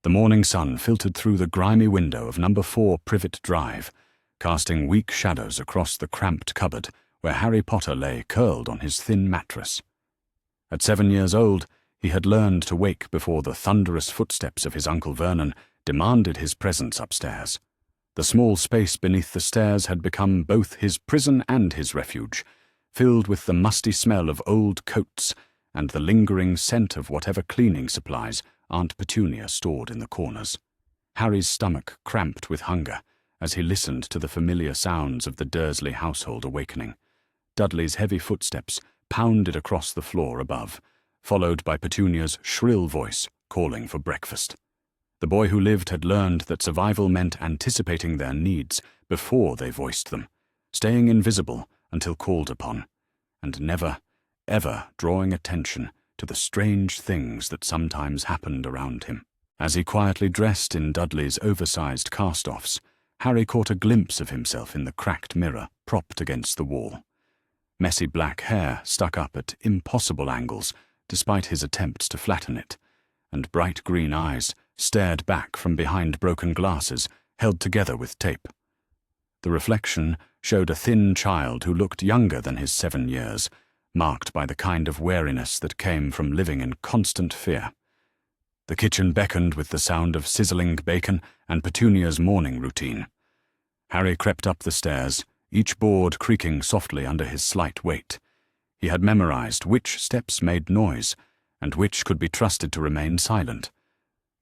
The morning sun filtered through the grimy window of number 4 Privet Drive, casting weak shadows across the cramped cupboard where Harry Potter lay curled on his thin mattress. At 7 years old, he had learned to wake before the thunderous footsteps of his Uncle Vernon demanded his presence upstairs. The small space beneath the stairs had become both his prison and his refuge, filled with the musty smell of old coats and the lingering scent of whatever cleaning supplies Aunt Petunia stored in the corners. Harry's stomach cramped with hunger as he listened to the familiar sounds of the Dursley household awakening. Dudley's heavy footsteps pounded across the floor above, followed by Petunia's shrill voice calling for breakfast. The boy who lived had learned that survival meant anticipating their needs before they voiced them, staying invisible until called upon, and never, ever drawing attention to the strange things that sometimes happened around him. As he quietly dressed in Dudley's oversized cast-offs, Harry caught a glimpse of himself in the cracked mirror propped against the wall. Messy black hair stuck up at impossible angles despite his attempts to flatten it, and bright green eyes stared back from behind broken glasses held together with tape. The reflection showed a thin child who looked younger than his 7 years, marked by the kind of wariness that came from living in constant fear. The kitchen beckoned with the sound of sizzling bacon and Petunia's morning routine. Harry crept up the stairs, each board creaking softly under his slight weight. He had memorized which steps made noise and which could be trusted to remain silent.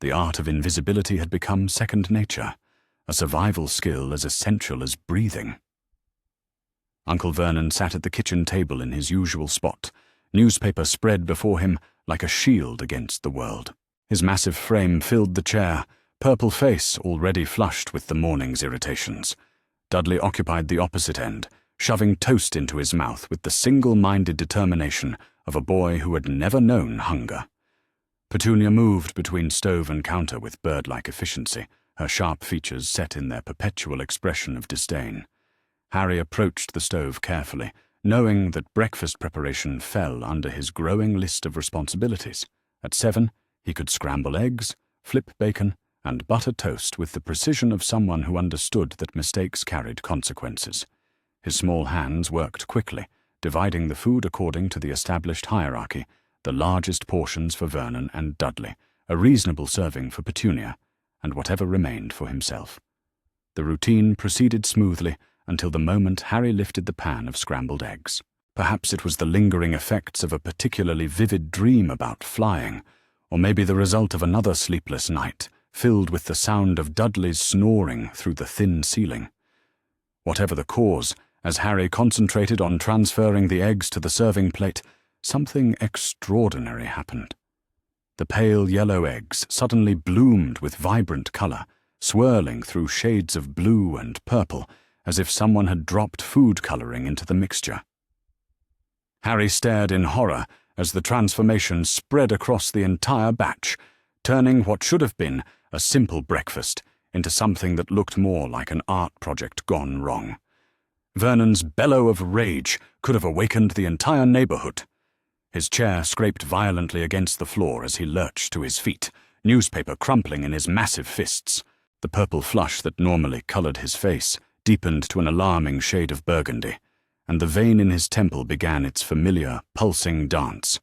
The art of invisibility had become second nature, a survival skill as essential as breathing. Uncle Vernon sat at the kitchen table in his usual spot, newspaper spread before him like a shield against the world. His massive frame filled the chair, purple face already flushed with the morning's irritations. Dudley occupied the opposite end, shoving toast into his mouth with the single-minded determination of a boy who had never known hunger. Petunia moved between stove and counter with bird-like efficiency, her sharp features set in their perpetual expression of disdain. Harry approached the stove carefully, knowing that breakfast preparation fell under his growing list of responsibilities. At 7, he could scramble eggs, flip bacon, and butter toast with the precision of someone who understood that mistakes carried consequences. His small hands worked quickly, dividing the food according to the established hierarchy, the largest portions for Vernon and Dudley, a reasonable serving for Petunia, and whatever remained for himself. The routine proceeded smoothly until the moment Harry lifted the pan of scrambled eggs. Perhaps it was the lingering effects of a particularly vivid dream about flying, or maybe the result of another sleepless night, filled with the sound of Dudley's snoring through the thin ceiling. Whatever the cause, as Harry concentrated on transferring the eggs to the serving plate, something extraordinary happened. The pale yellow eggs suddenly bloomed with vibrant color, swirling through shades of blue and purple, as if someone had dropped food coloring into the mixture. Harry stared in horror as the transformation spread across the entire batch, turning what should have been a simple breakfast into something that looked more like an art project gone wrong. Vernon's bellow of rage could have awakened the entire neighborhood. His chair scraped violently against the floor as he lurched to his feet, newspaper crumpling in his massive fists. The purple flush that normally colored his face deepened to an alarming shade of burgundy, and the vein in his temple began its familiar, pulsing dance.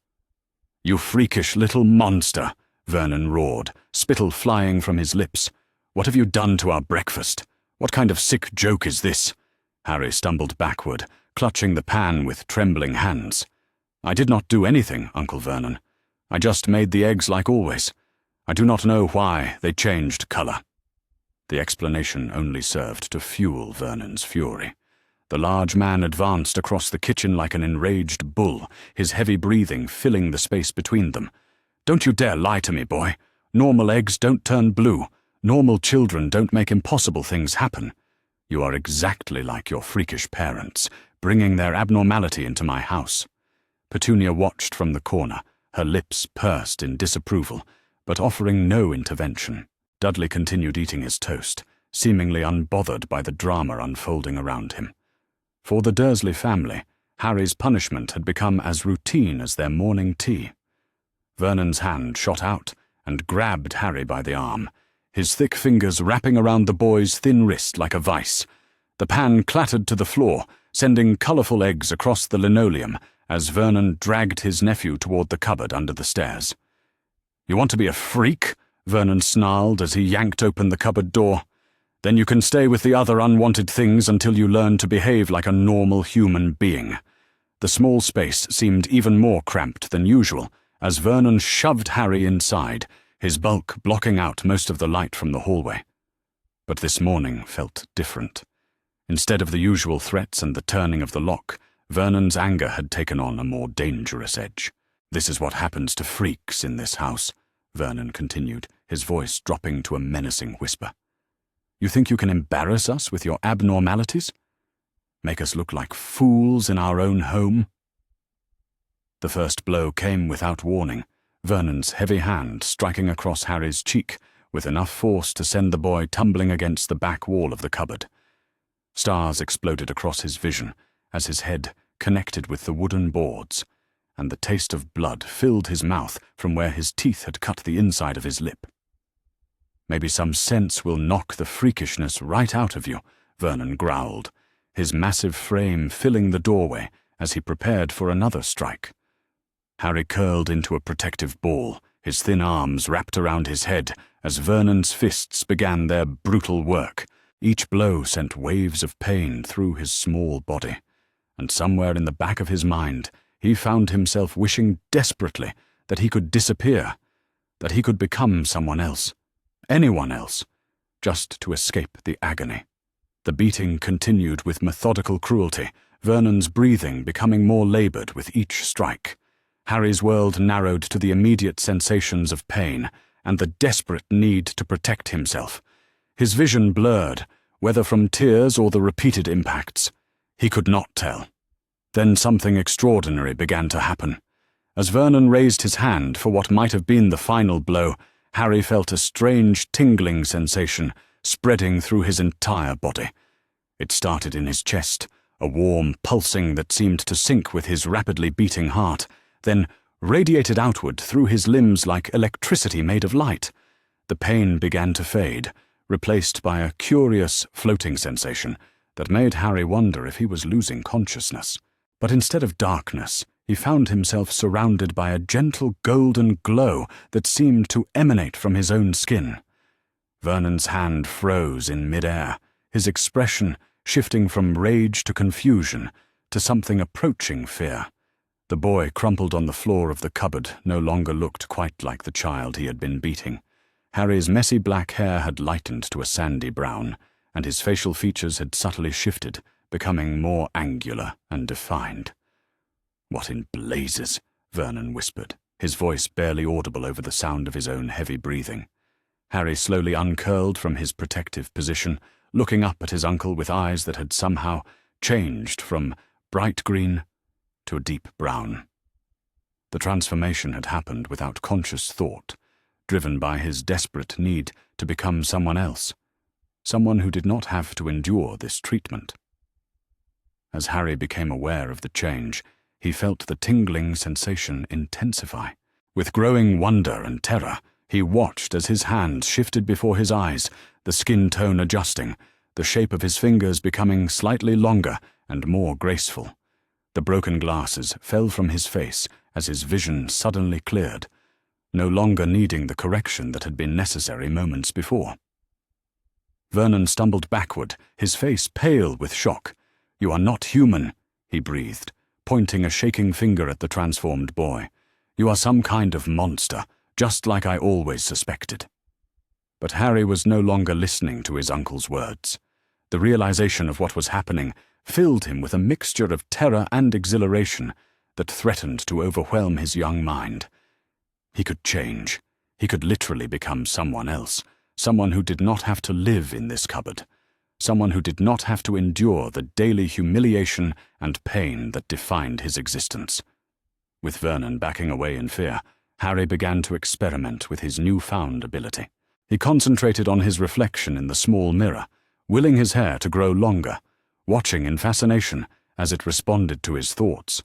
"You freakish little monster!" Vernon roared, spittle flying from his lips. "What have you done to our breakfast? What kind of sick joke is this?" Harry stumbled backward, clutching the pan with trembling hands. "I did not do anything, Uncle Vernon. I just made the eggs like always. I do not know why they changed color." The explanation only served to fuel Vernon's fury. The large man advanced across the kitchen like an enraged bull, his heavy breathing filling the space between them. "Don't you dare lie to me, boy. Normal eggs don't turn blue. Normal children don't make impossible things happen. You are exactly like your freakish parents, bringing their abnormality into my house." Petunia watched from the corner, her lips pursed in disapproval, but offering no intervention. Dudley continued eating his toast, seemingly unbothered by the drama unfolding around him. For the Dursley family, Harry's punishment had become as routine as their morning tea. Vernon's hand shot out and grabbed Harry by the arm, his thick fingers wrapping around the boy's thin wrist like a vice. The pan clattered to the floor, sending colourful eggs across the linoleum as Vernon dragged his nephew toward the cupboard under the stairs. "You want to be a freak?" Vernon snarled as he yanked open the cupboard door. "Then you can stay with the other unwanted things until you learn to behave like a normal human being." The small space seemed even more cramped than usual as Vernon shoved Harry inside, his bulk blocking out most of the light from the hallway. But this morning felt different. Instead of the usual threats and the turning of the lock, Vernon's anger had taken on a more dangerous edge. "This is what happens to freaks in this house," Vernon continued, his voice dropping to a menacing whisper. "You think you can embarrass us with your abnormalities? Make us look like fools in our own home?" The first blow came without warning, Vernon's heavy hand striking across Harry's cheek with enough force to send the boy tumbling against the back wall of the cupboard. Stars exploded across his vision as his head connected with the wooden boards, and the taste of blood filled his mouth from where his teeth had cut the inside of his lip. "Maybe some sense will knock the freakishness right out of you," Vernon growled, his massive frame filling the doorway as he prepared for another strike. Harry curled into a protective ball, his thin arms wrapped around his head as Vernon's fists began their brutal work. Each blow sent waves of pain through his small body, and somewhere in the back of his mind he found himself wishing desperately that he could disappear, that he could become someone else, anyone else, just to escape the agony. The beating continued with methodical cruelty, Vernon's breathing becoming more laboured with each strike. Harry's world narrowed to the immediate sensations of pain and the desperate need to protect himself. His vision blurred, whether from tears or the repeated impacts. He could not tell. Then something extraordinary began to happen. As Vernon raised his hand for what might have been the final blow, Harry felt a strange tingling sensation spreading through his entire body. It started in his chest, a warm pulsing that seemed to sync with his rapidly beating heart, then radiated outward through his limbs like electricity made of light. The pain began to fade, replaced by a curious floating sensation that made Harry wonder if he was losing consciousness. But instead of darkness, he found himself surrounded by a gentle golden glow that seemed to emanate from his own skin. Vernon's hand froze in mid-air, his expression shifting from rage to confusion to something approaching fear. The boy crumpled on the floor of the cupboard no longer looked quite like the child he had been beating. Harry's messy black hair had lightened to a sandy brown, and his facial features had subtly shifted, becoming more angular and defined. "What in blazes?" Vernon whispered, his voice barely audible over the sound of his own heavy breathing. Harry slowly uncurled from his protective position, looking up at his uncle with eyes that had somehow changed from bright green to a deep brown. The transformation had happened without conscious thought, driven by his desperate need to become someone else, someone who did not have to endure this treatment. As Harry became aware of the change, he felt the tingling sensation intensify. With growing wonder and terror, he watched as his hands shifted before his eyes, the skin tone adjusting, the shape of his fingers becoming slightly longer and more graceful. The broken glasses fell from his face as his vision suddenly cleared, no longer needing the correction that had been necessary moments before. Vernon stumbled backward, his face pale with shock. "You are not human," he breathed, pointing a shaking finger at the transformed boy. "You are some kind of monster, just like I always suspected." But Harry was no longer listening to his uncle's words. The realization of what was happening filled him with a mixture of terror and exhilaration that threatened to overwhelm his young mind. He could change. He could literally become someone else, someone who did not have to live in this cupboard, someone who did not have to endure the daily humiliation and pain that defined his existence. With Vernon backing away in fear, Harry began to experiment with his newfound ability. He concentrated on his reflection in the small mirror, willing his hair to grow longer, watching in fascination as it responded to his thoughts.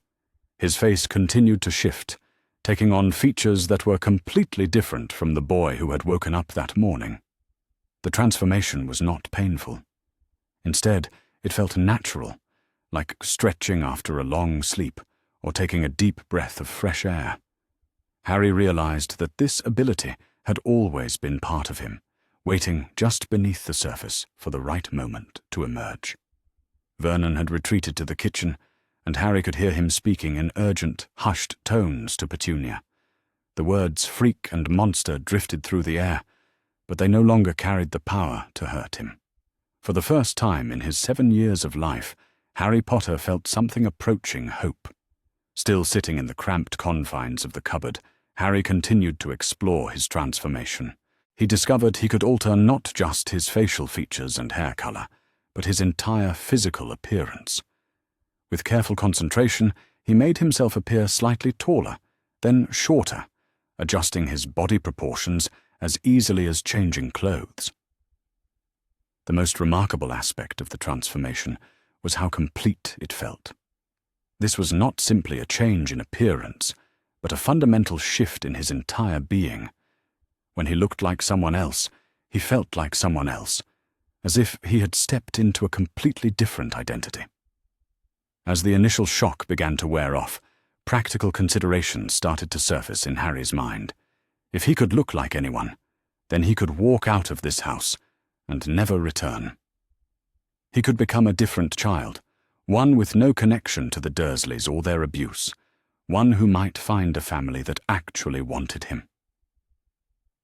His face continued to shift, taking on features that were completely different from the boy who had woken up that morning. The transformation was not painful. Instead, it felt natural, like stretching after a long sleep or taking a deep breath of fresh air. Harry realized that this ability had always been part of him, waiting just beneath the surface for the right moment to emerge. Vernon had retreated to the kitchen, and Harry could hear him speaking in urgent, hushed tones to Petunia. The words freak and monster drifted through the air, but they no longer carried the power to hurt him. For the first time in his 7 years of life, Harry Potter felt something approaching hope. Still sitting in the cramped confines of the cupboard, Harry continued to explore his transformation. He discovered he could alter not just his facial features and hair color, but his entire physical appearance. With careful concentration, he made himself appear slightly taller, then shorter, adjusting his body proportions as easily as changing clothes. The most remarkable aspect of the transformation was how complete it felt. This was not simply a change in appearance, but a fundamental shift in his entire being. When he looked like someone else, he felt like someone else, as if he had stepped into a completely different identity. As the initial shock began to wear off, practical considerations started to surface in Harry's mind. If he could look like anyone, then he could walk out of this house and never return. He could become a different child, one with no connection to the Dursleys or their abuse, one who might find a family that actually wanted him.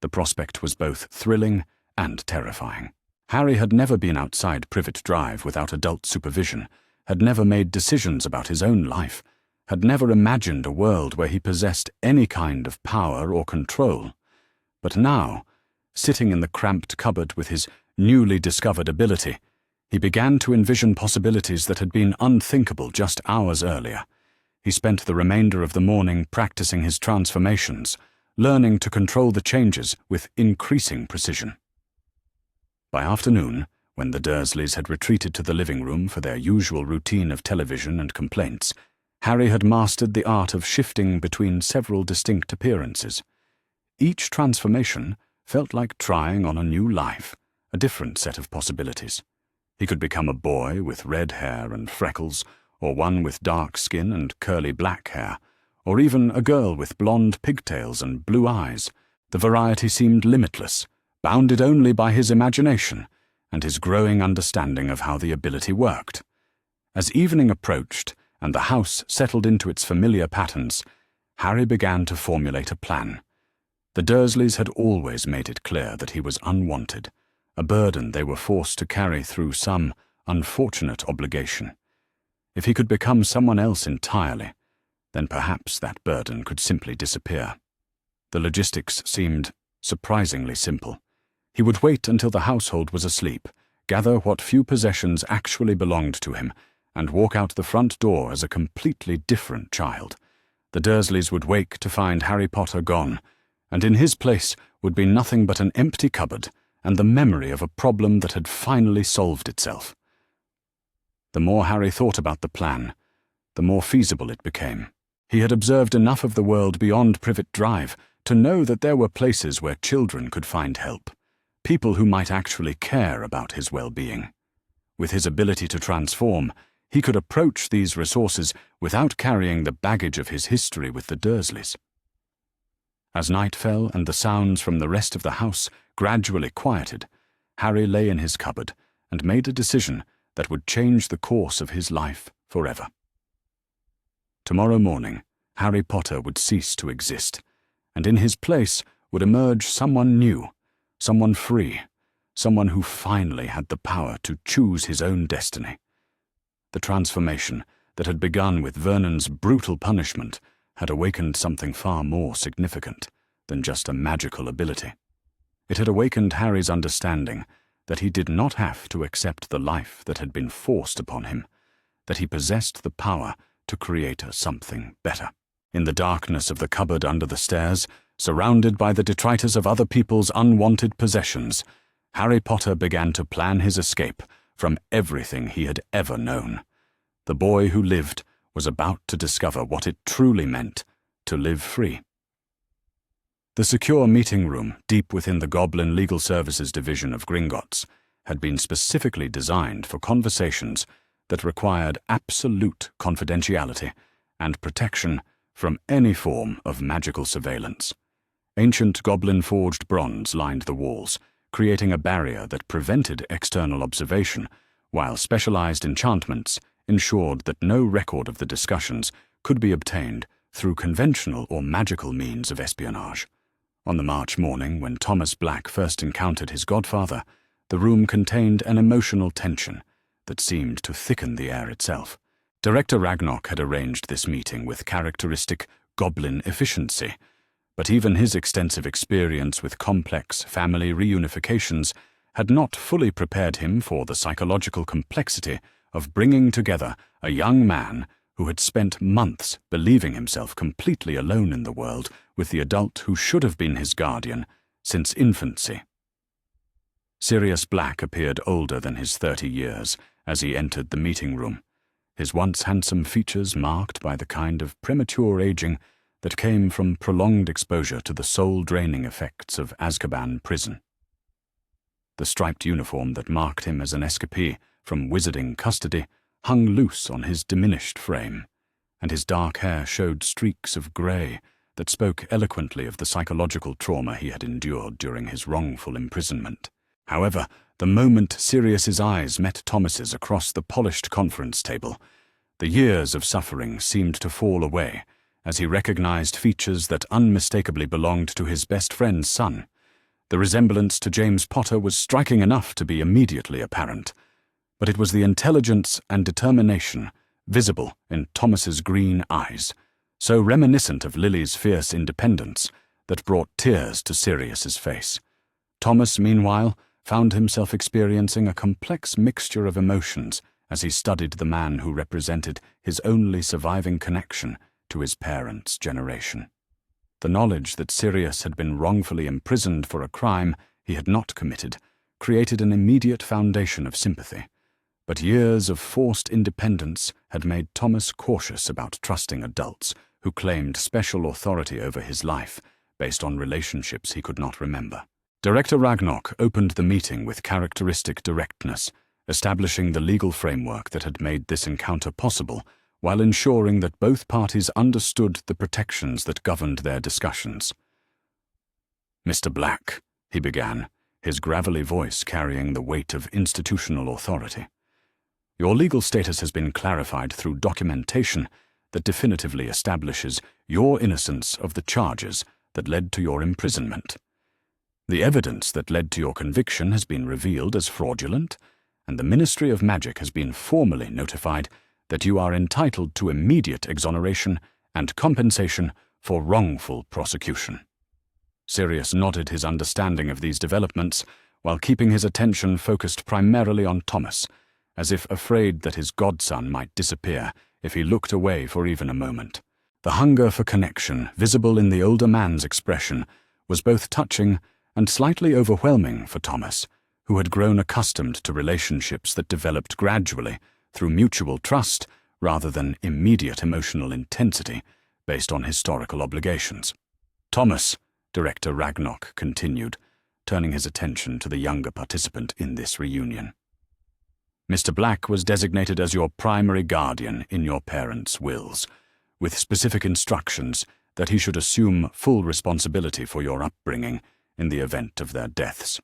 The prospect was both thrilling and terrifying. Harry had never been outside Privet Drive without adult supervision, had never made decisions about his own life, had never imagined a world where he possessed any kind of power or control. But now, sitting in the cramped cupboard with his newly discovered ability, he began to envision possibilities that had been unthinkable just hours earlier. He spent the remainder of the morning practicing his transformations, learning to control the changes with increasing precision. By afternoon, when the Dursleys had retreated to the living room for their usual routine of television and complaints, Harry had mastered the art of shifting between several distinct appearances. Each transformation felt like trying on a new life, a different set of possibilities. He could become a boy with red hair and freckles, or one with dark skin and curly black hair, or even a girl with blonde pigtails and blue eyes. The variety seemed limitless, bounded only by his imagination and his growing understanding of how the ability worked. As evening approached and the house settled into its familiar patterns, Harry began to formulate a plan. The Dursleys had always made it clear that he was unwanted, a burden they were forced to carry through some unfortunate obligation. If he could become someone else entirely, then perhaps that burden could simply disappear. The logistics seemed surprisingly simple. He would wait until the household was asleep, gather what few possessions actually belonged to him, and walk out the front door as a completely different child. The Dursleys would wake to find Harry Potter gone, and in his place would be nothing but an empty cupboard and the memory of a problem that had finally solved itself. The more Harry thought about the plan, the more feasible it became. He had observed enough of the world beyond Privet Drive to know that there were places where children could find help, people who might actually care about his well-being. With his ability to transform, he could approach these resources without carrying the baggage of his history with the Dursleys. As night fell and the sounds from the rest of the house gradually quieted, Harry lay in his cupboard and made a decision that would change the course of his life forever. Tomorrow morning, Harry Potter would cease to exist, and in his place would emerge someone new, someone free, someone who finally had the power to choose his own destiny. The transformation that had begun with Vernon's brutal punishment had awakened something far more significant than just a magical ability. It had awakened Harry's understanding that he did not have to accept the life that had been forced upon him, that he possessed the power to create a something better. In the darkness of the cupboard under the stairs, surrounded by the detritus of other people's unwanted possessions, Harry Potter began to plan his escape from everything he had ever known. The boy who lived was about to discover what it truly meant to live free. The secure meeting room, deep within the Goblin Legal Services Division of Gringotts, had been specifically designed for conversations that required absolute confidentiality and protection from any form of magical surveillance. Ancient goblin-forged bronze lined the walls, creating a barrier that prevented external observation, while specialized enchantments ensured that no record of the discussions could be obtained through conventional or magical means of espionage. On the March morning when Thomas Black first encountered his godfather, the room contained an emotional tension that seemed to thicken the air itself. Director Ragnarok had arranged this meeting with characteristic goblin efficiency, but even his extensive experience with complex family reunifications had not fully prepared him for the psychological complexity of bringing together a young man who had spent months believing himself completely alone in the world with the adult who should have been his guardian since infancy. Sirius Black appeared older than his 30 years as he entered the meeting room, his once handsome features marked by the kind of premature aging that came from prolonged exposure to the soul-draining effects of Azkaban prison. The striped uniform that marked him as an escapee from wizarding custody hung loose on his diminished frame, and his dark hair showed streaks of grey that spoke eloquently of the psychological trauma he had endured during his wrongful imprisonment. However, the moment Sirius's eyes met Thomas's across the polished conference table, the years of suffering seemed to fall away as he recognized features that unmistakably belonged to his best friend's son. The resemblance to James Potter was striking enough to be immediately apparent, but it was the intelligence and determination visible in Thomas's green eyes, so reminiscent of Lily's fierce independence, that brought tears to Sirius's face. Thomas, meanwhile, found himself experiencing a complex mixture of emotions as he studied the man who represented his only surviving connection to his parents' generation. The knowledge that Sirius had been wrongfully imprisoned for a crime he had not committed created an immediate foundation of sympathy, but years of forced independence had made Thomas cautious about trusting adults who claimed special authority over his life based on relationships he could not remember. Director Ragnarok opened the meeting with characteristic directness, establishing the legal framework that had made this encounter possible, while ensuring that both parties understood the protections that governed their discussions. "Mr. Black," he began, his gravelly voice carrying the weight of institutional authority, "your legal status has been clarified through documentation that definitively establishes your innocence of the charges that led to your imprisonment. The evidence that led to your conviction has been revealed as fraudulent, and the Ministry of Magic has been formally notified that you are entitled to immediate exoneration and compensation for wrongful prosecution." Sirius nodded his understanding of these developments while keeping his attention focused primarily on Thomas, as if afraid that his godson might disappear if he looked away for even a moment. The hunger for connection, visible in the older man's expression, was both touching and slightly overwhelming for Thomas, who had grown accustomed to relationships that developed gradually through mutual trust rather than immediate emotional intensity based on historical obligations. "Thomas," Director Ragnarok continued, turning his attention to the younger participant in this reunion, "Mr. Black was designated as your primary guardian in your parents' wills, with specific instructions that he should assume full responsibility for your upbringing in the event of their deaths.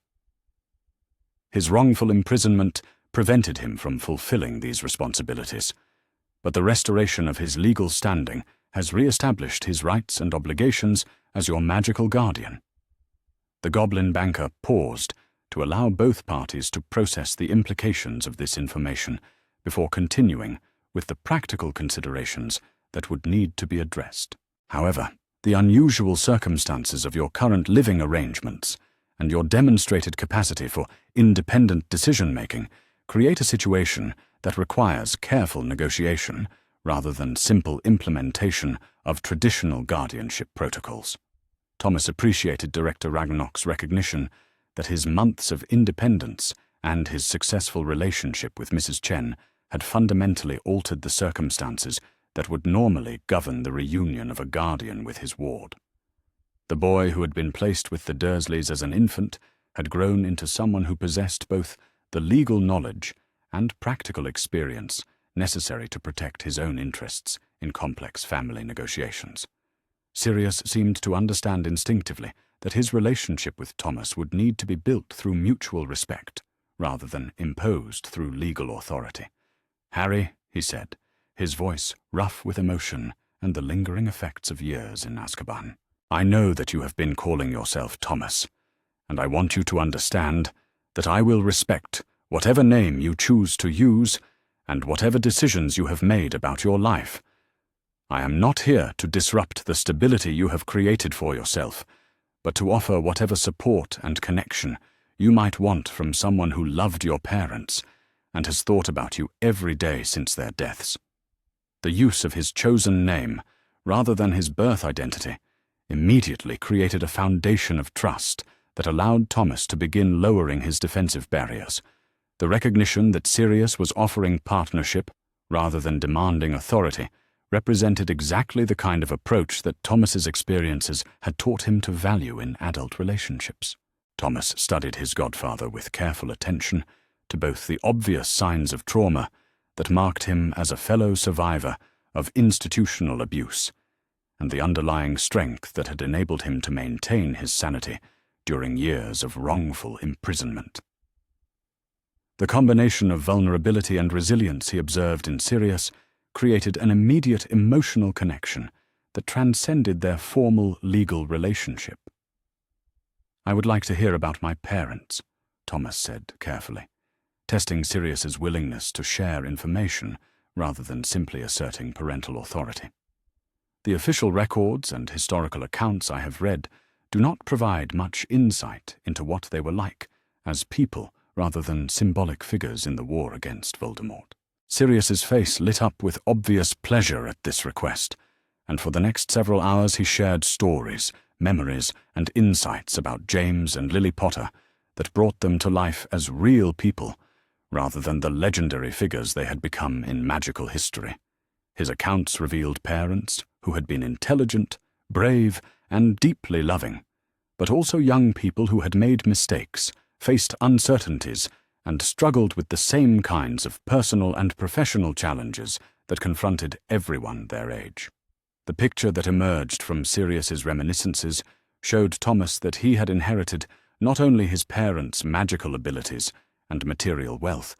His wrongful imprisonment prevented him from fulfilling these responsibilities, but the restoration of his legal standing has re-established his rights and obligations as your magical guardian." The goblin banker paused to allow both parties to process the implications of this information before continuing with the practical considerations that would need to be addressed. "However, the unusual circumstances of your current living arrangements and your demonstrated capacity for independent decision-making create a situation that requires careful negotiation rather than simple implementation of traditional guardianship protocols." Thomas appreciated Director Ragnarok's recognition that his months of independence and his successful relationship with Mrs. Chen had fundamentally altered the circumstances that would normally govern the reunion of a guardian with his ward. The boy who had been placed with the Dursleys as an infant had grown into someone who possessed both the legal knowledge and practical experience necessary to protect his own interests in complex family negotiations. Sirius seemed to understand instinctively that his relationship with Thomas would need to be built through mutual respect, rather than imposed through legal authority. "Harry," he said, his voice rough with emotion and the lingering effects of years in Azkaban, "I know that you have been calling yourself Thomas, and I want you to understand that I will respect whatever name you choose to use and whatever decisions you have made about your life. I am not here to disrupt the stability you have created for yourself, but to offer whatever support and connection you might want from someone who loved your parents and has thought about you every day since their deaths." The use of his chosen name, rather than his birth identity, immediately created a foundation of trust that allowed Thomas to begin lowering his defensive barriers. The recognition that Sirius was offering partnership, rather than demanding authority, represented exactly the kind of approach that Thomas's experiences had taught him to value in adult relationships. Thomas studied his godfather with careful attention to both the obvious signs of trauma that marked him as a fellow survivor of institutional abuse, and the underlying strength that had enabled him to maintain his sanity during years of wrongful imprisonment. The combination of vulnerability and resilience he observed in Sirius created an immediate emotional connection that transcended their formal legal relationship. "I would like to hear about my parents," Thomas said carefully, testing Sirius's willingness to share information rather than simply asserting parental authority. "The official records and historical accounts I have read do not provide much insight into what they were like as people rather than symbolic figures in the war against Voldemort." Sirius's face lit up with obvious pleasure at this request, and for the next several hours he shared stories, memories, and insights about James and Lily Potter that brought them to life as real people, rather than the legendary figures they had become in magical history. His accounts revealed parents who had been intelligent, brave, and deeply loving, but also young people who had made mistakes, faced uncertainties, and struggled with the same kinds of personal and professional challenges that confronted everyone their age. The picture that emerged from Sirius's reminiscences showed Thomas that he had inherited not only his parents' magical abilities and material wealth,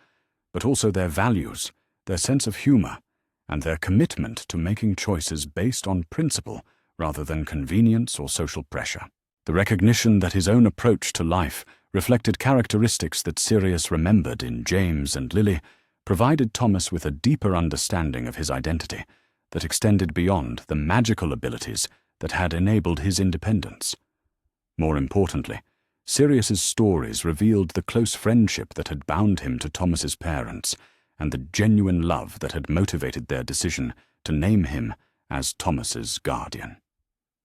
but also their values, their sense of humor, and their commitment to making choices based on principle rather than convenience or social pressure. The recognition that his own approach to life reflected characteristics that Sirius remembered in James and Lily provided Thomas with a deeper understanding of his identity that extended beyond the magical abilities that had enabled his independence. More importantly, Sirius's stories revealed the close friendship that had bound him to Thomas's parents and the genuine love that had motivated their decision to name him as Thomas's guardian.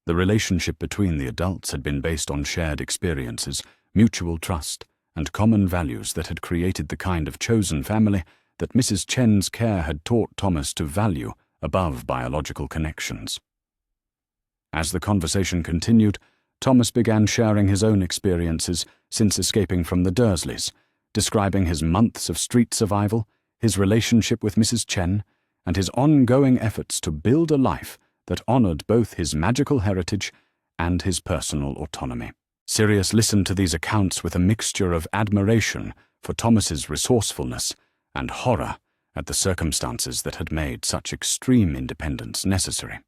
The relationship between the adults had been based on shared experiences, mutual trust, and common values that had created the kind of chosen family that Mrs. Chen's care had taught Thomas to value above biological connections. As the conversation continued, Thomas began sharing his own experiences since escaping from the Dursleys, describing his months of street survival, his relationship with Mrs. Chen, and his ongoing efforts to build a life that honored both his magical heritage and his personal autonomy. Sirius listened to these accounts with a mixture of admiration for Thomas's resourcefulness and horror at the circumstances that had made such extreme independence necessary.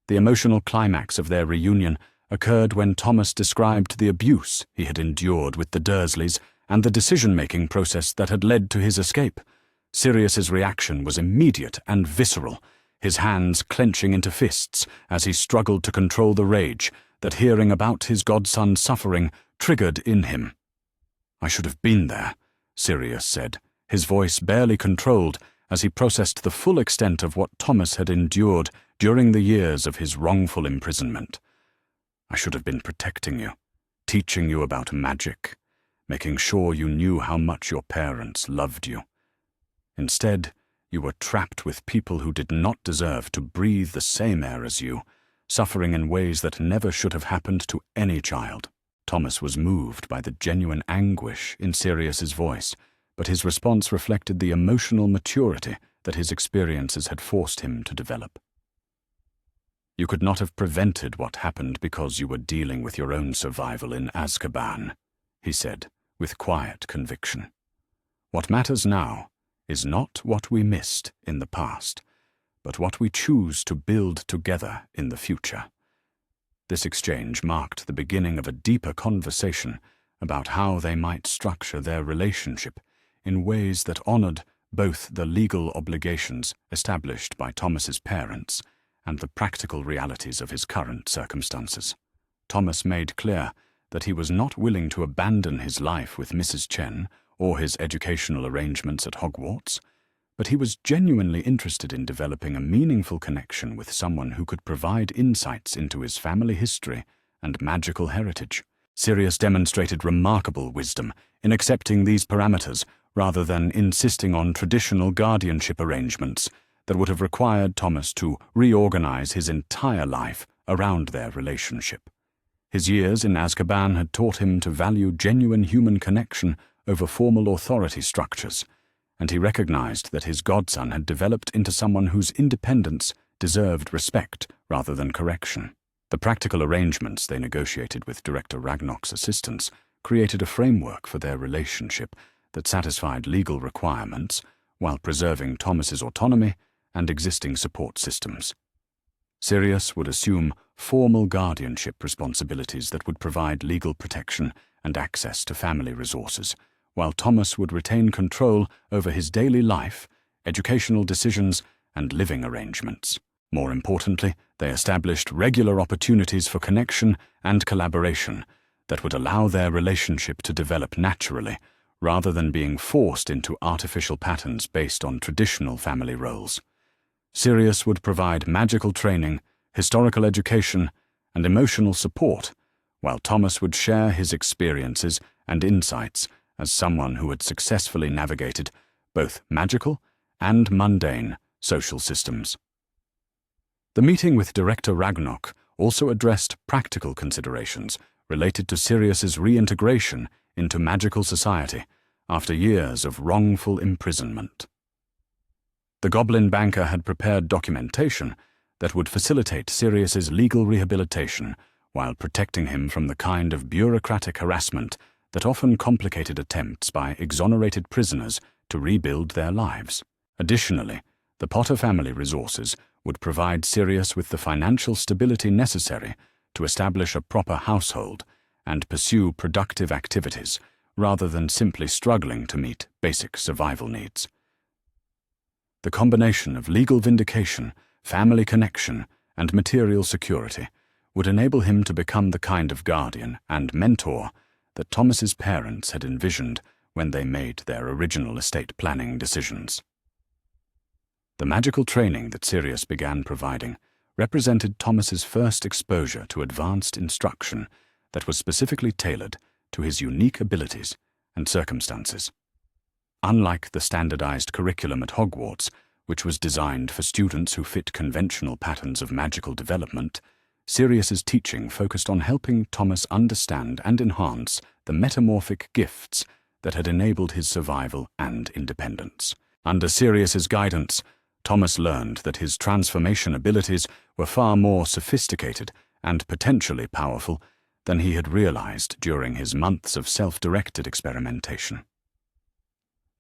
The emotional climax of their reunion occurred when Thomas described the abuse he had endured with the Dursleys and the decision-making process that had led to his escape. Sirius's reaction was immediate and visceral, his hands clenching into fists as he struggled to control the rage that hearing about his godson's suffering triggered in him. "I should have been there," Sirius said, his voice barely controlled as he processed the full extent of what Thomas had endured during the years of his wrongful imprisonment. "I should have been protecting you, teaching you about magic, making sure you knew how much your parents loved you. Instead, you were trapped with people who did not deserve to breathe the same air as you, suffering in ways that never should have happened to any child. Thomas was moved by the genuine anguish in Sirius's voice, but his response reflected the emotional maturity that his experiences had forced him to develop. "You could not have prevented what happened because you were dealing with your own survival in Azkaban," he said, with quiet conviction. "What matters now is not what we missed in the past, but what we choose to build together in the future." This exchange marked the beginning of a deeper conversation about how they might structure their relationship in ways that honored both the legal obligations established by Thomas's parents and the practical realities of his current circumstances. Thomas made clear that he was not willing to abandon his life with Mrs. Chen or his educational arrangements at Hogwarts, but he was genuinely interested in developing a meaningful connection with someone who could provide insights into his family history and magical heritage. Sirius demonstrated remarkable wisdom in accepting these parameters rather than insisting on traditional guardianship arrangements that would have required Thomas to reorganize his entire life around their relationship. His years in Azkaban had taught him to value genuine human connection over formal authority structures, and he recognized that his godson had developed into someone whose independence deserved respect rather than correction. The practical arrangements they negotiated with Director Ragnarok's assistants created a framework for their relationship that satisfied legal requirements while preserving Thomas's autonomy and existing support systems. Sirius would assume formal guardianship responsibilities that would provide legal protection and access to family resources, while Thomas would retain control over his daily life, educational decisions, and living arrangements. More importantly, they established regular opportunities for connection and collaboration that would allow their relationship to develop naturally, rather than being forced into artificial patterns based on traditional family roles. Sirius would provide magical training, historical education, and emotional support, while Thomas would share his experiences and insights as someone who had successfully navigated both magical and mundane social systems. The meeting with Director Ragnarok also addressed practical considerations related to Sirius's reintegration into magical society after years of wrongful imprisonment. The Goblin banker had prepared documentation that would facilitate Sirius's legal rehabilitation while protecting him from the kind of bureaucratic harassment that often complicated attempts by exonerated prisoners to rebuild their lives. Additionally, the Potter family resources would provide Sirius with the financial stability necessary to establish a proper household and pursue productive activities, rather than simply struggling to meet basic survival needs. The combination of legal vindication, family connection, and material security would enable him to become the kind of guardian and mentor that Thomas's parents had envisioned when they made their original estate planning decisions. The magical training that Sirius began providing represented Thomas's first exposure to advanced instruction that was specifically tailored to his unique abilities and circumstances. Unlike the standardized curriculum at Hogwarts, which was designed for students who fit conventional patterns of magical development, Sirius's teaching focused on helping Thomas understand and enhance the metamorphic gifts that had enabled his survival and independence. Under Sirius's guidance, Thomas learned that his transformation abilities were far more sophisticated and potentially powerful than he had realized during his months of self-directed experimentation.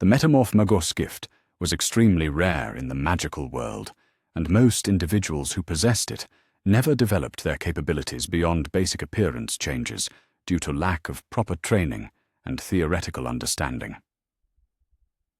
The Metamorph Magos gift was extremely rare in the magical world, and most individuals who possessed it never developed their capabilities beyond basic appearance changes due to lack of proper training and theoretical understanding.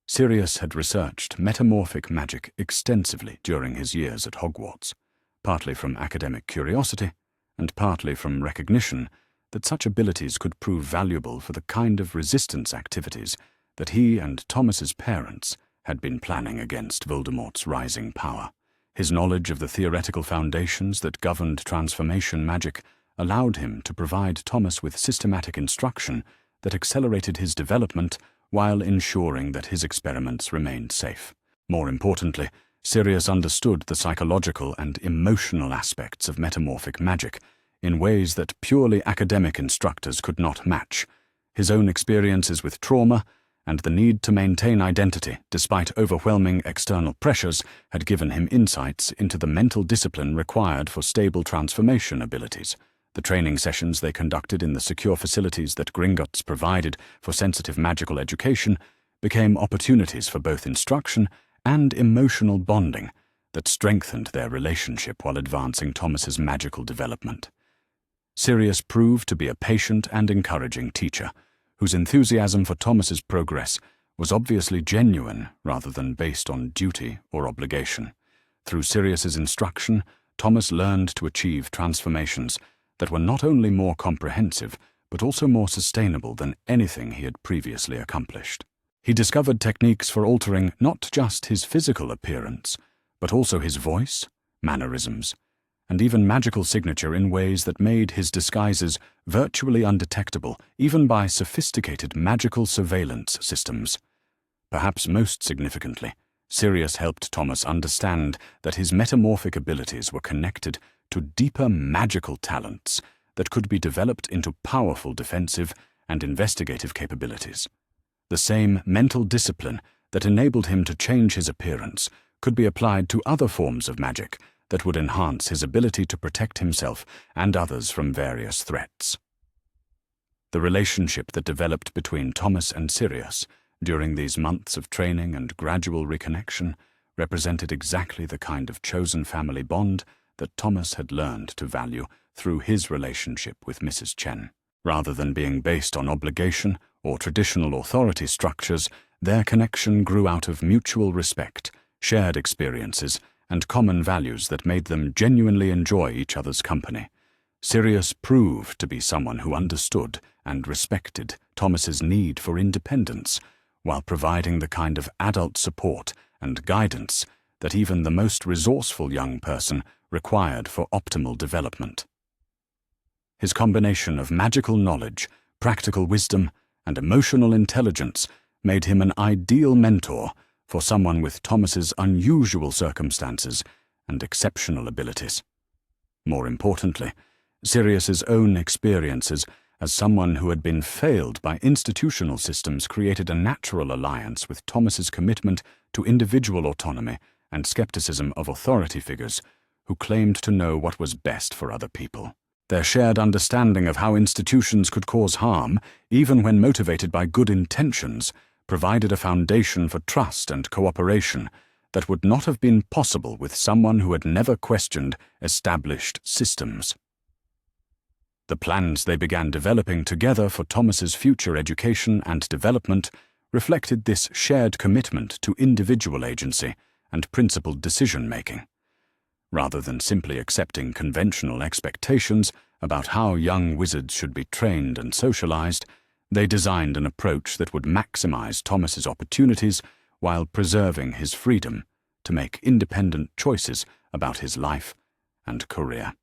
Sirius had researched metamorphic magic extensively during his years at Hogwarts, partly from academic curiosity and partly from recognition that such abilities could prove valuable for the kind of resistance activities that he and Thomas's parents had been planning against Voldemort's rising power. His knowledge of the theoretical foundations that governed transformation magic allowed him to provide Thomas with systematic instruction that accelerated his development while ensuring that his experiments remained safe. More importantly, Sirius understood the psychological and emotional aspects of metamorphic magic in ways that purely academic instructors could not match. His own experiences with trauma and the need to maintain identity despite overwhelming external pressures had given him insights into the mental discipline required for stable transformation abilities. The training sessions they conducted in the secure facilities that Gringotts provided for sensitive magical education became opportunities for both instruction and emotional bonding that strengthened their relationship while advancing Thomas's magical development. Sirius proved to be a patient and encouraging teacher, whose enthusiasm for Thomas's progress was obviously genuine rather than based on duty or obligation. Through Sirius's instruction, Thomas learned to achieve transformations that were not only more comprehensive, but also more sustainable than anything he had previously accomplished. He discovered techniques for altering not just his physical appearance, but also his voice, mannerisms, and even magical signature in ways that made his disguises virtually undetectable even by sophisticated magical surveillance systems. Perhaps most significantly, Sirius helped Thomas understand that his metamorphic abilities were connected to deeper magical talents that could be developed into powerful defensive and investigative capabilities. The same mental discipline that enabled him to change his appearance could be applied to other forms of magic that would enhance his ability to protect himself and others from various threats. The relationship that developed between Thomas and Sirius during these months of training and gradual reconnection represented exactly the kind of chosen family bond that Thomas had learned to value through his relationship with Mrs. Chen. Rather than being based on obligation or traditional authority structures, their connection grew out of mutual respect, shared experiences, and common values that made them genuinely enjoy each other's company. Sirius proved to be someone who understood and respected Thomas's need for independence, while providing the kind of adult support and guidance that even the most resourceful young person required for optimal development. His combination of magical knowledge, practical wisdom, and emotional intelligence made him an ideal mentor for someone with Thomas's unusual circumstances and exceptional abilities. More importantly, Sirius's own experiences as someone who had been failed by institutional systems created a natural alliance with Thomas's commitment to individual autonomy and skepticism of authority figures who claimed to know what was best for other people. Their shared understanding of how institutions could cause harm, even when motivated by good intentions, provided a foundation for trust and cooperation that would not have been possible with someone who had never questioned established systems. The plans they began developing together for Thomas's future education and development reflected this shared commitment to individual agency and principled decision-making. Rather than simply accepting conventional expectations about how young wizards should be trained and socialized, they designed an approach that would maximize Thomas's opportunities while preserving his freedom to make independent choices about his life and career.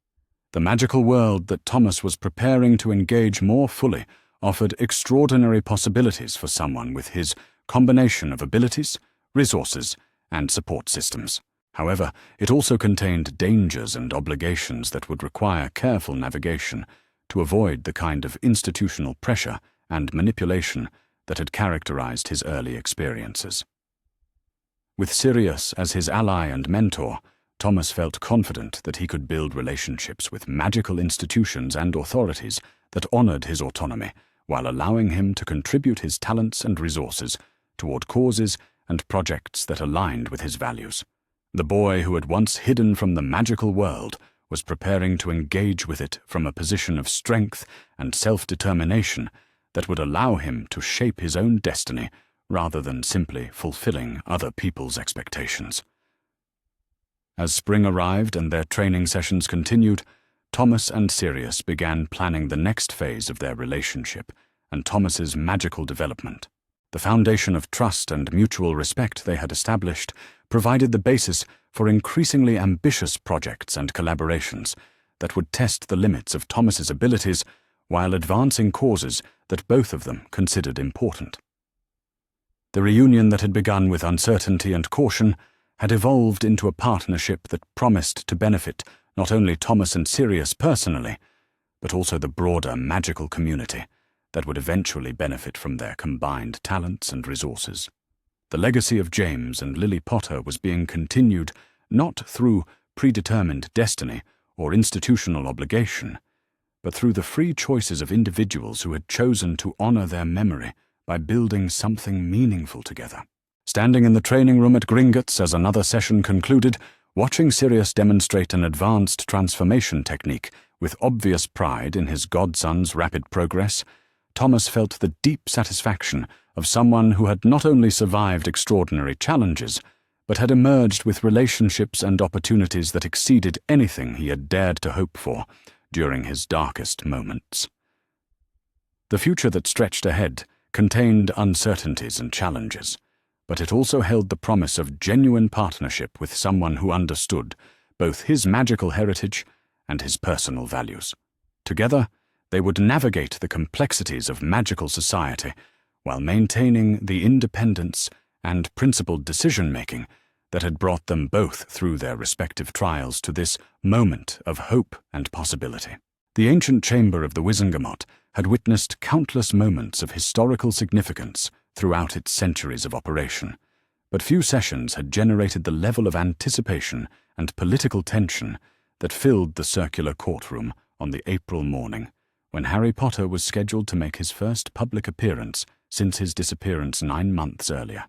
The magical world that Thomas was preparing to engage more fully offered extraordinary possibilities for someone with his combination of abilities, resources, and support systems. However, it also contained dangers and obligations that would require careful navigation to avoid the kind of institutional pressure and manipulation that had characterized his early experiences. With Sirius as his ally and mentor, Thomas felt confident that he could build relationships with magical institutions and authorities that honored his autonomy while allowing him to contribute his talents and resources toward causes and projects that aligned with his values. The boy who had once hidden from the magical world was preparing to engage with it from a position of strength and self-determination that would allow him to shape his own destiny rather than simply fulfilling other people's expectations. As spring arrived and their training sessions continued, Thomas and Sirius began planning the next phase of their relationship and Thomas's magical development. The foundation of trust and mutual respect they had established provided the basis for increasingly ambitious projects and collaborations that would test the limits of Thomas's abilities while advancing causes that both of them considered important. The reunion that had begun with uncertainty and caution had evolved into a partnership that promised to benefit not only Thomas and Sirius personally, but also the broader magical community that would eventually benefit from their combined talents and resources. The legacy of James and Lily Potter was being continued not through predetermined destiny or institutional obligation, but through the free choices of individuals who had chosen to honor their memory by building something meaningful together. Standing in the training room at Gringotts as another session concluded, watching Sirius demonstrate an advanced transformation technique with obvious pride in his godson's rapid progress, Thomas felt the deep satisfaction of someone who had not only survived extraordinary challenges, but had emerged with relationships and opportunities that exceeded anything he had dared to hope for during his darkest moments. The future that stretched ahead contained uncertainties and challenges, but it also held the promise of genuine partnership with someone who understood both his magical heritage and his personal values. Together, they would navigate the complexities of magical society while maintaining the independence and principled decision-making that had brought them both through their respective trials to this moment of hope and possibility. The ancient chamber of the Wizengamot had witnessed countless moments of historical significance throughout its centuries of operation, but few sessions had generated the level of anticipation and political tension that filled the circular courtroom on the April morning when Harry Potter was scheduled to make his first public appearance since his disappearance 9 months earlier.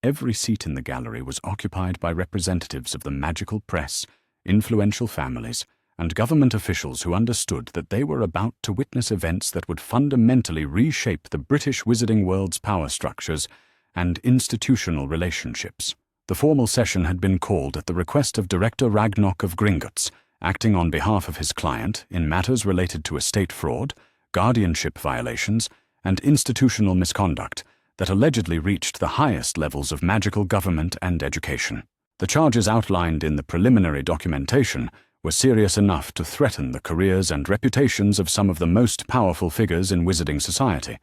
Every seat in the gallery was occupied by representatives of the magical press, influential families, and government officials who understood that they were about to witness events that would fundamentally reshape the British wizarding world's power structures and institutional relationships. The formal session had been called at the request of Director Ragnok of Gringotts, acting on behalf of his client in matters related to estate fraud, guardianship violations, and institutional misconduct that allegedly reached the highest levels of magical government and education. The charges outlined in the preliminary documentation were serious enough to threaten the careers and reputations of some of the most powerful figures in wizarding society,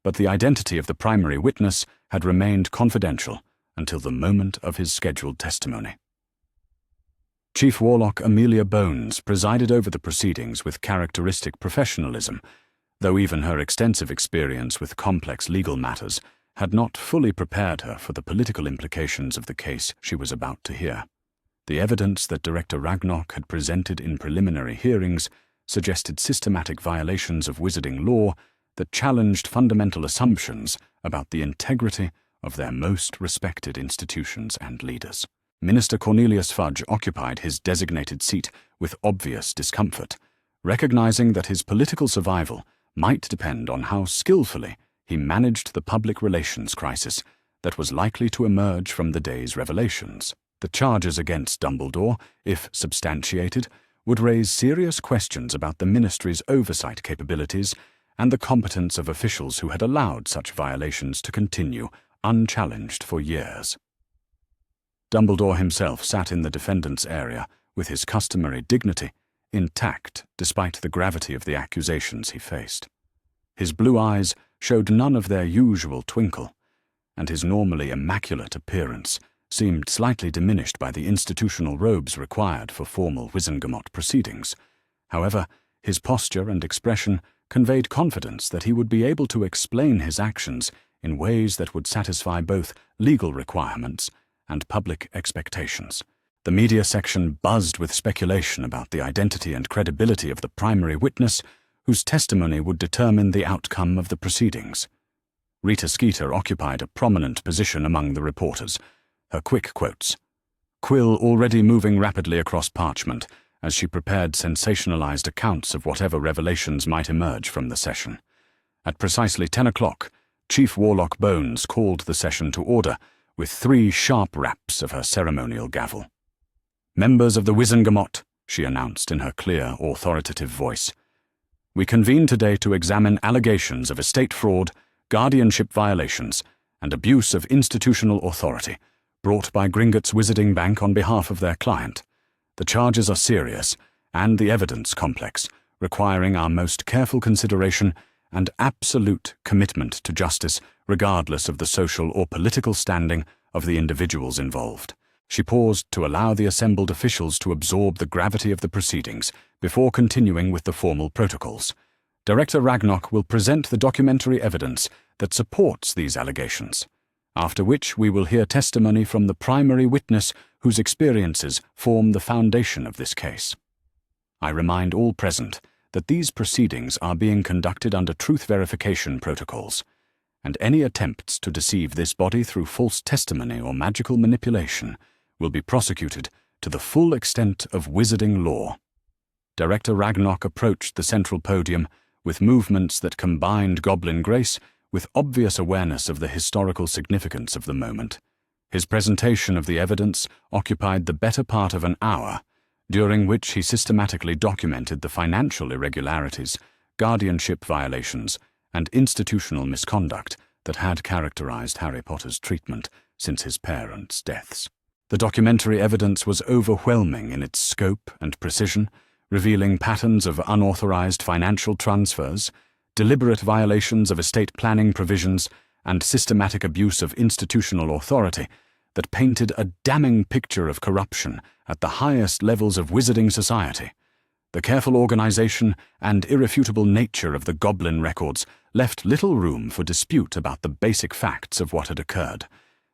but the identity of the primary witness had remained confidential until the moment of his scheduled testimony. Chief Warlock Amelia Bones presided over the proceedings with characteristic professionalism, though even her extensive experience with complex legal matters had not fully prepared her for the political implications of the case she was about to hear. The evidence that Director Ragnok had presented in preliminary hearings suggested systematic violations of wizarding law that challenged fundamental assumptions about the integrity of their most respected institutions and leaders. Minister Cornelius Fudge occupied his designated seat with obvious discomfort, recognizing that his political survival might depend on how skillfully he managed the public relations crisis that was likely to emerge from the day's revelations. The charges against Dumbledore, if substantiated, would raise serious questions about the ministry's oversight capabilities and the competence of officials who had allowed such violations to continue unchallenged for years. Dumbledore himself sat in the defendant's area with his customary dignity intact despite the gravity of the accusations he faced. His blue eyes showed none of their usual twinkle, and his normally immaculate appearance seemed slightly diminished by the institutional robes required for formal Wizengamot proceedings. However, his posture and expression conveyed confidence that he would be able to explain his actions in ways that would satisfy both legal requirements and public expectations. The media section buzzed with speculation about the identity and credibility of the primary witness, whose testimony would determine the outcome of the proceedings. Rita Skeeter occupied a prominent position among the reporters, her quick quotes, quill already moving rapidly across parchment as she prepared sensationalized accounts of whatever revelations might emerge from the session. At precisely 10 o'clock, Chief Warlock Bones called the session to order with 3 sharp raps of her ceremonial gavel. "Members of the Wizengamot," she announced in her clear, authoritative voice, "we convene today to examine allegations of estate fraud, guardianship violations, and abuse of institutional authority brought by Gringotts Wizarding Bank on behalf of their client. The charges are serious, and the evidence complex, requiring our most careful consideration and absolute commitment to justice regardless of the social or political standing of the individuals involved." She paused to allow the assembled officials to absorb the gravity of the proceedings before continuing with the formal protocols. Director Ragnok will present the documentary evidence that supports these allegations, after which we will hear testimony from the primary witness whose experiences form the foundation of this case. I remind all present that these proceedings are being conducted under truth verification protocols, and any attempts to deceive this body through false testimony or magical manipulation will be prosecuted to the full extent of wizarding law. Director Ragnok approached the central podium with movements that combined goblin grace with obvious awareness of the historical significance of the moment. His presentation of the evidence occupied the better part of an hour, during which he systematically documented the financial irregularities, guardianship violations, and institutional misconduct that had characterized Harry Potter's treatment since his parents' deaths. The documentary evidence was overwhelming in its scope and precision, revealing patterns of unauthorized financial transfers, deliberate violations of estate planning provisions, and systematic abuse of institutional authority that painted a damning picture of corruption at the highest levels of wizarding society. The careful organization and irrefutable nature of the goblin records left little room for dispute about the basic facts of what had occurred.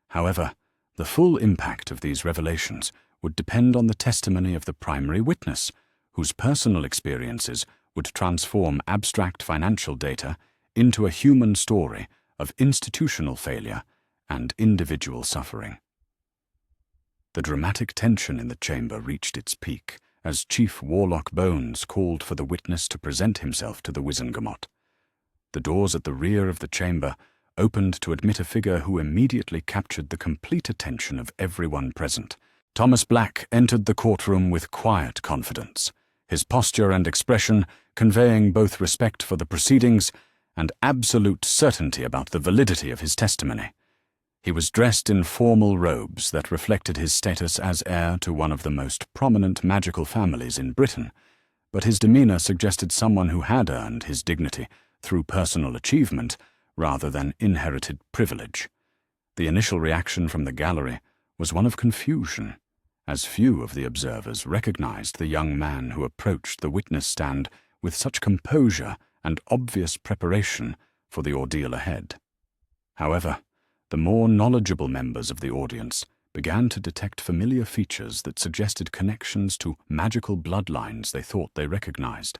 However, the full impact of these revelations would depend on the testimony of the primary witness, whose personal experiences would transform abstract financial data into a human story of institutional failure and individual suffering. The dramatic tension in the chamber reached its peak as Chief Warlock Bones called for the witness to present himself to the Wizengamot. The doors at the rear of the chamber opened to admit a figure who immediately captured the complete attention of everyone present. Thomas Black entered the courtroom with quiet confidence, his posture and expression conveying both respect for the proceedings and absolute certainty about the validity of his testimony. He was dressed in formal robes that reflected his status as heir to one of the most prominent magical families in Britain, but his demeanor suggested someone who had earned his dignity through personal achievement rather than inherited privilege. The initial reaction from the gallery was one of confusion, as few of the observers recognized the young man who approached the witness stand with such composure and obvious preparation for the ordeal ahead. However, the more knowledgeable members of the audience began to detect familiar features that suggested connections to magical bloodlines they thought they recognized.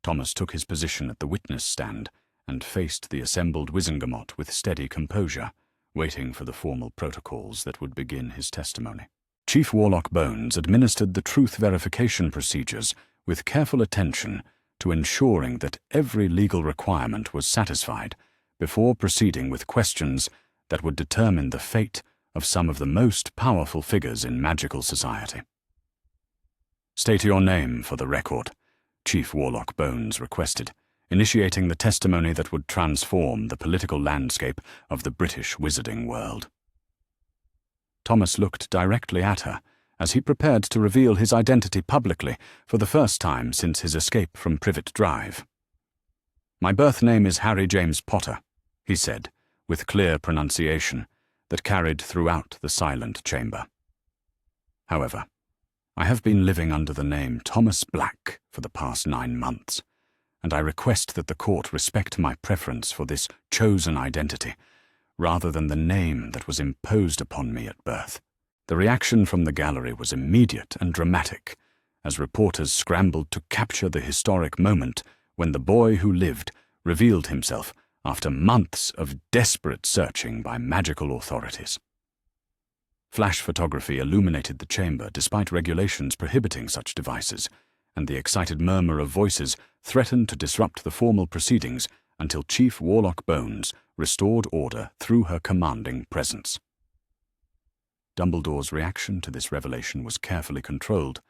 Thomas took his position at the witness stand and faced the assembled Wizengamot with steady composure, waiting for the formal protocols that would begin his testimony. Chief Warlock Bones administered the truth verification procedures with careful attention to ensuring that every legal requirement was satisfied before proceeding with questions that would determine the fate of some of the most powerful figures in magical society. "State your name for the record," Chief Warlock Bones requested, initiating the testimony that would transform the political landscape of the British wizarding world. Thomas looked directly at her as he prepared to reveal his identity publicly for the first time since his escape from Privet Drive. "My birth name is Harry James Potter," he said, with clear pronunciation that carried throughout the silent chamber. "However, I have been living under the name Thomas Black for the past 9 months, and I request that the court respect my preference for this chosen identity, rather than the name that was imposed upon me at birth." The reaction from the gallery was immediate and dramatic, as reporters scrambled to capture the historic moment when the boy who lived revealed himself after months of desperate searching by magical authorities. Flash photography illuminated the chamber despite regulations prohibiting such devices, and the excited murmur of voices threatened to disrupt the formal proceedings until Chief Warlock Bones restored order through her commanding presence. Dumbledore's reaction to this revelation was carefully controlled,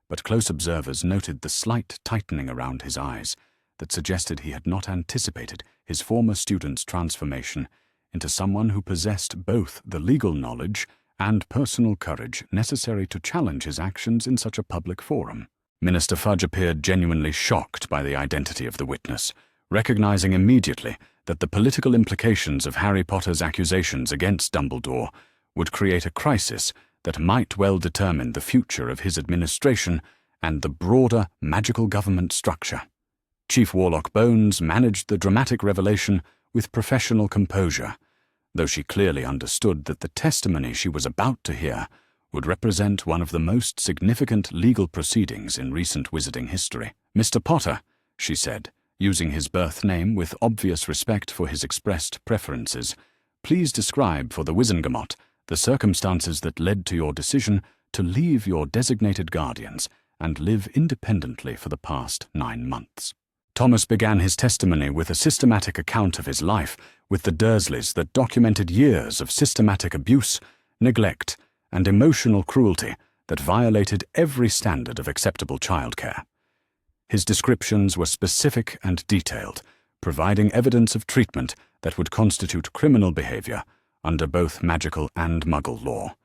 but close observers noted the slight tightening around his eyes that suggested he had not anticipated his former student's transformation into someone who possessed both the legal knowledge and personal courage necessary to challenge his actions in such a public forum. Minister Fudge appeared genuinely shocked by the identity of the witness, recognizing immediately that the political implications of Harry Potter's accusations against Dumbledore would create a crisis that might well determine the future of his administration and the broader magical government structure. Chief Warlock Bones managed the dramatic revelation with professional composure, though she clearly understood that the testimony she was about to hear would represent one of the most significant legal proceedings in recent wizarding history. "Mr. Potter," she said, using his birth name with obvious respect for his expressed preferences, "please describe for the Wizengamot the circumstances that led to your decision to leave your designated guardians and live independently for the past 9 months." Thomas began his testimony with a systematic account of his life with the Dursleys that documented years of systematic abuse, neglect, and emotional cruelty that violated every standard of acceptable childcare. His descriptions were specific and detailed, providing evidence of treatment that would constitute criminal behavior under both magical and Muggle law.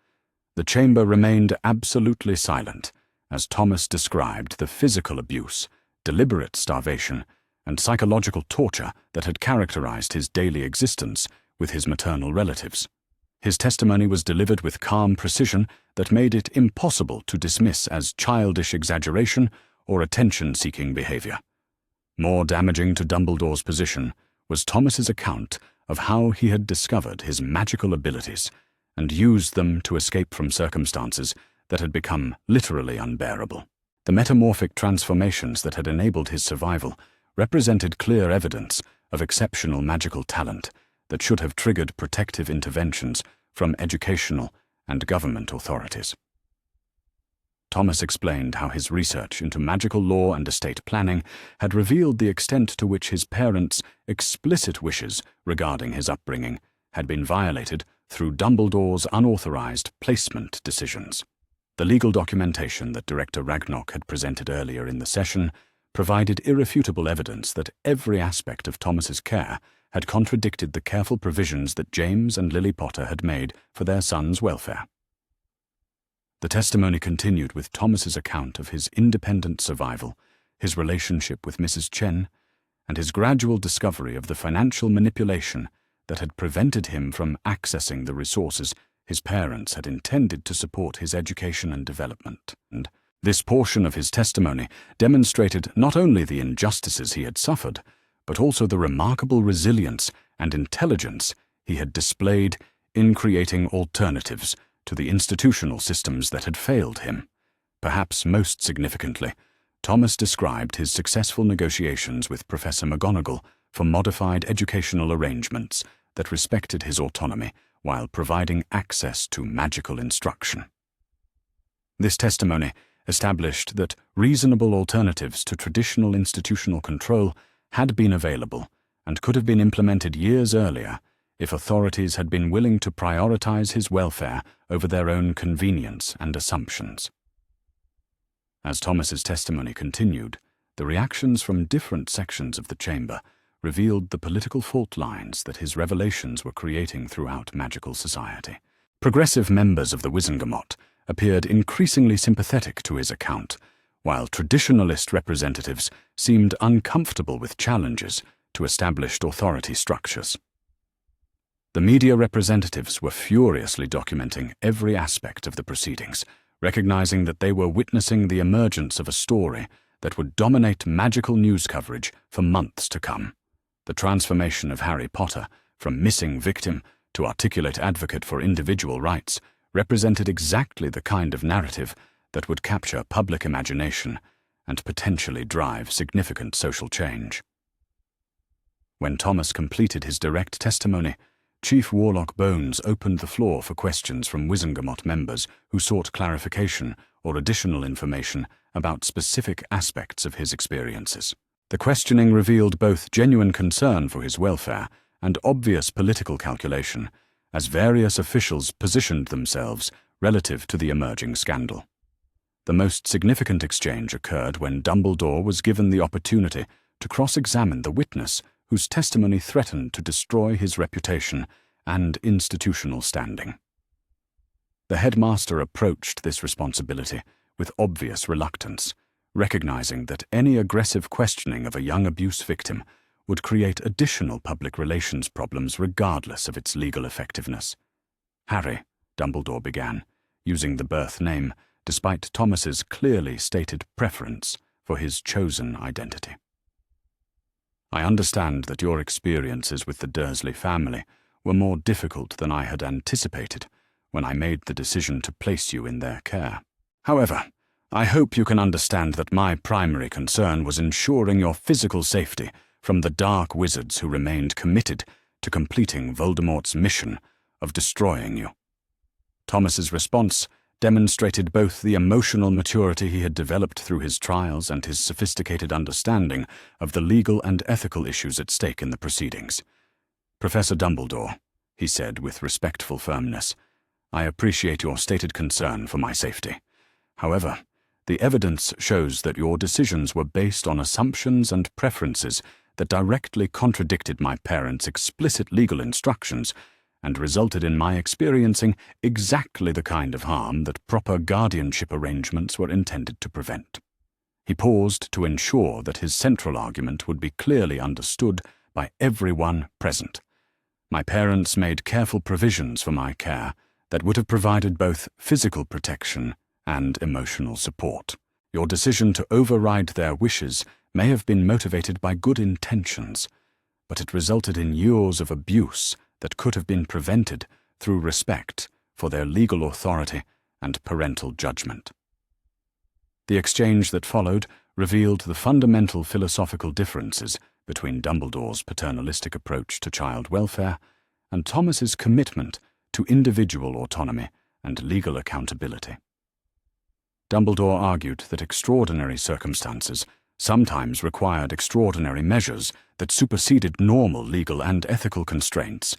The chamber remained absolutely silent as Thomas described the physical abuse, deliberate starvation, and psychological torture that had characterized his daily existence with his maternal relatives. His testimony was delivered with calm precision that made it impossible to dismiss as childish exaggeration or attention-seeking behavior. More damaging to Dumbledore's position was Thomas's account of how he had discovered his magical abilities and used them to escape from circumstances that had become literally unbearable. The metamorphic transformations that had enabled his survival represented clear evidence of exceptional magical talent that should have triggered protective interventions from educational and government authorities. Thomas explained how his research into magical law and estate planning had revealed the extent to which his parents' explicit wishes regarding his upbringing had been violated through Dumbledore's unauthorized placement decisions. The legal documentation that Director Ragnarok had presented earlier in the session provided irrefutable evidence that every aspect of Thomas's care had contradicted the careful provisions that James and Lily Potter had made for their son's welfare. The testimony continued with Thomas's account of his independent survival, his relationship with Mrs. Chen, and his gradual discovery of the financial manipulation that had prevented him from accessing the resources his parents had intended to support his education and development. And this portion of his testimony demonstrated not only the injustices he had suffered, but also the remarkable resilience and intelligence he had displayed in creating alternatives to the institutional systems that had failed him. Perhaps most significantly, Thomas described his successful negotiations with Professor McGonagall for modified educational arrangements that respected his autonomy while providing access to magical instruction. This testimony established that reasonable alternatives to traditional institutional control had been available and could have been implemented years earlier if authorities had been willing to prioritize his welfare over their own convenience and assumptions. As Thomas's testimony continued, the reactions from different sections of the chamber revealed the political fault lines that his revelations were creating throughout magical society. Progressive members of the Wizengamot appeared increasingly sympathetic to his account, while traditionalist representatives seemed uncomfortable with challenges to established authority structures. The media representatives were furiously documenting every aspect of the proceedings, recognizing that they were witnessing the emergence of a story that would dominate magical news coverage for months to come. The transformation of Harry Potter from missing victim to articulate advocate for individual rights represented exactly the kind of narrative that would capture public imagination and potentially drive significant social change. When Thomas completed his direct testimony, Chief Warlock Bones opened the floor for questions from Wizengamot members who sought clarification or additional information about specific aspects of his experiences. The questioning revealed both genuine concern for his welfare and obvious political calculation, as various officials positioned themselves relative to the emerging scandal. The most significant exchange occurred when Dumbledore was given the opportunity to cross-examine the witness whose testimony threatened to destroy his reputation and institutional standing. The headmaster approached this responsibility with obvious reluctance, recognizing that any aggressive questioning of a young abuse victim would create additional public relations problems regardless of its legal effectiveness. "Harry," Dumbledore began, using the birth name, despite Thomas's clearly stated preference for his chosen identity. I understand that your experiences with the Dursley family were more difficult than I had anticipated when I made the decision to place you in their care. However, I hope you can understand that my primary concern was ensuring your physical safety from the dark wizards who remained committed to completing Voldemort's mission of destroying you. Thomas's response demonstrated both the emotional maturity he had developed through his trials and his sophisticated understanding of the legal and ethical issues at stake in the proceedings. "Professor Dumbledore," he said with respectful firmness, "I appreciate your stated concern for my safety. However, the evidence shows that your decisions were based on assumptions and preferences that directly contradicted my parents' explicit legal instructions and resulted in my experiencing exactly the kind of harm that proper guardianship arrangements were intended to prevent." He paused to ensure that his central argument would be clearly understood by everyone present. "My parents made careful provisions for my care that would have provided both physical protection and emotional support. Your decision to override their wishes may have been motivated by good intentions, but it resulted in years of abuse that could have been prevented through respect for their legal authority and parental judgment." The exchange that followed revealed the fundamental philosophical differences between Dumbledore's paternalistic approach to child welfare and Thomas's commitment to individual autonomy and legal accountability. Dumbledore argued that extraordinary circumstances sometimes required extraordinary measures that superseded normal legal and ethical constraints,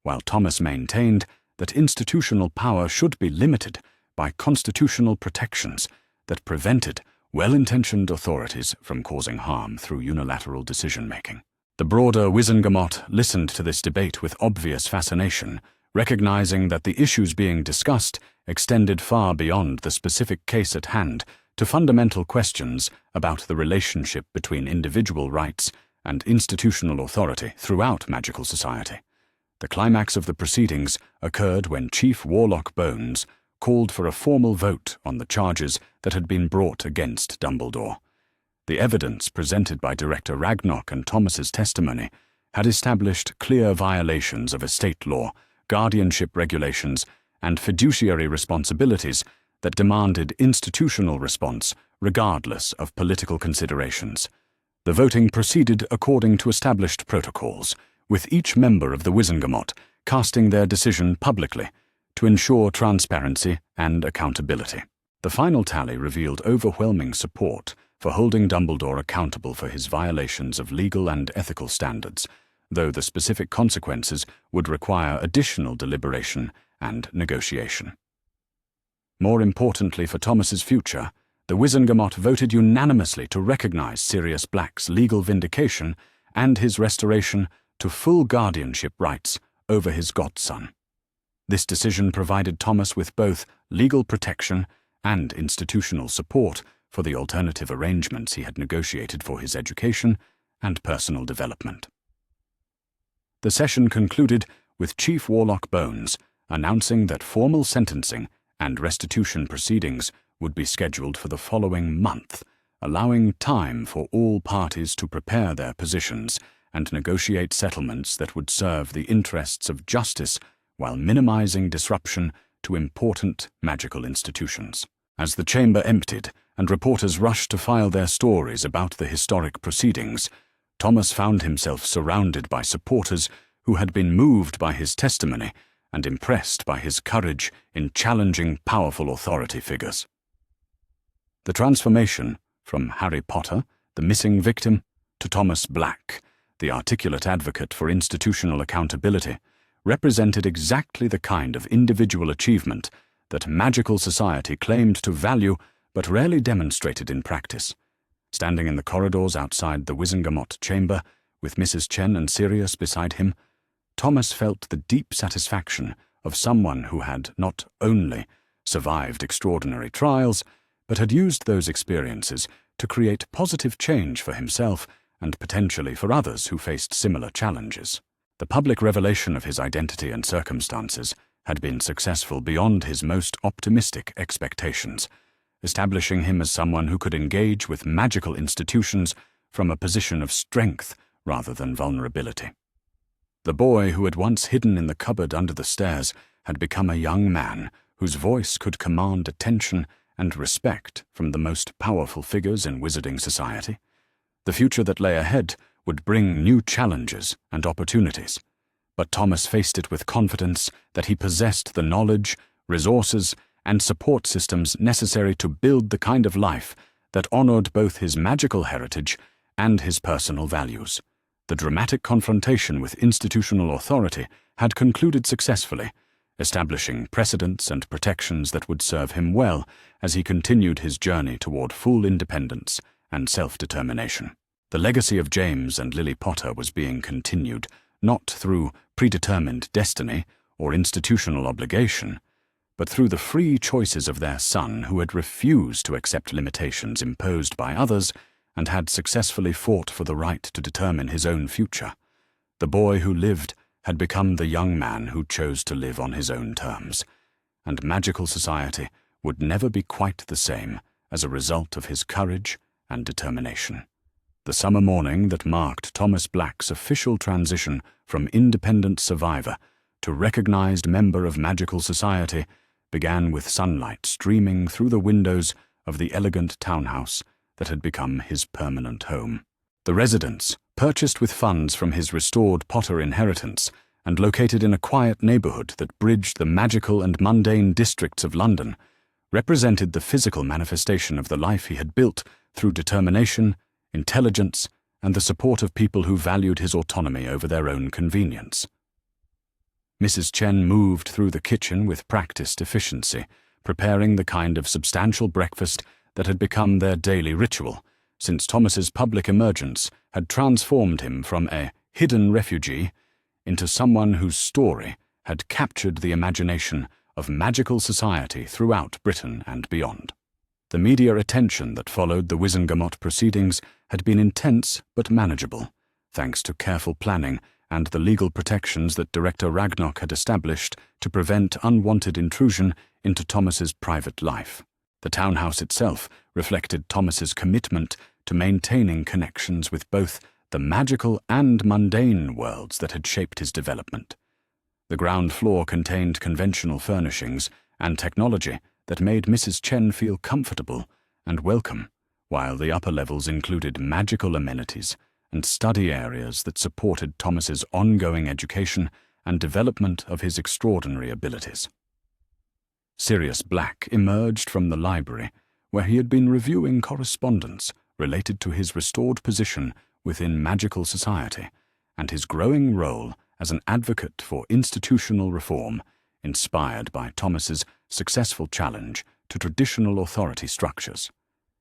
while Thomas maintained that institutional power should be limited by constitutional protections that prevented well-intentioned authorities from causing harm through unilateral decision-making. The broader Wizengamot listened to this debate with obvious fascination, recognizing that the issues being discussed extended far beyond the specific case at hand to fundamental questions about the relationship between individual rights and institutional authority throughout magical society. The climax of the proceedings occurred when Chief Warlock Bones called for a formal vote on the charges that had been brought against Dumbledore. The evidence presented by Director Ragnarok and Thomas's testimony had established clear violations of estate law, guardianship regulations, and fiduciary responsibilities that demanded institutional response regardless of political considerations. The voting proceeded according to established protocols, with each member of the Wizengamot casting their decision publicly to ensure transparency and accountability. The final tally revealed overwhelming support for holding Dumbledore accountable for his violations of legal and ethical standards, though the specific consequences would require additional deliberation and negotiation. More importantly for Thomas's future, the Wizengamot voted unanimously to recognize Sirius Black's legal vindication and his restoration to full guardianship rights over his godson. This decision provided Thomas with both legal protection and institutional support for the alternative arrangements he had negotiated for his education and personal development. The session concluded with Chief Warlock Bones announcing that formal sentencing and restitution proceedings would be scheduled for the following month, allowing time for all parties to prepare their positions and negotiate settlements that would serve the interests of justice while minimizing disruption to important magical institutions. As the chamber emptied and reporters rushed to file their stories about the historic proceedings, Thomas found himself surrounded by supporters who had been moved by his testimony and impressed by his courage in challenging powerful authority figures. The transformation from Harry Potter, the missing victim, to Thomas Black, the articulate advocate for institutional accountability, represented exactly the kind of individual achievement that magical society claimed to value but rarely demonstrated in practice. Standing in the corridors outside the Wizengamot chamber, with Mrs. Chen and Sirius beside him, Thomas felt the deep satisfaction of someone who had not only survived extraordinary trials, but had used those experiences to create positive change for himself and potentially for others who faced similar challenges. The public revelation of his identity and circumstances had been successful beyond his most optimistic expectations, establishing him as someone who could engage with magical institutions from a position of strength rather than vulnerability. The boy who had once hidden in the cupboard under the stairs had become a young man whose voice could command attention and respect from the most powerful figures in wizarding society. The future that lay ahead would bring new challenges and opportunities, but Thomas faced it with confidence that he possessed the knowledge, resources, and support systems necessary to build the kind of life that honored both his magical heritage and his personal values. The dramatic confrontation with institutional authority had concluded successfully, establishing precedents and protections that would serve him well as he continued his journey toward full independence and self-determination. The legacy of James and Lily Potter was being continued, not through predetermined destiny or institutional obligation, but through the free choices of their son, who had refused to accept limitations imposed by others and had successfully fought for the right to determine his own future. The boy who lived had become the young man who chose to live on his own terms, and magical society would never be quite the same as a result of his courage and determination. The summer morning that marked Thomas Black's official transition from independent survivor to recognized member of magical society began with sunlight streaming through the windows of the elegant townhouse that had become his permanent home. The residence, purchased with funds from his restored Potter inheritance and located in a quiet neighborhood that bridged the magical and mundane districts of London, represented the physical manifestation of the life he had built through determination, intelligence, and the support of people who valued his autonomy over their own convenience. Mrs. Chen moved through the kitchen with practiced efficiency, preparing the kind of substantial breakfast that had become their daily ritual, since Thomas's public emergence had transformed him from a hidden refugee into someone whose story had captured the imagination of magical society throughout Britain and beyond. The media attention that followed the Wizengamot proceedings had been intense but manageable, thanks to careful planning and the legal protections that Director Ragnok had established to prevent unwanted intrusion into Thomas's private life. The townhouse itself reflected Thomas's commitment to maintaining connections with both the magical and mundane worlds that had shaped his development. The ground floor contained conventional furnishings and technology that made Mrs. Chen feel comfortable and welcome, while the upper levels included magical amenities and study areas that supported Thomas's ongoing education and development of his extraordinary abilities. Sirius Black emerged from the library, where he had been reviewing correspondence related to his restored position within magical society and his growing role as an advocate for institutional reform, inspired by Thomas's successful challenge to traditional authority structures.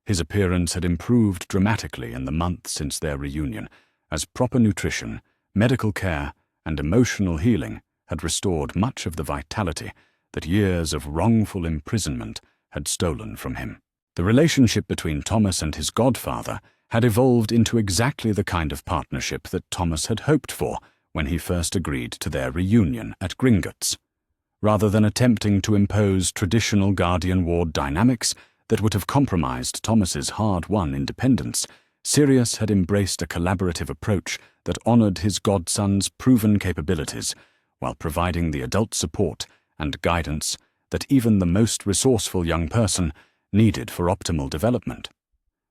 His appearance had improved dramatically in the months since their reunion, as proper nutrition, medical care, and emotional healing had restored much of the vitality that years of wrongful imprisonment had stolen from him. The relationship between Thomas and his godfather had evolved into exactly the kind of partnership that Thomas had hoped for when he first agreed to their reunion at Gringotts. Rather than attempting to impose traditional guardian ward dynamics that would have compromised Thomas's hard-won independence, Sirius had embraced a collaborative approach that honored his godson's proven capabilities while providing the adult support and guidance that even the most resourceful young person needed for optimal development.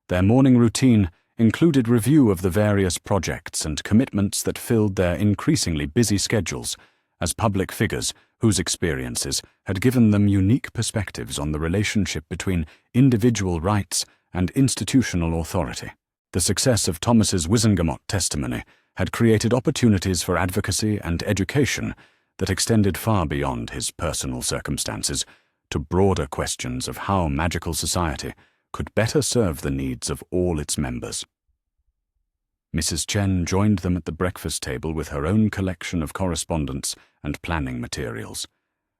Their morning routine included review of the various projects and commitments that filled their increasingly busy schedules as public figures whose experiences had given them unique perspectives on the relationship between individual rights and institutional authority. The success of Thomas's Wizengamot testimony had created opportunities for advocacy and education that extended far beyond his personal circumstances to broader questions of how magical society could better serve the needs of all its members. Mrs. Chen joined them at the breakfast table with her own collection of correspondence and planning materials,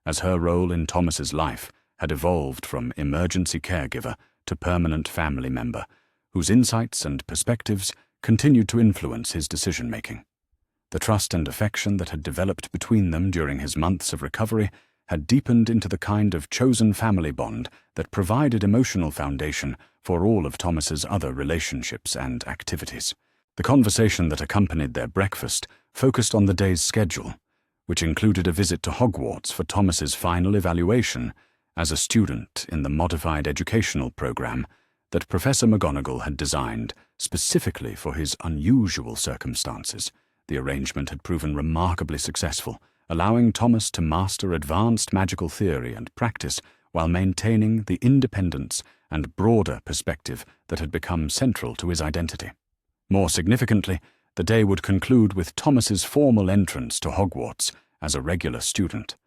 as her role in Thomas's life had evolved from emergency caregiver to permanent family member, whose insights and perspectives continued to influence his decision-making. The trust and affection that had developed between them during his months of recovery had deepened into the kind of chosen family bond that provided emotional foundation for all of Thomas's other relationships and activities. The conversation that accompanied their breakfast focused on the day's schedule, which included a visit to Hogwarts for Thomas's final evaluation as a student in the modified educational program that Professor McGonagall had designed specifically for his unusual circumstances. The arrangement had proven remarkably successful, allowing Thomas to master advanced magical theory and practice while maintaining the independence and broader perspective that had become central to his identity. More significantly, the day would conclude with Thomas's formal entrance to Hogwarts as a regular student,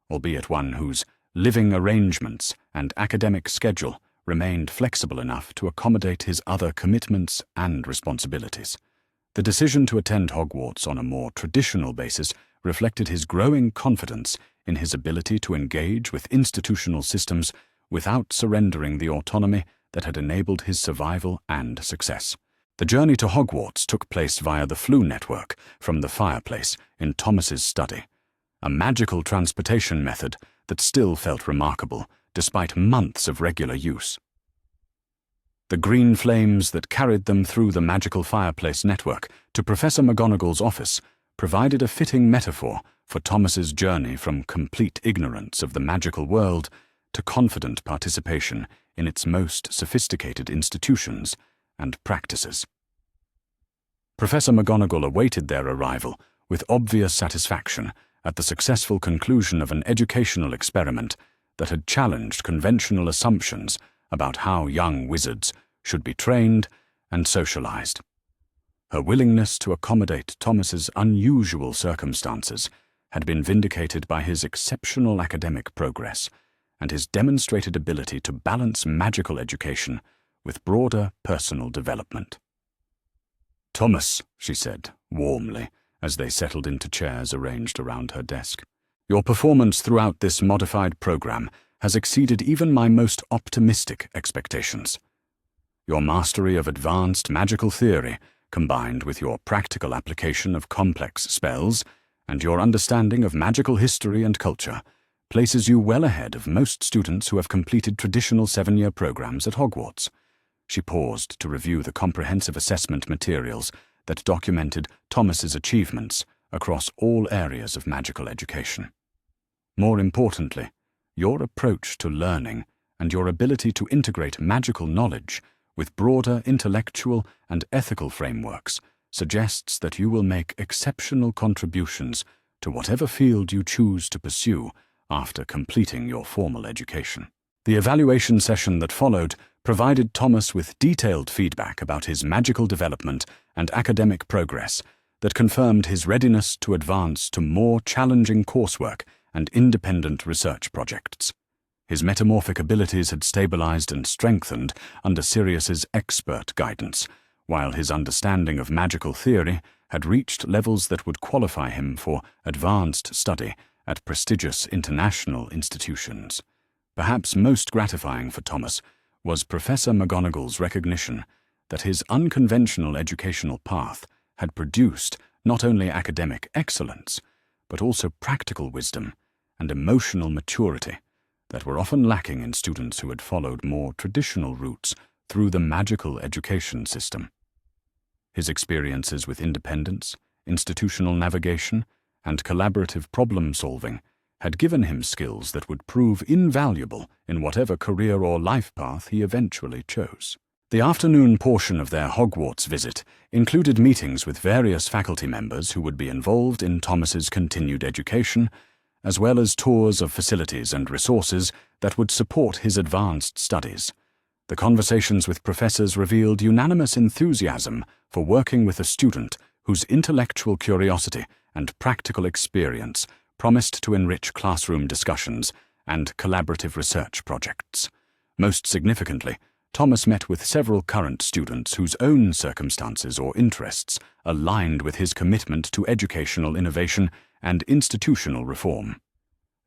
albeit one whose living arrangements and academic schedule remained flexible enough to accommodate his other commitments and responsibilities. The decision to attend Hogwarts on a more traditional basis reflected his growing confidence in his ability to engage with institutional systems without surrendering the autonomy that had enabled his survival and success. The journey to Hogwarts took place via the Floo network from the fireplace in Thomas's study, a magical transportation method that still felt remarkable despite months of regular use. The green flames that carried them through the magical fireplace network to Professor McGonagall's office provided a fitting metaphor for Thomas's journey from complete ignorance of the magical world to confident participation in its most sophisticated institutions and practices. Professor McGonagall awaited their arrival with obvious satisfaction at the successful conclusion of an educational experiment that had challenged conventional assumptions about how young wizards should be trained and socialized. Her willingness to accommodate Thomas's unusual circumstances had been vindicated by his exceptional academic progress and his demonstrated ability to balance magical education with broader personal development. "Thomas," she said, warmly, as they settled into chairs arranged around her desk, "your performance throughout this modified program has exceeded even my most optimistic expectations. Your mastery of advanced magical theory, combined with your practical application of complex spells and your understanding of magical history and culture, places you well ahead of most students who have completed traditional 7-year programs at Hogwarts." She paused to review the comprehensive assessment materials that documented Thomas's achievements across all areas of magical education. More importantly, your approach to learning and your ability to integrate magical knowledge with broader intellectual and ethical frameworks suggests that you will make exceptional contributions to whatever field you choose to pursue after completing your formal education. The evaluation session that followed provided Thomas with detailed feedback about his magical development and academic progress that confirmed his readiness to advance to more challenging coursework and independent research projects. His metamorphic abilities had stabilized and strengthened under Sirius's expert guidance, while his understanding of magical theory had reached levels that would qualify him for advanced study at prestigious international institutions. Perhaps most gratifying for Thomas was Professor McGonagall's recognition that his unconventional educational path had produced not only academic excellence, but also practical wisdom and emotional maturity that were often lacking in students who had followed more traditional routes through the magical education system. His experiences with independence, institutional navigation, and collaborative problem-solving had given him skills that would prove invaluable in whatever career or life path he eventually chose. The afternoon portion of their Hogwarts visit included meetings with various faculty members who would be involved in Thomas's continued education, as well as tours of facilities and resources that would support his advanced studies. The conversations with professors revealed unanimous enthusiasm for working with a student whose intellectual curiosity and practical experience promised to enrich classroom discussions and collaborative research projects. Most significantly, Thomas met with several current students whose own circumstances or interests aligned with his commitment to educational innovation and institutional reform.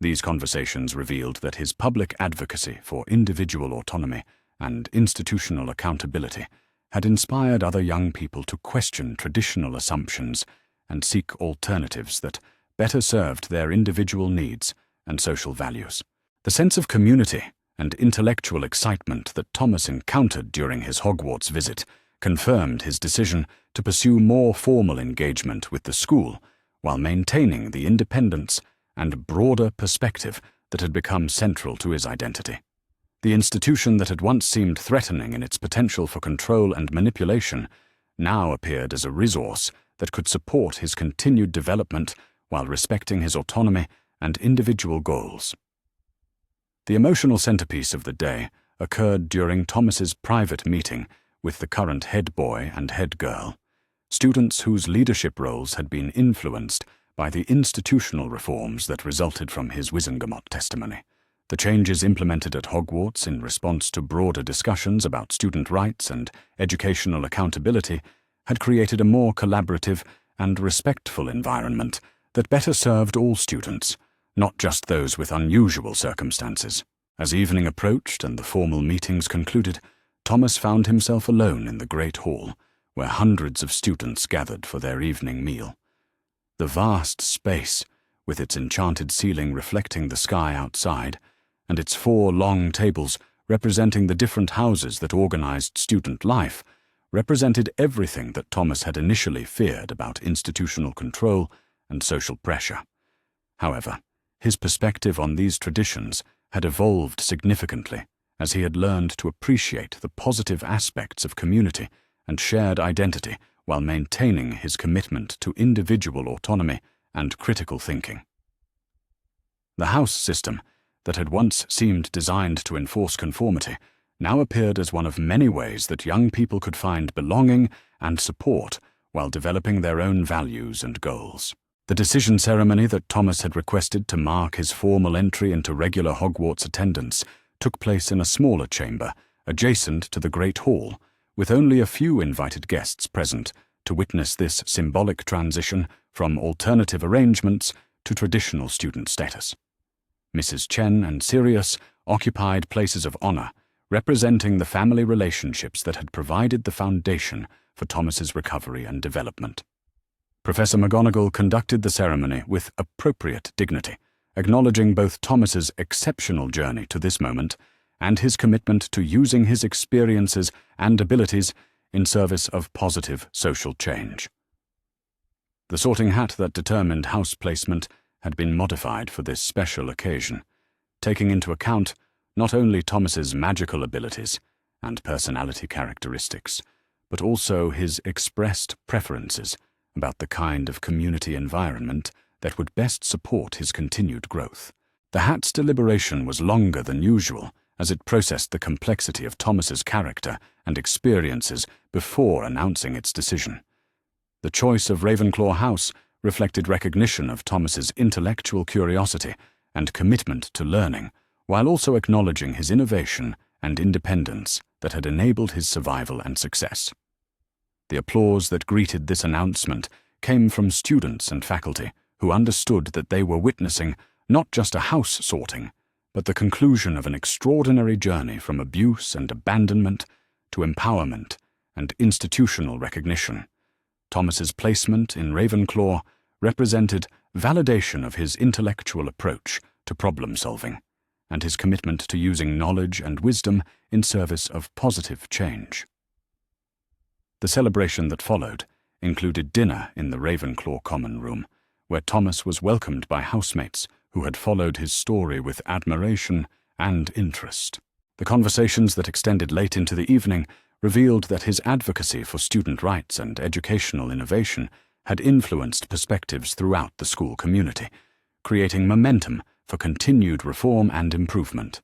These conversations revealed that his public advocacy for individual autonomy and institutional accountability had inspired other young people to question traditional assumptions and seek alternatives that better served their individual needs and social values. The sense of community and intellectual excitement that Thomas encountered during his Hogwarts visit confirmed his decision to pursue more formal engagement with the school while maintaining the independence and broader perspective that had become central to his identity. The institution that had once seemed threatening in its potential for control and manipulation now appeared as a resource that could support his continued development while respecting his autonomy and individual goals. The emotional centerpiece of the day occurred during Thomas's private meeting with the current head boy and head girl, students whose leadership roles had been influenced by the institutional reforms that resulted from his Wizengamot testimony. The changes implemented at Hogwarts in response to broader discussions about student rights and educational accountability had created a more collaborative and respectful environment that better served all students, not just those with unusual circumstances. As evening approached and the formal meetings concluded, Thomas found himself alone in the Great Hall, where hundreds of students gathered for their evening meal. The vast space, with its enchanted ceiling reflecting the sky outside, and its 4 long tables representing the different houses that organized student life, represented everything that Thomas had initially feared about institutional control and social pressure. However, his perspective on these traditions had evolved significantly as he had learned to appreciate the positive aspects of community and shared identity while maintaining his commitment to individual autonomy and critical thinking. The house system, that had once seemed designed to enforce conformity, now appeared as one of many ways that young people could find belonging and support while developing their own values and goals. The decision ceremony that Thomas had requested to mark his formal entry into regular Hogwarts attendance took place in a smaller chamber adjacent to the Great Hall, with only a few invited guests present to witness this symbolic transition from alternative arrangements to traditional student status. Mrs. Chen and Sirius occupied places of honor, representing the family relationships that had provided the foundation for Thomas's recovery and development. Professor McGonagall conducted the ceremony with appropriate dignity, acknowledging both Thomas's exceptional journey to this moment and his commitment to using his experiences and abilities in service of positive social change. The sorting hat that determined house placement had been modified for this special occasion, taking into account not only Thomas's magical abilities and personality characteristics, but also his expressed preferences about the kind of community environment that would best support his continued growth. The hat's deliberation was longer than usual, as it processed the complexity of Thomas's character and experiences before announcing its decision. The choice of Ravenclaw House reflected recognition of Thomas's intellectual curiosity and commitment to learning, while also acknowledging his innovation and independence that had enabled his survival and success. The applause that greeted this announcement came from students and faculty who understood that they were witnessing not just a house sorting, but the conclusion of an extraordinary journey from abuse and abandonment to empowerment and institutional recognition. Thomas's placement in Ravenclaw represented validation of his intellectual approach to problem-solving and his commitment to using knowledge and wisdom in service of positive change. The celebration that followed included dinner in the Ravenclaw common room, where Thomas was welcomed by housemates who had followed his story with admiration and interest. The conversations that extended late into the evening revealed that his advocacy for student rights and educational innovation had influenced perspectives throughout the school community, creating momentum for continued reform and improvement.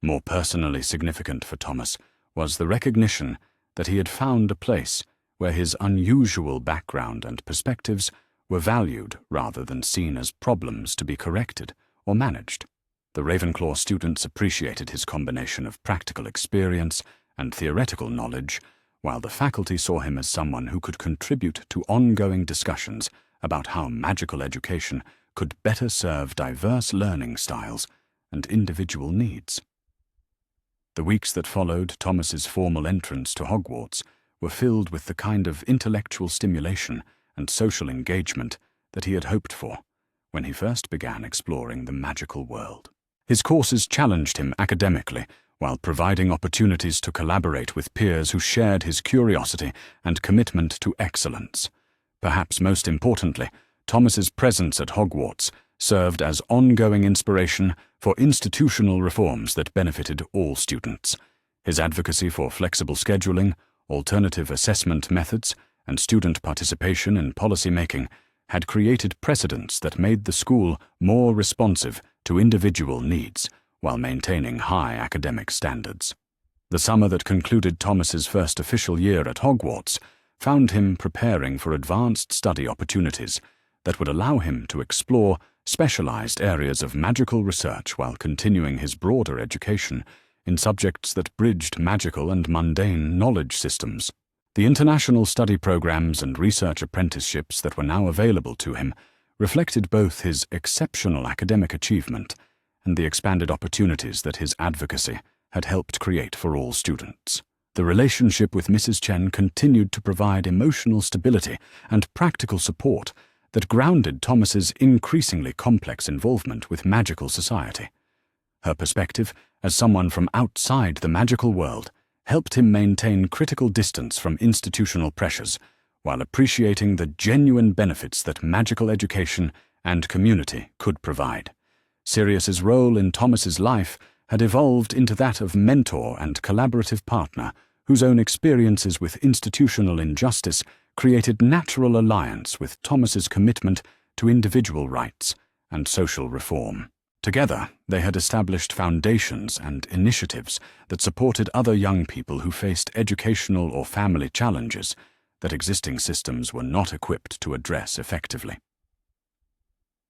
More personally significant for Thomas was the recognition that he had found a place where his unusual background and perspectives were valued rather than seen as problems to be corrected or managed. The Ravenclaw students appreciated his combination of practical experience and theoretical knowledge, while the faculty saw him as someone who could contribute to ongoing discussions about how magical education could better serve diverse learning styles and individual needs. The weeks that followed Thomas's formal entrance to Hogwarts were filled with the kind of intellectual stimulation and social engagement that he had hoped for, when he first began exploring the magical world. His courses challenged him academically, while providing opportunities to collaborate with peers who shared his curiosity and commitment to excellence. Perhaps most importantly, Thomas's presence at Hogwarts served as ongoing inspiration for institutional reforms that benefited all students. His advocacy for flexible scheduling, alternative assessment methods, and student participation in policy-making had created precedents that made the school more responsive to individual needs while maintaining high academic standards. The summer that concluded Thomas's first official year at Hogwarts found him preparing for advanced study opportunities that would allow him to explore specialized areas of magical research while continuing his broader education in subjects that bridged magical and mundane knowledge systems. The international study programs and research apprenticeships that were now available to him reflected both his exceptional academic achievement and the expanded opportunities that his advocacy had helped create for all students. The relationship with Mrs. Chen continued to provide emotional stability and practical support that grounded Thomas's increasingly complex involvement with magical society. Her perspective, as someone from outside the magical world, helped him maintain critical distance from institutional pressures, while appreciating the genuine benefits that magical education and community could provide. Sirius's role in Thomas's life had evolved into that of mentor and collaborative partner, whose own experiences with institutional injustice created natural alliance with Thomas's commitment to individual rights and social reform. Together, they had established foundations and initiatives that supported other young people who faced educational or family challenges that existing systems were not equipped to address effectively.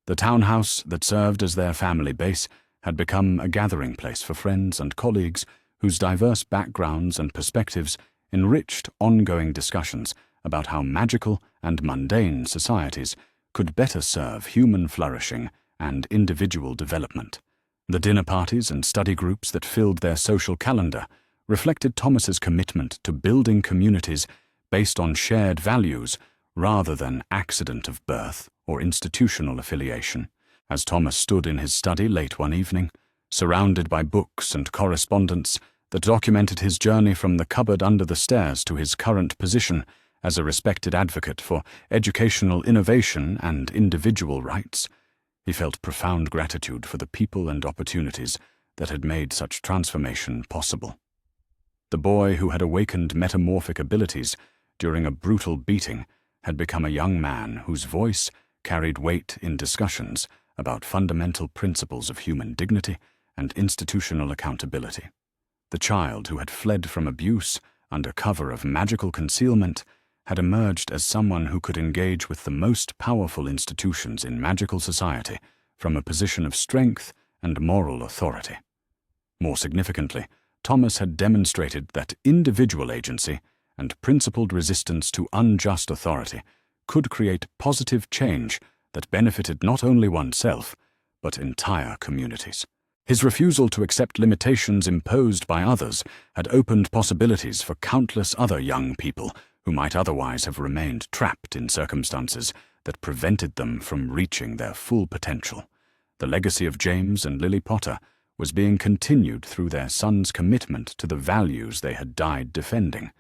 The townhouse that served as their family base had become a gathering place for friends and colleagues whose diverse backgrounds and perspectives enriched ongoing discussions about how magical and mundane societies could better serve human flourishing and individual development. The dinner parties and study groups that filled their social calendar reflected Thomas's commitment to building communities based on shared values rather than accident of birth or institutional affiliation. As Thomas stood in his study late one evening, surrounded by books and correspondence that documented his journey from the cupboard under the stairs to his current position as a respected advocate for educational innovation and individual rights, he felt profound gratitude for the people and opportunities that had made such transformation possible. The boy who had awakened metamorphic abilities during a brutal beating had become a young man whose voice carried weight in discussions about fundamental principles of human dignity and institutional accountability. The child who had fled from abuse under cover of magical concealment had emerged as someone who could engage with the most powerful institutions in magical society from a position of strength and moral authority. More significantly, Thomas had demonstrated that individual agency and principled resistance to unjust authority could create positive change that benefited not only oneself, but entire communities. His refusal to accept limitations imposed by others had opened possibilities for countless other young people who might otherwise have remained trapped in circumstances that prevented them from reaching their full potential. The legacy of James and Lily Potter was being continued through their son's commitment to the values they had died defending,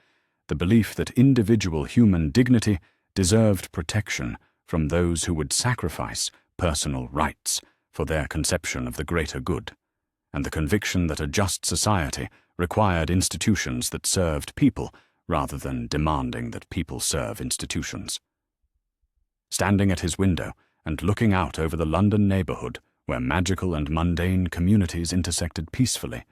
the belief that individual human dignity deserved protection from those who would sacrifice personal rights for their conception of the greater good, and the conviction that a just society required institutions that served people rather than demanding that people serve institutions. Standing at his window and looking out over the London neighbourhood where magical and mundane communities intersected peacefully,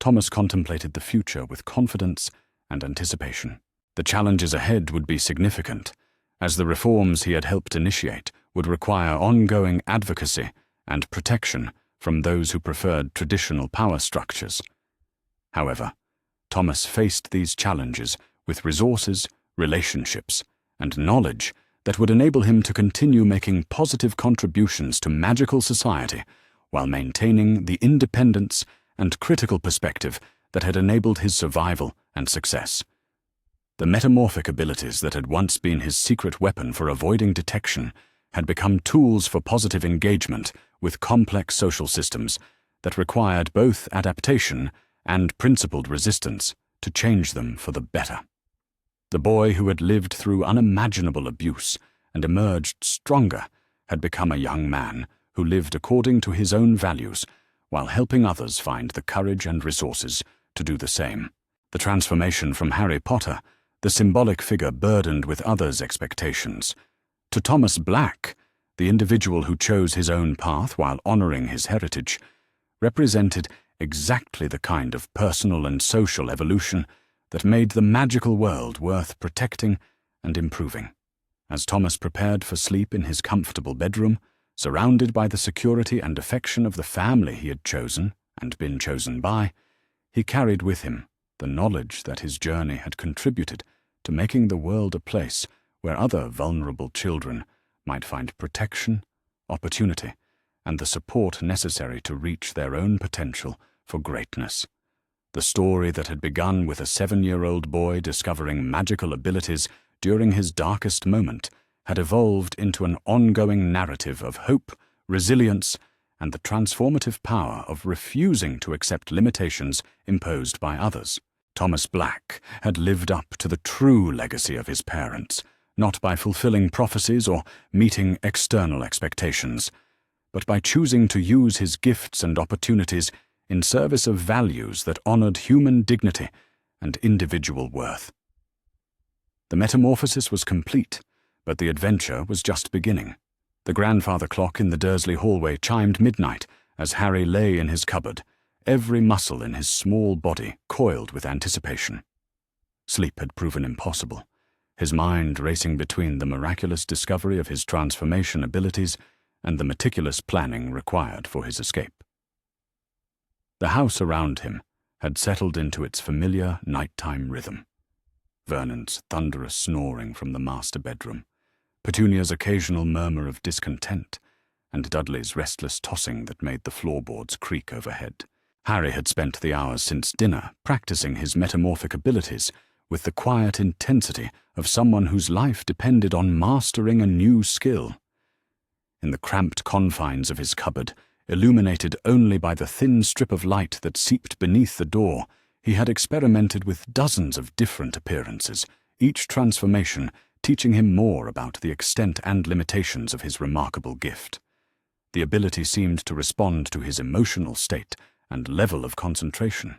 Thomas contemplated the future with confidence and anticipation. The challenges ahead would be significant, as the reforms he had helped initiate would require ongoing advocacy and protection from those who preferred traditional power structures. However, Thomas faced these challenges with resources, relationships, and knowledge that would enable him to continue making positive contributions to magical society while maintaining the independence and critical perspective that had enabled his survival and success. The metamorphic abilities that had once been his secret weapon for avoiding detection had become tools for positive engagement with complex social systems that required both adaptation and principled resistance to change them for the better. The boy who had lived through unimaginable abuse and emerged stronger had become a young man who lived according to his own values while helping others find the courage and resources to do the same. The transformation from Harry Potter, the symbolic figure burdened with others' expectations, to Thomas Black, the individual who chose his own path while honoring his heritage, represented exactly the kind of personal and social evolution that made the magical world worth protecting and improving. As Thomas prepared for sleep in his comfortable bedroom, surrounded by the security and affection of the family he had chosen and been chosen by, he carried with him the knowledge that his journey had contributed to making the world a place where other vulnerable children might find protection, opportunity, and the support necessary to reach their own potential for greatness. The story that had begun with a 7-year-old boy discovering magical abilities during his darkest moment had evolved into an ongoing narrative of hope, resilience, and the transformative power of refusing to accept limitations imposed by others. Thomas Black had lived up to the true legacy of his parents, not by fulfilling prophecies or meeting external expectations, but by choosing to use his gifts and opportunities in service of values that honored human dignity and individual worth. The metamorphosis was complete, but the adventure was just beginning. The grandfather clock in the Dursley hallway chimed midnight as Harry lay in his cupboard, every muscle in his small body coiled with anticipation. Sleep had proven impossible, his mind racing between the miraculous discovery of his transformation abilities and the meticulous planning required for his escape. The house around him had settled into its familiar nighttime rhythm. Vernon's thunderous snoring from the master bedroom, Petunia's occasional murmur of discontent, and Dudley's restless tossing that made the floorboards creak overhead. Harry had spent the hours since dinner practicing his metamorphic abilities with the quiet intensity of someone whose life depended on mastering a new skill. In the cramped confines of his cupboard, illuminated only by the thin strip of light that seeped beneath the door, he had experimented with dozens of different appearances, each transformation teaching him more about the extent and limitations of his remarkable gift. The ability seemed to respond to his emotional state and level of concentration.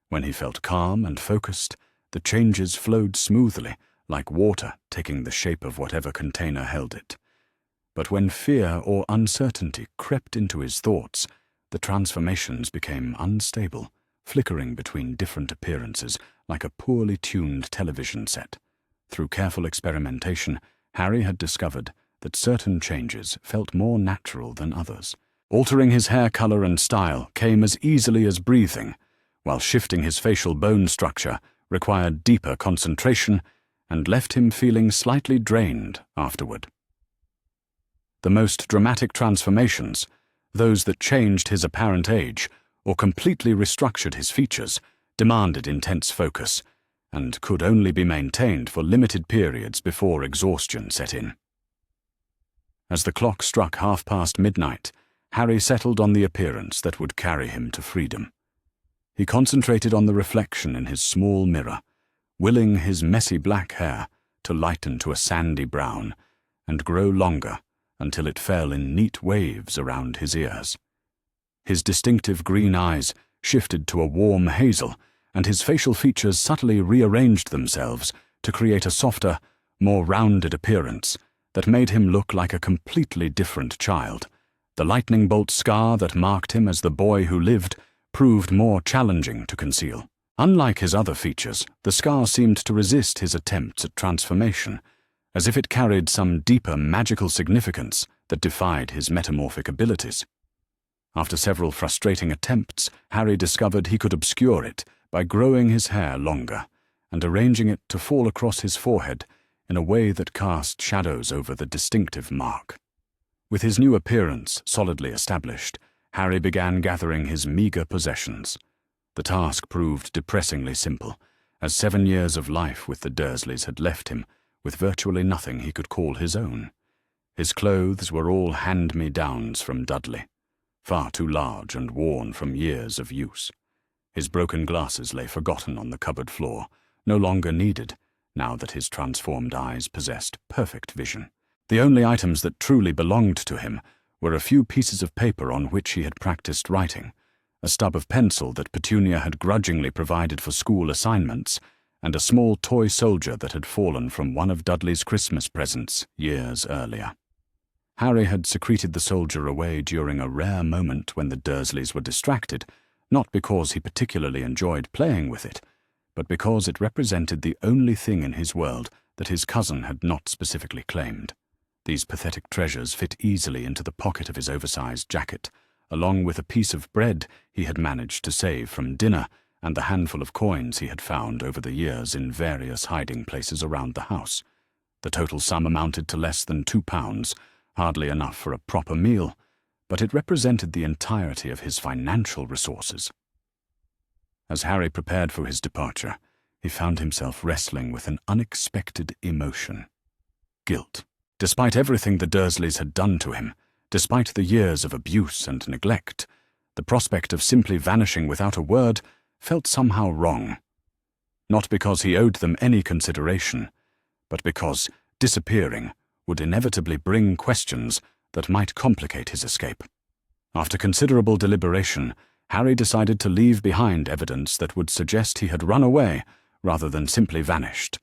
When he felt calm and focused, the changes flowed smoothly, like water taking the shape of whatever container held it. But when fear or uncertainty crept into his thoughts, the transformations became unstable, flickering between different appearances like a poorly tuned television set. Through careful experimentation, Harry had discovered that certain changes felt more natural than others. Altering his hair color and style came as easily as breathing, while shifting his facial bone structure required deeper concentration and left him feeling slightly drained afterward. The most dramatic transformations, those that changed his apparent age or completely restructured his features, demanded intense focus and could only be maintained for limited periods before exhaustion set in. As the clock struck midnight, Harry settled on the appearance that would carry him to freedom. He concentrated on the reflection in his small mirror, willing his messy black hair to lighten to a sandy brown and grow longer until it fell in neat waves around his ears. His distinctive green eyes shifted to a warm hazel, and his facial features subtly rearranged themselves to create a softer, more rounded appearance that made him look like a completely different child. The lightning bolt scar that marked him as the boy who lived proved more challenging to conceal. Unlike his other features, the scar seemed to resist his attempts at transformation, as if it carried some deeper magical significance that defied his metamorphic abilities. After several frustrating attempts, Harry discovered he could obscure it by growing his hair longer and arranging it to fall across his forehead in a way that cast shadows over the distinctive mark. With his new appearance solidly established, Harry began gathering his meager possessions. The task proved depressingly simple, as 7 years of life with the Dursleys had left him with virtually nothing he could call his own. His clothes were all hand-me-downs from Dudley, far too large and worn from years of use. His broken glasses lay forgotten on the cupboard floor, no longer needed, now that his transformed eyes possessed perfect vision. The only items that truly belonged to him were a few pieces of paper on which he had practiced writing, a stub of pencil that Petunia had grudgingly provided for school assignments, and a small toy soldier that had fallen from one of Dudley's Christmas presents years earlier. Harry had secreted the soldier away during a rare moment when the Dursleys were distracted, not because he particularly enjoyed playing with it, but because it represented the only thing in his world that his cousin had not specifically claimed. These pathetic treasures fit easily into the pocket of his oversized jacket, along with a piece of bread he had managed to save from dinner and the handful of coins he had found over the years in various hiding places around the house. The total sum amounted to less than £2, hardly enough for a proper meal, but it represented the entirety of his financial resources. As Harry prepared for his departure, he found himself wrestling with an unexpected emotion: guilt. Despite everything the Dursleys had done to him, despite the years of abuse and neglect, the prospect of simply vanishing without a word felt somehow wrong. Not because he owed them any consideration, but because disappearing would inevitably bring questions that might complicate his escape. After considerable deliberation, Harry decided to leave behind evidence that would suggest he had run away rather than simply vanished.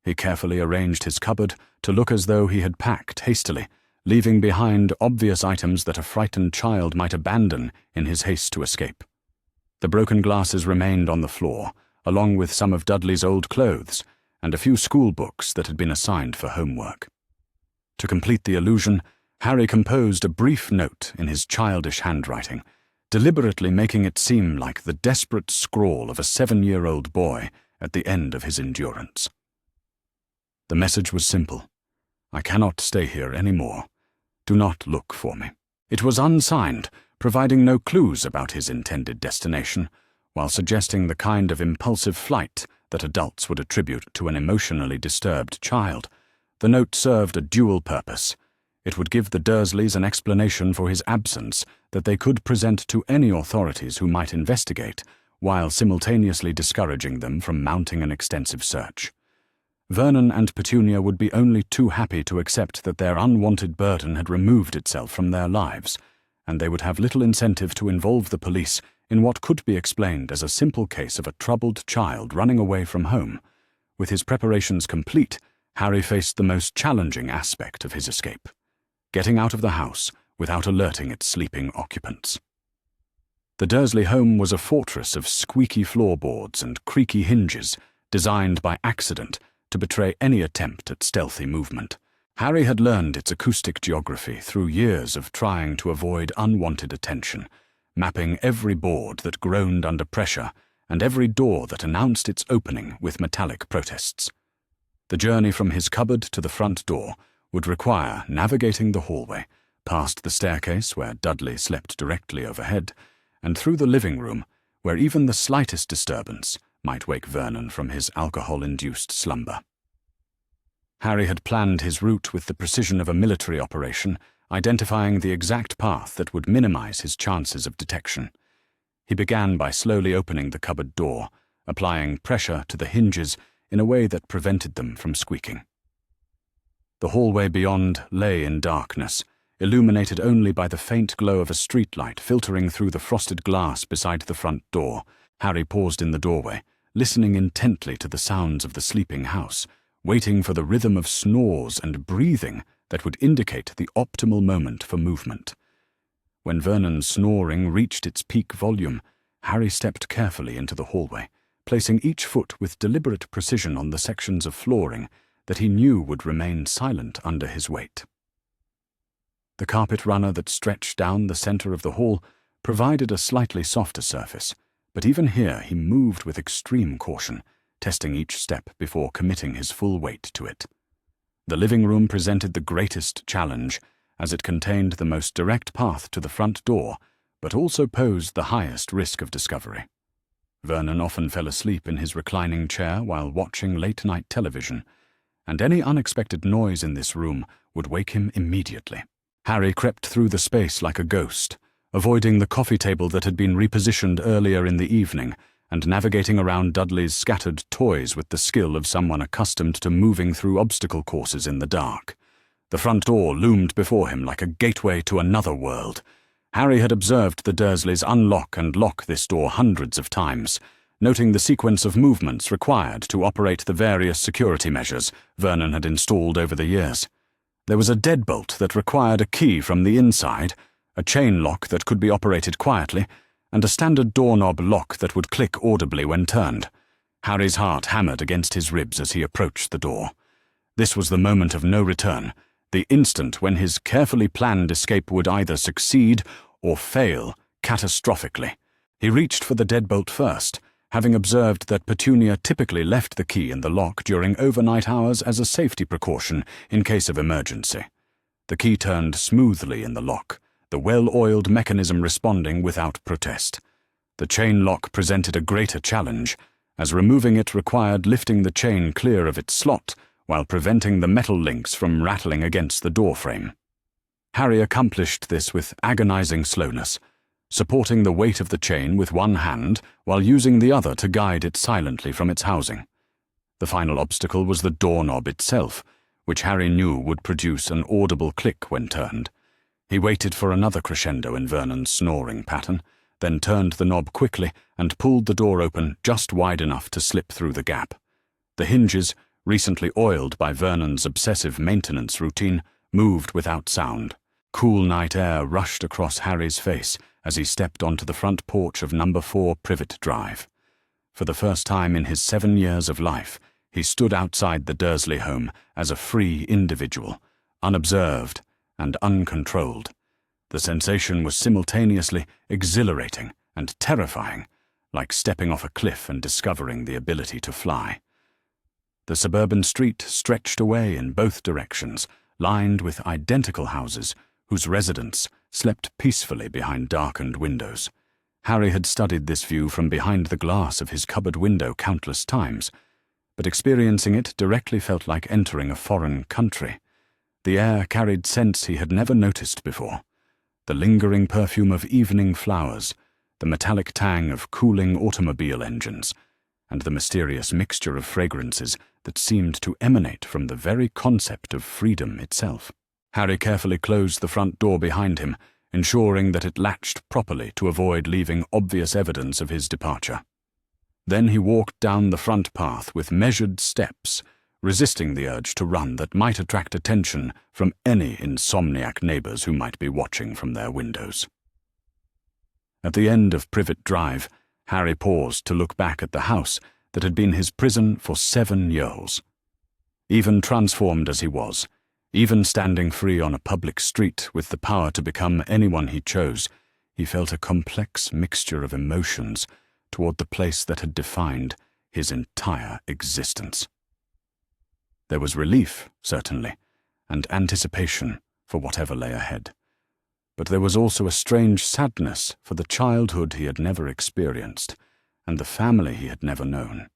He carefully arranged his cupboard to look as though he had packed hastily, leaving behind obvious items that a frightened child might abandon in his haste to escape. The broken glasses remained on the floor, along with some of Dudley's old clothes and a few school books that had been assigned for homework. To complete the illusion, Harry composed a brief note in his childish handwriting, deliberately making it seem like the desperate scrawl of a 7-year-old boy at the end of his endurance. The message was simple: "I cannot stay here any more. Do not look for me." It was unsigned, providing no clues about his intended destination, while suggesting the kind of impulsive flight that adults would attribute to an emotionally disturbed child. The note served a dual purpose. It would give the Dursleys an explanation for his absence that they could present to any authorities who might investigate, while simultaneously discouraging them from mounting an extensive search. Vernon and Petunia would be only too happy to accept that their unwanted burden had removed itself from their lives, and they would have little incentive to involve the police in what could be explained as a simple case of a troubled child running away from home. With his preparations complete, Harry faced the most challenging aspect of his escape: getting out of the house without alerting its sleeping occupants. The Dursley home was a fortress of squeaky floorboards and creaky hinges, designed by accident to betray any attempt at stealthy movement. Harry had learned its acoustic geography through years of trying to avoid unwanted attention, mapping every board that groaned under pressure and every door that announced its opening with metallic protests. The journey from his cupboard to the front door would require navigating the hallway, past the staircase where Dudley slept directly overhead, and through the living room, where even the slightest disturbance might wake Vernon from his alcohol-induced slumber. Harry had planned his route with the precision of a military operation, identifying the exact path that would minimize his chances of detection. He began by slowly opening the cupboard door, applying pressure to the hinges in a way that prevented them from squeaking. The hallway beyond lay in darkness, illuminated only by the faint glow of a streetlight filtering through the frosted glass beside the front door. Harry paused in the doorway, listening intently to the sounds of the sleeping house, waiting for the rhythm of snores and breathing that would indicate the optimal moment for movement. When Vernon's snoring reached its peak volume, Harry stepped carefully into the hallway, placing each foot with deliberate precision on the sections of flooring that he knew would remain silent under his weight. The carpet runner that stretched down the center of the hall provided a slightly softer surface, but even here he moved with extreme caution, testing each step before committing his full weight to it. The living room presented the greatest challenge, as it contained the most direct path to the front door, but also posed the highest risk of discovery. Vernon often fell asleep in his reclining chair while watching late-night television, and any unexpected noise in this room would wake him immediately. Harry crept through the space like a ghost, avoiding the coffee table that had been repositioned earlier in the evening, and navigating around Dudley's scattered toys with the skill of someone accustomed to moving through obstacle courses in the dark. The front door loomed before him like a gateway to another world. Harry had observed the Dursleys unlock and lock this door hundreds of times, noting the sequence of movements required to operate the various security measures Vernon had installed over the years. There was a deadbolt that required a key from the inside, a chain lock that could be operated quietly, and a standard doorknob lock that would click audibly when turned. Harry's heart hammered against his ribs as he approached the door. This was the moment of no return, the instant when his carefully planned escape would either succeed or fail catastrophically. He reached for the deadbolt first, having observed that Petunia typically left the key in the lock during overnight hours as a safety precaution in case of emergency. The key turned smoothly in the lock, the well-oiled mechanism responding without protest. The chain lock presented a greater challenge, as removing it required lifting the chain clear of its slot while preventing the metal links from rattling against the doorframe. Harry accomplished this with agonizing slowness, supporting the weight of the chain with one hand while using the other to guide it silently from its housing. The final obstacle was the doorknob itself, which Harry knew would produce an audible click when turned. He waited for another crescendo in Vernon's snoring pattern, then turned the knob quickly and pulled the door open just wide enough to slip through the gap. The hinges, recently oiled by Vernon's obsessive maintenance routine, moved without sound. Cool night air rushed across Harry's face as he stepped onto the front porch of No. 4 Privet Drive. For the first time in his 7 years of life, he stood outside the Dursley home as a free individual, unobserved and uncontrolled. The sensation was simultaneously exhilarating and terrifying, like stepping off a cliff and discovering the ability to fly. The suburban street stretched away in both directions, lined with identical houses whose residents slept peacefully behind darkened windows. Harry had studied this view from behind the glass of his cupboard window countless times, but experiencing it directly felt like entering a foreign country. The air carried scents he had never noticed before: the lingering perfume of evening flowers, the metallic tang of cooling automobile engines, and the mysterious mixture of fragrances that seemed to emanate from the very concept of freedom itself. Harry carefully closed the front door behind him, ensuring that it latched properly to avoid leaving obvious evidence of his departure. Then he walked down the front path with measured steps, resisting the urge to run that might attract attention from any insomniac neighbors who might be watching from their windows. At the end of Privet Drive, Harry paused to look back at the house that had been his prison for 7 years. Even transformed as he was, even standing free on a public street with the power to become anyone he chose, he felt a complex mixture of emotions toward the place that had defined his entire existence. There was relief, certainly, and anticipation for whatever lay ahead. But there was also a strange sadness for the childhood he had never experienced, and the family he had never known.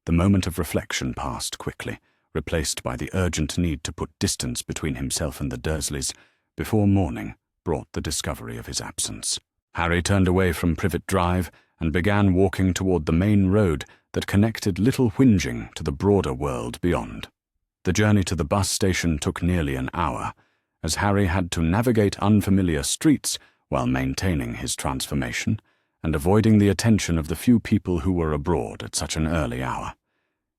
The moment of reflection passed quickly, replaced by the urgent need to put distance between himself and the Dursleys, before morning brought the discovery of his absence. Harry turned away from Privet Drive and began walking toward the main road that connected Little Whinging to the broader world beyond. The journey to the bus station took nearly an hour, as Harry had to navigate unfamiliar streets while maintaining his transformation and avoiding the attention of the few people who were abroad at such an early hour.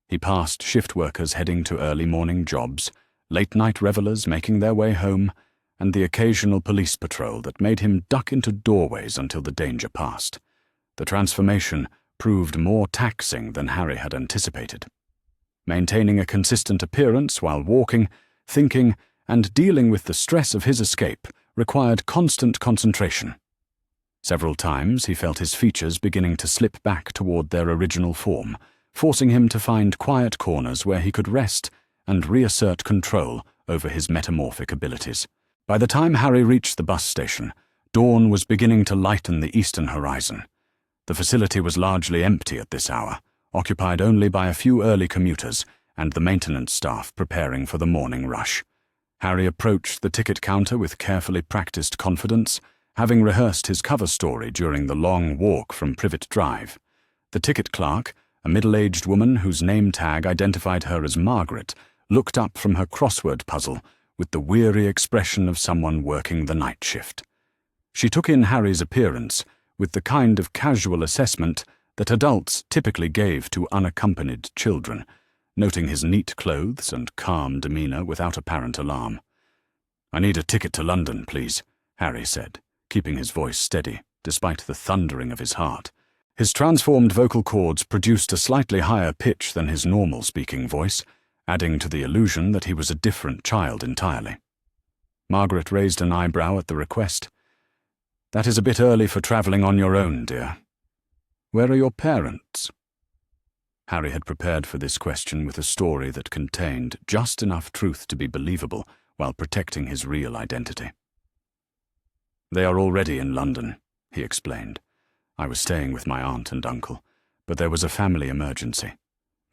He passed shift workers heading to early morning jobs, late-night revelers making their way home, and the occasional police patrol that made him duck into doorways until the danger passed. The transformation proved more taxing than Harry had anticipated. Maintaining a consistent appearance while walking, thinking, and dealing with the stress of his escape required constant concentration. Several times he felt his features beginning to slip back toward their original form, forcing him to find quiet corners where he could rest and reassert control over his metamorphic abilities. By the time Harry reached the bus station, dawn was beginning to lighten the eastern horizon. The facility was largely empty at this hour, occupied only by a few early commuters and the maintenance staff preparing for the morning rush. Harry approached the ticket counter with carefully practiced confidence, having rehearsed his cover story during the long walk from Privet Drive. The ticket clerk, a middle-aged woman whose name tag identified her as Margaret, looked up from her crossword puzzle with the weary expression of someone working the night shift. She took in Harry's appearance with the kind of casual assessment that adults typically gave to unaccompanied children, noting his neat clothes and calm demeanour without apparent alarm. "I need a ticket to London, please," Harry said, keeping his voice steady, despite the thundering of his heart. His transformed vocal cords produced a slightly higher pitch than his normal speaking voice, adding to the illusion that he was a different child entirely. Margaret raised an eyebrow at the request. "That is a bit early for travelling on your own, dear. Where are your parents?" Harry had prepared for this question with a story that contained just enough truth to be believable while protecting his real identity. "They are already in London," he explained. "I was staying with my aunt and uncle, but there was a family emergency.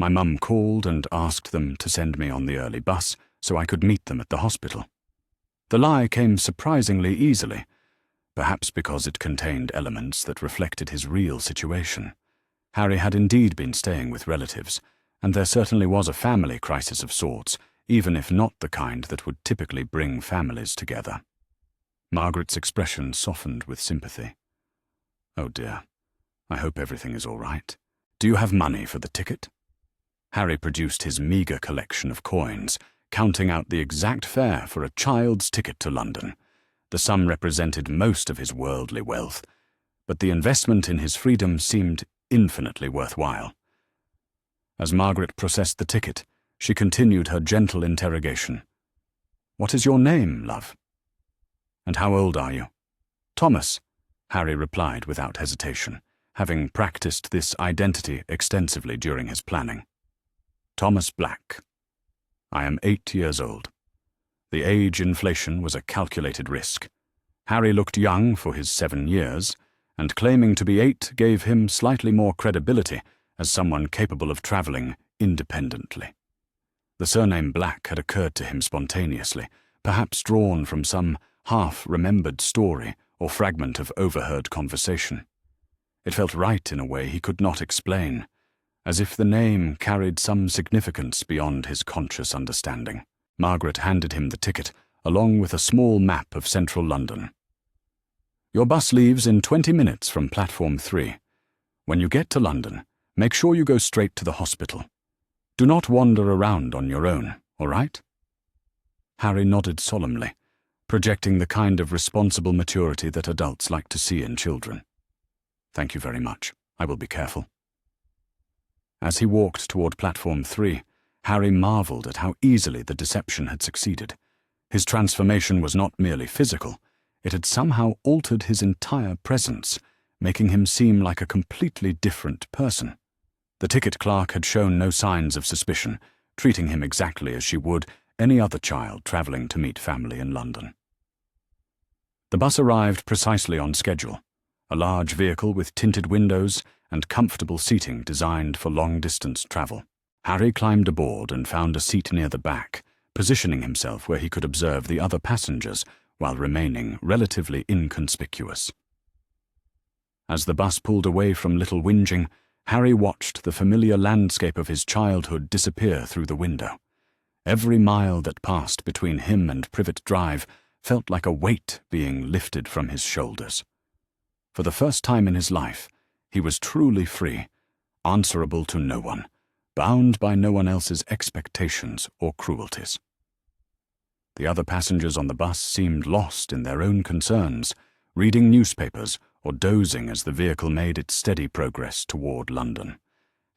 My mum called and asked them to send me on the early bus so I could meet them at the hospital." The lie came surprisingly easily, perhaps because it contained elements that reflected his real situation. Harry had indeed been staying with relatives, and there certainly was a family crisis of sorts, even if not the kind that would typically bring families together. Margaret's expression softened with sympathy. "Oh dear, I hope everything is all right. Do you have money for the ticket?" Harry produced his meagre collection of coins, counting out the exact fare for a child's ticket to London. The sum represented most of his worldly wealth, but the investment in his freedom seemed infinitely worthwhile. As Margaret processed the ticket, she continued her gentle interrogation. "What is your name, love? And how old are you?" "Thomas," Harry replied without hesitation, having practiced this identity extensively during his planning. "Thomas Black. I am 8 years old." The age inflation was a calculated risk. Harry looked young for his 7 years, and claiming to be 8 gave him slightly more credibility as someone capable of travelling independently. The surname Black had occurred to him spontaneously, perhaps drawn from some half-remembered story or fragment of overheard conversation. It felt right in a way he could not explain, as if the name carried some significance beyond his conscious understanding. Margaret handed him the ticket, along with a small map of central London. "Your bus leaves in 20 minutes from platform 3. When you get to London, make sure you go straight to the hospital. Do not wander around on your own, all right?" Harry nodded solemnly, projecting the kind of responsible maturity that adults like to see in children. "Thank you very much. I will be careful." As he walked toward platform 3, Harry marveled at how easily the deception had succeeded. His transformation was not merely physical, it had somehow altered his entire presence, making him seem like a completely different person. The ticket clerk had shown no signs of suspicion, treating him exactly as she would any other child travelling to meet family in London. The bus arrived precisely on schedule, a large vehicle with tinted windows and comfortable seating designed for long-distance travel. Harry climbed aboard and found a seat near the back, positioning himself where he could observe the other passengers while remaining relatively inconspicuous. As the bus pulled away from Little Whinging, Harry watched the familiar landscape of his childhood disappear through the window. Every mile that passed between him and Privet Drive felt like a weight being lifted from his shoulders. For the first time in his life, he was truly free, answerable to no one, bound by no one else's expectations or cruelties. The other passengers on the bus seemed lost in their own concerns, reading newspapers or dozing as the vehicle made its steady progress toward London.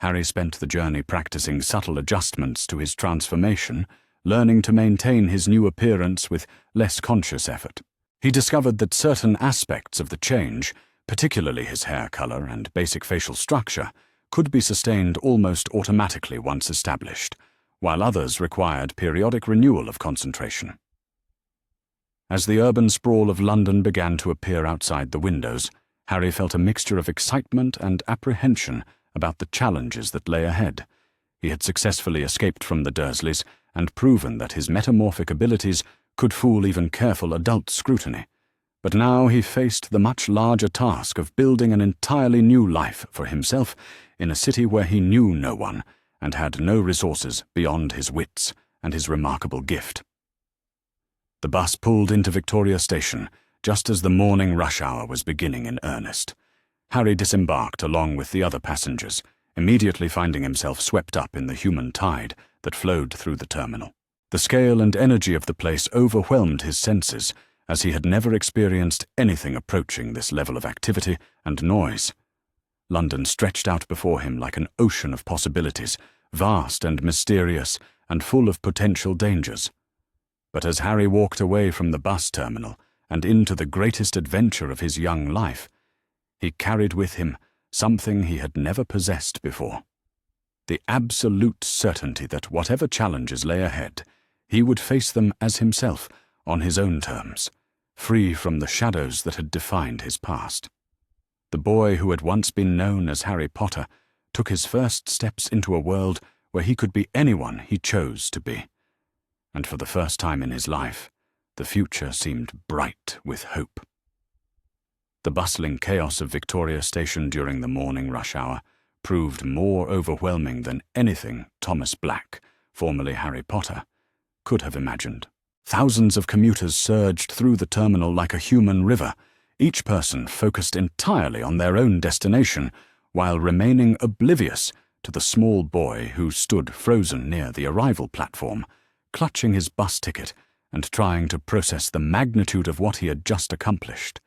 Harry spent the journey practicing subtle adjustments to his transformation, learning to maintain his new appearance with less conscious effort. He discovered that certain aspects of the change, particularly his hair color and basic facial structure, could be sustained almost automatically once established, while others required periodic renewal of concentration. As the urban sprawl of London began to appear outside the windows, Harry felt a mixture of excitement and apprehension about the challenges that lay ahead. He had successfully escaped from the Dursleys and proven that his metamorphic abilities could fool even careful adult scrutiny. But now he faced the much larger task of building an entirely new life for himself in a city where he knew no one and had no resources beyond his wits and his remarkable gift. The bus pulled into Victoria Station just as the morning rush hour was beginning in earnest. Harry disembarked along with the other passengers, immediately finding himself swept up in the human tide that flowed through the terminal. The scale and energy of the place overwhelmed his senses, as he had never experienced anything approaching this level of activity and noise. London stretched out before him like an ocean of possibilities, vast and mysterious and full of potential dangers. But as Harry walked away from the bus terminal and into the greatest adventure of his young life, he carried with him something he had never possessed before: the absolute certainty that whatever challenges lay ahead, he would face them as himself, on his own terms, free from the shadows that had defined his past. The boy who had once been known as Harry Potter took his first steps into a world where he could be anyone he chose to be. And for the first time in his life, the future seemed bright with hope. The bustling chaos of Victoria Station during the morning rush hour proved more overwhelming than anything Thomas Black, formerly Harry Potter, could have imagined. Thousands of commuters surged through the terminal like a human river, each person focused entirely on their own destination, while remaining oblivious to the small boy who stood frozen near the arrival platform, clutching his bus ticket and trying to process the magnitude of what he had just accomplished.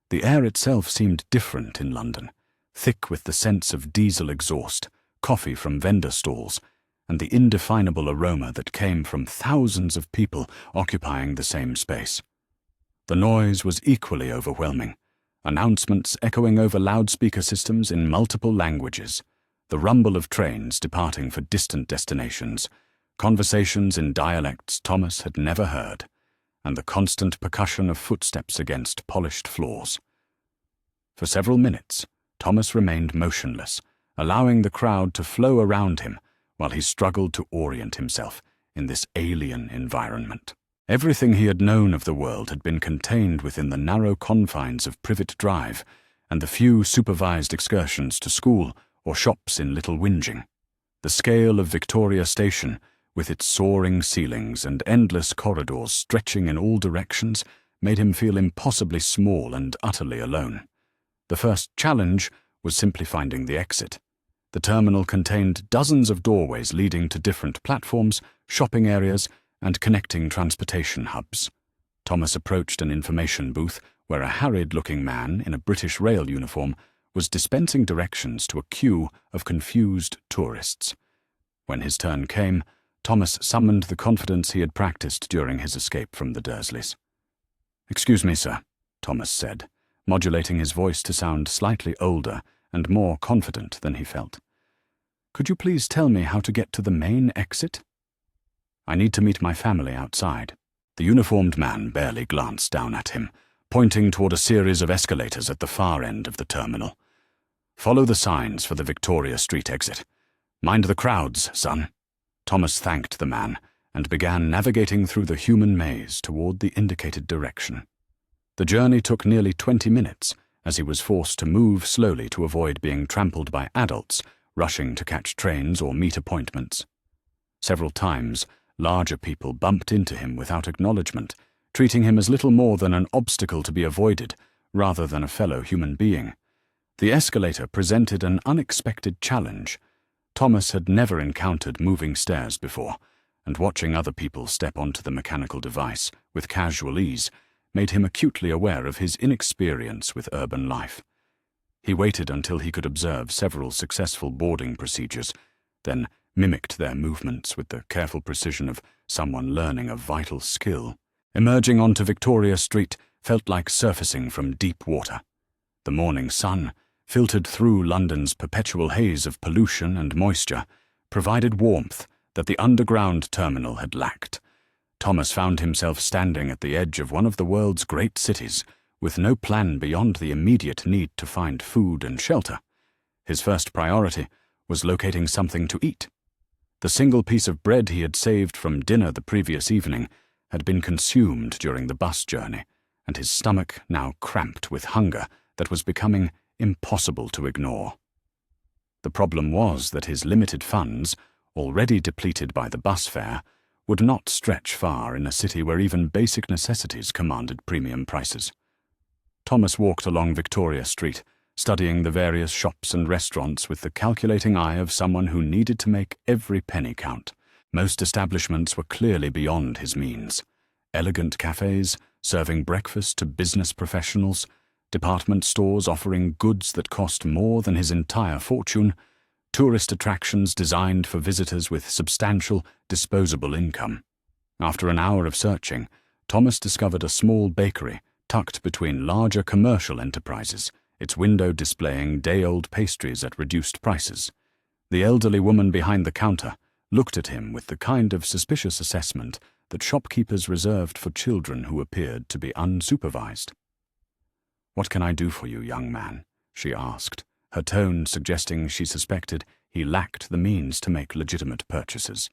The air itself seemed different in London, thick with the sense of diesel exhaust, coffee from vendor stalls, and the indefinable aroma that came from thousands of people occupying the same space. The noise was equally overwhelming, announcements echoing over loudspeaker systems in multiple languages, the rumble of trains departing for distant destinations, conversations in dialects Thomas had never heard, and the constant percussion of footsteps against polished floors. For several minutes, Thomas remained motionless, allowing the crowd to flow around him while he struggled to orient himself in this alien environment. Everything he had known of the world had been contained within the narrow confines of Privet Drive and the few supervised excursions to school or shops in Little Whinging. The scale of Victoria Station, with its soaring ceilings and endless corridors stretching in all directions, made him feel impossibly small and utterly alone. The first challenge was simply finding the exit. The terminal contained dozens of doorways leading to different platforms, shopping areas, and connecting transportation hubs. Thomas approached an information booth where a harried-looking man in a British Rail uniform was dispensing directions to a queue of confused tourists. When his turn came, Thomas summoned the confidence he had practiced during his escape from the Dursleys. "Excuse me, sir," Thomas said, modulating his voice to sound slightly older and more confident than he felt. "Could you please tell me how to get to the main exit?" "I need to meet my family outside." The uniformed man barely glanced down at him, pointing toward a series of escalators at the far end of the terminal. "Follow the signs for the Victoria Street exit. Mind the crowds, son." Thomas thanked the man and began navigating through the human maze toward the indicated direction. The journey took nearly 20 minutes, as he was forced to move slowly to avoid being trampled by adults rushing to catch trains or meet appointments. Several times, larger people bumped into him without acknowledgement, treating him as little more than an obstacle to be avoided, rather than a fellow human being. The escalator presented an unexpected challenge. Thomas had never encountered moving stairs before, and watching other people step onto the mechanical device with casual ease made him acutely aware of his inexperience with urban life. He waited until he could observe several successful boarding procedures, then mimicked their movements with the careful precision of someone learning a vital skill. Emerging onto Victoria Street felt like surfacing from deep water. The morning sun, filtered through London's perpetual haze of pollution and moisture, provided warmth that the underground terminal had lacked. Thomas found himself standing at the edge of one of the world's great cities, with no plan beyond the immediate need to find food and shelter. His first priority was locating something to eat. The single piece of bread he had saved from dinner the previous evening had been consumed during the bus journey, and his stomach now cramped with hunger that was becoming impossible to ignore. The problem was that his limited funds, already depleted by the bus fare, would not stretch far in a city where even basic necessities commanded premium prices. Thomas walked along Victoria Street, studying the various shops and restaurants with the calculating eye of someone who needed to make every penny count. Most establishments were clearly beyond his means. Elegant cafes, serving breakfast to business professionals, department stores offering goods that cost more than his entire fortune, tourist attractions designed for visitors with substantial, disposable income. After an hour of searching, Thomas discovered a small bakery tucked between larger commercial enterprises, its window displaying day-old pastries at reduced prices. The elderly woman behind the counter looked at him with the kind of suspicious assessment that shopkeepers reserved for children who appeared to be unsupervised. "What can I do for you, young man?" she asked, her tone suggesting she suspected he lacked the means to make legitimate purchases.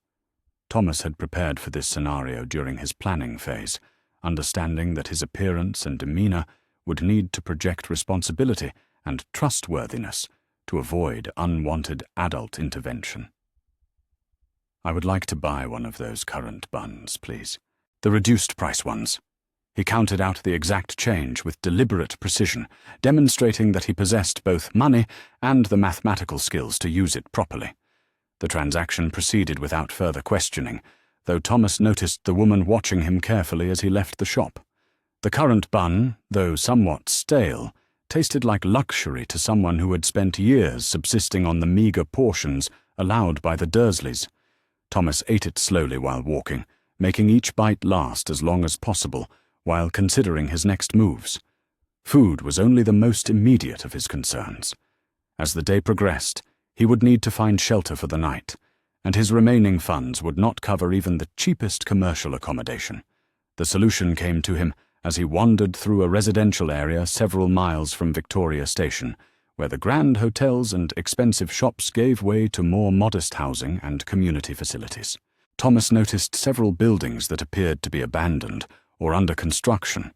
Thomas had prepared for this scenario during his planning phase, understanding that his appearance and demeanor would need to project responsibility and trustworthiness to avoid unwanted adult intervention. "I would like to buy one of those currant buns, please. The reduced-price ones." He counted out the exact change with deliberate precision, demonstrating that he possessed both money and the mathematical skills to use it properly. The transaction proceeded without further questioning, though Thomas noticed the woman watching him carefully as he left the shop. The currant bun, though somewhat stale, tasted like luxury to someone who had spent years subsisting on the meagre portions allowed by the Dursleys. Thomas ate it slowly while walking, making each bite last as long as possible while considering his next moves. Food was only the most immediate of his concerns. As the day progressed, he would need to find shelter for the night, and his remaining funds would not cover even the cheapest commercial accommodation. The solution came to him as he wandered through a residential area several miles from Victoria Station, where the grand hotels and expensive shops gave way to more modest housing and community facilities. Thomas noticed several buildings that appeared to be abandoned or under construction,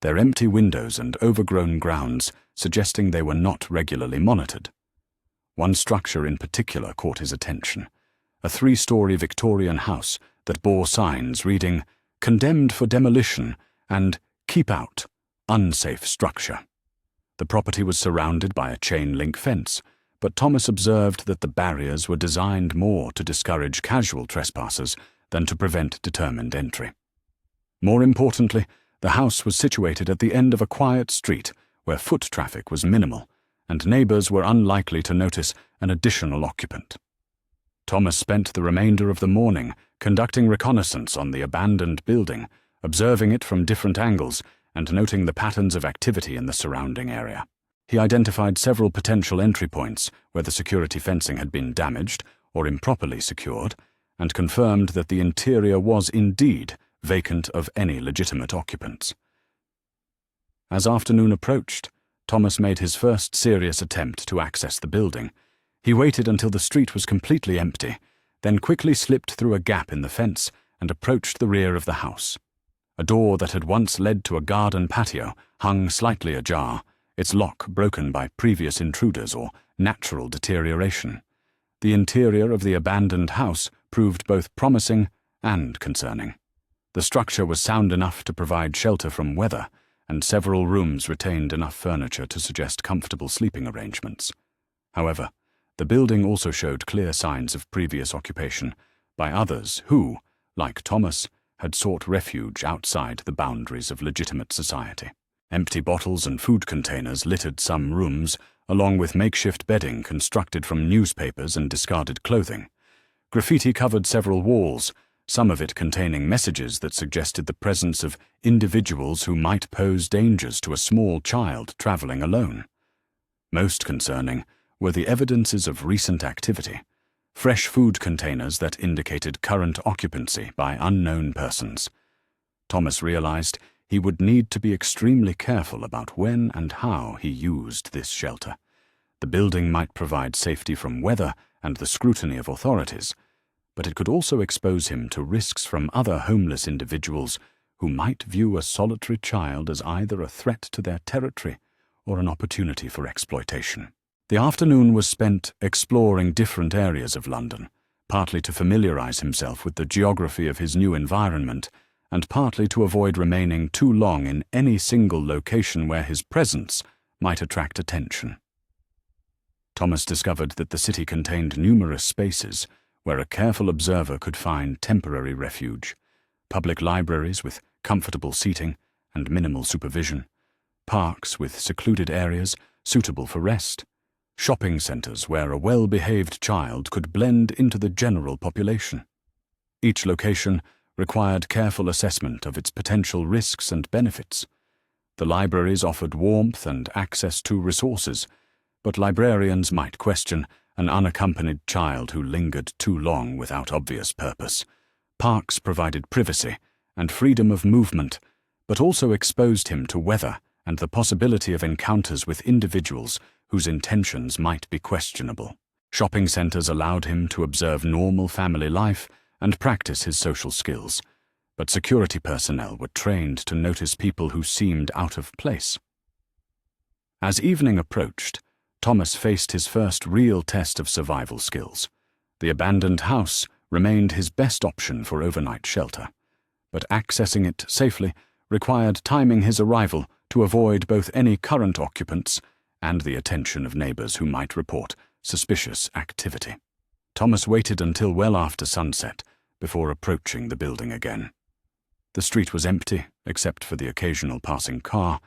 their empty windows and overgrown grounds suggesting they were not regularly monitored. One structure in particular caught his attention, a 3-story Victorian house that bore signs reading, "Condemned for demolition" and "Keep out, unsafe structure." The property was surrounded by a chain-link fence, but Thomas observed that the barriers were designed more to discourage casual trespassers than to prevent determined entry. More importantly, the house was situated at the end of a quiet street where foot traffic was minimal, and neighbors were unlikely to notice an additional occupant. Thomas spent the remainder of the morning conducting reconnaissance on the abandoned building, observing it from different angles and noting the patterns of activity in the surrounding area. He identified several potential entry points where the security fencing had been damaged or improperly secured, and confirmed that the interior was indeed vacant of any legitimate occupants. As afternoon approached, Thomas made his first serious attempt to access the building. He waited until the street was completely empty, then quickly slipped through a gap in the fence and approached the rear of the house. A door that had once led to a garden patio hung slightly ajar, its lock broken by previous intruders or natural deterioration. The interior of the abandoned house proved both promising and concerning. The structure was sound enough to provide shelter from weather, and several rooms retained enough furniture to suggest comfortable sleeping arrangements. However, the building also showed clear signs of previous occupation by others who, like Thomas, had sought refuge outside the boundaries of legitimate society. Empty bottles and food containers littered some rooms, along with makeshift bedding constructed from newspapers and discarded clothing. Graffiti covered several walls, some of it containing messages that suggested the presence of individuals who might pose dangers to a small child traveling alone. Most concerning were the evidences of recent activity, fresh food containers that indicated current occupancy by unknown persons. Thomas realized he would need to be extremely careful about when and how he used this shelter. The building might provide safety from weather and the scrutiny of authorities, but it could also expose him to risks from other homeless individuals who might view a solitary child as either a threat to their territory or an opportunity for exploitation. The afternoon was spent exploring different areas of London, partly to familiarize himself with the geography of his new environment, and partly to avoid remaining too long in any single location where his presence might attract attention. Thomas discovered that the city contained numerous spaces where a careful observer could find temporary refuge: public libraries with comfortable seating and minimal supervision, parks with secluded areas suitable for rest, shopping centres where a well-behaved child could blend into the general population. Each location required careful assessment of its potential risks and benefits. The libraries offered warmth and access to resources, but librarians might question an unaccompanied child who lingered too long without obvious purpose. Parks provided privacy and freedom of movement, but also exposed him to weather and the possibility of encounters with individuals whose intentions might be questionable. Shopping centres allowed him to observe normal family life and practice his social skills, but security personnel were trained to notice people who seemed out of place. As evening approached, Thomas faced his first real test of survival skills. The abandoned house remained his best option for overnight shelter, but accessing it safely required timing his arrival to avoid both any current occupants and the attention of neighbours who might report suspicious activity. Thomas waited until well after sunset before approaching the building again. The street was empty except for the occasional passing car,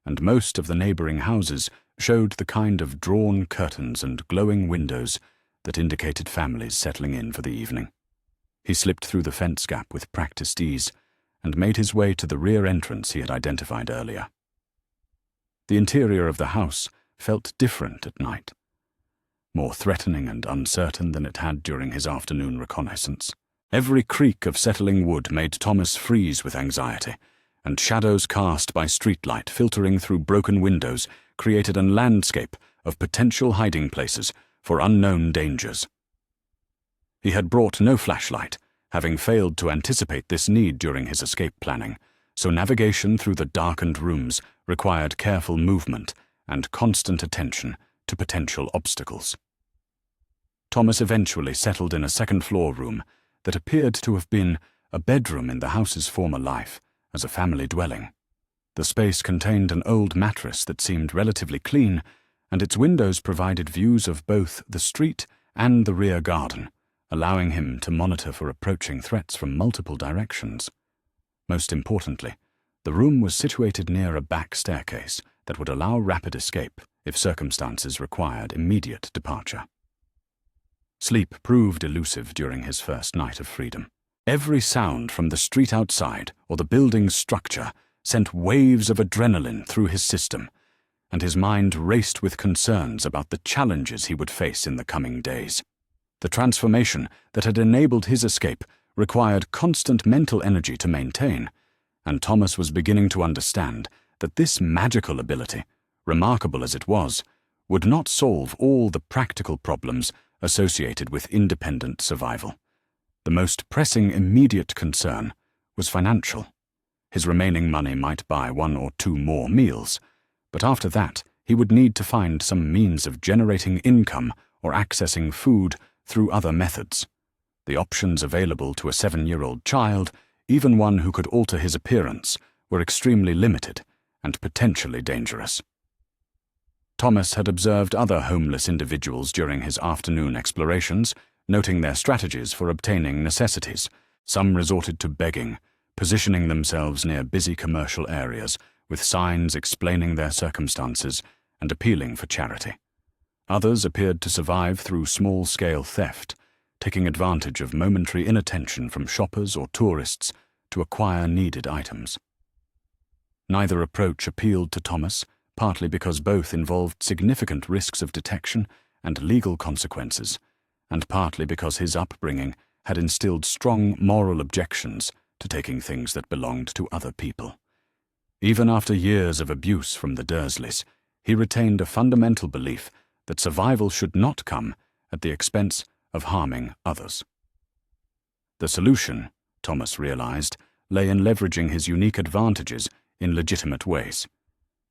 and most of the neighbouring houses showed the kind of drawn curtains and glowing windows that indicated families settling in for the evening. He slipped through the fence gap with practiced ease and made his way to the rear entrance he had identified earlier. The interior of the house felt different at night, more threatening and uncertain than it had during his afternoon reconnaissance. Every creak of settling wood made Thomas freeze with anxiety, and shadows cast by streetlight filtering through broken windows created a landscape of potential hiding places for unknown dangers. He had brought no flashlight, having failed to anticipate this need during his escape planning, so navigation through the darkened rooms required careful movement and constant attention to potential obstacles. Thomas eventually settled in a second-floor room that appeared to have been a bedroom in the house's former life as a family dwelling. The space contained an old mattress that seemed relatively clean, and its windows provided views of both the street and the rear garden, allowing him to monitor for approaching threats from multiple directions. Most importantly, the room was situated near a back staircase that would allow rapid escape if circumstances required immediate departure. Sleep proved elusive during his first night of freedom. Every sound from the street outside or the building's structure sent waves of adrenaline through his system, and his mind raced with concerns about the challenges he would face in the coming days. The transformation that had enabled his escape required constant mental energy to maintain, and Thomas was beginning to understand that this magical ability, remarkable as it was, would not solve all the practical problems associated with independent survival. The most pressing immediate concern was financial. His remaining money might buy 1 or 2 more meals, but after that he would need to find some means of generating income or accessing food through other methods. The options available to a 7-year-old child, even one who could alter his appearance, were extremely limited and potentially dangerous. Thomas had observed other homeless individuals during his afternoon explorations, noting their strategies for obtaining necessities. Some resorted to begging, positioning themselves near busy commercial areas with signs explaining their circumstances and appealing for charity. Others appeared to survive through small-scale theft, taking advantage of momentary inattention from shoppers or tourists to acquire needed items. Neither approach appealed to Thomas, partly because both involved significant risks of detection and legal consequences, and partly because his upbringing had instilled strong moral objections to taking things that belonged to other people. Even after years of abuse from the Dursleys, he retained a fundamental belief that survival should not come at the expense of harming others. The solution, Thomas realized, lay in leveraging his unique advantages in legitimate ways.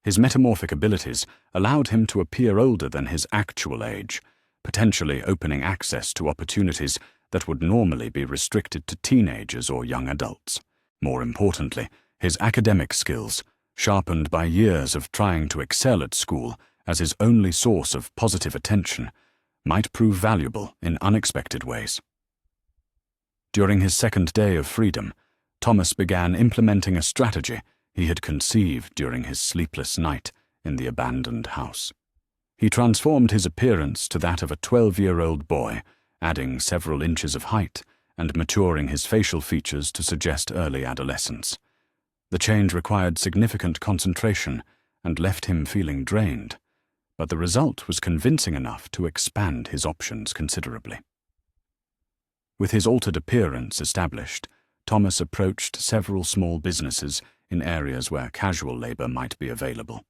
His metamorphic abilities allowed him to appear older than his actual age, potentially opening access to opportunities that would normally be restricted to teenagers or young adults. More importantly, his academic skills, sharpened by years of trying to excel at school as his only source of positive attention, might prove valuable in unexpected ways. During his second day of freedom, Thomas began implementing a strategy he had conceived during his sleepless night in the abandoned house. He transformed his appearance to that of a 12-year-old boy, adding several inches of height and maturing his facial features to suggest early adolescence. The change required significant concentration and left him feeling drained, but the result was convincing enough to expand his options considerably. With his altered appearance established, Thomas approached several small businesses in areas where casual labor might be available.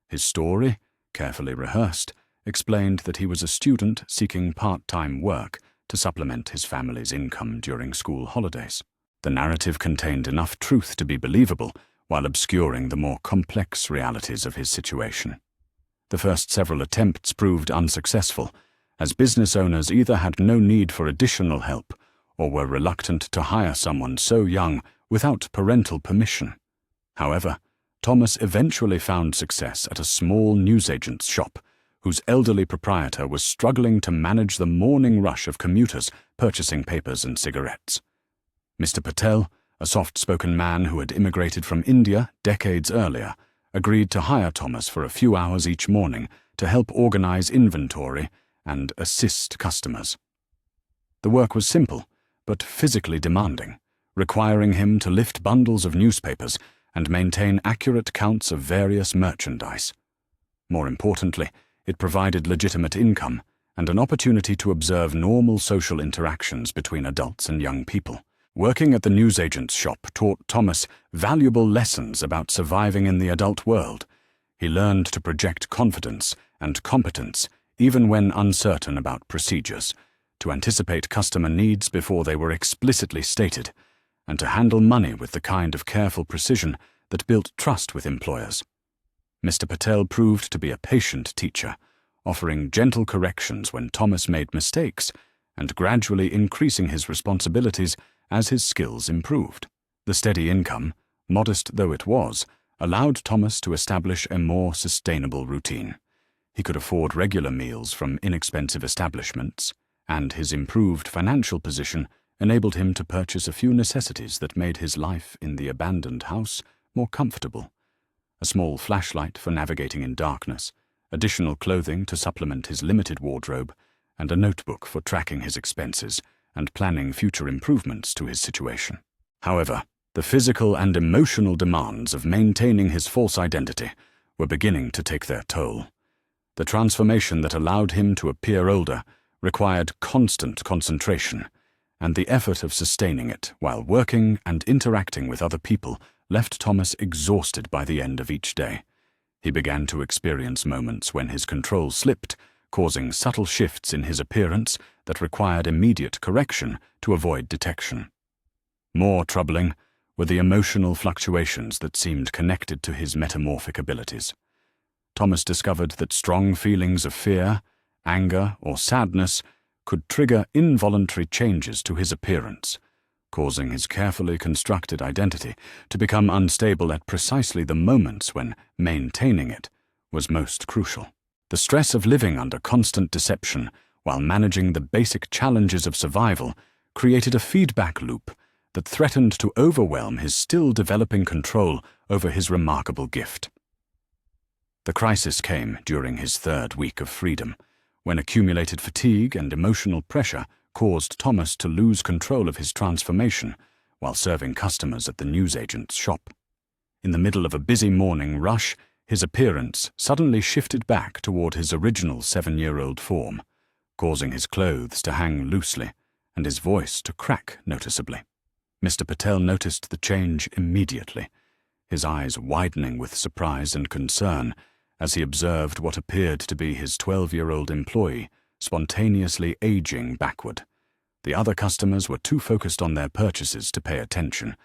His story, carefully rehearsed, explained that he was a student seeking part-time work to supplement his family's income during school holidays. The narrative contained enough truth to be believable while obscuring the more complex realities of his situation. The first several attempts proved unsuccessful, as business owners either had no need for additional help or were reluctant to hire someone so young without parental permission. However, Thomas eventually found success at a small newsagent's shop, whose elderly proprietor was struggling to manage the morning rush of commuters purchasing papers and cigarettes. Mr. Patel, a soft-spoken man who had immigrated from India decades earlier, agreed to hire Thomas for a few hours each morning to help organize inventory and assist customers. The work was simple, but physically demanding, requiring him to lift bundles of newspapers and maintain accurate counts of various merchandise. More importantly, it provided legitimate income and an opportunity to observe normal social interactions between adults and young people. Working at the newsagent's shop taught Thomas valuable lessons about surviving in the adult world. He learned to project confidence and competence even when uncertain about procedures, to anticipate customer needs before they were explicitly stated, and to handle money with the kind of careful precision that built trust with employers. Mr. Patel proved to be a patient teacher, offering gentle corrections when Thomas made mistakes and gradually increasing his responsibilities as his skills improved. The steady income, modest though it was, allowed Thomas to establish a more sustainable routine. He could afford regular meals from inexpensive establishments, and his improved financial position enabled him to purchase a few necessities that made his life in the abandoned house more comfortable. A small flashlight for navigating in darkness, additional clothing to supplement his limited wardrobe, and a notebook for tracking his expenses and planning future improvements to his situation. However, the physical and emotional demands of maintaining his false identity were beginning to take their toll. The transformation that allowed him to appear older required constant concentration, and the effort of sustaining it while working and interacting with other people left Thomas exhausted by the end of each day. He began to experience moments when his control slipped, causing subtle shifts in his appearance that required immediate correction to avoid detection. More troubling were the emotional fluctuations that seemed connected to his metamorphic abilities. Thomas discovered that strong feelings of fear, anger, or sadness could trigger involuntary changes to his appearance, causing his carefully constructed identity to become unstable at precisely the moments when maintaining it was most crucial. The stress of living under constant deception while managing the basic challenges of survival created a feedback loop that threatened to overwhelm his still developing control over his remarkable gift. The crisis came during his third week of freedom, when accumulated fatigue and emotional pressure caused Thomas to lose control of his transformation while serving customers at the newsagent's shop. In the middle of a busy morning rush, his appearance suddenly shifted back toward his original 7-year-old form, causing his clothes to hang loosely and his voice to crack noticeably. Mr. Patel noticed the change immediately, his eyes widening with surprise and concern as he observed what appeared to be his 12-year-old employee spontaneously aging backward. The other customers were too focused on their purchases to pay attention,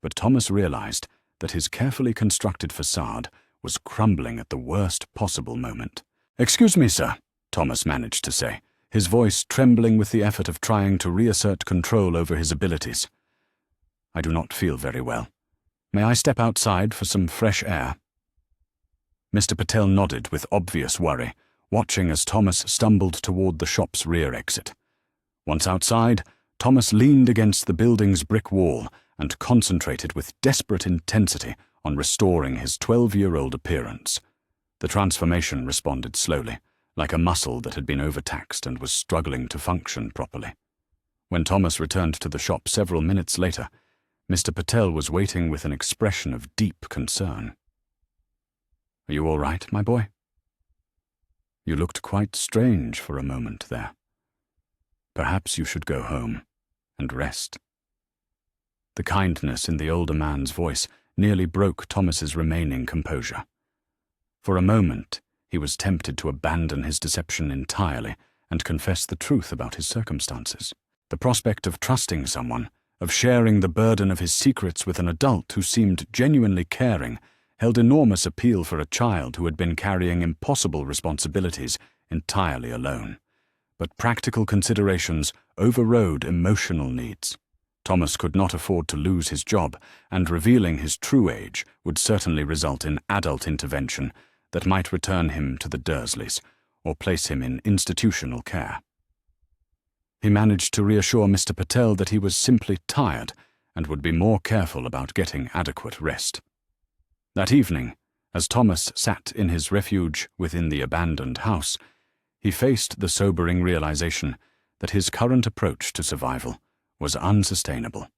but Thomas realized that his carefully constructed facade was crumbling at the worst possible moment. "Excuse me, sir," Thomas managed to say, his voice trembling with the effort of trying to reassert control over his abilities. "I do not feel very well. May I step outside for some fresh air?" Mr. Patel nodded with obvious worry, watching as Thomas stumbled toward the shop's rear exit. Once outside, Thomas leaned against the building's brick wall and concentrated with desperate intensity on restoring his 12-year-old appearance. The transformation responded slowly, like a muscle that had been overtaxed and was struggling to function properly. When Thomas returned to the shop several minutes later, Mr. Patel was waiting with an expression of deep concern. "Are you all right, my boy? You looked quite strange for a moment there. Perhaps you should go home and rest." The kindness in the older man's voice nearly broke Thomas's remaining composure. For a moment, he was tempted to abandon his deception entirely and confess the truth about his circumstances. The prospect of trusting someone, of sharing the burden of his secrets with an adult who seemed genuinely caring, held enormous appeal for a child who had been carrying impossible responsibilities entirely alone. But practical considerations overrode emotional needs. Thomas could not afford to lose his job, and revealing his true age would certainly result in adult intervention that might return him to the Dursleys or place him in institutional care. He managed to reassure Mr. Patel that he was simply tired and would be more careful about getting adequate rest. That evening, as Thomas sat in his refuge within the abandoned house, he faced the sobering realization that his current approach to survival was unsustainable.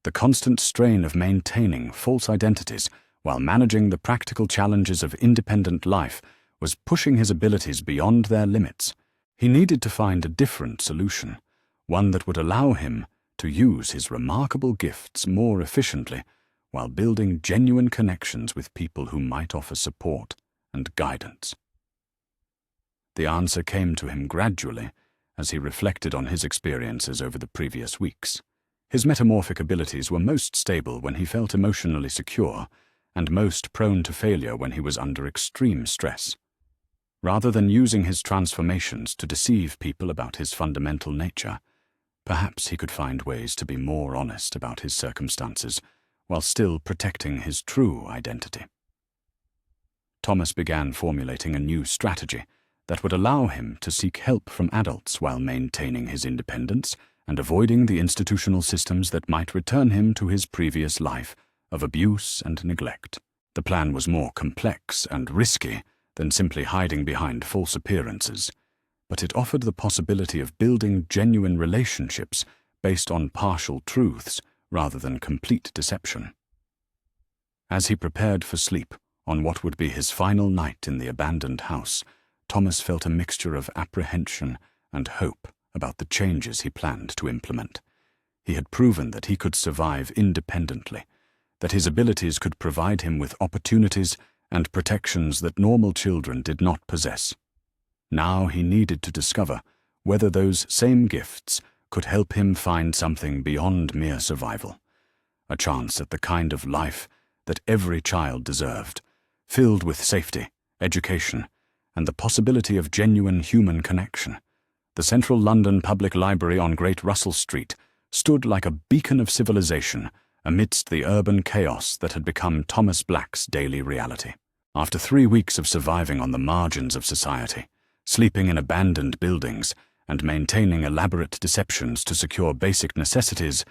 The constant strain of maintaining false identities while managing the practical challenges of independent life was pushing his abilities beyond their limits. He needed to find a different solution, one that would allow him to use his remarkable gifts more efficiently while building genuine connections with people who might offer support and guidance. The answer came to him gradually as he reflected on his experiences over the previous weeks. His metamorphic abilities were most stable when he felt emotionally secure, and most prone to failure when he was under extreme stress. Rather than using his transformations to deceive people about his fundamental nature, perhaps he could find ways to be more honest about his circumstances while still protecting his true identity. Thomas began formulating a new strategy that would allow him to seek help from adults while maintaining his independence and avoiding the institutional systems that might return him to his previous life of abuse and neglect. The plan was more complex and risky than simply hiding behind false appearances, but it offered the possibility of building genuine relationships based on partial truths rather than complete deception. As he prepared for sleep on what would be his final night in the abandoned house, Thomas felt a mixture of apprehension and hope about the changes he planned to implement. He had proven that he could survive independently, that his abilities could provide him with opportunities and protections that normal children did not possess. Now he needed to discover whether those same gifts could help him find something beyond mere survival, a chance at the kind of life that every child deserved, filled with safety, education, and the possibility of genuine human connection. The Central London Public Library on Great Russell Street stood like a beacon of civilization amidst the urban chaos that had become Thomas Black's daily reality. After 3 weeks of surviving on the margins of society, sleeping in abandoned buildings, and maintaining elaborate deceptions to secure basic necessities,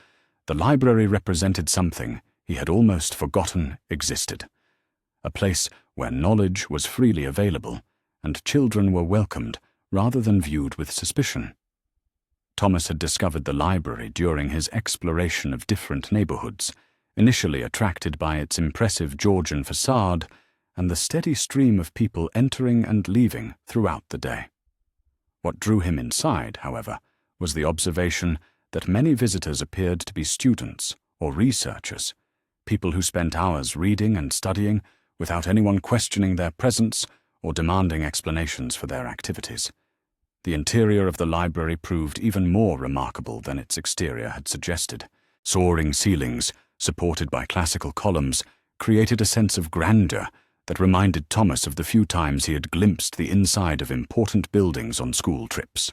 the library represented something he had almost forgotten existed. A place where knowledge was freely available, and children were welcomed rather than viewed with suspicion. Thomas had discovered the library during his exploration of different neighborhoods, initially attracted by its impressive Georgian facade and the steady stream of people entering and leaving throughout the day. What drew him inside, however, was the observation that many visitors appeared to be students or researchers, people who spent hours reading and studying without anyone questioning their presence or demanding explanations for their activities. The interior of the library proved even more remarkable than its exterior had suggested. Soaring ceilings, supported by classical columns, created a sense of grandeur that reminded Thomas of the few times he had glimpsed the inside of important buildings on school trips.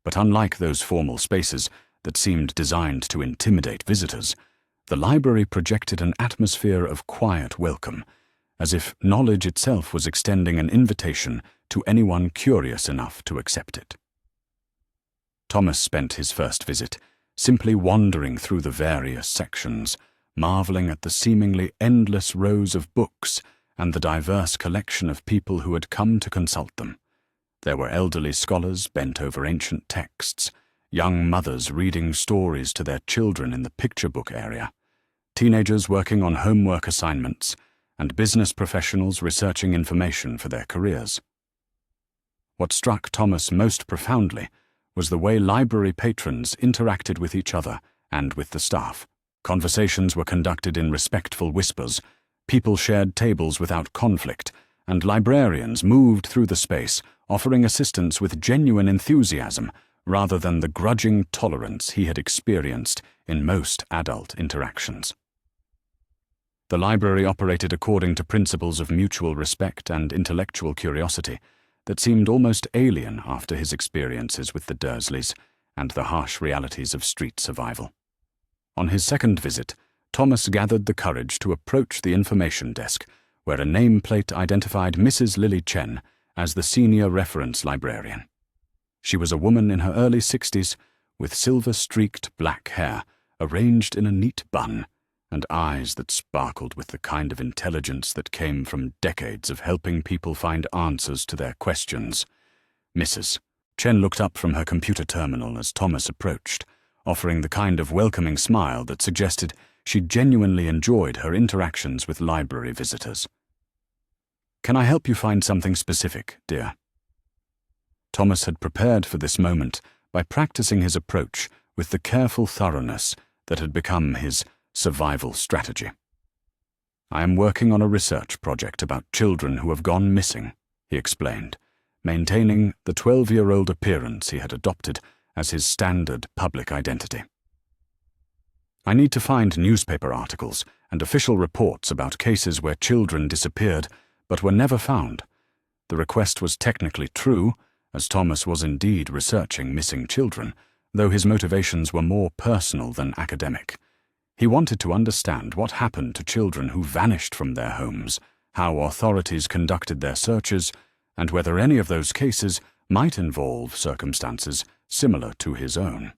But unlike those formal spaces that seemed designed to intimidate visitors, the library projected an atmosphere of quiet welcome, as if knowledge itself was extending an invitation to anyone curious enough to accept it. Thomas spent his first visit simply wandering through the various sections, marveling at the seemingly endless rows of books and the diverse collection of people who had come to consult them. There were elderly scholars bent over ancient texts, young mothers reading stories to their children in the picture book area, teenagers working on homework assignments, and business professionals researching information for their careers. What struck Thomas most profoundly was the way library patrons interacted with each other and with the staff. Conversations were conducted in respectful whispers, people shared tables without conflict, and librarians moved through the space, offering assistance with genuine enthusiasm rather than the grudging tolerance he had experienced in most adult interactions. The library operated according to principles of mutual respect and intellectual curiosity that seemed almost alien after his experiences with the Dursleys and the harsh realities of street survival. On his second visit, Thomas gathered the courage to approach the information desk, where a nameplate identified Mrs. Lily Chen as the senior reference librarian. She was a woman in her early 60s, with silver-streaked black hair arranged in a neat bun, and eyes that sparkled with the kind of intelligence that came from decades of helping people find answers to their questions. Mrs. Chen looked up from her computer terminal as Thomas approached, offering the kind of welcoming smile that suggested she genuinely enjoyed her interactions with library visitors. "Can I help you find something specific, dear?" Thomas had prepared for this moment by practicing his approach with the careful thoroughness that had become his survival strategy. "I am working on a research project about children who have gone missing," he explained, maintaining the 12-year-old appearance he had adopted as his standard public identity. "I need to find newspaper articles and official reports about cases where children disappeared but were never found." The request was technically true, as Thomas was indeed researching missing children, though his motivations were more personal than academic. He wanted to understand what happened to children who vanished from their homes, how authorities conducted their searches, and whether any of those cases might involve circumstances similar to his own.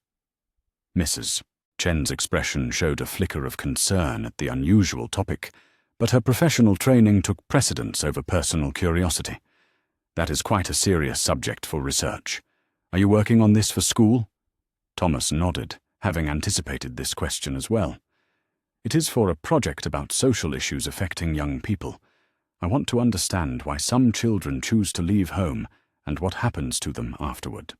Mrs. Chen's expression showed a flicker of concern at the unusual topic, but her professional training took precedence over personal curiosity. "That is quite a serious subject for research. Are you working on this for school?" Thomas nodded, having anticipated this question as well. "It is for a project about social issues affecting young people. I want to understand why some children choose to leave home and what happens to them afterward."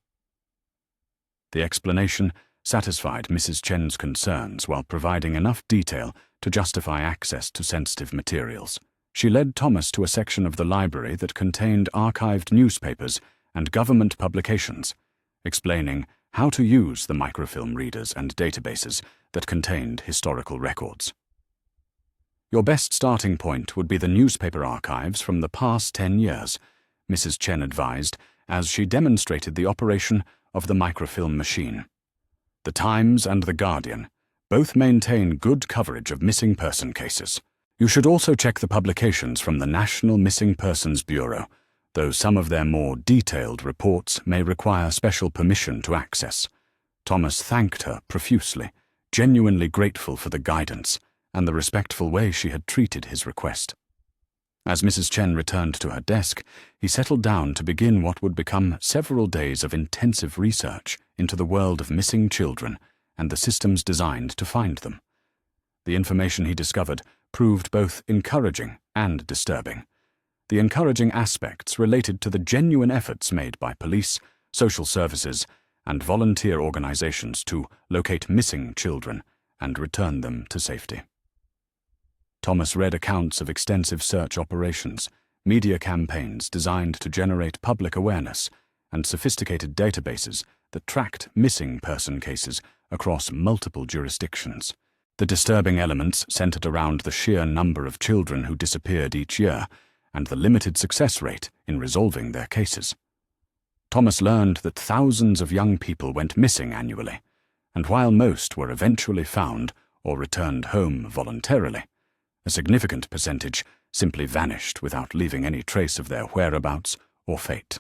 The explanation satisfied Mrs. Chen's concerns while providing enough detail to justify access to sensitive materials. She led Thomas to a section of the library that contained archived newspapers and government publications, explaining how to use the microfilm readers and databases that contained historical records. "Your best starting point would be the newspaper archives from the past 10 years, Mrs. Chen advised as she demonstrated the operation of the microfilm machine. The Times and the Guardian both maintain good coverage of missing person cases. You should also check the publications from the National Missing Persons Bureau, though some of their more detailed reports may require special permission to access." Thomas thanked her profusely, genuinely grateful for the guidance and the respectful way she had treated his request. As Mrs. Chen returned to her desk, he settled down to begin what would become several days of intensive research into the world of missing children and the systems designed to find them. The information he discovered proved both encouraging and disturbing. The encouraging aspects related to the genuine efforts made by police, social services, and volunteer organizations to locate missing children and return them to safety. Thomas read accounts of extensive search operations, media campaigns designed to generate public awareness, and sophisticated databases that tracked missing person cases across multiple jurisdictions. The disturbing elements centered around the sheer number of children who disappeared each year and the limited success rate in resolving their cases. Thomas learned that thousands of young people went missing annually, and while most were eventually found or returned home voluntarily, a significant percentage simply vanished without leaving any trace of their whereabouts or fate.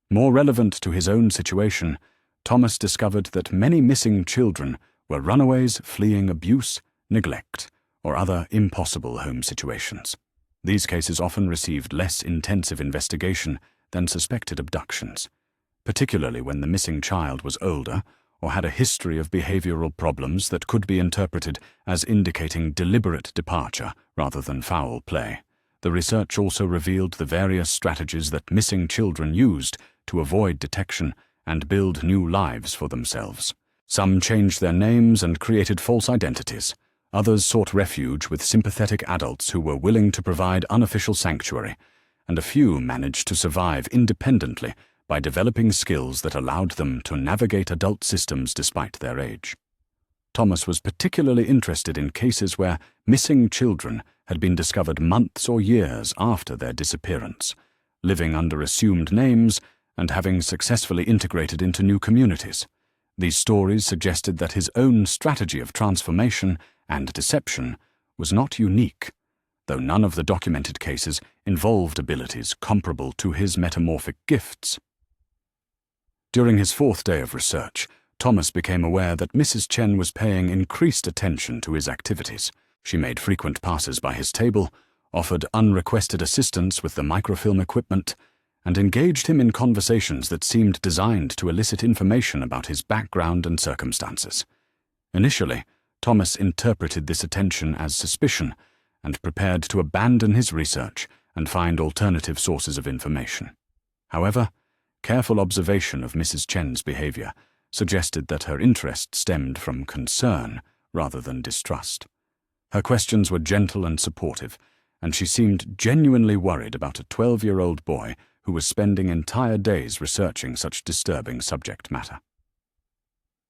More relevant to his own situation, Thomas discovered that many missing children were runaways fleeing abuse, neglect, or other impossible home situations. These cases often received less intensive investigation than suspected abductions, particularly when the missing child was older or had a history of behavioral problems that could be interpreted as indicating deliberate departure rather than foul play. The research also revealed the various strategies that missing children used to avoid detection and build new lives for themselves. Some changed their names and created false identities. Others sought refuge with sympathetic adults who were willing to provide unofficial sanctuary, and a few managed to survive independently by developing skills that allowed them to navigate adult systems despite their age. Thomas was particularly interested in cases where missing children had been discovered months or years after their disappearance, living under assumed names and having successfully integrated into new communities. These stories suggested that his own strategy of transformation and deception was not unique, though none of the documented cases involved abilities comparable to his metamorphic gifts. During his fourth day of research, Thomas became aware that Mrs. Chen was paying increased attention to his activities. She made frequent passes by his table, offered unrequested assistance with the microfilm equipment, and engaged him in conversations that seemed designed to elicit information about his background and circumstances. Initially, Thomas interpreted this attention as suspicion and prepared to abandon his research and find alternative sources of information. However, careful observation of Mrs. Chen's behavior suggested that her interest stemmed from concern rather than distrust. Her questions were gentle and supportive, and she seemed genuinely worried about a 12-year-old boy who was spending entire days researching such disturbing subject matter.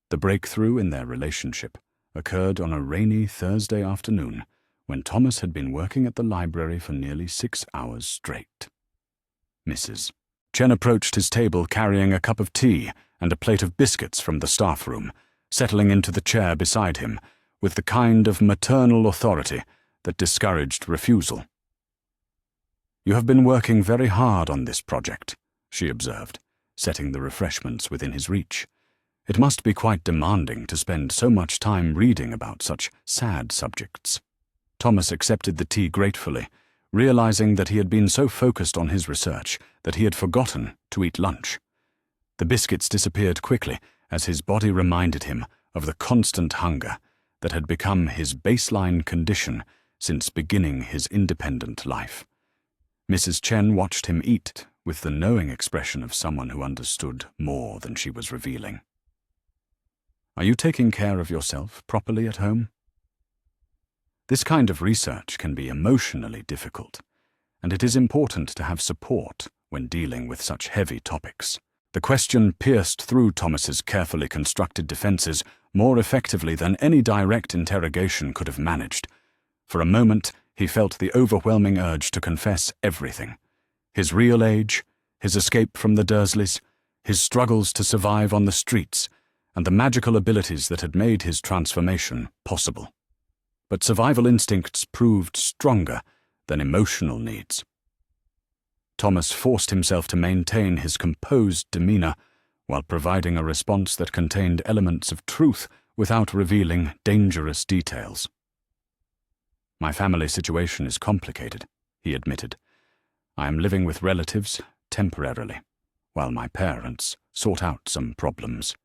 The breakthrough in their relationship occurred on a rainy Thursday afternoon when Thomas had been working at the library for nearly 6 hours straight. Mrs. Chen approached his table carrying a cup of tea and a plate of biscuits from the staff room, settling into the chair beside him with the kind of maternal authority that discouraged refusal. "You have been working very hard on this project," she observed, setting the refreshments within his reach. "It must be quite demanding to spend so much time reading about such sad subjects." Thomas accepted the tea gratefully, realizing that he had been so focused on his research that he had forgotten to eat lunch. The biscuits disappeared quickly as his body reminded him of the constant hunger that had become his baseline condition since beginning his independent life. Mrs. Chen watched him eat with the knowing expression of someone who understood more than she was revealing. "Are you taking care of yourself properly at home?" This kind of research can be emotionally difficult, and it is important to have support when dealing with such heavy topics. The question pierced through Thomas's carefully constructed defenses more effectively than any direct interrogation could have managed. For a moment, he felt the overwhelming urge to confess everything: his real age, his escape from the Dursleys, his struggles to survive on the streets, and the magical abilities that had made his transformation possible. But survival instincts proved stronger than emotional needs. Thomas forced himself to maintain his composed demeanor while providing a response that contained elements of truth without revealing dangerous details. "My family situation is complicated," he admitted. "I am living with relatives temporarily, while my parents sort out some problems.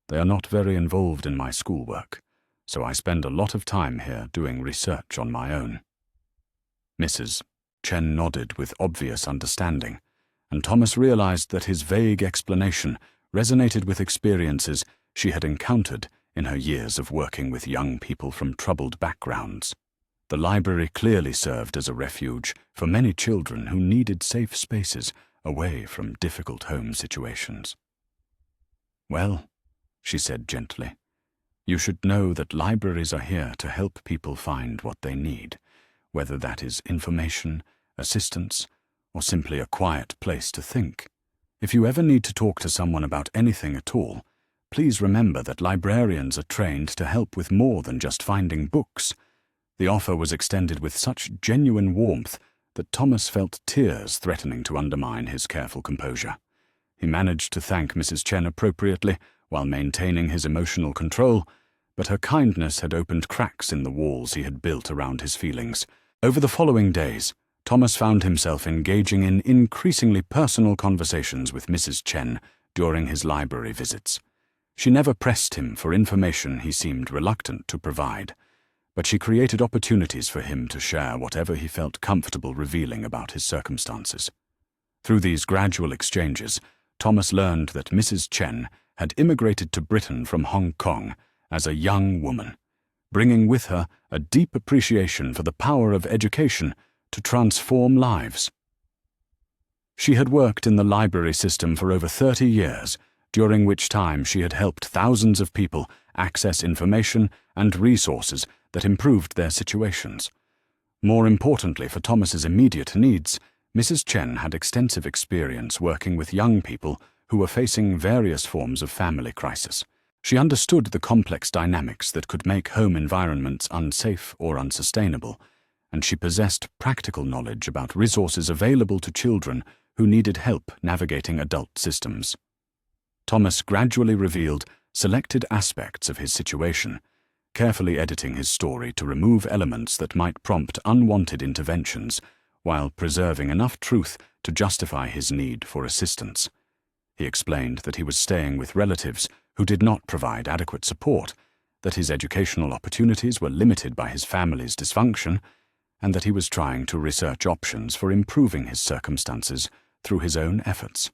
They are not very involved in my schoolwork, so I spend a lot of time here doing research on my own." Mrs. Chen nodded with obvious understanding, and Thomas realized that his vague explanation resonated with experiences she had encountered in her years of working with young people from troubled backgrounds. The library clearly served as a refuge for many children who needed safe spaces away from difficult home situations. "Well," she said gently, "you should know that libraries are here to help people find what they need, whether that is information, assistance, or simply a quiet place to think. If you ever need to talk to someone about anything at all, please remember that librarians are trained to help with more than just finding books." The offer was extended with such genuine warmth that Thomas felt tears threatening to undermine his careful composure. He managed to thank Mrs. Chen appropriately while maintaining his emotional control, but her kindness had opened cracks in the walls he had built around his feelings. Over the following days, Thomas found himself engaging in increasingly personal conversations with Mrs. Chen during his library visits. She never pressed him for information he seemed reluctant to provide, but she created opportunities for him to share whatever he felt comfortable revealing about his circumstances. Through these gradual exchanges, Thomas learned that Mrs. Chen had immigrated to Britain from Hong Kong as a young woman, bringing with her a deep appreciation for the power of education to transform lives. She had worked in the library system for over 30 years, during which time she had helped thousands of people access information and resources that improved their situations. More importantly for Thomas's immediate needs, Mrs. Chen had extensive experience working with young people who were facing various forms of family crisis. She understood the complex dynamics that could make home environments unsafe or unsustainable, and she possessed practical knowledge about resources available to children who needed help navigating adult systems. Thomas gradually revealed selected aspects of his situation, carefully editing his story to remove elements that might prompt unwanted interventions, while preserving enough truth to justify his need for assistance. He explained that he was staying with relatives who did not provide adequate support, that his educational opportunities were limited by his family's dysfunction, and that he was trying to research options for improving his circumstances through his own efforts.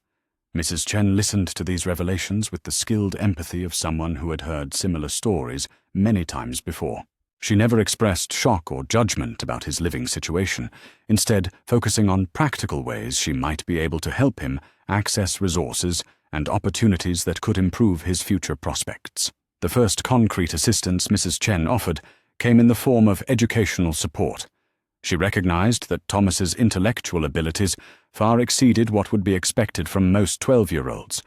Mrs. Chen listened to these revelations with the skilled empathy of someone who had heard similar stories many times before. She never expressed shock or judgment about his living situation, instead focusing on practical ways she might be able to help him access resources and opportunities that could improve his future prospects. The first concrete assistance Mrs. Chen offered came in the form of educational support. She recognized that Thomas's intellectual abilities far exceeded what would be expected from most 12-year-olds,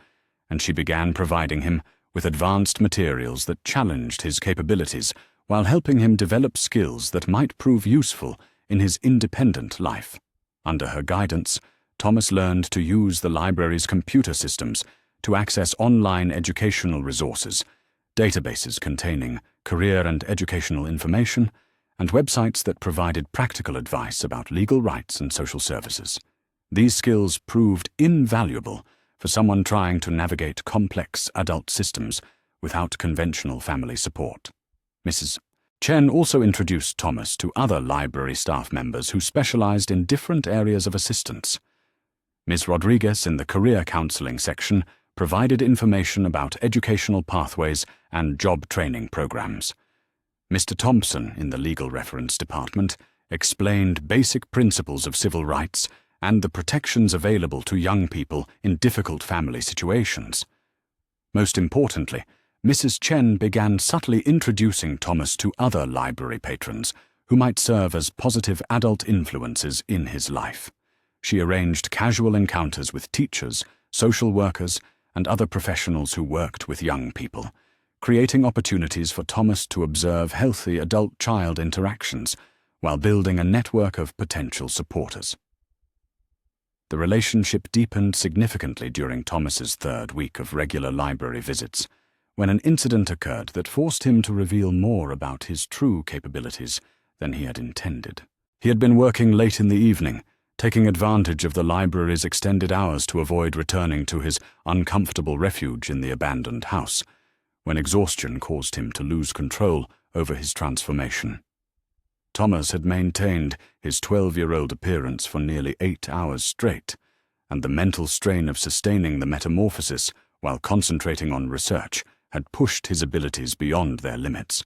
and she began providing him with advanced materials that challenged his capabilities while helping him develop skills that might prove useful in his independent life. Under her guidance, Thomas learned to use the library's computer systems to access online educational resources, databases containing career and educational information, and websites that provided practical advice about legal rights and social services. These skills proved invaluable for someone trying to navigate complex adult systems without conventional family support. Mrs. Chen also introduced Thomas to other library staff members who specialized in different areas of assistance. Ms. Rodriguez in the career counseling section provided information about educational pathways and job training programs. Mr. Thompson in the legal reference department explained basic principles of civil rights and the protections available to young people in difficult family situations. Most importantly, Mrs. Chen began subtly introducing Thomas to other library patrons who might serve as positive adult influences in his life. She arranged casual encounters with teachers, social workers, and other professionals who worked with young people, creating opportunities for Thomas to observe healthy adult-child interactions while building a network of potential supporters. The relationship deepened significantly during Thomas's third week of regular library visits, when an incident occurred that forced him to reveal more about his true capabilities than he had intended. He had been working late in the evening, taking advantage of the library's extended hours to avoid returning to his uncomfortable refuge in the abandoned house, when exhaustion caused him to lose control over his transformation. Thomas had maintained his 12-year-old appearance for nearly 8 hours straight, and the mental strain of sustaining the metamorphosis while concentrating on research had pushed his abilities beyond their limits.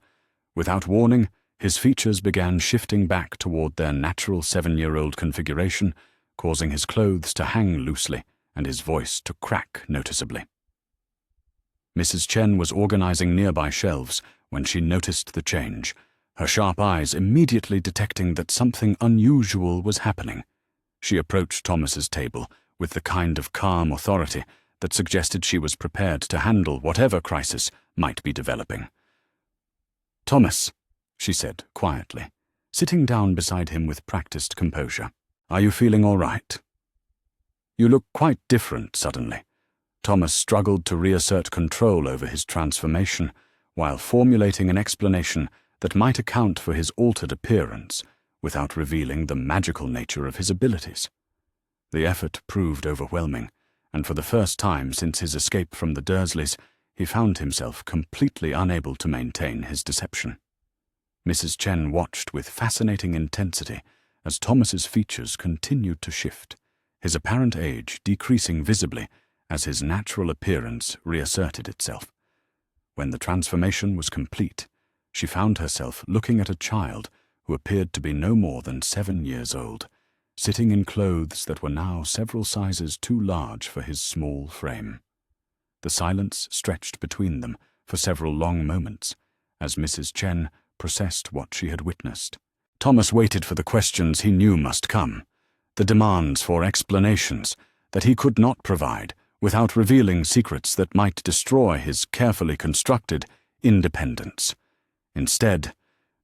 Without warning, his features began shifting back toward their natural 7-year-old configuration, causing his clothes to hang loosely and his voice to crack noticeably. Mrs. Chen was organizing nearby shelves when she noticed the change, her sharp eyes immediately detecting that something unusual was happening. She approached Thomas's table with the kind of calm authority that suggested she was prepared to handle whatever crisis might be developing. "Thomas," she said quietly, sitting down beside him with practiced composure, "are you feeling all right? You look quite different suddenly." Thomas struggled to reassert control over his transformation while formulating an explanation that might account for his altered appearance without revealing the magical nature of his abilities. The effort proved overwhelming, and for the first time since his escape from the Dursleys, he found himself completely unable to maintain his deception. Mrs. Chen watched with fascinating intensity as Thomas's features continued to shift, his apparent age decreasing visibly as his natural appearance reasserted itself. When the transformation was complete, she found herself looking at a child who appeared to be no more than 7 years old, sitting in clothes that were now several sizes too large for his small frame. The silence stretched between them for several long moments as Mrs. Chen processed what she had witnessed. Thomas waited for the questions he knew must come, the demands for explanations that he could not provide without revealing secrets that might destroy his carefully constructed independence. Instead,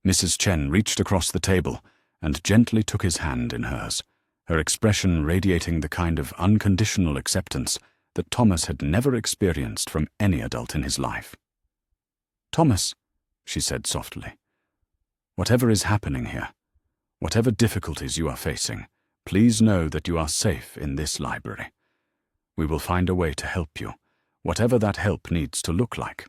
Mrs. Chen reached across the table and gently took his hand in hers, her expression radiating the kind of unconditional acceptance that Thomas had never experienced from any adult in his life. "Thomas," she said softly, "whatever is happening here, whatever difficulties you are facing, please know that you are safe in this library. We will find a way to help you, whatever that help needs to look like."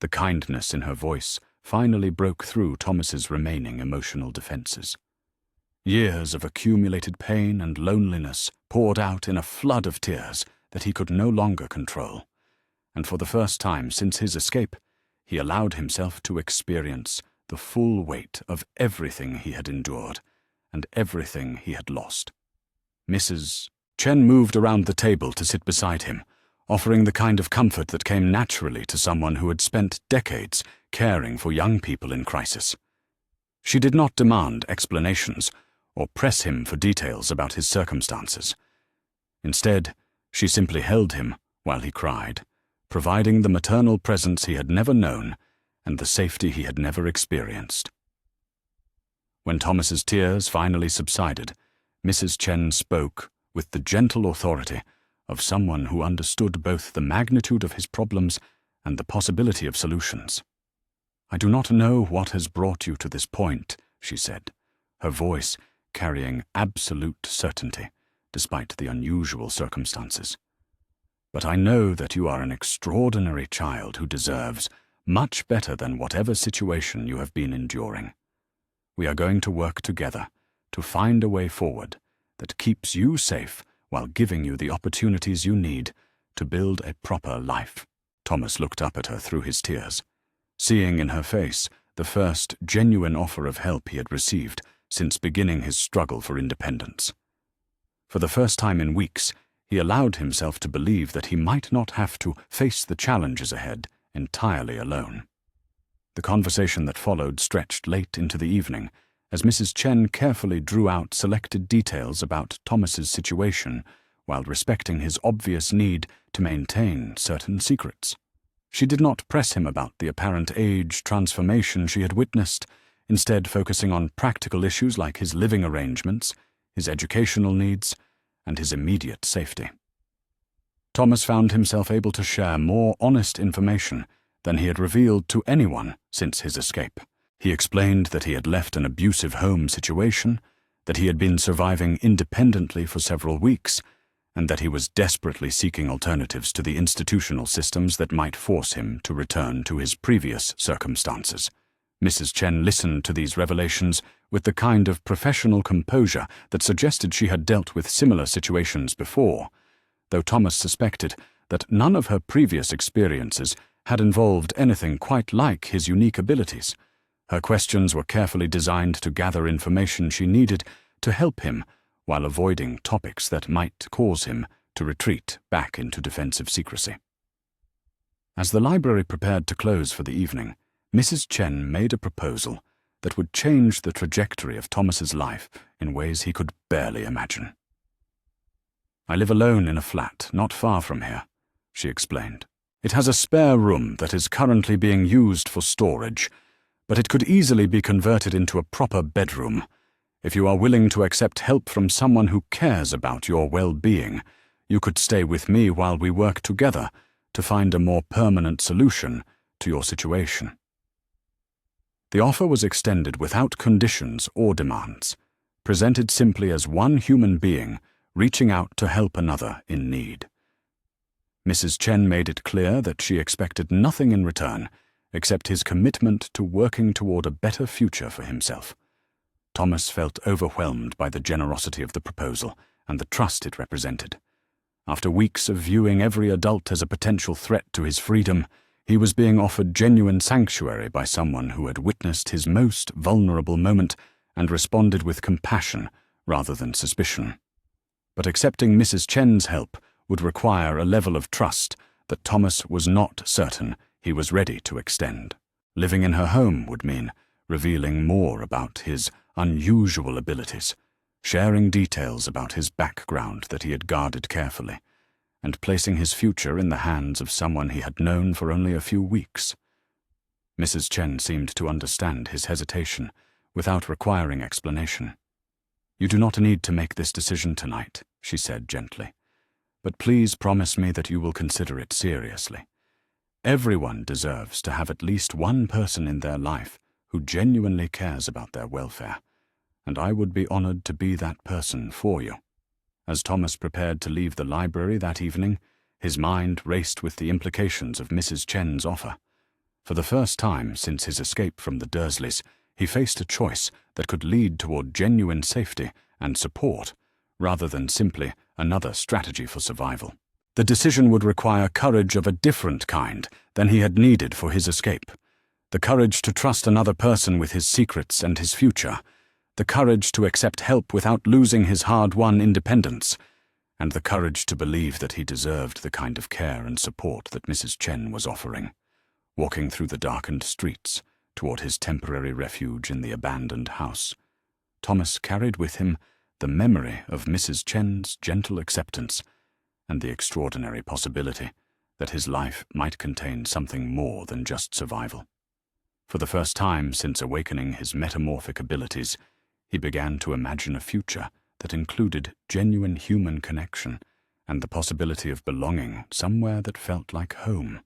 The kindness in her voice finally broke through Thomas's remaining emotional defenses. Years of accumulated pain and loneliness poured out in a flood of tears that he could no longer control, and for the first time since his escape, he allowed himself to experience the full weight of everything he had endured and everything he had lost. Mrs. Chen moved around the table to sit beside him, offering the kind of comfort that came naturally to someone who had spent decades caring for young people in crisis. She did not demand explanations or press him for details about his circumstances. Instead, she simply held him while he cried, providing the maternal presence he had never known and the safety he had never experienced. When Thomas's tears finally subsided, Mrs. Chen spoke with the gentle authority of someone who understood both the magnitude of his problems and the possibility of solutions. "I do not know what has brought you to this point," she said, her voice carrying absolute certainty despite the unusual circumstances. "But I know that you are an extraordinary child who deserves much better than whatever situation you have been enduring. We are going to work together to find a way forward that keeps you safe while giving you the opportunities you need to build a proper life." Thomas looked up at her through his tears, seeing in her face the first genuine offer of help he had received since beginning his struggle for independence. For the first time in weeks, he allowed himself to believe that he might not have to face the challenges ahead entirely alone. The conversation that followed stretched late into the evening, as Mrs. Chen carefully drew out selected details about Thomas's situation while respecting his obvious need to maintain certain secrets. She did not press him about the apparent age transformation she had witnessed, instead focusing on practical issues like his living arrangements, his educational needs, and his immediate safety. Thomas found himself able to share more honest information than he had revealed to anyone since his escape. He explained that he had left an abusive home situation, that he had been surviving independently for several weeks, and that he was desperately seeking alternatives to the institutional systems that might force him to return to his previous circumstances. Mrs. Chen listened to these revelations with the kind of professional composure that suggested she had dealt with similar situations before, though Thomas suspected that none of her previous experiences had involved anything quite like his unique abilities. Her questions were carefully designed to gather information she needed to help him while avoiding topics that might cause him to retreat back into defensive secrecy. As the library prepared to close for the evening, Mrs. Chen made a proposal that would change the trajectory of Thomas's life in ways he could barely imagine. "I live alone in a flat not far from here," she explained. "It has a spare room that is currently being used for storage, but it could easily be converted into a proper bedroom. If you are willing to accept help from someone who cares about your well-being, you could stay with me while we work together to find a more permanent solution to your situation." The offer was extended without conditions or demands, presented simply as one human being reaching out to help another in need. Mrs. Chen made it clear that she expected nothing in return except his commitment to working toward a better future for himself. Thomas felt overwhelmed by the generosity of the proposal and the trust it represented. After weeks of viewing every adult as a potential threat to his freedom, he was being offered genuine sanctuary by someone who had witnessed his most vulnerable moment and responded with compassion rather than suspicion. But accepting Mrs. Chen's help would require a level of trust that Thomas was not certain he was ready to extend. Living in her home would mean revealing more about his unusual abilities, sharing details about his background that he had guarded carefully, and placing his future in the hands of someone he had known for only a few weeks. Mrs. Chen seemed to understand his hesitation without requiring explanation. "You do not need to make this decision tonight," she said gently, "but please promise me that you will consider it seriously. Everyone deserves to have at least one person in their life who genuinely cares about their welfare, and I would be honored to be that person for you." As Thomas prepared to leave the library that evening, his mind raced with the implications of Mrs. Chen's offer. For the first time since his escape from the Dursleys, he faced a choice that could lead toward genuine safety and support, rather than simply another strategy for survival. The decision would require courage of a different kind than he had needed for his escape. The courage to trust another person with his secrets and his future, the courage to accept help without losing his hard-won independence, and the courage to believe that he deserved the kind of care and support that Mrs. Chen was offering. Walking through the darkened streets toward his temporary refuge in the abandoned house, Thomas carried with him the memory of Mrs. Chen's gentle acceptance and the extraordinary possibility that his life might contain something more than just survival. For the first time since awakening his metamorphic abilities, he began to imagine a future that included genuine human connection and the possibility of belonging somewhere that felt like home.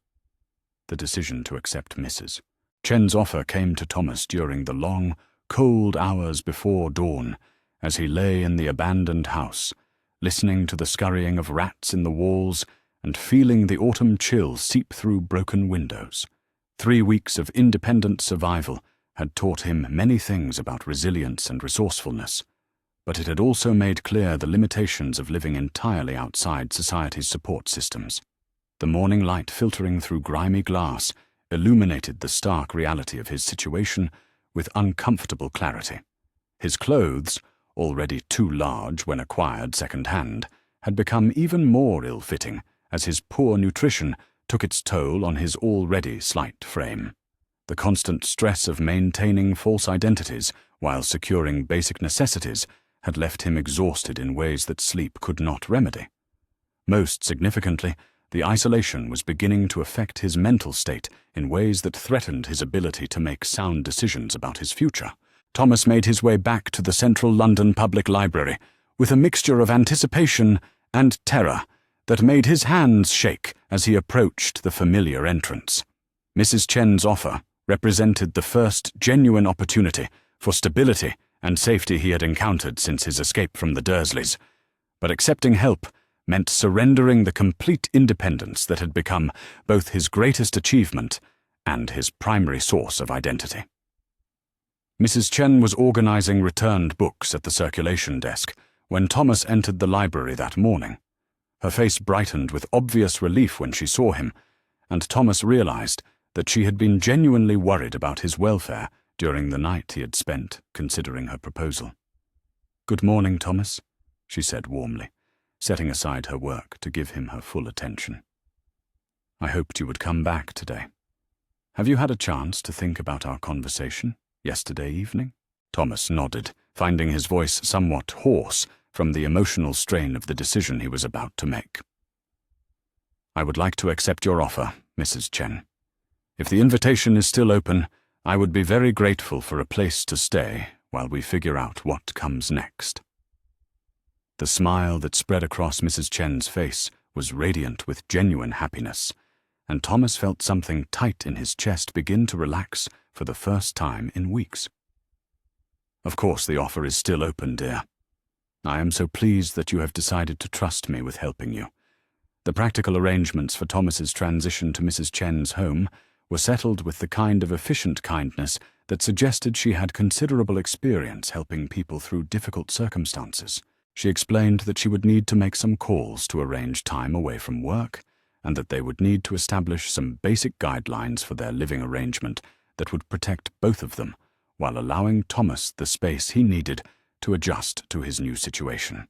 The decision to accept Mrs. Chen's offer came to Thomas during the long, cold hours before dawn, as he lay in the abandoned house, listening to the scurrying of rats in the walls and feeling the autumn chill seep through broken windows. 3 weeks of independent survival had taught him many things about resilience and resourcefulness, but it had also made clear the limitations of living entirely outside society's support systems. The morning light filtering through grimy glass illuminated the stark reality of his situation with uncomfortable clarity. His clothes, already too large when acquired second-hand, had become even more ill-fitting as his poor nutrition took its toll on his already slight frame. The constant stress of maintaining false identities while securing basic necessities had left him exhausted in ways that sleep could not remedy. Most significantly, the isolation was beginning to affect his mental state in ways that threatened his ability to make sound decisions about his future. Thomas made his way back to the Central London Public Library with a mixture of anticipation and terror that made his hands shake as he approached the familiar entrance. Mrs. Chen's offer represented the first genuine opportunity for stability and safety he had encountered since his escape from the Dursleys, but accepting help meant surrendering the complete independence that had become both his greatest achievement and his primary source of identity. Mrs. Chen was organizing returned books at the circulation desk when Thomas entered the library that morning. Her face brightened with obvious relief when she saw him, and Thomas realized that she had been genuinely worried about his welfare during the night he had spent considering her proposal. "Good morning, Thomas," she said warmly, setting aside her work to give him her full attention. "I hoped you would come back today. Have you had a chance to think about our conversation yesterday evening?" Thomas nodded, finding his voice somewhat hoarse from the emotional strain of the decision he was about to make. "I would like to accept your offer, Mrs. Chen. If the invitation is still open, I would be very grateful for a place to stay while we figure out what comes next." The smile that spread across Mrs. Chen's face was radiant with genuine happiness, and Thomas felt something tight in his chest begin to relax for the first time in weeks. "Of course the offer is still open, dear. I am so pleased that you have decided to trust me with helping you." The practical arrangements for Thomas's transition to Mrs. Chen's home were settled with the kind of efficient kindness that suggested she had considerable experience helping people through difficult circumstances. She explained that she would need to make some calls to arrange time away from work, and that they would need to establish some basic guidelines for their living arrangement that would protect both of them, while allowing Thomas the space he needed to adjust to his new situation.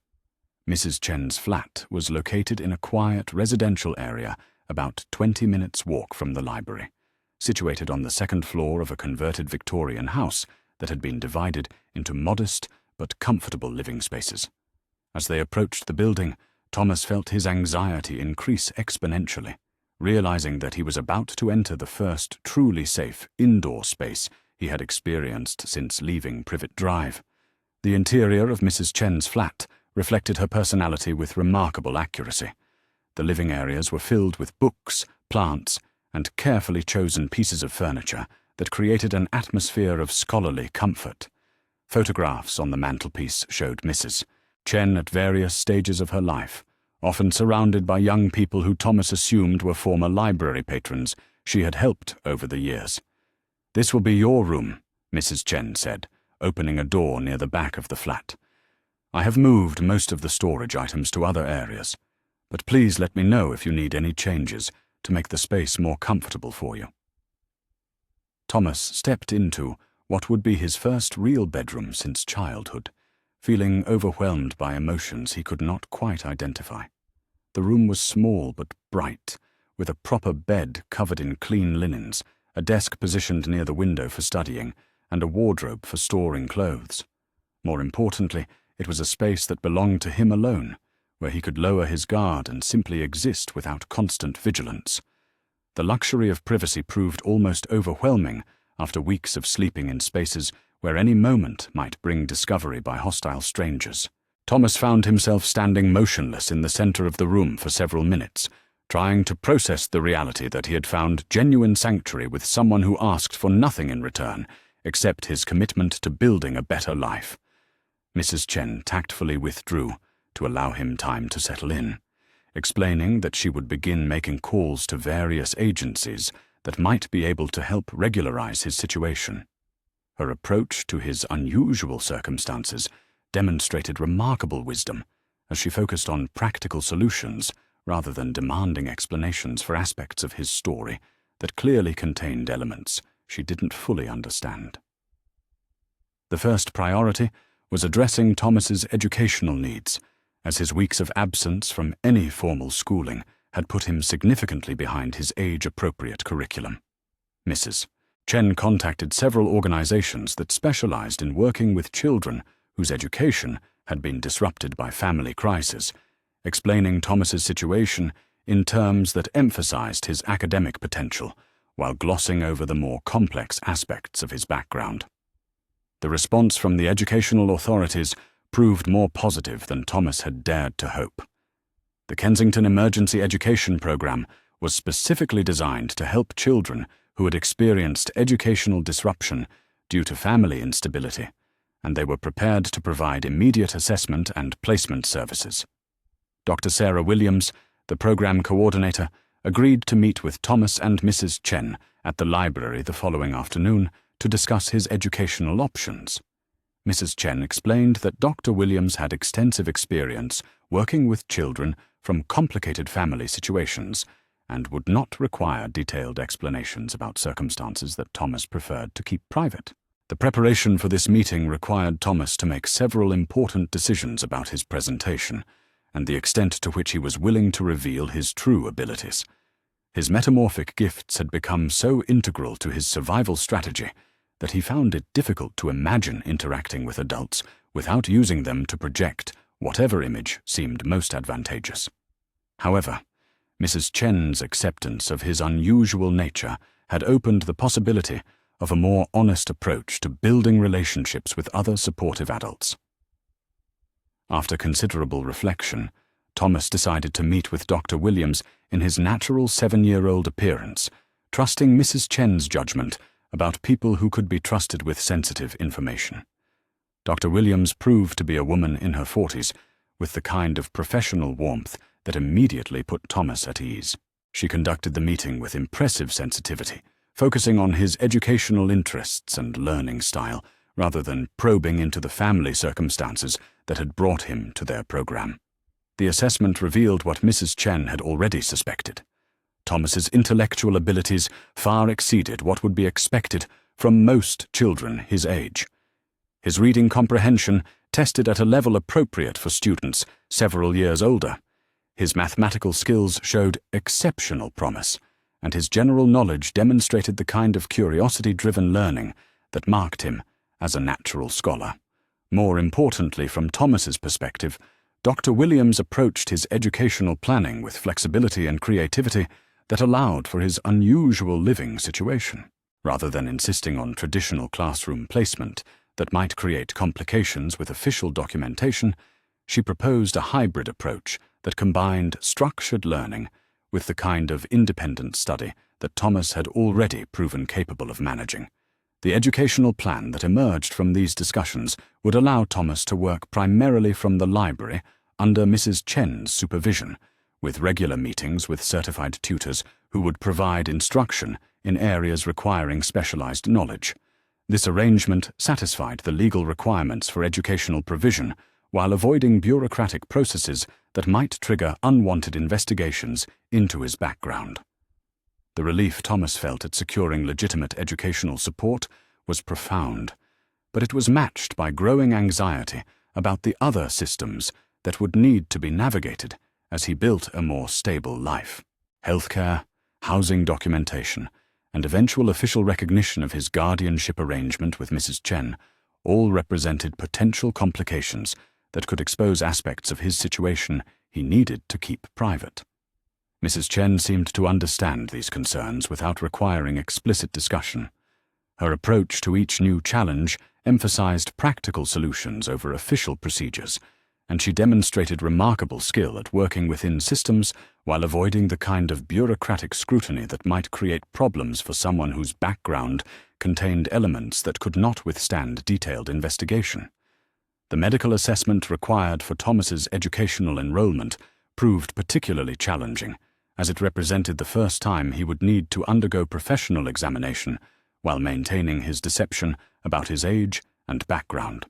Mrs. Chen's flat was located in a quiet residential area about 20 minutes' walk from the library, situated on the second floor of a converted Victorian house that had been divided into modest but comfortable living spaces. As they approached the building, Thomas felt his anxiety increase exponentially, realizing that he was about to enter the first truly safe indoor space he had experienced since leaving Privet Drive. The interior of Mrs. Chen's flat reflected her personality with remarkable accuracy. The living areas were filled with books, plants, and carefully chosen pieces of furniture that created an atmosphere of scholarly comfort. Photographs on the mantelpiece showed Mrs. Chen at various stages of her life, often surrounded by young people who Thomas assumed were former library patrons she had helped over the years. "This will be your room," Mrs. Chen said, opening a door near the back of the flat. "I have moved most of the storage items to other areas, but please let me know if you need any changes to make the space more comfortable for you." Thomas stepped into what would be his first real bedroom since childhood, feeling overwhelmed by emotions he could not quite identify. The room was small but bright, with a proper bed covered in clean linens, a desk positioned near the window for studying, and a wardrobe for storing clothes. More importantly, it was a space that belonged to him alone, where he could lower his guard and simply exist without constant vigilance. The luxury of privacy proved almost overwhelming after weeks of sleeping in spaces where any moment might bring discovery by hostile strangers. Thomas found himself standing motionless in the center of the room for several minutes, trying to process the reality that he had found genuine sanctuary with someone who asked for nothing in return except his commitment to building a better life. Mrs. Chen tactfully withdrew to allow him time to settle in, explaining that she would begin making calls to various agencies that might be able to help regularize his situation. Her approach to his unusual circumstances demonstrated remarkable wisdom, as she focused on practical solutions rather than demanding explanations for aspects of his story that clearly contained elements she didn't fully understand. The first priority was addressing Thomas's educational needs, as his weeks of absence from any formal schooling had put him significantly behind his age-appropriate curriculum. Mrs. Chen contacted several organizations that specialized in working with children whose education had been disrupted by family crisis, explaining Thomas's situation in terms that emphasized his academic potential while glossing over the more complex aspects of his background. The response from the educational authorities proved more positive than Thomas had dared to hope. The Kensington Emergency Education Program was specifically designed to help children who had experienced educational disruption due to family instability, and they were prepared to provide immediate assessment and placement services. Dr. Sarah Williams, the program coordinator, agreed to meet with Thomas and Mrs. Chen at the library the following afternoon to discuss his educational options. Mrs. Chen explained that Dr. Williams had extensive experience working with children from complicated family situations and would not require detailed explanations about circumstances that Thomas preferred to keep private. The preparation for this meeting required Thomas to make several important decisions about his presentation and the extent to which he was willing to reveal his true abilities. His metamorphic gifts had become so integral to his survival strategy that he found it difficult to imagine interacting with adults without using them to project whatever image seemed most advantageous. However, Mrs. Chen's acceptance of his unusual nature had opened the possibility of a more honest approach to building relationships with other supportive adults. After considerable reflection, Thomas decided to meet with Dr. Williams in his natural 7-year-old appearance, trusting Mrs. Chen's judgment about people who could be trusted with sensitive information. Dr. Williams proved to be a woman in her 40s, with the kind of professional warmth that immediately put Thomas at ease. She conducted the meeting with impressive sensitivity, focusing on his educational interests and learning style, rather than probing into the family circumstances that had brought him to their program. The assessment revealed what Mrs. Chen had already suspected. Thomas's intellectual abilities far exceeded what would be expected from most children his age. His reading comprehension tested at a level appropriate for students several years older. His mathematical skills showed exceptional promise, and his general knowledge demonstrated the kind of curiosity-driven learning that marked him as a natural scholar. More importantly, from Thomas's perspective, Dr. Williams approached his educational planning with flexibility and creativity that allowed for his unusual living situation. Rather than insisting on traditional classroom placement that might create complications with official documentation, she proposed a hybrid approach that combined structured learning with the kind of independent study that Thomas had already proven capable of managing. The educational plan that emerged from these discussions would allow Thomas to work primarily from the library under Mrs. Chen's supervision, with regular meetings with certified tutors who would provide instruction in areas requiring specialized knowledge. This arrangement satisfied the legal requirements for educational provision while avoiding bureaucratic processes that might trigger unwanted investigations into his background. The relief Thomas felt at securing legitimate educational support was profound, but it was matched by growing anxiety about the other systems that would need to be navigated as he built a more stable life. Healthcare, housing documentation, and eventual official recognition of his guardianship arrangement with Mrs. Chen all represented potential complications that could expose aspects of his situation he needed to keep private. Mrs. Chen seemed to understand these concerns without requiring explicit discussion. Her approach to each new challenge emphasized practical solutions over official procedures, and she demonstrated remarkable skill at working within systems while avoiding the kind of bureaucratic scrutiny that might create problems for someone whose background contained elements that could not withstand detailed investigation. The medical assessment required for Thomas's educational enrollment proved particularly challenging, as it represented the first time he would need to undergo professional examination while maintaining his deception about his age and background.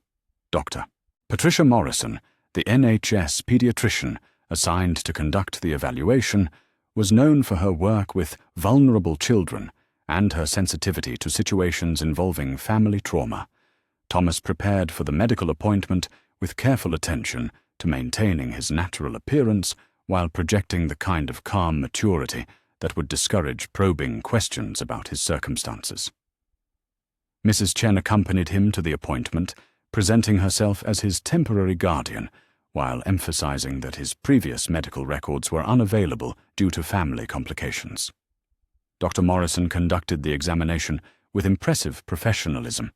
Dr. Patricia Morrison, the NHS pediatrician assigned to conduct the evaluation, was known for her work with vulnerable children and her sensitivity to situations involving family trauma. Thomas prepared for the medical appointment with careful attention to maintaining his natural appearance while projecting the kind of calm maturity that would discourage probing questions about his circumstances. Mrs. Chen accompanied him to the appointment, presenting herself as his temporary guardian, while emphasizing that his previous medical records were unavailable due to family complications. Dr. Morrison conducted the examination with impressive professionalism,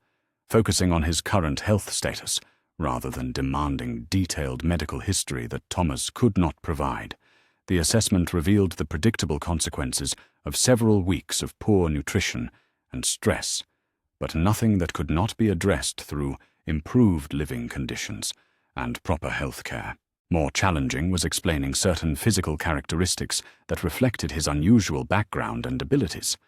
focusing on his current health status rather than demanding detailed medical history that Thomas could not provide. The assessment revealed the predictable consequences of several weeks of poor nutrition and stress, but nothing that could not be addressed through improved living conditions and proper health care. More challenging was explaining certain physical characteristics that reflected his unusual background and abilities.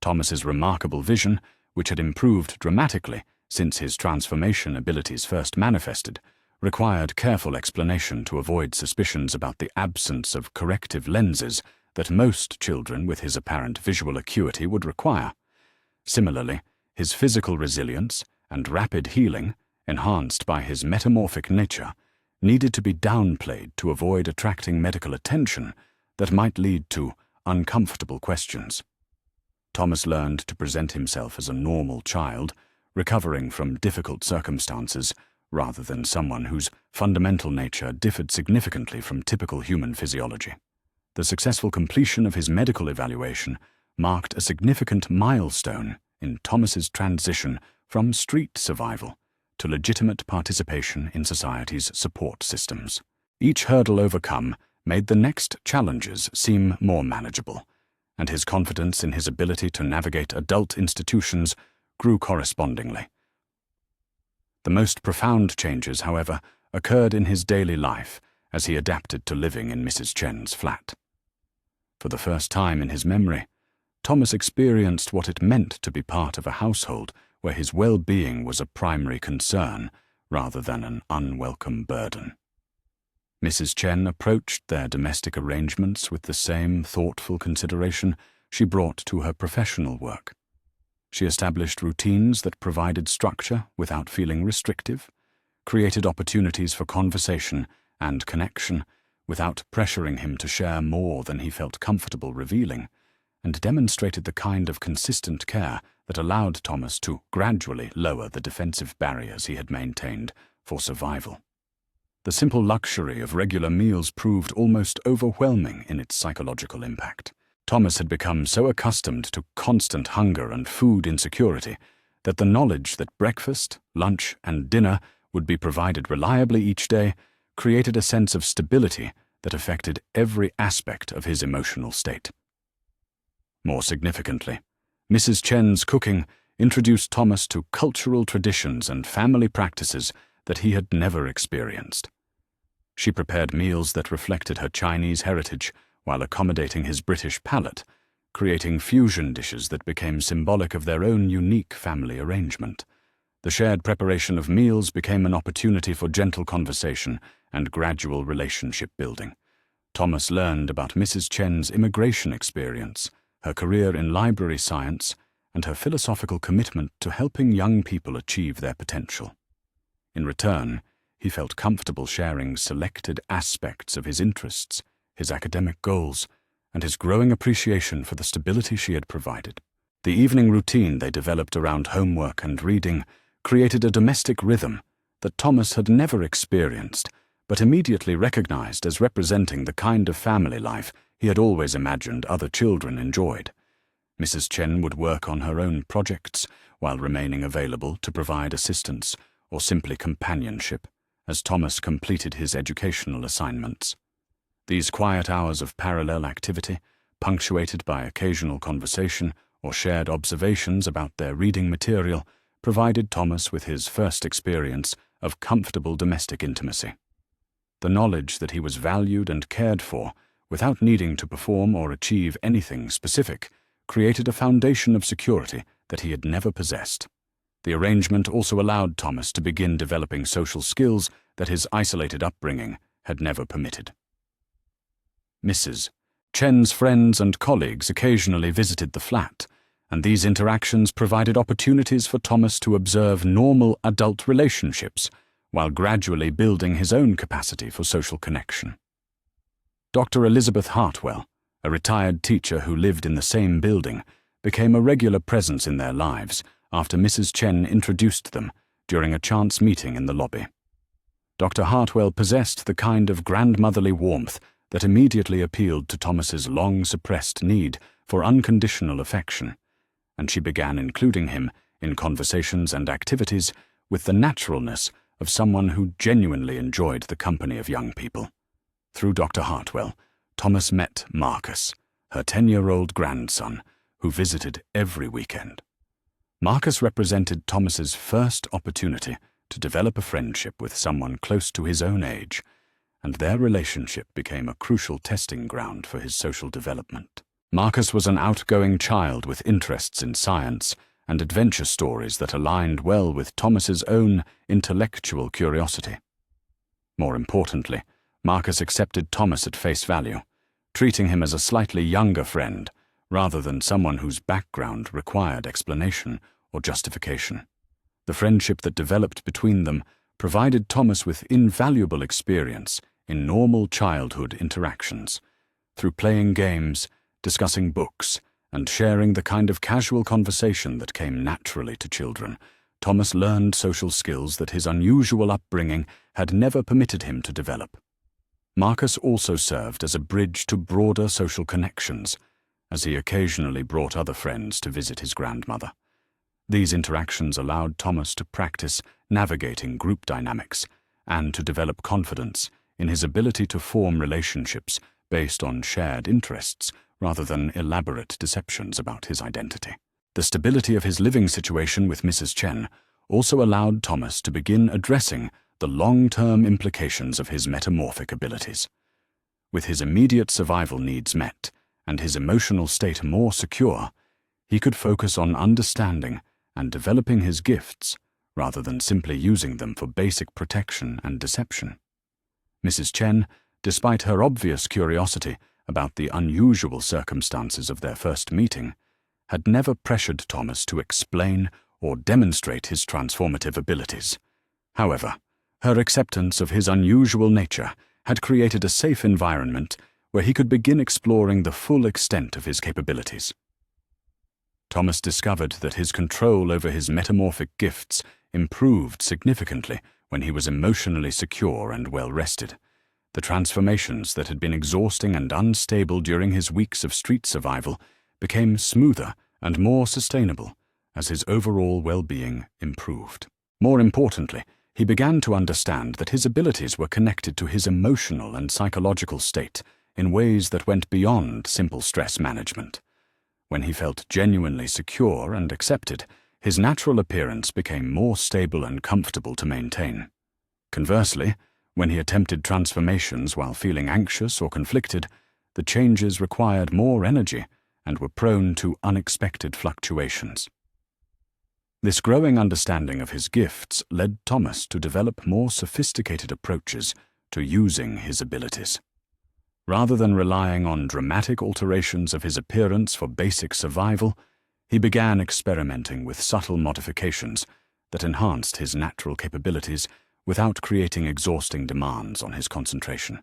Thomas's remarkable vision, which had improved dramatically since his transformation abilities first manifested, required careful explanation to avoid suspicions about the absence of corrective lenses that most children with his apparent visual acuity would require. Similarly, his physical resilience and rapid healing, enhanced by his metamorphic nature, needed to be downplayed to avoid attracting medical attention that might lead to uncomfortable questions. Thomas learned to present himself as a normal child, recovering from difficult circumstances, rather than someone whose fundamental nature differed significantly from typical human physiology. The successful completion of his medical evaluation marked a significant milestone in Thomas's transition from street survival to legitimate participation in society's support systems. Each hurdle overcome made the next challenges seem more manageable, and his confidence in his ability to navigate adult institutions grew correspondingly. The most profound changes, however, occurred in his daily life as he adapted to living in Mrs. Chen's flat. For the first time in his memory, Thomas experienced what it meant to be part of a household where his well-being was a primary concern rather than an unwelcome burden. Mrs. Chen approached their domestic arrangements with the same thoughtful consideration she brought to her professional work. She established routines that provided structure without feeling restrictive, created opportunities for conversation and connection without pressuring him to share more than he felt comfortable revealing, and demonstrated the kind of consistent care that allowed Thomas to gradually lower the defensive barriers he had maintained for survival. The simple luxury of regular meals proved almost overwhelming in its psychological impact. Thomas had become so accustomed to constant hunger and food insecurity that the knowledge that breakfast, lunch, and dinner would be provided reliably each day created a sense of stability that affected every aspect of his emotional state. More significantly, Mrs. Chen's cooking introduced Thomas to cultural traditions and family practices that he had never experienced. She prepared meals that reflected her Chinese heritage while accommodating his British palate, creating fusion dishes that became symbolic of their own unique family arrangement. The shared preparation of meals became an opportunity for gentle conversation and gradual relationship building. Thomas learned about Mrs. Chen's immigration experience, her career in library science, and her philosophical commitment to helping young people achieve their potential. In return, he felt comfortable sharing selected aspects of his interests, his academic goals, and his growing appreciation for the stability she had provided. The evening routine they developed around homework and reading created a domestic rhythm that Thomas had never experienced, but immediately recognized as representing the kind of family life he had always imagined other children enjoyed. Mrs. Chen would work on her own projects while remaining available to provide assistance or simply companionship as Thomas completed his educational assignments. These quiet hours of parallel activity, punctuated by occasional conversation or shared observations about their reading material, provided Thomas with his first experience of comfortable domestic intimacy. The knowledge that he was valued and cared for, without needing to perform or achieve anything specific, created a foundation of security that he had never possessed. The arrangement also allowed Thomas to begin developing social skills that his isolated upbringing had never permitted. Mrs. Chen's friends and colleagues occasionally visited the flat, and these interactions provided opportunities for Thomas to observe normal adult relationships while gradually building his own capacity for social connection. Dr. Elizabeth Hartwell, a retired teacher who lived in the same building, became a regular presence in their lives after Mrs. Chen introduced them during a chance meeting in the lobby. Dr. Hartwell possessed the kind of grandmotherly warmth that immediately appealed to Thomas's long-suppressed need for unconditional affection, and she began including him in conversations and activities with the naturalness of someone who genuinely enjoyed the company of young people. Through Dr. Hartwell, Thomas met Marcus, her 10-year-old grandson, who visited every weekend. Marcus represented Thomas's first opportunity to develop a friendship with someone close to his own age, and their relationship became a crucial testing ground for his social development. Marcus was an outgoing child with interests in science and adventure stories that aligned well with Thomas's own intellectual curiosity. More importantly, Marcus accepted Thomas at face value, treating him as a slightly younger friend rather than someone whose background required explanation or justification. The friendship that developed between them provided Thomas with invaluable experience in normal childhood interactions. Through playing games, discussing books, and sharing the kind of casual conversation that came naturally to children, Thomas learned social skills that his unusual upbringing had never permitted him to develop. Marcus also served as a bridge to broader social connections, as he occasionally brought other friends to visit his grandmother. These interactions allowed Thomas to practice navigating group dynamics and to develop confidence in his ability to form relationships based on shared interests rather than elaborate deceptions about his identity. The stability of his living situation with Mrs. Chen also allowed Thomas to begin addressing the long-term implications of his metamorphic abilities. With his immediate survival needs met and his emotional state more secure, he could focus on understanding and developing his gifts rather than simply using them for basic protection and deception. Mrs. Chen, despite her obvious curiosity about the unusual circumstances of their first meeting, had never pressured Thomas to explain or demonstrate his transformative abilities. However, her acceptance of his unusual nature had created a safe environment where he could begin exploring the full extent of his capabilities. Thomas discovered that his control over his metamorphic gifts improved significantly when he was emotionally secure and well-rested. The transformations that had been exhausting and unstable during his weeks of street survival became smoother and more sustainable as his overall well-being improved. More importantly, he began to understand that his abilities were connected to his emotional and psychological state in ways that went beyond simple stress management. When he felt genuinely secure and accepted, his natural appearance became more stable and comfortable to maintain. Conversely, when he attempted transformations while feeling anxious or conflicted, the changes required more energy and were prone to unexpected fluctuations. This growing understanding of his gifts led Thomas to develop more sophisticated approaches to using his abilities. Rather than relying on dramatic alterations of his appearance for basic survival, he began experimenting with subtle modifications that enhanced his natural capabilities without creating exhausting demands on his concentration.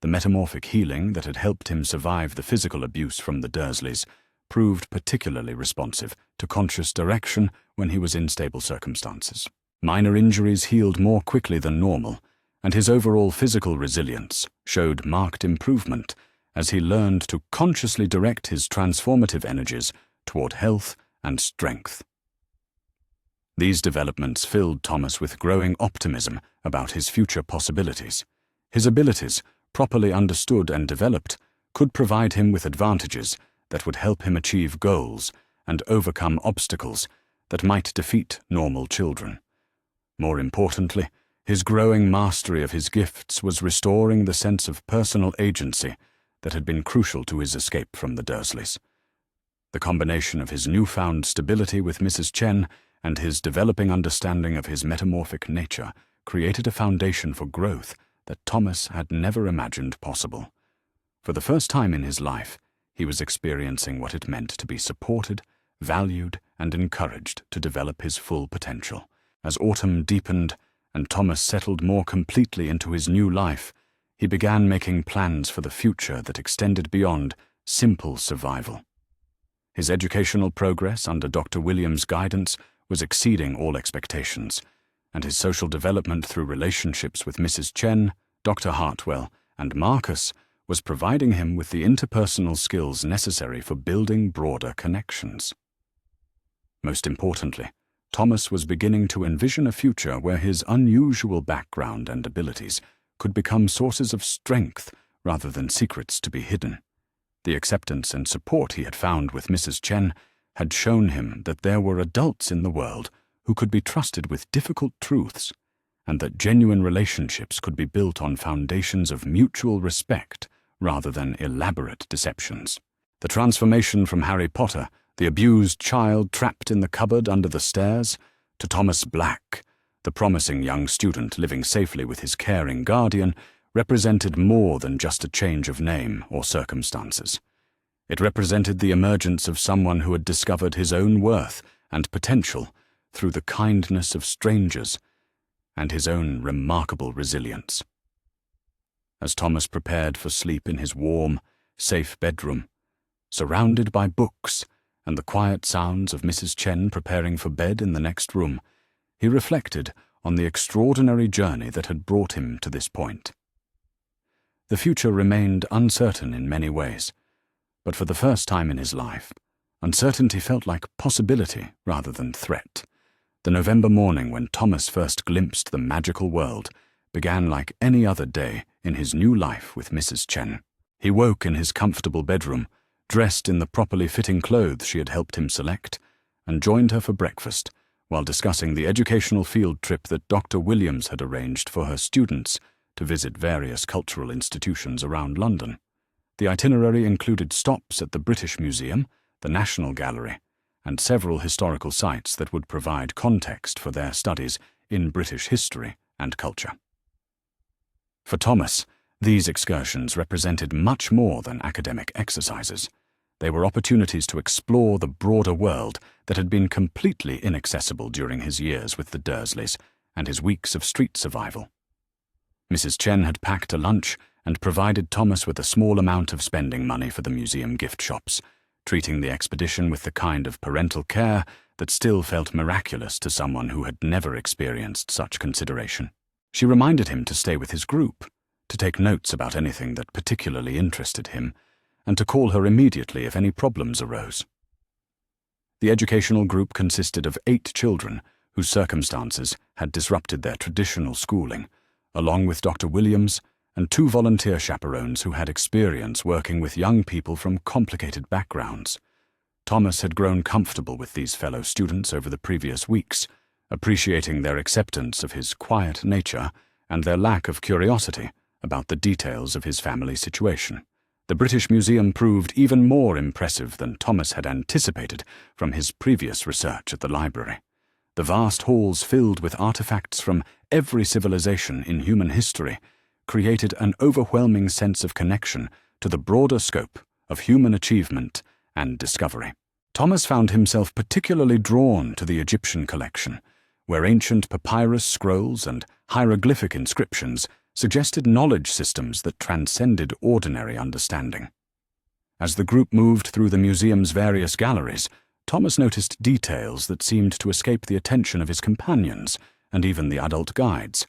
The metamorphic healing that had helped him survive the physical abuse from the Dursleys proved particularly responsive to conscious direction when he was in stable circumstances. Minor injuries healed more quickly than normal, and his overall physical resilience showed marked improvement as he learned to consciously direct his transformative energies toward health and strength. These developments filled Thomas with growing optimism about his future possibilities. His abilities, properly understood and developed, could provide him with advantages that would help him achieve goals and overcome obstacles that might defeat normal children. More importantly, his growing mastery of his gifts was restoring the sense of personal agency that had been crucial to his escape from the Dursleys. The combination of his newfound stability with Mrs. Chen and his developing understanding of his metamorphic nature created a foundation for growth that Thomas had never imagined possible. For the first time in his life, he was experiencing what it meant to be supported, valued, and encouraged to develop his full potential. As autumn deepened and Thomas settled more completely into his new life, he began making plans for the future that extended beyond simple survival. His educational progress under Dr. Williams' guidance was exceeding all expectations, and his social development through relationships with Mrs. Chen, Dr. Hartwell, and Marcus was providing him with the interpersonal skills necessary for building broader connections. Most importantly, Thomas was beginning to envision a future where his unusual background and abilities could become sources of strength rather than secrets to be hidden. The acceptance and support he had found with Mrs. Chen had shown him that there were adults in the world who could be trusted with difficult truths, and that genuine relationships could be built on foundations of mutual respect rather than elaborate deceptions. The transformation from Harry Potter, the abused child trapped in the cupboard under the stairs, to Thomas Black, the promising young student living safely with his caring guardian, represented more than just a change of name or circumstances. It represented the emergence of someone who had discovered his own worth and potential through the kindness of strangers and his own remarkable resilience. As Thomas prepared for sleep in his warm, safe bedroom, surrounded by books and the quiet sounds of Mrs. Chen preparing for bed in the next room, he reflected on the extraordinary journey that had brought him to this point. The future remained uncertain in many ways, but for the first time in his life, uncertainty felt like possibility rather than threat. The November morning when Thomas first glimpsed the magical world began like any other day in his new life with Mrs. Chen. He woke in his comfortable bedroom, dressed in the properly fitting clothes she had helped him select, and joined her for breakfast, while discussing the educational field trip that Dr. Williams had arranged for her students to visit various cultural institutions around London. The itinerary included stops at the British Museum, the National Gallery, and several historical sites that would provide context for their studies in British history and culture. For Thomas, these excursions represented much more than academic exercises. They were opportunities to explore the broader world that had been completely inaccessible during his years with the Dursleys and his weeks of street survival. Mrs. Chen had packed a lunch and provided Thomas with a small amount of spending money for the museum gift shops, treating the expedition with the kind of parental care that still felt miraculous to someone who had never experienced such consideration. She reminded him to stay with his group, to take notes about anything that particularly interested him, and to call her immediately if any problems arose. The educational group consisted of 8 children whose circumstances had disrupted their traditional schooling, along with Dr. Williams and 2 volunteer chaperones who had experience working with young people from complicated backgrounds. Thomas had grown comfortable with these fellow students over the previous weeks, appreciating their acceptance of his quiet nature and their lack of curiosity about the details of his family situation. The British Museum proved even more impressive than Thomas had anticipated from his previous research at the library. The vast halls filled with artifacts from every civilization in human history created an overwhelming sense of connection to the broader scope of human achievement and discovery. Thomas found himself particularly drawn to the Egyptian collection, where ancient papyrus scrolls and hieroglyphic inscriptions suggested knowledge systems that transcended ordinary understanding. As the group moved through the museum's various galleries, Thomas noticed details that seemed to escape the attention of his companions and even the adult guides.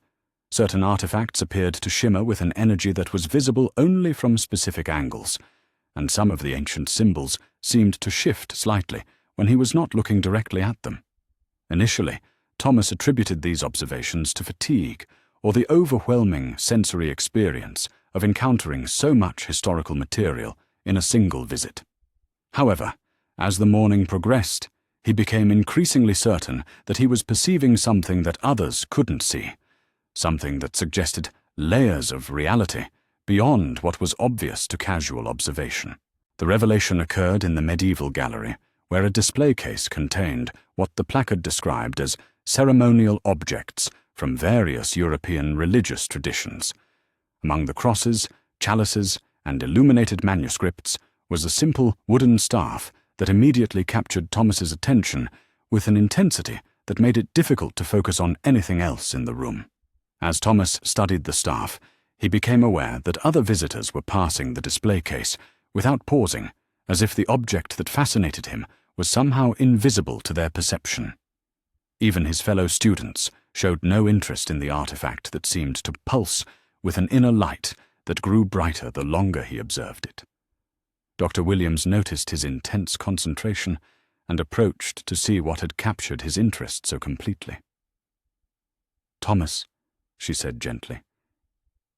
Certain artifacts appeared to shimmer with an energy that was visible only from specific angles, and some of the ancient symbols seemed to shift slightly when he was not looking directly at them. Initially, Thomas attributed these observations to fatigue or the overwhelming sensory experience of encountering so much historical material in a single visit. However, as the morning progressed, he became increasingly certain that he was perceiving something that others couldn't see, something that suggested layers of reality beyond what was obvious to casual observation. The revelation occurred in the medieval gallery, where a display case contained what the placard described as ceremonial objects from various European religious traditions. Among the crosses, chalices, and illuminated manuscripts was a simple wooden staff that immediately captured Thomas's attention with an intensity that made it difficult to focus on anything else in the room. As Thomas studied the staff, he became aware that other visitors were passing the display case without pausing, as if the object that fascinated him was somehow invisible to their perception. Even his fellow students showed no interest in the artifact that seemed to pulse with an inner light that grew brighter the longer he observed it. Dr. Williams noticed his intense concentration and approached to see what had captured his interest so completely. "Thomas," she said gently,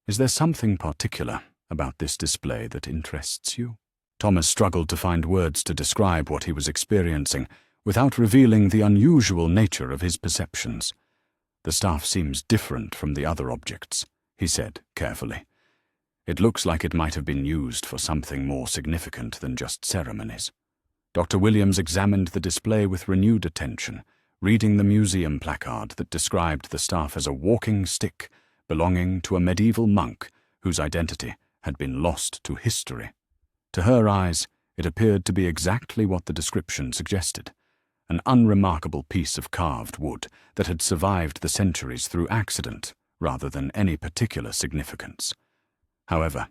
"is there something particular about this display that interests you?" Thomas struggled to find words to describe what he was experiencing without revealing the unusual nature of his perceptions. "The staff seems different from the other objects," he said carefully. "It looks like it might have been used for something more significant than just ceremonies." Dr. Williams examined the display with renewed attention, reading the museum placard that described the staff as a walking stick belonging to a medieval monk whose identity had been lost to history. To her eyes, it appeared to be exactly what the description suggested, an unremarkable piece of carved wood that had survived the centuries through accident rather than any particular significance. However,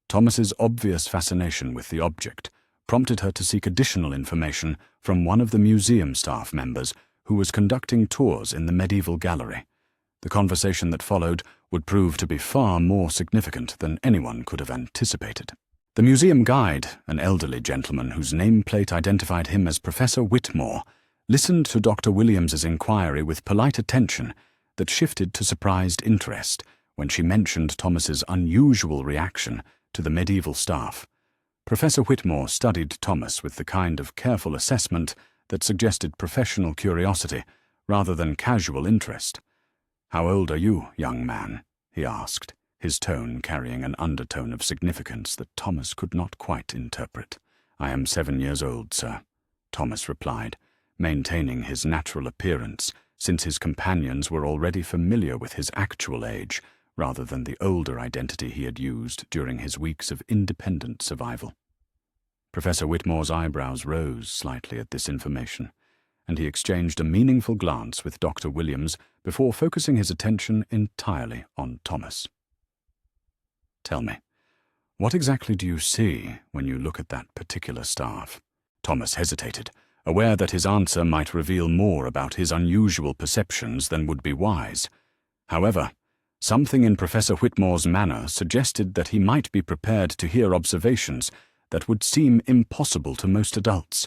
Thomas's obvious fascination with the object prompted her to seek additional information from one of the museum staff members who was conducting tours in the medieval gallery. The conversation that followed would prove to be far more significant than anyone could have anticipated. The museum guide, an elderly gentleman whose nameplate identified him as Professor Whitmore, listened to Dr. Williams's inquiry with polite attention that shifted to surprised interest when she mentioned Thomas's unusual reaction to the medieval staff. Professor Whitmore studied Thomas with the kind of careful assessment that suggested professional curiosity rather than casual interest. "How old are you, young man?" he asked, his tone carrying an undertone of significance that Thomas could not quite interpret. "I am 7 years old, sir," Thomas replied, maintaining his natural appearance, since his companions were already familiar with his actual age, rather than the older identity he had used during his weeks of independent survival. Professor Whitmore's eyebrows rose slightly at this information, and he exchanged a meaningful glance with Dr. Williams before focusing his attention entirely on Thomas. "Tell me, what exactly do you see when you look at that particular staff?" Thomas hesitated, aware that his answer might reveal more about his unusual perceptions than would be wise. However, something in Professor Whitmore's manner suggested that he might be prepared to hear observations that would seem impossible to most adults.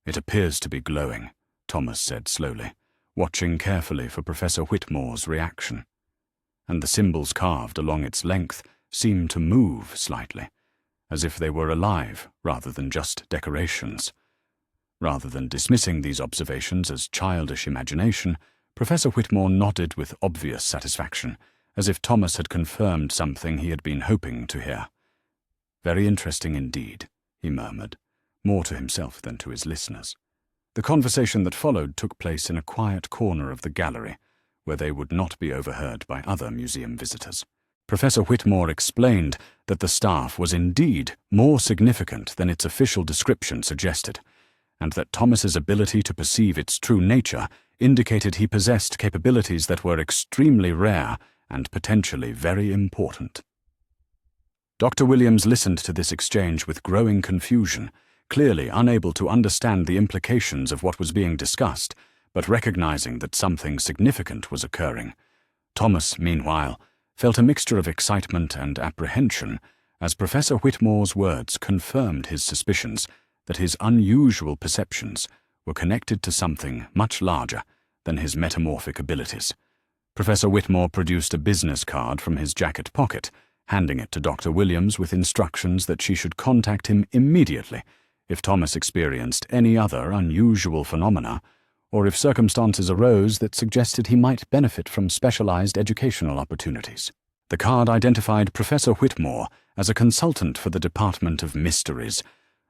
"It appears to be glowing," Thomas said slowly, watching carefully for Professor Whitmore's reaction. "And the symbols carved along its length seem to move slightly, as if they were alive rather than just decorations." Rather than dismissing these observations as childish imagination, Professor Whitmore nodded with obvious satisfaction, as if Thomas had confirmed something he had been hoping to hear. "Very interesting indeed," he murmured, more to himself than to his listeners. The conversation that followed took place in a quiet corner of the gallery, where they would not be overheard by other museum visitors. Professor Whitmore explained that the staff was indeed more significant than its official description suggested, and that Thomas's ability to perceive its true nature indicated he possessed capabilities that were extremely rare and potentially very important. Dr. Williams listened to this exchange with growing confusion, clearly unable to understand the implications of what was being discussed, but recognizing that something significant was occurring. Thomas, meanwhile, felt a mixture of excitement and apprehension as Professor Whitmore's words confirmed his suspicions that his unusual perceptions were connected to something much larger than his metamorphic abilities. Professor Whitmore produced a business card from his jacket pocket, handing it to Dr. Williams with instructions that she should contact him immediately if Thomas experienced any other unusual phenomena, or if circumstances arose that suggested he might benefit from specialized educational opportunities. The card identified Professor Whitmore as a consultant for the Department of Mysteries,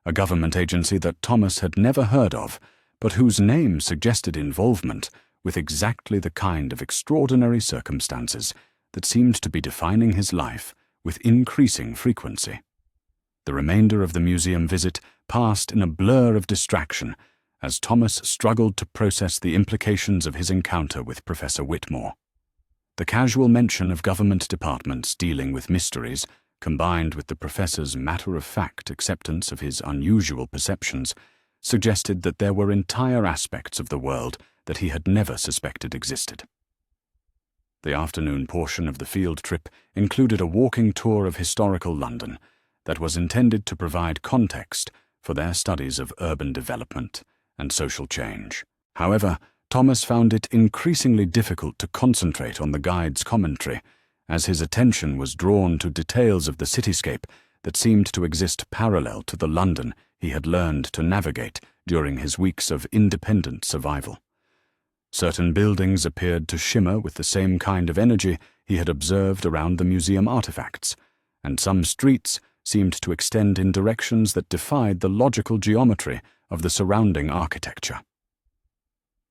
a government agency that Thomas had never heard of, but whose name suggested involvement with exactly the kind of extraordinary circumstances that seemed to be defining his life with increasing frequency. The remainder of the museum visit passed in a blur of distraction as Thomas struggled to process the implications of his encounter with Professor Whitmore. The casual mention of government departments dealing with mysteries, combined with the professor's matter-of-fact acceptance of his unusual perceptions, suggested that there were entire aspects of the world that he had never suspected existed. The afternoon portion of the field trip included a walking tour of historical London that was intended to provide context for their studies of urban development and social change. However, Thomas found it increasingly difficult to concentrate on the guide's commentary, as his attention was drawn to details of the cityscape that seemed to exist parallel to the London he had learned to navigate during his weeks of independent survival. Certain buildings appeared to shimmer with the same kind of energy he had observed around the museum artifacts, and some streets seemed to extend in directions that defied the logical geometry of the surrounding architecture.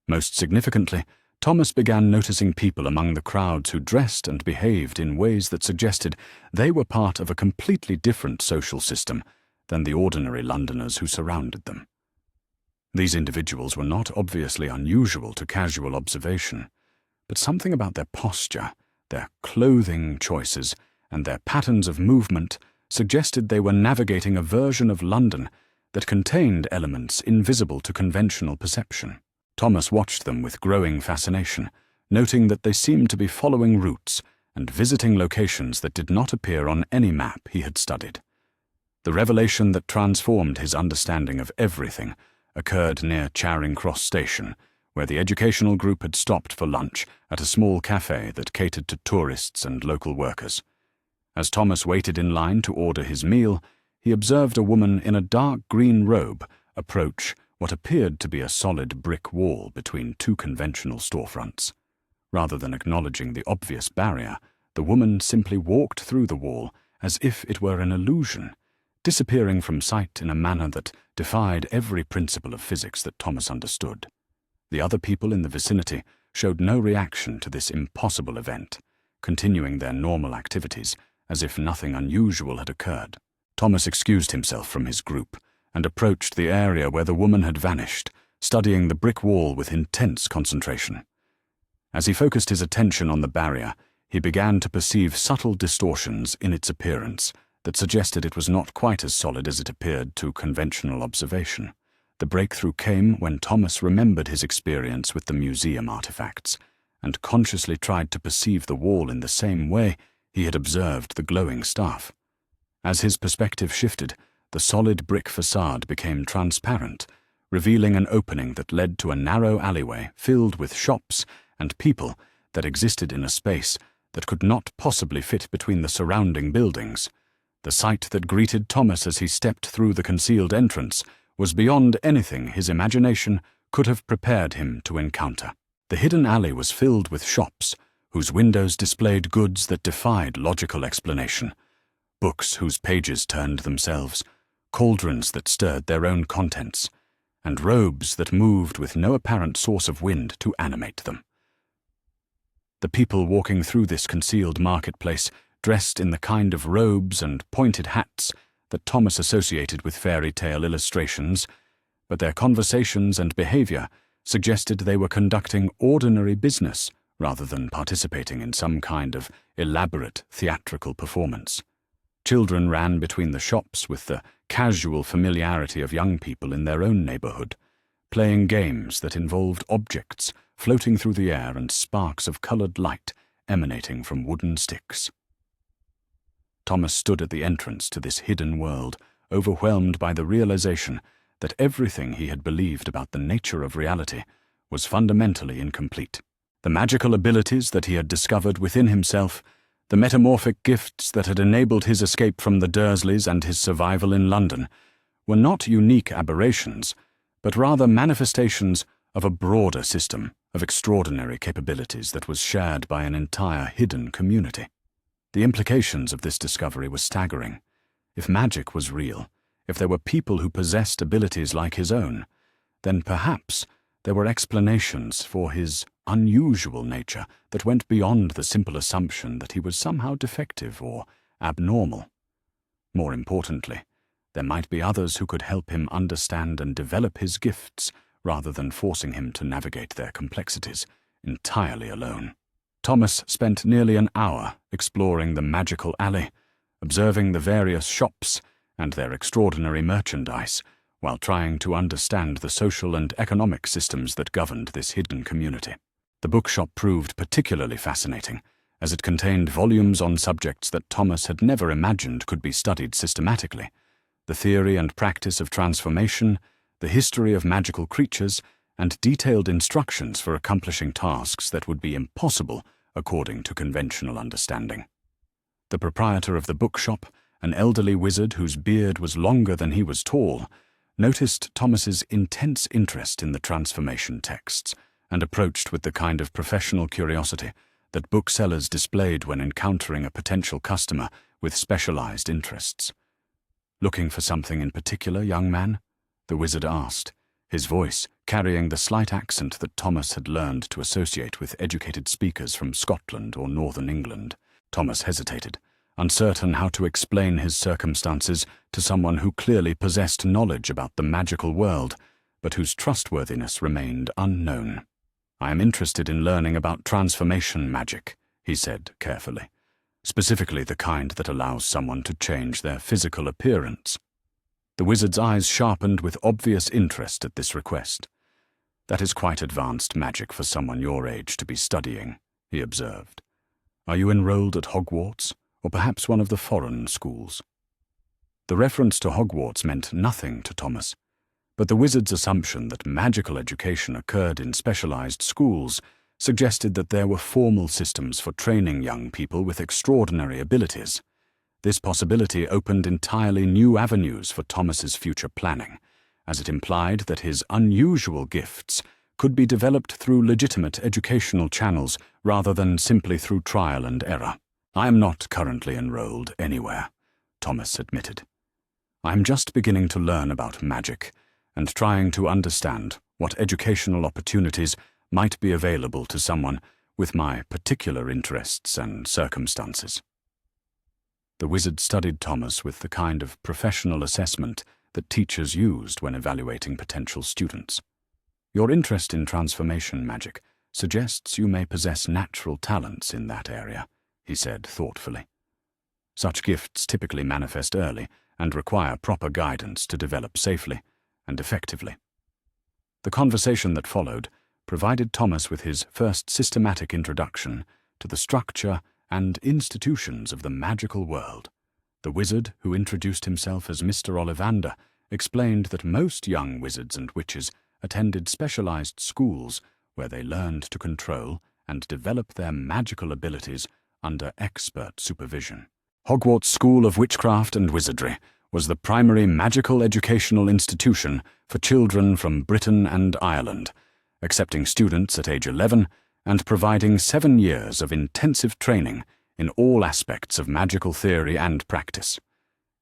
Most significantly, Thomas began noticing people among the crowds who dressed and behaved in ways that suggested they were part of a completely different social system than the ordinary Londoners who surrounded them. These individuals were not obviously unusual to casual observation, but something about their posture, their clothing choices, and their patterns of movement suggested they were navigating a version of London that contained elements invisible to conventional perception. Thomas watched them with growing fascination, noting that they seemed to be following routes and visiting locations that did not appear on any map he had studied. The revelation that transformed his understanding of everything occurred near Charing Cross Station, where the educational group had stopped for lunch at a small cafe that catered to tourists and local workers. As Thomas waited in line to order his meal, he observed a woman in a dark green robe approach what appeared to be a solid brick wall between two conventional storefronts. Rather than acknowledging the obvious barrier, the woman simply walked through the wall as if it were an illusion, disappearing from sight in a manner that defied every principle of physics that Thomas understood. The other people in the vicinity showed no reaction to this impossible event, continuing their normal activities as if nothing unusual had occurred. Thomas excused himself from his group and approached the area where the woman had vanished, studying the brick wall with intense concentration. As he focused his attention on the barrier, he began to perceive subtle distortions in its appearance that suggested it was not quite as solid as it appeared to conventional observation. The breakthrough came when Thomas remembered his experience with the museum artifacts and consciously tried to perceive the wall in the same way he had observed the glowing staff. As his perspective shifted, the solid brick facade became transparent, revealing an opening that led to a narrow alleyway filled with shops and people that existed in a space that could not possibly fit between the surrounding buildings. The sight that greeted Thomas as he stepped through the concealed entrance was beyond anything his imagination could have prepared him to encounter. The hidden alley was filled with shops, whose windows displayed goods that defied logical explanation, books whose pages turned themselves, cauldrons that stirred their own contents, and robes that moved with no apparent source of wind to animate them. The people walking through this concealed marketplace dressed in the kind of robes and pointed hats that Thomas associated with fairy tale illustrations, but their conversations and behavior suggested they were conducting ordinary business rather than participating in some kind of elaborate theatrical performance. Children ran between the shops with the casual familiarity of young people in their own neighborhood, playing games that involved objects floating through the air and sparks of colored light emanating from wooden sticks. Thomas stood at the entrance to this hidden world, overwhelmed by the realization that everything he had believed about the nature of reality was fundamentally incomplete. The magical abilities that he had discovered within himself, the metamorphic gifts that had enabled his escape from the Dursleys and his survival in London, were not unique aberrations, but rather manifestations of a broader system of extraordinary capabilities that was shared by an entire hidden community. The implications of this discovery were staggering. If magic was real, if there were people who possessed abilities like his own, then perhaps there were explanations for his unusual nature that went beyond the simple assumption that he was somehow defective or abnormal. More importantly, there might be others who could help him understand and develop his gifts rather than forcing him to navigate their complexities entirely alone. Thomas spent nearly an hour exploring the magical alley, observing the various shops and their extraordinary merchandise, while trying to understand the social and economic systems that governed this hidden community. The bookshop proved particularly fascinating, as it contained volumes on subjects that Thomas had never imagined could be studied systematically: the theory and practice of transformation, the history of magical creatures, and detailed instructions for accomplishing tasks that would be impossible according to conventional understanding. The proprietor of the bookshop, an elderly wizard whose beard was longer than he was tall, noticed Thomas's intense interest in the transformation texts and approached with the kind of professional curiosity that booksellers displayed when encountering a potential customer with specialized interests. "Looking for something in particular, young man?" the wizard asked, his voice carrying the slight accent that Thomas had learned to associate with educated speakers from Scotland or northern England. Thomas hesitated, uncertain how to explain his circumstances to someone who clearly possessed knowledge about the magical world, but whose trustworthiness remained unknown. "I am interested in learning about transformation magic," he said carefully, "specifically the kind that allows someone to change their physical appearance." The wizard's eyes sharpened with obvious interest at this request. "That is quite advanced magic for someone your age to be studying," he observed. "Are you enrolled at Hogwarts, or perhaps one of the foreign schools?" The reference to Hogwarts meant nothing to Thomas, but the wizard's assumption that magical education occurred in specialized schools suggested that there were formal systems for training young people with extraordinary abilities. This possibility opened entirely new avenues for Thomas's future planning, as it implied that his unusual gifts could be developed through legitimate educational channels rather than simply through trial and error. "I am not currently enrolled anywhere," Thomas admitted. "I am just beginning to learn about magic and trying to understand what educational opportunities might be available to someone with my particular interests and circumstances." The wizard studied Thomas with the kind of professional assessment that teachers used when evaluating potential students. "Your interest in transformation magic suggests you may possess natural talents in that area," he said thoughtfully. "Such gifts typically manifest early and require proper guidance to develop safely and effectively." The conversation that followed provided Thomas with his first systematic introduction to the structure and institutions of the magical world. The wizard, who introduced himself as Mr. Ollivander, explained that most young wizards and witches attended specialized schools where they learned to control and develop their magical abilities under expert supervision. Hogwarts School of Witchcraft and Wizardry was the primary magical educational institution for children from Britain and Ireland, accepting students at age 11 and providing 7 years of intensive training in all aspects of magical theory and practice.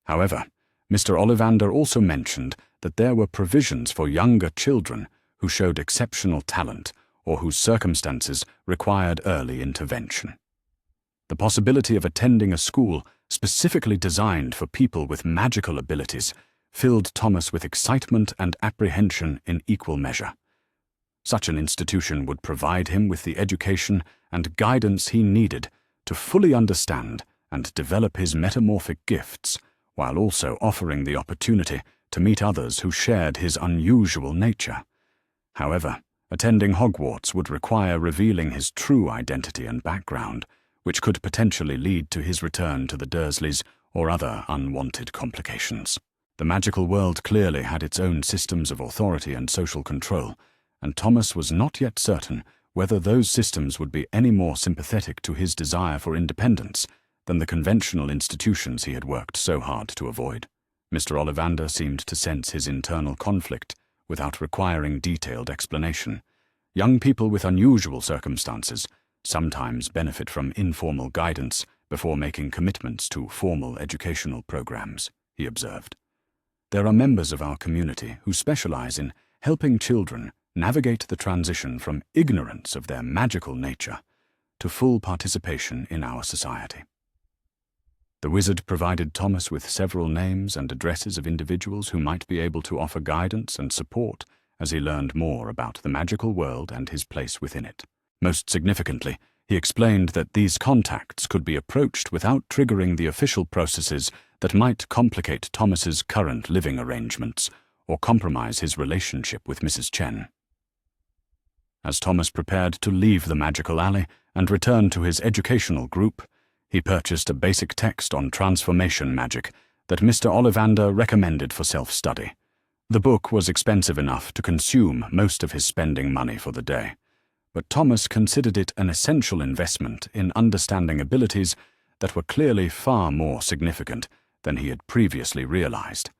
However, Mr. Ollivander also mentioned that there were provisions for younger children who showed exceptional talent or whose circumstances required early intervention. The possibility of attending a school specifically designed for people with magical abilities filled Thomas with excitement and apprehension in equal measure. Such an institution would provide him with the education and guidance he needed to fully understand and develop his metamorphic gifts, while also offering the opportunity to meet others who shared his unusual nature. However, attending Hogwarts would require revealing his true identity and background, which could potentially lead to his return to the Dursleys or other unwanted complications. The magical world clearly had its own systems of authority and social control, and Thomas was not yet certain whether those systems would be any more sympathetic to his desire for independence than the conventional institutions he had worked so hard to avoid. Mr. Ollivander seemed to sense his internal conflict without requiring detailed explanation. Young people with unusual circumstances sometimes benefit from informal guidance before making commitments to formal educational programs, he observed. There are members of our community who specialize in helping children navigate the transition from ignorance of their magical nature to full participation in our society. The wizard provided Thomas with several names and addresses of individuals who might be able to offer guidance and support as he learned more about the magical world and his place within it. Most significantly, he explained that these contacts could be approached without triggering the official processes that might complicate Thomas's current living arrangements or compromise his relationship with Mrs. Chen. As Thomas prepared to leave the magical alley and return to his educational group, he purchased a basic text on transformation magic that Mr. Ollivander recommended for self-study. The book was expensive enough to consume most of his spending money for the day, but Thomas considered it an essential investment in understanding abilities that were clearly far more significant than he had previously realized.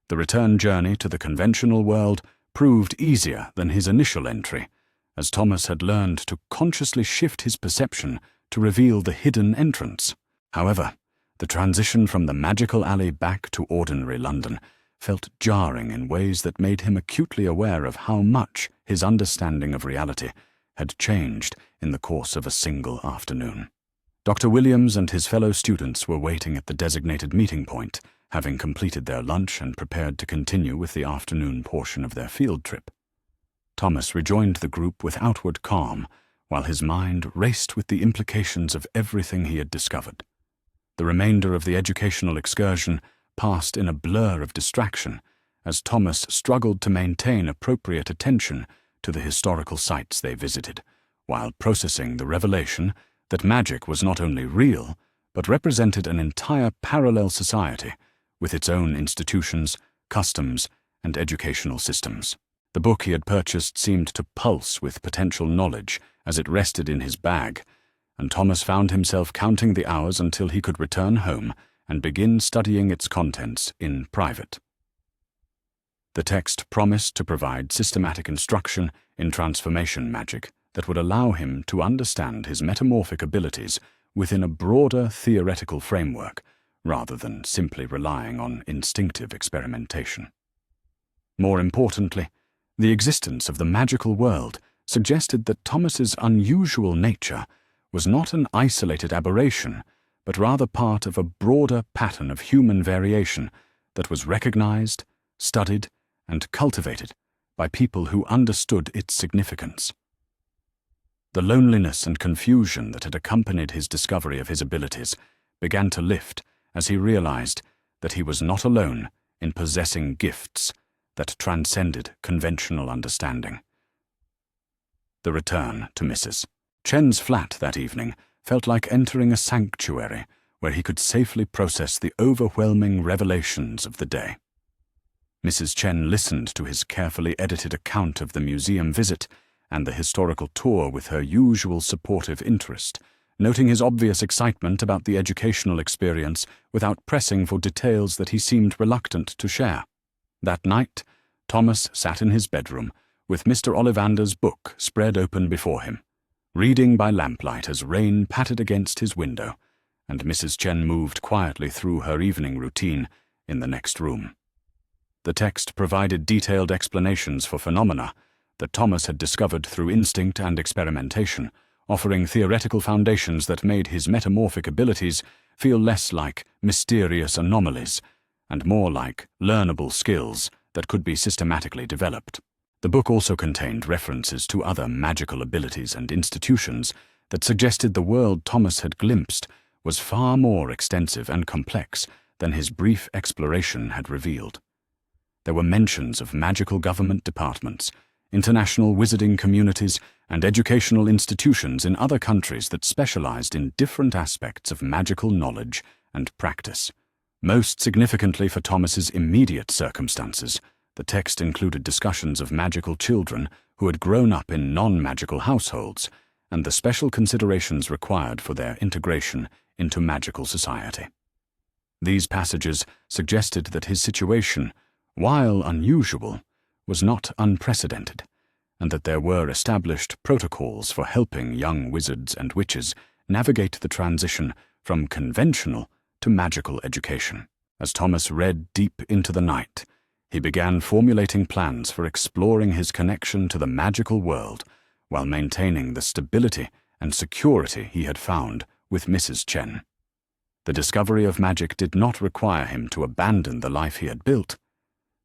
The return journey to the conventional world proved easier than his initial entry, as Thomas had learned to consciously shift his perception to reveal the hidden entrance. However, the transition from the magical alley back to ordinary London felt jarring in ways that made him acutely aware of how much his understanding of reality had changed in the course of a single afternoon. Dr. Williams and his fellow students were waiting at the designated meeting point, having completed their lunch and prepared to continue with the afternoon portion of their field trip. Thomas rejoined the group with outward calm, while his mind raced with the implications of everything he had discovered. The remainder of the educational excursion passed in a blur of distraction, as Thomas struggled to maintain appropriate attention to the historical sites they visited, while processing the revelation that magic was not only real, but represented an entire parallel society with its own institutions, customs, and educational systems. The book he had purchased seemed to pulse with potential knowledge as it rested in his bag, and Thomas found himself counting the hours until he could return home and begin studying its contents in private. The text promised to provide systematic instruction in transformation magic that would allow him to understand his metamorphic abilities within a broader theoretical framework, rather than simply relying on instinctive experimentation. More importantly, the existence of the magical world suggested that Thomas's unusual nature was not an isolated aberration, but rather part of a broader pattern of human variation that was recognized, studied, and cultivated by people who understood its significance. The loneliness and confusion that had accompanied his discovery of his abilities began to lift as he realized that he was not alone in possessing gifts that transcended conventional understanding. The return to Mrs. Chen's flat that evening felt like entering a sanctuary where he could safely process the overwhelming revelations of the day. Mrs. Chen listened to his carefully edited account of the museum visit and the historical tour with her usual supportive interest, noting his obvious excitement about the educational experience without pressing for details that he seemed reluctant to share. That night, Thomas sat in his bedroom with Mr. Ollivander's book spread open before him, reading by lamplight as rain pattered against his window, and Mrs. Chen moved quietly through her evening routine in the next room. The text provided detailed explanations for phenomena that Thomas had discovered through instinct and experimentation, offering theoretical foundations that made his metamorphic abilities feel less like mysterious anomalies and more like learnable skills that could be systematically developed. The book also contained references to other magical abilities and institutions that suggested the world Thomas had glimpsed was far more extensive and complex than his brief exploration had revealed. There were mentions of magical government departments, international wizarding communities, and educational institutions in other countries that specialized in different aspects of magical knowledge and practice. Most significantly for Thomas's immediate circumstances, the text included discussions of magical children who had grown up in non-magical households and the special considerations required for their integration into magical society. These passages suggested that his situation, while unusual, was not unprecedented, and that there were established protocols for helping young wizards and witches navigate the transition from conventional to magical education. As Thomas read deep into the night, he began formulating plans for exploring his connection to the magical world while maintaining the stability and security he had found with Mrs. Chen. The discovery of magic did not require him to abandon the life he had built,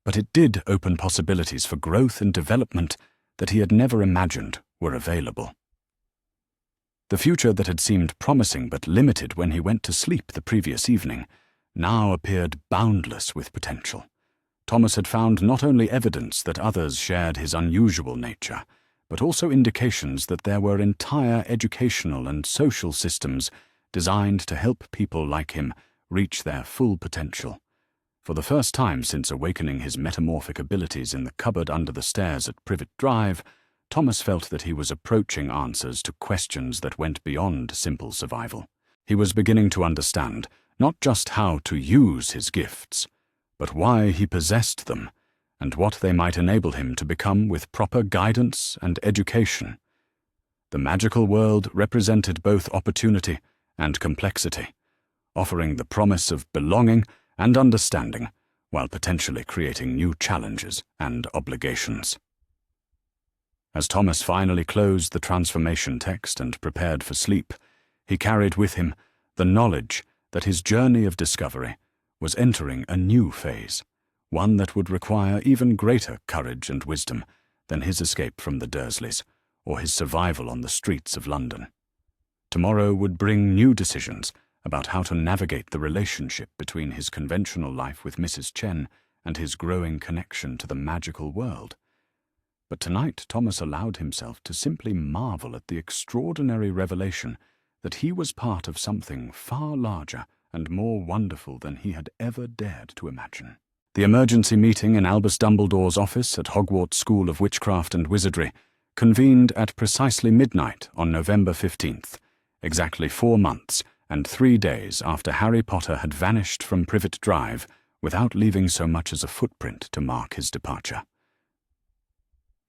but it did open possibilities for growth and development that he had never imagined were available. The future that had seemed promising but limited when he went to sleep the previous evening now appeared boundless with potential. Thomas had found not only evidence that others shared his unusual nature, but also indications that there were entire educational and social systems designed to help people like him reach their full potential. For the first time since awakening his metamorphic abilities in the cupboard under the stairs at Privet Drive, Thomas felt that he was approaching answers to questions that went beyond simple survival. He was beginning to understand not just how to use his gifts, but why he possessed them, and what they might enable him to become with proper guidance and education. The magical world represented both opportunity and complexity, offering the promise of belonging and understanding, while potentially creating new challenges and obligations. As Thomas finally closed the transformation text and prepared for sleep, he carried with him the knowledge that his journey of discovery was entering a new phase, one that would require even greater courage and wisdom than his escape from the Dursleys or his survival on the streets of London. Tomorrow would bring new decisions about how to navigate the relationship between his conventional life with Mrs. Chen and his growing connection to the magical world. But tonight Thomas allowed himself to simply marvel at the extraordinary revelation that he was part of something far larger and more wonderful than he had ever dared to imagine. The emergency meeting in Albus Dumbledore's office at Hogwarts School of Witchcraft and Wizardry convened at precisely midnight on November 15th, exactly 4 months and 3 days after Harry Potter had vanished from Privet Drive without leaving so much as a footprint to mark his departure.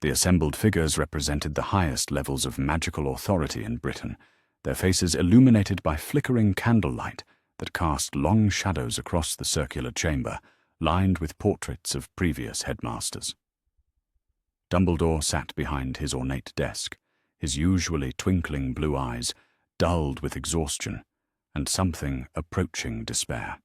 The assembled figures represented the highest levels of magical authority in Britain, their faces illuminated by flickering candlelight that cast long shadows across the circular chamber, lined with portraits of previous headmasters. Dumbledore sat behind his ornate desk, his usually twinkling blue eyes dulled with exhaustion and something approaching despair.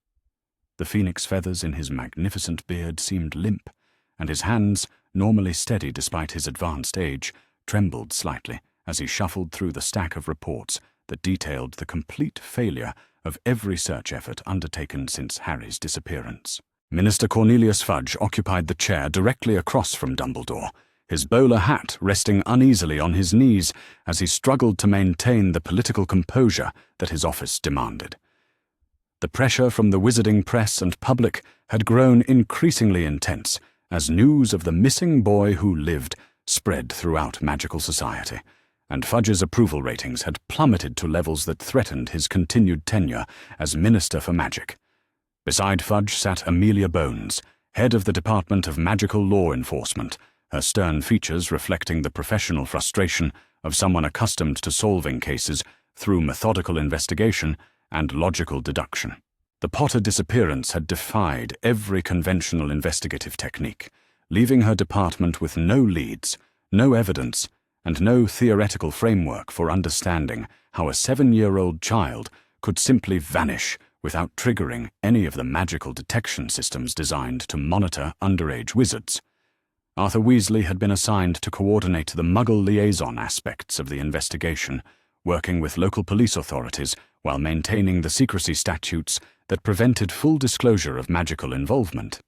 The phoenix feathers in his magnificent beard seemed limp, and his hands, normally steady despite his advanced age, trembled slightly as he shuffled through the stack of reports that detailed the complete failure of every search effort undertaken since Harry's disappearance. Minister Cornelius Fudge occupied the chair directly across from Dumbledore, his bowler hat resting uneasily on his knees as he struggled to maintain the political composure that his office demanded. The pressure from the wizarding press and public had grown increasingly intense as news of the missing boy who lived spread throughout magical society, and Fudge's approval ratings had plummeted to levels that threatened his continued tenure as Minister for Magic. Beside Fudge sat Amelia Bones, head of the Department of Magical Law Enforcement, her stern features reflecting the professional frustration of someone accustomed to solving cases through methodical investigation and logical deduction. The Potter disappearance had defied every conventional investigative technique, leaving her department with no leads, no evidence, and no theoretical framework for understanding how a 7-year-old child could simply vanish without triggering any of the magical detection systems designed to monitor underage wizards. Arthur Weasley had been assigned to coordinate the Muggle liaison aspects of the investigation, working with local police authorities while maintaining the secrecy statutes that prevented full disclosure of magical involvement.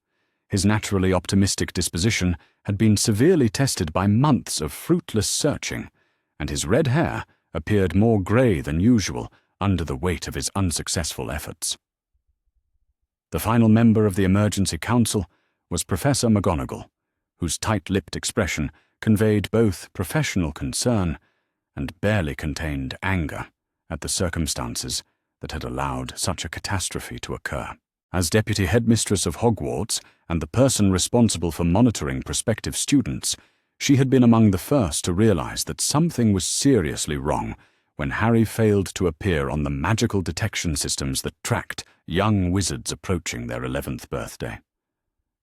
His naturally optimistic disposition had been severely tested by months of fruitless searching, and his red hair appeared more grey than usual under the weight of his unsuccessful efforts. The final member of the Emergency Council was Professor McGonagall, whose tight-lipped expression conveyed both professional concern and barely contained anger at the circumstances that had allowed such a catastrophe to occur. As Deputy Headmistress of Hogwarts and the person responsible for monitoring prospective students, she had been among the first to realize that something was seriously wrong when Harry failed to appear on the magical detection systems that tracked young wizards approaching their 11th birthday.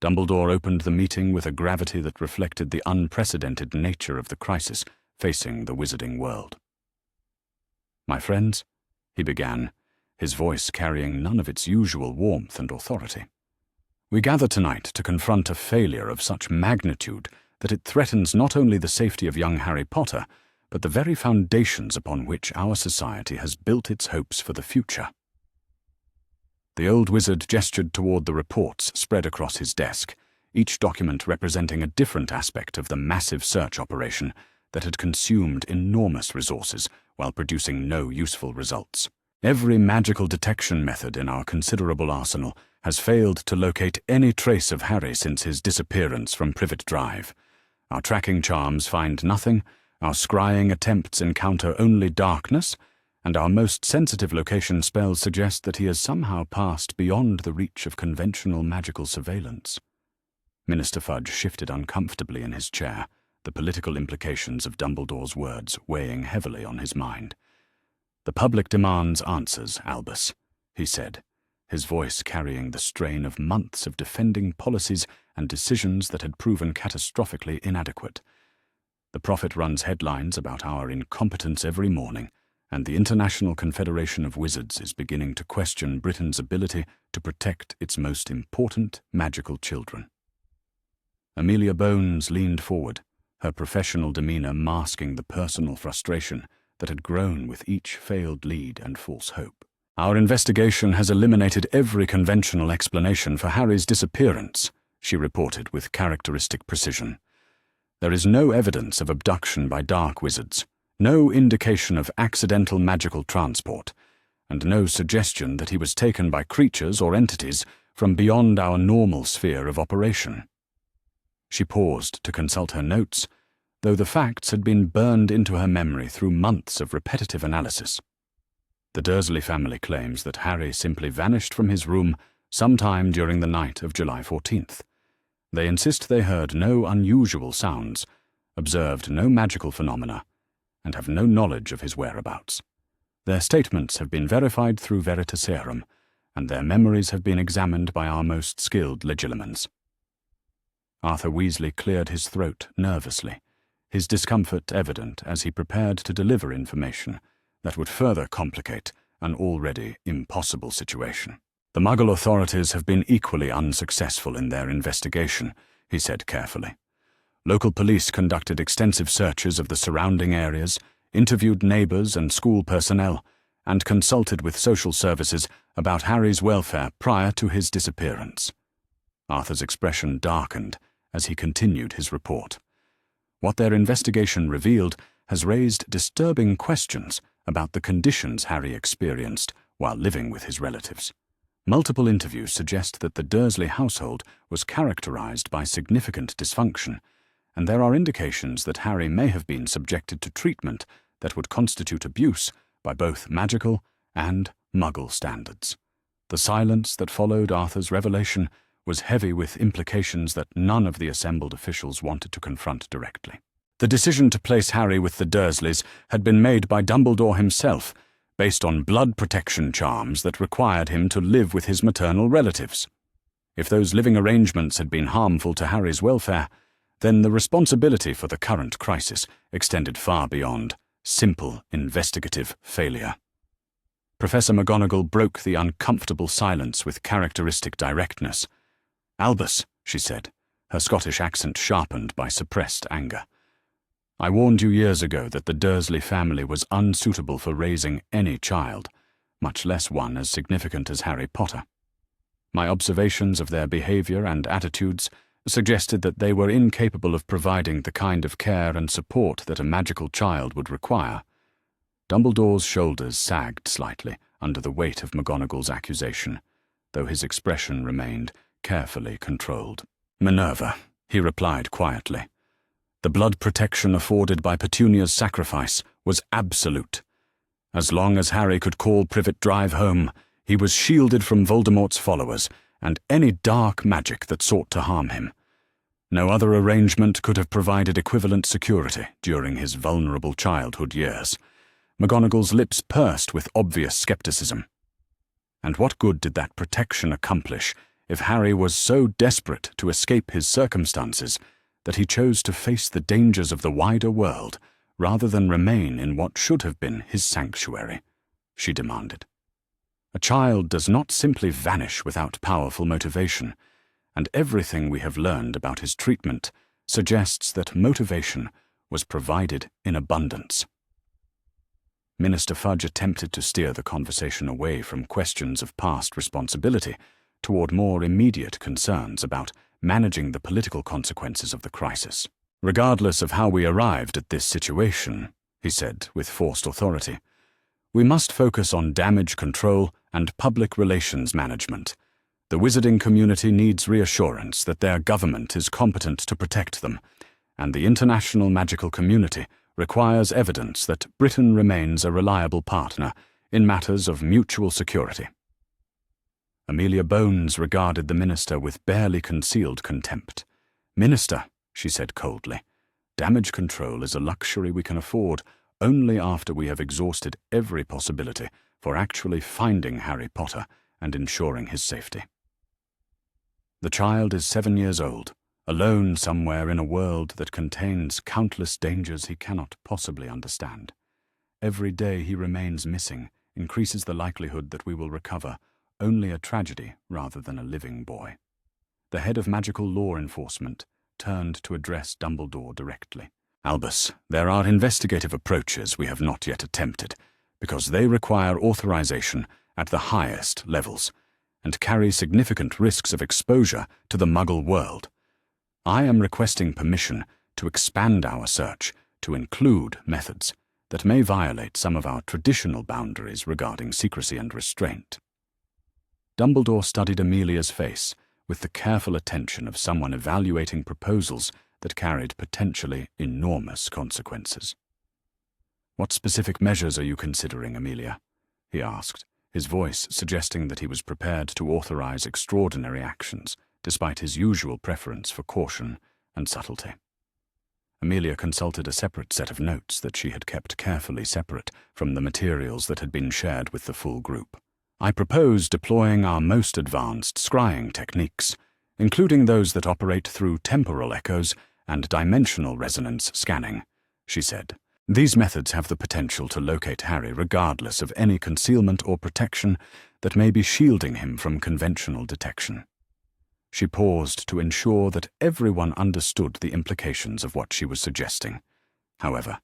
Dumbledore opened the meeting with a gravity that reflected the unprecedented nature of the crisis facing the wizarding world. "My friends," he began, his voice carrying none of its usual warmth and authority, "we gather tonight to confront a failure of such magnitude that it threatens not only the safety of young Harry Potter, but the very foundations upon which our society has built its hopes for the future." The old wizard gestured toward the reports spread across his desk, each document representing a different aspect of the massive search operation that had consumed enormous resources while producing no useful results. Every magical detection method in our considerable arsenal has failed to locate any trace of Harry since his disappearance from Privet Drive. Our tracking charms find nothing, our scrying attempts encounter only darkness, and our most sensitive location spells suggest that he has somehow passed beyond the reach of conventional magical surveillance. Minister Fudge shifted uncomfortably in his chair, the political implications of Dumbledore's words weighing heavily on his mind. "The public demands answers, Albus," he said, his voice carrying the strain of months of defending policies and decisions that had proven catastrophically inadequate. "The Prophet runs headlines about our incompetence every morning, and the International Confederation of Wizards is beginning to question Britain's ability to protect its most important magical children. Amelia Bones leaned forward, her professional demeanour masking the personal frustration that had grown with each failed lead and false hope. "Our investigation has eliminated every conventional explanation for Harry's disappearance," she reported with characteristic precision. "There is no evidence of abduction by dark wizards, no indication of accidental magical transport, and no suggestion that he was taken by creatures or entities from beyond our normal sphere of operation." She paused to consult her notes, though the facts had been burned into her memory through months of repetitive analysis. The Dursley family claims that Harry simply vanished from his room sometime during the night of July 14th. They insist they heard no unusual sounds, observed no magical phenomena, and have no knowledge of his whereabouts. Their statements have been verified through Veritaserum, and their memories have been examined by our most skilled legilimens. Arthur Weasley cleared his throat nervously, his discomfort evident as he prepared to deliver information that would further complicate an already impossible situation. "The Muggle authorities have been equally unsuccessful in their investigation," he said carefully. "Local police conducted extensive searches of the surrounding areas, interviewed neighbours and school personnel, and consulted with social services about Harry's welfare prior to his disappearance." Arthur's expression darkened as he continued his report. "What their investigation revealed has raised disturbing questions about the conditions Harry experienced while living with his relatives. Multiple interviews suggest that the Dursley household was characterized by significant dysfunction, and there are indications that Harry may have been subjected to treatment that would constitute abuse by both magical and Muggle standards." The silence that followed Arthur's revelation was heavy with implications that none of the assembled officials wanted to confront directly. The decision to place Harry with the Dursleys had been made by Dumbledore himself, based on blood protection charms that required him to live with his maternal relatives. If those living arrangements had been harmful to Harry's welfare, then the responsibility for the current crisis extended far beyond simple investigative failure. Professor McGonagall broke the uncomfortable silence with characteristic directness. "Albus," she said, her Scottish accent sharpened by suppressed anger, "I warned you years ago that the Dursley family was unsuitable for raising any child, much less one as significant as Harry Potter. My observations of their behaviour and attitudes suggested that they were incapable of providing the kind of care and support that a magical child would require." Dumbledore's shoulders sagged slightly under the weight of McGonagall's accusation, though his expression remained carefully controlled. "Minerva," he replied quietly. "The blood protection afforded by Petunia's sacrifice was absolute. As long as Harry could call Privet Drive home, he was shielded from Voldemort's followers and any dark magic that sought to harm him. No other arrangement could have provided equivalent security during his vulnerable childhood years." McGonagall's lips pursed with obvious skepticism. "And what good did that protection accomplish if Harry was so desperate to escape his circumstances that he chose to face the dangers of the wider world rather than remain in what should have been his sanctuary?" she demanded. "A child does not simply vanish without powerful motivation, and everything we have learned about his treatment suggests that motivation was provided in abundance." Minister Fudge attempted to steer the conversation away from questions of past responsibility toward more immediate concerns about managing the political consequences of the crisis. "Regardless of how we arrived at this situation," he said with forced authority, "we must focus on damage control and public relations management. The wizarding community needs reassurance that their government is competent to protect them, and the international magical community requires evidence that Britain remains a reliable partner in matters of mutual security." Amelia Bones regarded the minister with barely concealed contempt. "Minister," she said coldly, "damage control is a luxury we can afford only after we have exhausted every possibility for actually finding Harry Potter and ensuring his safety. The child is 7 years old, alone somewhere in a world that contains countless dangers he cannot possibly understand. Every day he remains missing increases the likelihood that we will recover only a tragedy rather than a living boy. The head of magical law enforcement turned to address Dumbledore directly. Albus, there are investigative approaches we have not yet attempted, because they require authorization at the highest levels and carry significant risks of exposure to the Muggle world. I am requesting permission to expand our search to include methods that may violate some of our traditional boundaries regarding secrecy and restraint. Dumbledore studied Amelia's face with the careful attention of someone evaluating proposals that carried potentially enormous consequences. "What specific measures are you considering, Amelia?" he asked, his voice suggesting that he was prepared to authorize extraordinary actions, despite his usual preference for caution and subtlety. Amelia consulted a separate set of notes that she had kept carefully separate from the materials that had been shared with the full group. "I propose deploying our most advanced scrying techniques, including those that operate through temporal echoes and dimensional resonance scanning," she said. "These methods have the potential to locate Harry regardless of any concealment or protection that may be shielding him from conventional detection." She paused to ensure that everyone understood the implications of what she was suggesting. However,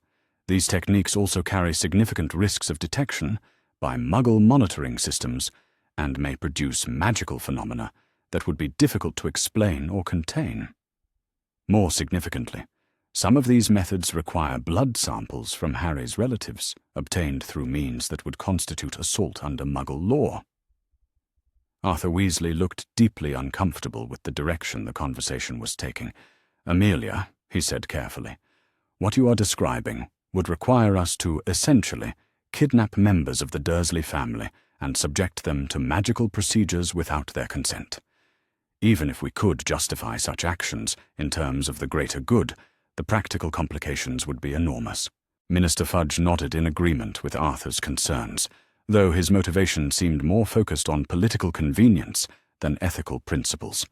these techniques also carry significant risks of detection by Muggle monitoring systems and may produce magical phenomena that would be difficult to explain or contain. More significantly, some of these methods require blood samples from Harry's relatives, obtained through means that would constitute assault under Muggle law. Arthur Weasley looked deeply uncomfortable with the direction the conversation was taking. "Amelia," he said carefully, "what you are describing would require us to, essentially, kidnap members of the Dursley family and subject them to magical procedures without their consent. Even if we could justify such actions in terms of the greater good, the practical complications would be enormous." Minister Fudge nodded in agreement with Arthur's concerns, though his motivation seemed more focused on political convenience than ethical principles.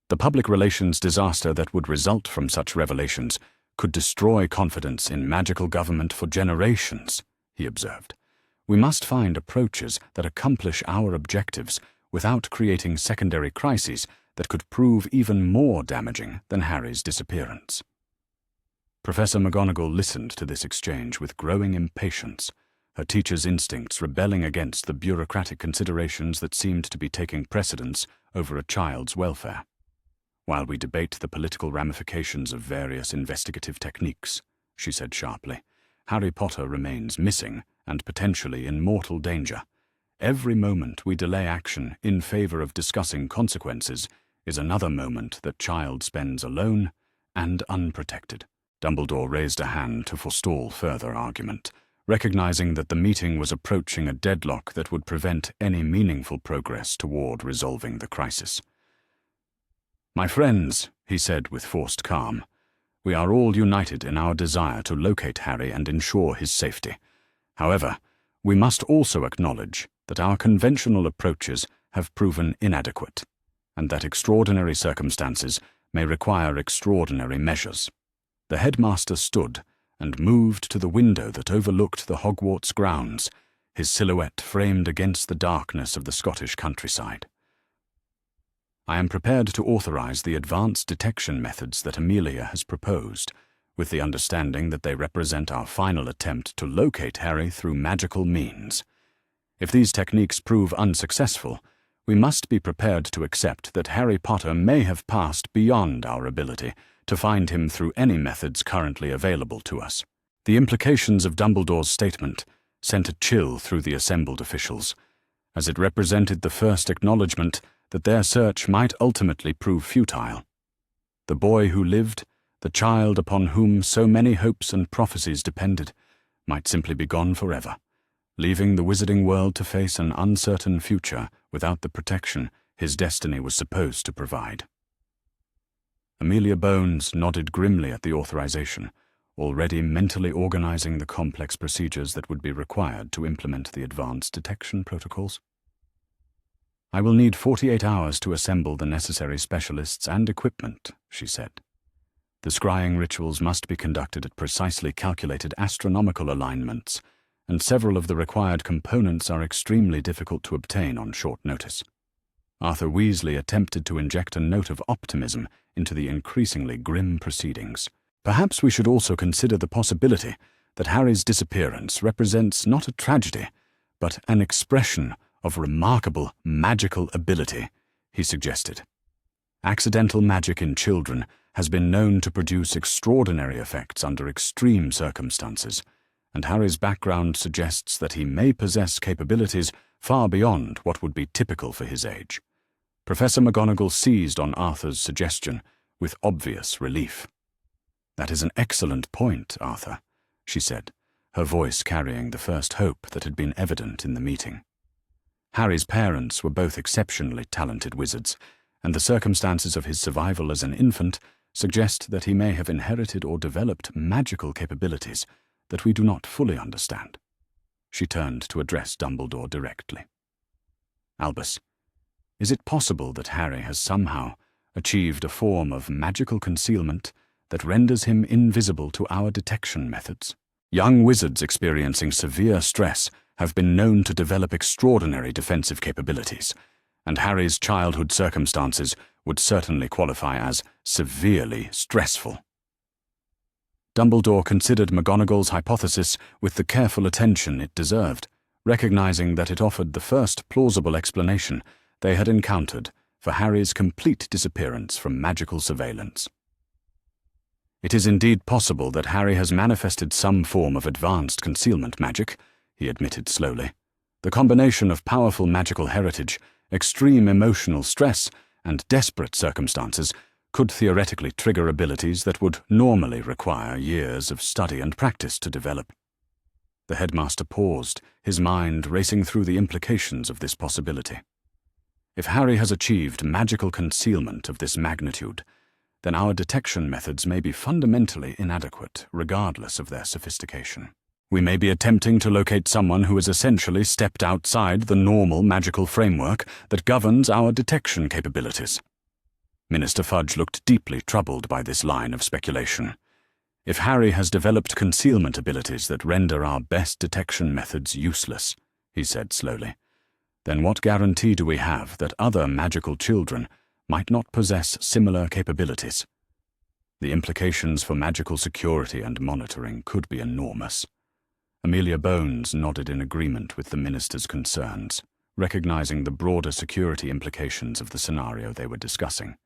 The public relations disaster that would result from such revelations could destroy confidence in magical government for generations, he observed. "We must find approaches that accomplish our objectives without creating secondary crises that could prove even more damaging than Harry's disappearance." Professor McGonagall listened to this exchange with growing impatience, her teacher's instincts rebelling against the bureaucratic considerations that seemed to be taking precedence over a child's welfare. "While we debate the political ramifications of various investigative techniques," she said sharply, "Harry Potter remains missing and potentially in mortal danger. Every moment we delay action in favor of discussing consequences is another moment that child spends alone and unprotected." Dumbledore raised a hand to forestall further argument, recognizing that the meeting was approaching a deadlock that would prevent any meaningful progress toward resolving the crisis. "My friends," he said with forced calm, "we are all united in our desire to locate Harry and ensure his safety. However, we must also acknowledge that our conventional approaches have proven inadequate, and that extraordinary circumstances may require extraordinary measures." The headmaster stood and moved to the window that overlooked the Hogwarts grounds, his silhouette framed against the darkness of the Scottish countryside. "I am prepared to authorize the advanced detection methods that Amelia has proposed, with the understanding that they represent our final attempt to locate Harry through magical means. If these techniques prove unsuccessful, we must be prepared to accept that Harry Potter may have passed beyond our ability to find him through any methods currently available to us." The implications of Dumbledore's statement sent a chill through the assembled officials, as it represented the first acknowledgement that their search might ultimately prove futile. The boy who lived, the child upon whom so many hopes and prophecies depended, might simply be gone forever, leaving the wizarding world to face an uncertain future without the protection his destiny was supposed to provide. Amelia Bones nodded grimly at the authorization, already mentally organizing the complex procedures that would be required to implement the advanced detection protocols. "I will need 48 hours to assemble the necessary specialists and equipment," she said. "The scrying rituals must be conducted at precisely calculated astronomical alignments and several of the required components are extremely difficult to obtain on short notice. Arthur Weasley attempted to inject a note of optimism into the increasingly grim proceedings. Perhaps we should also consider the possibility that Harry's disappearance represents not a tragedy, but an expression of remarkable magical ability, he suggested. Accidental magic in children has been known to produce extraordinary effects under extreme circumstances, and Harry's background suggests that he may possess capabilities far beyond what would be typical for his age. Professor McGonagall seized on Arthur's suggestion with obvious relief. "That is an excellent point, Arthur," she said, her voice carrying the first hope that had been evident in the meeting. Harry's parents were both exceptionally talented wizards, and the circumstances of his survival as an infant suggest that he may have inherited or developed magical capabilities that we do not fully understand. She turned to address Dumbledore directly. "Albus, is it possible that Harry has somehow achieved a form of magical concealment that renders him invisible to our detection methods? Young wizards experiencing severe stress have been known to develop extraordinary defensive capabilities, and Harry's childhood circumstances would certainly qualify as severely stressful." Dumbledore considered McGonagall's hypothesis with the careful attention it deserved, recognizing that it offered the first plausible explanation they had encountered for Harry's complete disappearance from magical surveillance. "It is indeed possible that Harry has manifested some form of advanced concealment magic," he admitted slowly. "The combination of powerful magical heritage, extreme emotional stress, and desperate circumstances could theoretically trigger abilities that would normally require years of study and practice to develop." The headmaster paused, his mind racing through the implications of this possibility. If Harry has achieved magical concealment of this magnitude, then our detection methods may be fundamentally inadequate, regardless of their sophistication. We may be attempting to locate someone who has essentially stepped outside the normal magical framework that governs our detection capabilities. Minister Fudge looked deeply troubled by this line of speculation. "If Harry has developed concealment abilities that render our best detection methods useless," he said slowly, "then what guarantee do we have that other magical children might not possess similar capabilities? The implications for magical security and monitoring could be enormous." Amelia Bones nodded in agreement with the minister's concerns, recognizing the broader security implications of the scenario they were discussing.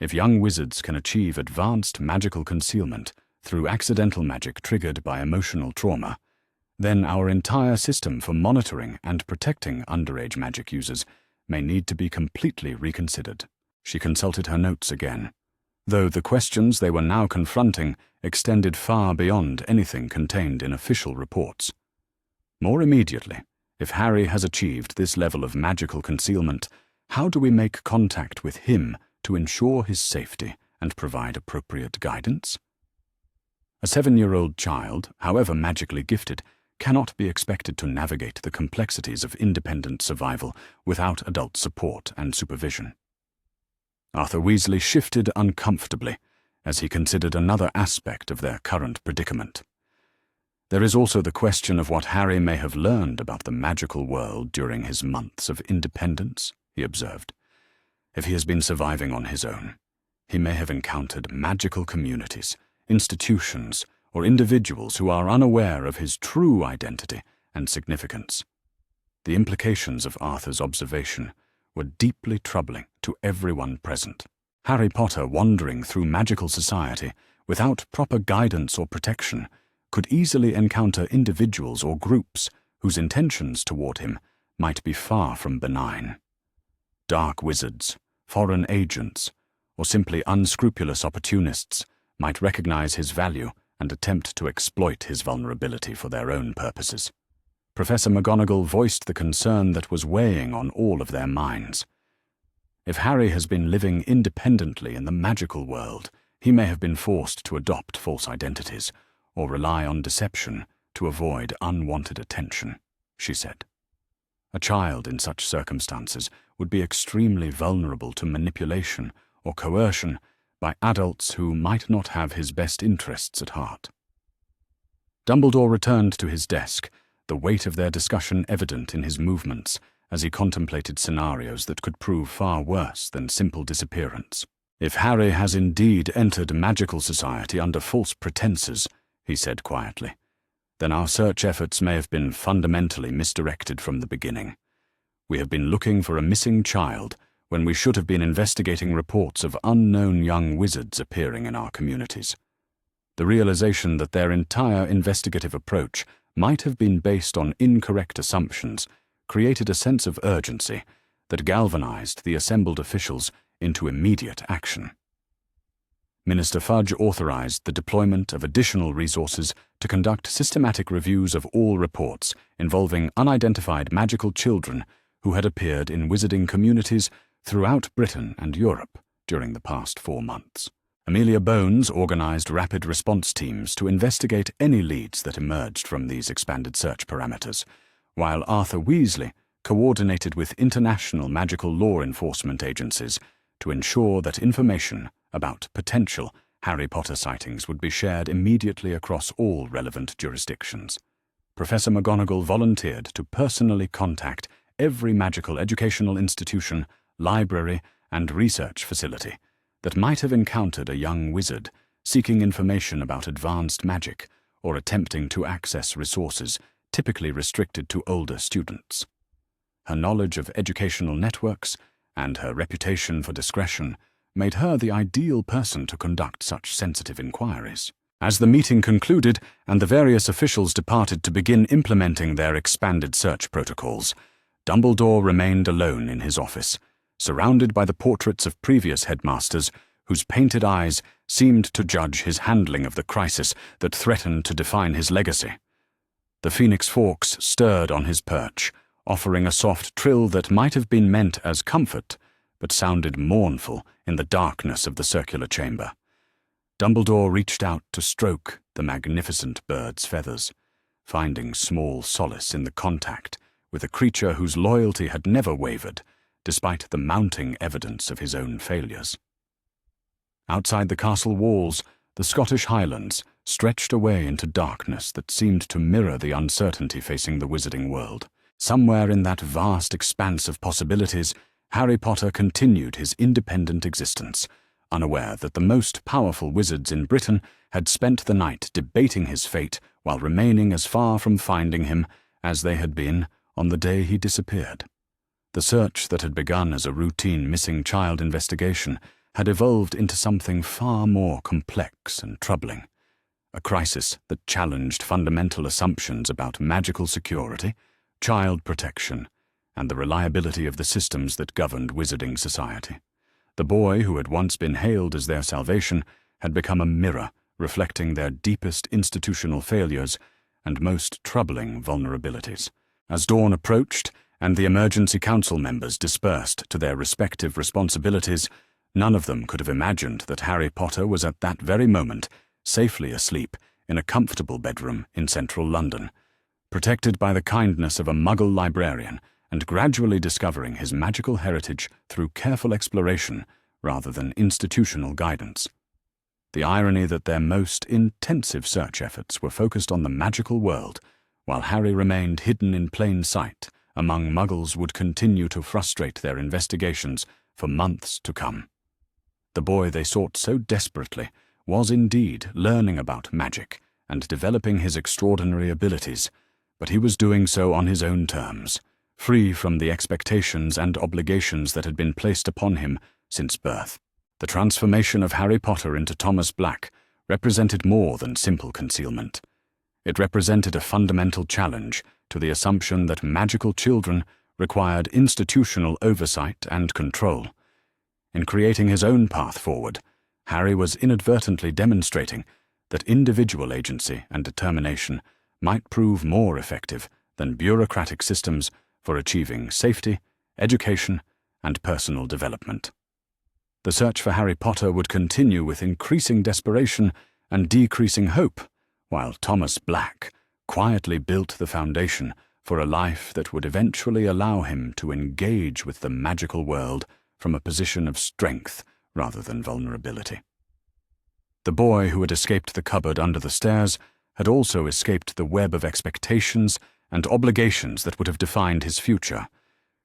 If young wizards can achieve advanced magical concealment through accidental magic triggered by emotional trauma, then our entire system for monitoring and protecting underage magic users may need to be completely reconsidered. She consulted her notes again, though the questions they were now confronting extended far beyond anything contained in official reports. More immediately, if Harry has achieved this level of magical concealment, how do we make contact with him to ensure his safety and provide appropriate guidance? A 7-year-old child, however magically gifted, cannot be expected to navigate the complexities of independent survival without adult support and supervision. Arthur Weasley shifted uncomfortably as he considered another aspect of their current predicament. There is also the question of what Harry may have learned about the magical world during his months of independence, he observed. If he has been surviving on his own, he may have encountered magical communities, institutions, or individuals who are unaware of his true identity and significance. The implications of Arthur's observation were deeply troubling to everyone present. Harry Potter wandering through magical society without proper guidance or protection could easily encounter individuals or groups whose intentions toward him might be far from benign. Dark wizards, foreign agents, or simply unscrupulous opportunists might recognize his value and attempt to exploit his vulnerability for their own purposes. Professor McGonagall voiced the concern that was weighing on all of their minds. If Harry has been living independently in the magical world, he may have been forced to adopt false identities or rely on deception to avoid unwanted attention, she said. A child in such circumstances would be extremely vulnerable to manipulation or coercion by adults who might not have his best interests at heart. Dumbledore returned to his desk, the weight of their discussion evident in his movements as he contemplated scenarios that could prove far worse than simple disappearance. "If Harry has indeed entered magical society under false pretenses," he said quietly, "then our search efforts may have been fundamentally misdirected from the beginning. We have been looking for a missing child when we should have been investigating reports of unknown young wizards appearing in our communities." The realization that their entire investigative approach might have been based on incorrect assumptions created a sense of urgency that galvanized the assembled officials into immediate action. Minister Fudge authorized the deployment of additional resources to conduct systematic reviews of all reports involving unidentified magical children who had appeared in wizarding communities throughout Britain and Europe during the past 4 months. Amelia Bones organized rapid response teams to investigate any leads that emerged from these expanded search parameters, while Arthur Weasley coordinated with international magical law enforcement agencies to ensure that information about potential Harry Potter sightings would be shared immediately across all relevant jurisdictions. Professor McGonagall volunteered to personally contact every magical educational institution, library, and research facility that might have encountered a young wizard seeking information about advanced magic or attempting to access resources typically restricted to older students. Her knowledge of educational networks and her reputation for discretion made her the ideal person to conduct such sensitive inquiries. As the meeting concluded and the various officials departed to begin implementing their expanded search protocols, Dumbledore remained alone in his office, surrounded by the portraits of previous headmasters whose painted eyes seemed to judge his handling of the crisis that threatened to define his legacy. The Phoenix Forks stirred on his perch, offering a soft trill that might have been meant as comfort, but sounded mournful in the darkness of the circular chamber. Dumbledore reached out to stroke the magnificent bird's feathers, finding small solace in the contact with a creature whose loyalty had never wavered, despite the mounting evidence of his own failures. Outside the castle walls, the Scottish Highlands stretched away into darkness that seemed to mirror the uncertainty facing the wizarding world. Somewhere in that vast expanse of possibilities, Harry Potter continued his independent existence, unaware that the most powerful wizards in Britain had spent the night debating his fate while remaining as far from finding him as they had been on the day he disappeared. The search that had begun as a routine missing child investigation had evolved into something far more complex and troubling, a crisis that challenged fundamental assumptions about magical security, child protection, and the reliability of the systems that governed wizarding society. The boy who had once been hailed as their salvation had become a mirror reflecting their deepest institutional failures and most troubling vulnerabilities. As dawn approached and the emergency council members dispersed to their respective responsibilities, none of them could have imagined that Harry Potter was at that very moment safely asleep in a comfortable bedroom in central London, protected by the kindness of a Muggle librarian and gradually discovering his magical heritage through careful exploration rather than institutional guidance. The irony that their most intensive search efforts were focused on the magical world, while Harry remained hidden in plain sight among Muggles, would continue to frustrate their investigations for months to come. The boy they sought so desperately was indeed learning about magic and developing his extraordinary abilities, but he was doing so on his own terms, free from the expectations and obligations that had been placed upon him since birth. The transformation of Harry Potter into Thomas Black represented more than simple concealment. It represented a fundamental challenge to the assumption that magical children required institutional oversight and control. In creating his own path forward, Harry was inadvertently demonstrating that individual agency and determination might prove more effective than bureaucratic systems for achieving safety, education, and personal development. The search for Harry Potter would continue with increasing desperation and decreasing hope, while Thomas Black quietly built the foundation for a life that would eventually allow him to engage with the magical world from a position of strength rather than vulnerability. The boy who had escaped the cupboard under the stairs had also escaped the web of expectations and obligations that would have defined his future,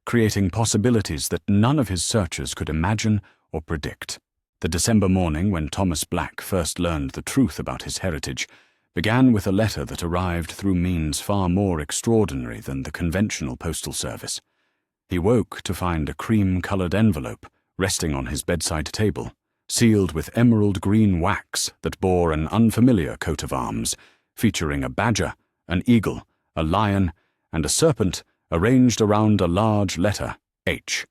creating possibilities that none of his searchers could imagine or predict. The December morning when Thomas Black first learned the truth about his heritage began with a letter that arrived through means far more extraordinary than the conventional postal service. He woke to find a cream-colored envelope resting on his bedside table, sealed with emerald green wax that bore an unfamiliar coat of arms, featuring a badger, an eagle, a lion, and a serpent arranged around a large letter, H.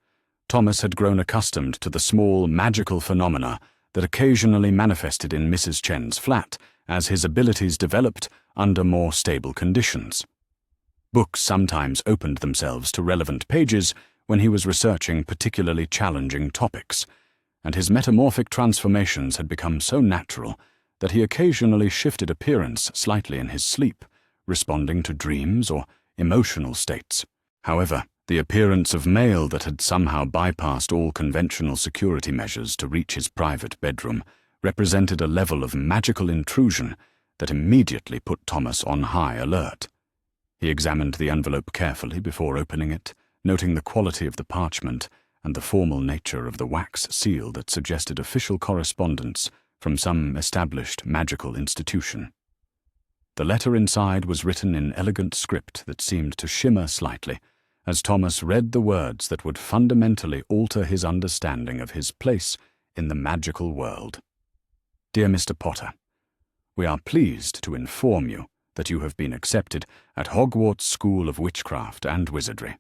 Thomas had grown accustomed to the small magical phenomena that occasionally manifested in Mrs. Chen's flat as his abilities developed under more stable conditions. Books sometimes opened themselves to relevant pages when he was researching particularly challenging topics, and his metamorphic transformations had become so natural that he occasionally shifted appearance slightly in his sleep, responding to dreams or emotional states. However, the appearance of mail that had somehow bypassed all conventional security measures to reach his private bedroom represented a level of magical intrusion that immediately put Thomas on high alert. He examined the envelope carefully before opening it, noting the quality of the parchment and the formal nature of the wax seal that suggested official correspondence from some established magical institution. The letter inside was written in elegant script that seemed to shimmer slightly as Thomas read the words that would fundamentally alter his understanding of his place in the magical world. Dear Mr. Potter, we are pleased to inform you that you have been accepted at Hogwarts School of Witchcraft and Wizardry.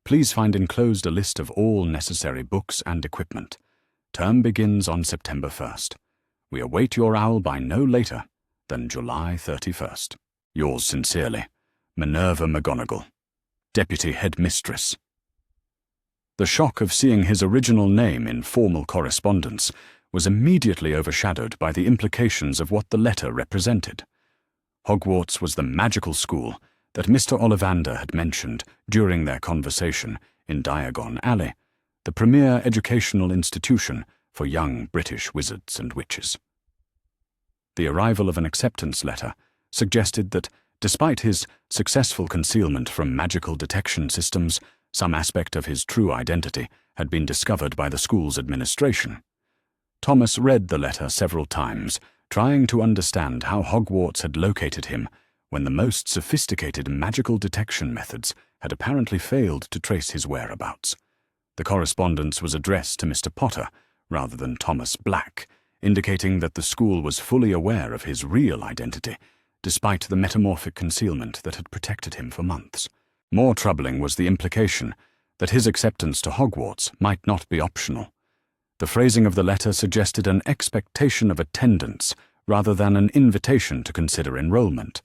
Please find enclosed a list of all necessary books and equipment. Term begins on September 1st. We await your owl by no later than July 31st. Yours sincerely, Minerva McGonagall, Deputy Headmistress. The shock of seeing his original name in formal correspondence was immediately overshadowed by the implications of what the letter represented. Hogwarts was the magical school that Mr. Ollivander had mentioned during their conversation in Diagon Alley, the premier educational institution for young British wizards and witches. The arrival of an acceptance letter suggested that, despite his successful concealment from magical detection systems, some aspect of his true identity had been discovered by the school's administration. Thomas read the letter several times, trying to understand how Hogwarts had located him when the most sophisticated magical detection methods had apparently failed to trace his whereabouts. The correspondence was addressed to Mr. Potter rather than Thomas Black, indicating that the school was fully aware of his real identity, despite the metamorphic concealment that had protected him for months. More troubling was the implication that his acceptance to Hogwarts might not be optional. The phrasing of the letter suggested an expectation of attendance rather than an invitation to consider enrollment,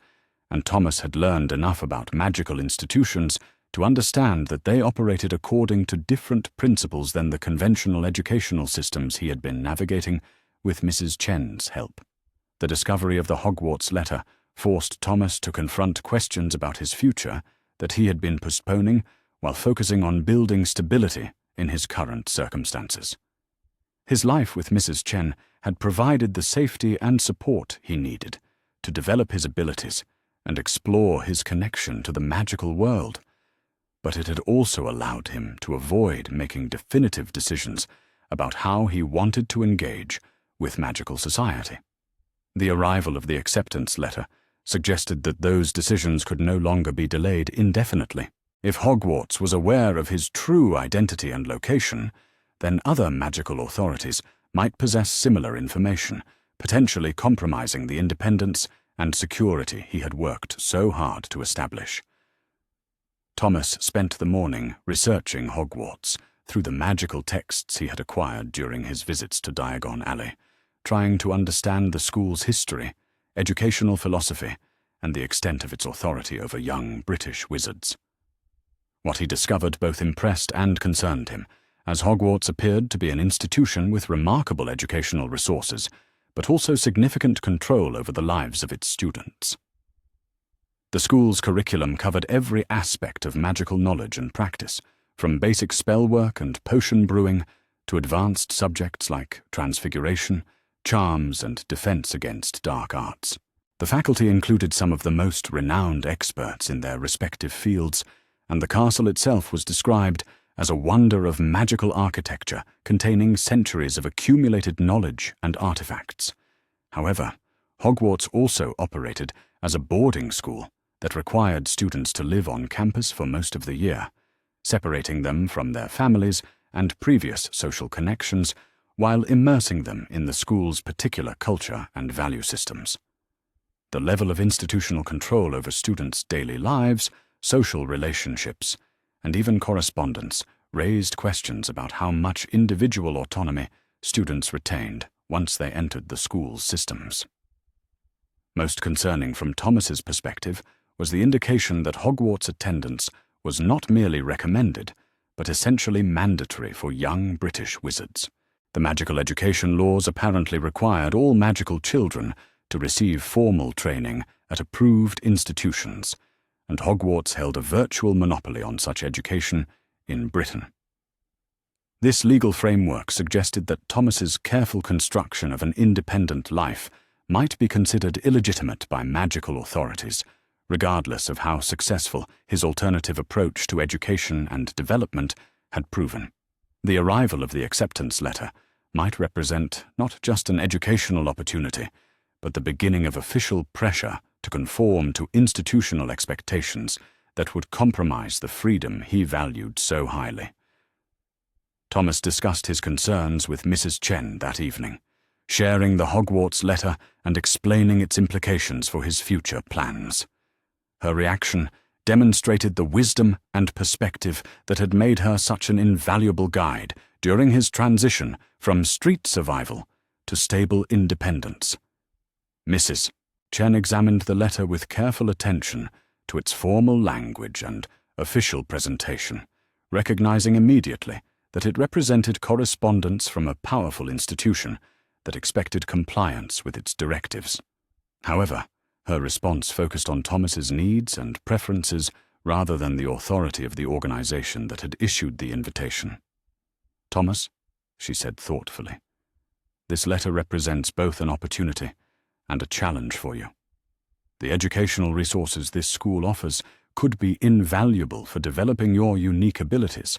and Thomas had learned enough about magical institutions to understand that they operated according to different principles than the conventional educational systems he had been navigating with Mrs. Chen's help. The discovery of the Hogwarts letter forced Thomas to confront questions about his future that he had been postponing while focusing on building stability in his current circumstances. His life with Mrs. Chen had provided the safety and support he needed to develop his abilities and explore his connection to the magical world, but it had also allowed him to avoid making definitive decisions about how he wanted to engage with magical society. The arrival of the acceptance letter suggested that those decisions could no longer be delayed indefinitely. If Hogwarts was aware of his true identity and location, then other magical authorities might possess similar information, potentially compromising the independence and security he had worked so hard to establish. Thomas spent the morning researching Hogwarts through the magical texts he had acquired during his visits to Diagon Alley, trying to understand the school's history, educational philosophy, and the extent of its authority over young British wizards. What he discovered both impressed and concerned him, as Hogwarts appeared to be an institution with remarkable educational resources, but also significant control over the lives of its students. The school's curriculum covered every aspect of magical knowledge and practice, from basic spell work and potion brewing to advanced subjects like transfiguration, charms, and defense against dark arts. The faculty included some of the most renowned experts in their respective fields, and the castle itself was described as a wonder of magical architecture containing centuries of accumulated knowledge and artifacts. However, Hogwarts also operated as a boarding school that required students to live on campus for most of the year, separating them from their families and previous social connections while immersing them in the school's particular culture and value systems. The level of institutional control over students' daily lives, social relationships, and even correspondence raised questions about how much individual autonomy students retained once they entered the school's systems. Most concerning from Thomas's perspective was the indication that Hogwarts attendance was not merely recommended, but essentially mandatory for young British wizards. The magical education laws apparently required all magical children to receive formal training at approved institutions, and Hogwarts held a virtual monopoly on such education in Britain. This legal framework suggested that Thomas's careful construction of an independent life might be considered illegitimate by magical authorities, regardless of how successful his alternative approach to education and development had proven. The arrival of the acceptance letter might represent not just an educational opportunity, but the beginning of official pressure to conform to institutional expectations that would compromise the freedom he valued so highly. Thomas discussed his concerns with Mrs. Chen that evening, sharing the Hogwarts letter and explaining its implications for his future plans. Her reaction demonstrated the wisdom and perspective that had made her such an invaluable guide during his transition from street survival to stable independence. Mrs. Chen examined the letter with careful attention to its formal language and official presentation, recognizing immediately that it represented correspondence from a powerful institution that expected compliance with its directives. However, her response focused on Thomas's needs and preferences rather than the authority of the organization that had issued the invitation. "Thomas," she said thoughtfully, "this letter represents both an opportunity and a challenge for you. The educational resources this school offers could be invaluable for developing your unique abilities,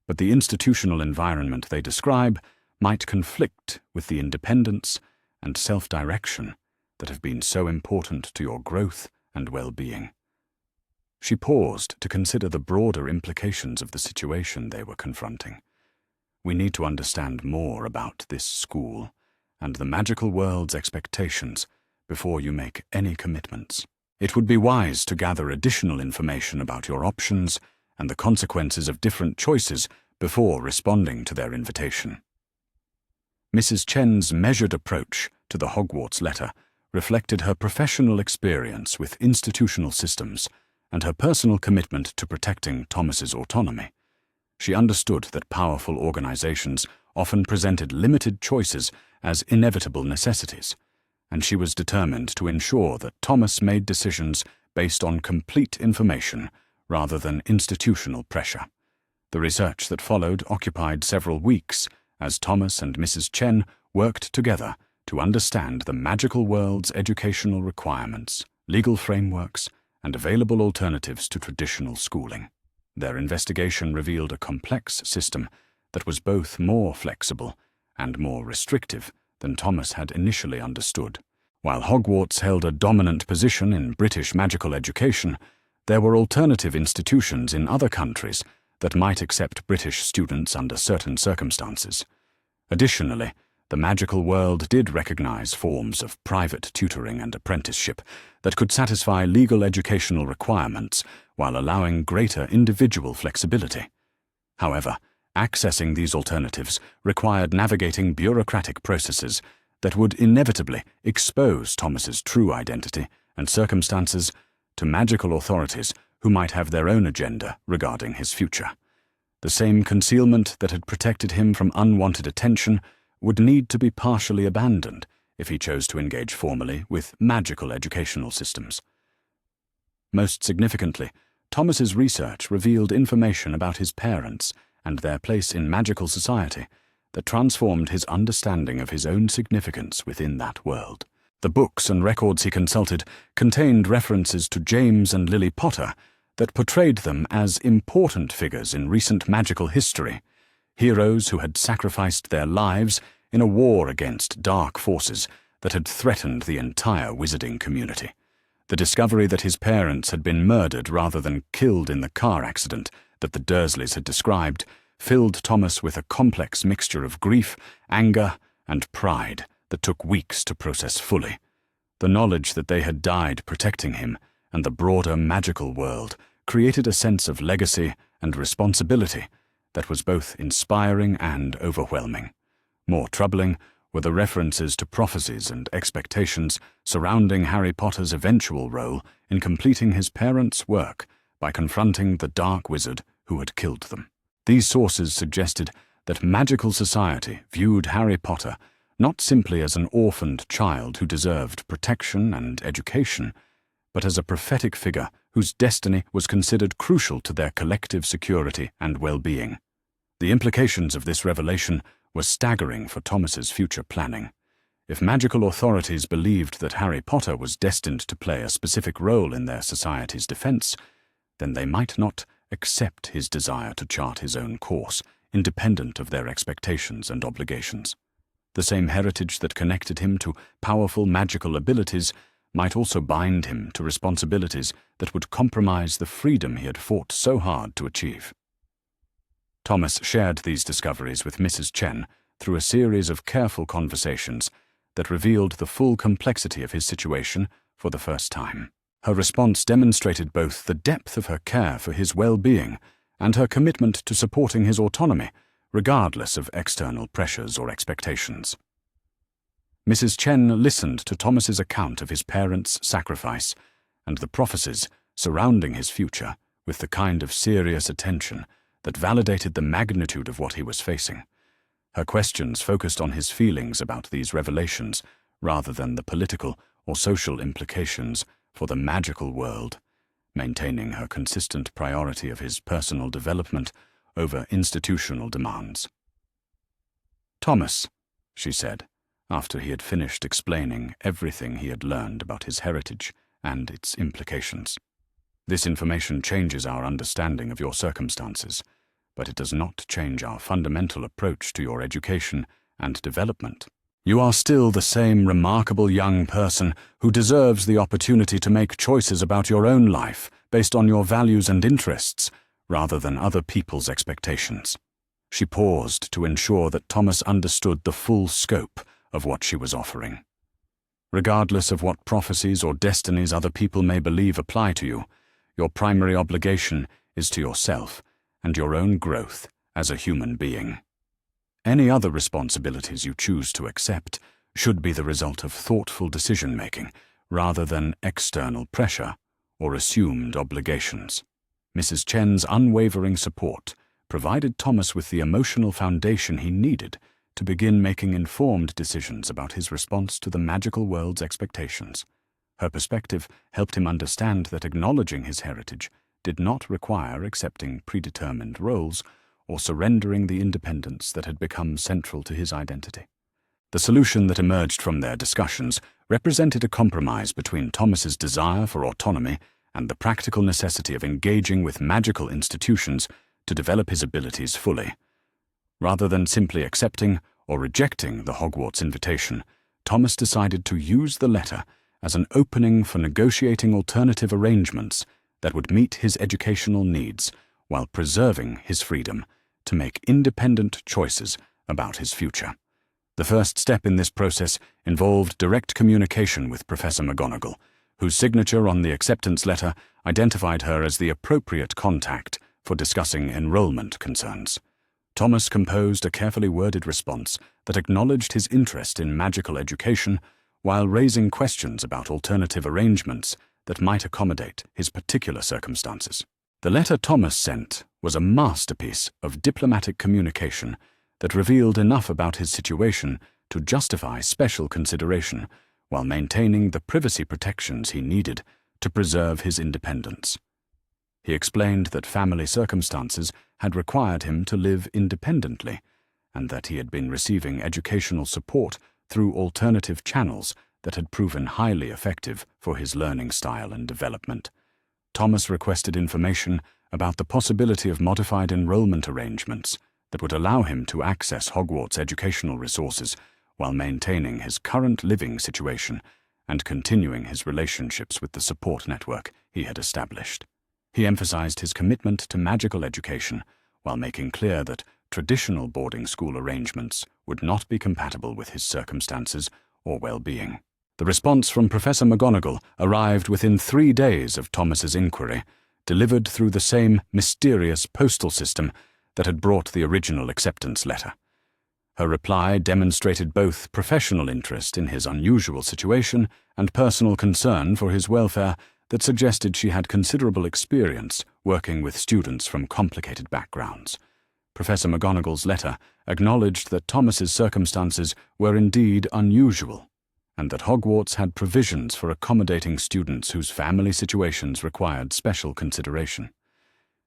but the institutional environment they describe might conflict with the independence and self-direction that have been so important to your growth and well-being." She paused to consider the broader implications of the situation they were confronting. "We need to understand more about this school and the magical world's expectations before you make any commitments. It would be wise to gather additional information about your options and the consequences of different choices before responding to their invitation." Mrs. Chen's measured approach to the Hogwarts letter reflected her professional experience with institutional systems and her personal commitment to protecting Thomas's autonomy. She understood that powerful organizations often presented limited choices as inevitable necessities, and she was determined to ensure that Thomas made decisions based on complete information rather than institutional pressure. The research that followed occupied several weeks as Thomas and Mrs. Chen worked together to understand the magical world's educational requirements, legal frameworks, and available alternatives to traditional schooling. Their investigation revealed a complex system that was both more flexible and more restrictive than Thomas had initially understood. While Hogwarts held a dominant position in British magical education, there were alternative institutions in other countries that might accept British students under certain circumstances. Additionally, the magical world did recognize forms of private tutoring and apprenticeship that could satisfy legal educational requirements while allowing greater individual flexibility. However, accessing these alternatives required navigating bureaucratic processes that would inevitably expose Thomas's true identity and circumstances to magical authorities who might have their own agenda regarding his future. The same concealment that had protected him from unwanted attention would need to be partially abandoned if he chose to engage formally with magical educational systems. Most significantly, Thomas's research revealed information about his parents and their place in magical society that transformed his understanding of his own significance within that world. The books and records he consulted contained references to James and Lily Potter that portrayed them as important figures in recent magical history, heroes who had sacrificed their lives in a war against dark forces that had threatened the entire wizarding community. The discovery that his parents had been murdered rather than killed in the car accident that the Dursleys had described filled Thomas with a complex mixture of grief, anger, and pride that took weeks to process fully. The knowledge that they had died protecting him and the broader magical world created a sense of legacy and responsibility that was both inspiring and overwhelming. More troubling were the references to prophecies and expectations surrounding Harry Potter's eventual role in completing his parents' work by confronting the dark wizard who had killed them. These sources suggested that magical society viewed Harry Potter not simply as an orphaned child who deserved protection and education, but as a prophetic figure whose destiny was considered crucial to their collective security and well-being. The implications of this revelation were staggering for Thomas's future planning. If magical authorities believed that Harry Potter was destined to play a specific role in their society's defense, then they might not accept his desire to chart his own course, independent of their expectations and obligations. The same heritage that connected him to powerful magical abilities might also bind him to responsibilities that would compromise the freedom he had fought so hard to achieve. Thomas shared these discoveries with Mrs. Chen through a series of careful conversations that revealed the full complexity of his situation for the first time. Her response demonstrated both the depth of her care for his well-being and her commitment to supporting his autonomy, regardless of external pressures or expectations. Mrs. Chen listened to Thomas's account of his parents' sacrifice and the prophecies surrounding his future with the kind of serious attention that validated the magnitude of what he was facing. Her questions focused on his feelings about these revelations rather than the political or social implications for the magical world, maintaining her consistent priority of his personal development over institutional demands. "Thomas," she said, after he had finished explaining everything he had learned about his heritage and its implications. "This information changes our understanding of your circumstances, but it does not change our fundamental approach to your education and development. You are still the same remarkable young person who deserves the opportunity to make choices about your own life based on your values and interests, rather than other people's expectations." She paused to ensure that Thomas understood the full scope of what she was offering. Regardless of what prophecies or destinies other people may believe apply to you, your primary obligation is to yourself and your own growth as a human being. Any other responsibilities you choose to accept should be the result of thoughtful decision-making rather than external pressure or assumed obligations. Mrs. Chen's unwavering support provided Thomas with the emotional foundation he needed to begin making informed decisions about his response to the magical world's expectations. Her perspective helped him understand that acknowledging his heritage did not require accepting predetermined roles or surrendering the independence that had become central to his identity. The solution that emerged from their discussions represented a compromise between Thomas's desire for autonomy and the practical necessity of engaging with magical institutions to develop his abilities fully. Rather than simply accepting or rejecting the Hogwarts invitation, Thomas decided to use the letter as an opening for negotiating alternative arrangements that would meet his educational needs while preserving his freedom to make independent choices about his future. The first step in this process involved direct communication with Professor McGonagall, whose signature on the acceptance letter identified her as the appropriate contact for discussing enrollment concerns. Thomas composed a carefully worded response that acknowledged his interest in magical education while raising questions about alternative arrangements that might accommodate his particular circumstances. The letter Thomas sent was a masterpiece of diplomatic communication that revealed enough about his situation to justify special consideration while maintaining the privacy protections he needed to preserve his independence. He explained that family circumstances had required him to live independently, and that he had been receiving educational support through alternative channels that had proven highly effective for his learning style and development. Thomas requested information about the possibility of modified enrollment arrangements that would allow him to access Hogwarts educational resources while maintaining his current living situation and continuing his relationships with the support network he had established. He emphasized his commitment to magical education while making clear that traditional boarding school arrangements would not be compatible with his circumstances or well-being. The response from Professor McGonagall arrived within 3 days of Thomas's inquiry, delivered through the same mysterious postal system that had brought the original acceptance letter. Her reply demonstrated both professional interest in his unusual situation and personal concern for his welfare that suggested she had considerable experience working with students from complicated backgrounds. Professor McGonagall's letter acknowledged that Thomas's circumstances were indeed unusual, and that Hogwarts had provisions for accommodating students whose family situations required special consideration.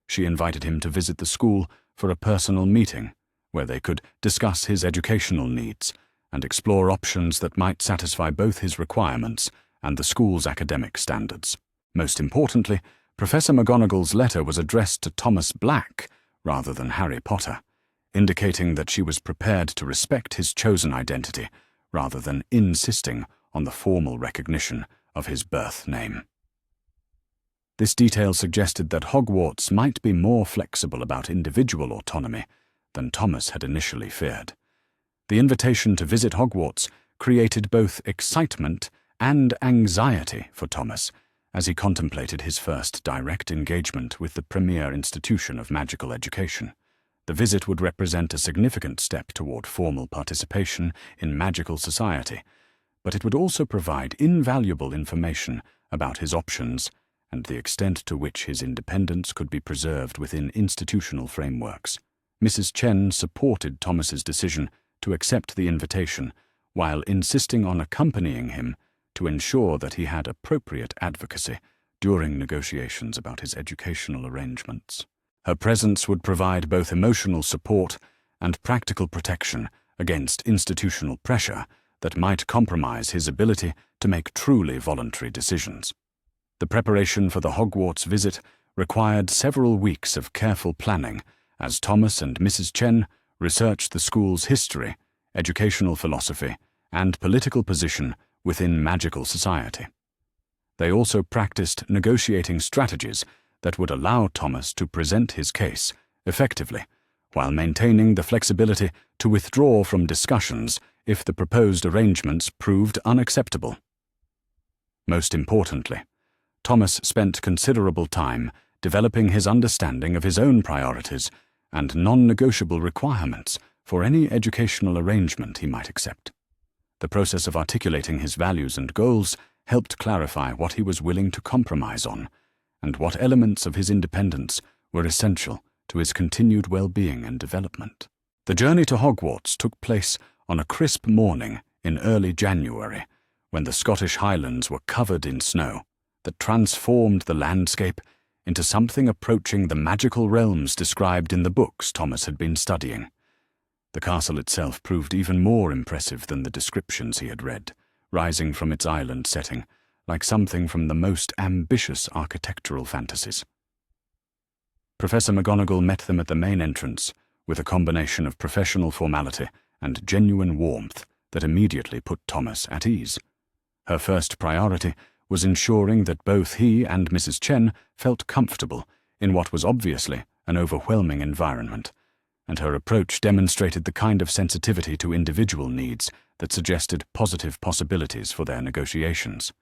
She invited him to visit the school for a personal meeting, where they could discuss his educational needs and explore options that might satisfy both his requirements and the school's academic standards. Most importantly, Professor McGonagall's letter was addressed to Thomas Black rather than Harry Potter, indicating that she was prepared to respect his chosen identity rather than insisting on the formal recognition of his birth name. This detail suggested that Hogwarts might be more flexible about individual autonomy than Thomas had initially feared. The invitation to visit Hogwarts created both excitement and anxiety for Thomas as he contemplated his first direct engagement with the premier institution of magical education. The visit would represent a significant step toward formal participation in magical society, but it would also provide invaluable information about his options and the extent to which his independence could be preserved within institutional frameworks. Mrs. Chen supported Thomas's decision to accept the invitation while insisting on accompanying him to ensure that he had appropriate advocacy during negotiations about his educational arrangements. Her presence would provide both emotional support and practical protection against institutional pressure that might compromise his ability to make truly voluntary decisions. The preparation for the Hogwarts visit required several weeks of careful planning as Thomas and Mrs. Chen researched the school's history, educational philosophy, and political position within magical society. They also practiced negotiating strategies that would allow Thomas to present his case effectively, while maintaining the flexibility to withdraw from discussions if the proposed arrangements proved unacceptable. Most importantly, Thomas spent considerable time developing his understanding of his own priorities and non-negotiable requirements for any educational arrangement he might accept. The process of articulating his values and goals helped clarify what he was willing to compromise on, and what elements of his independence were essential to his continued well-being and development. The journey to Hogwarts took place on a crisp morning in early January, when the Scottish Highlands were covered in snow that transformed the landscape into something approaching the magical realms described in the books Thomas had been studying. The castle itself proved even more impressive than the descriptions he had read, rising from its island setting like something from the most ambitious architectural fantasies. Professor McGonagall met them at the main entrance with a combination of professional formality and genuine warmth that immediately put Thomas at ease. Her first priority was ensuring that both he and Mrs. Chen felt comfortable in what was obviously an overwhelming environment, and her approach demonstrated the kind of sensitivity to individual needs that suggested positive possibilities for their negotiations.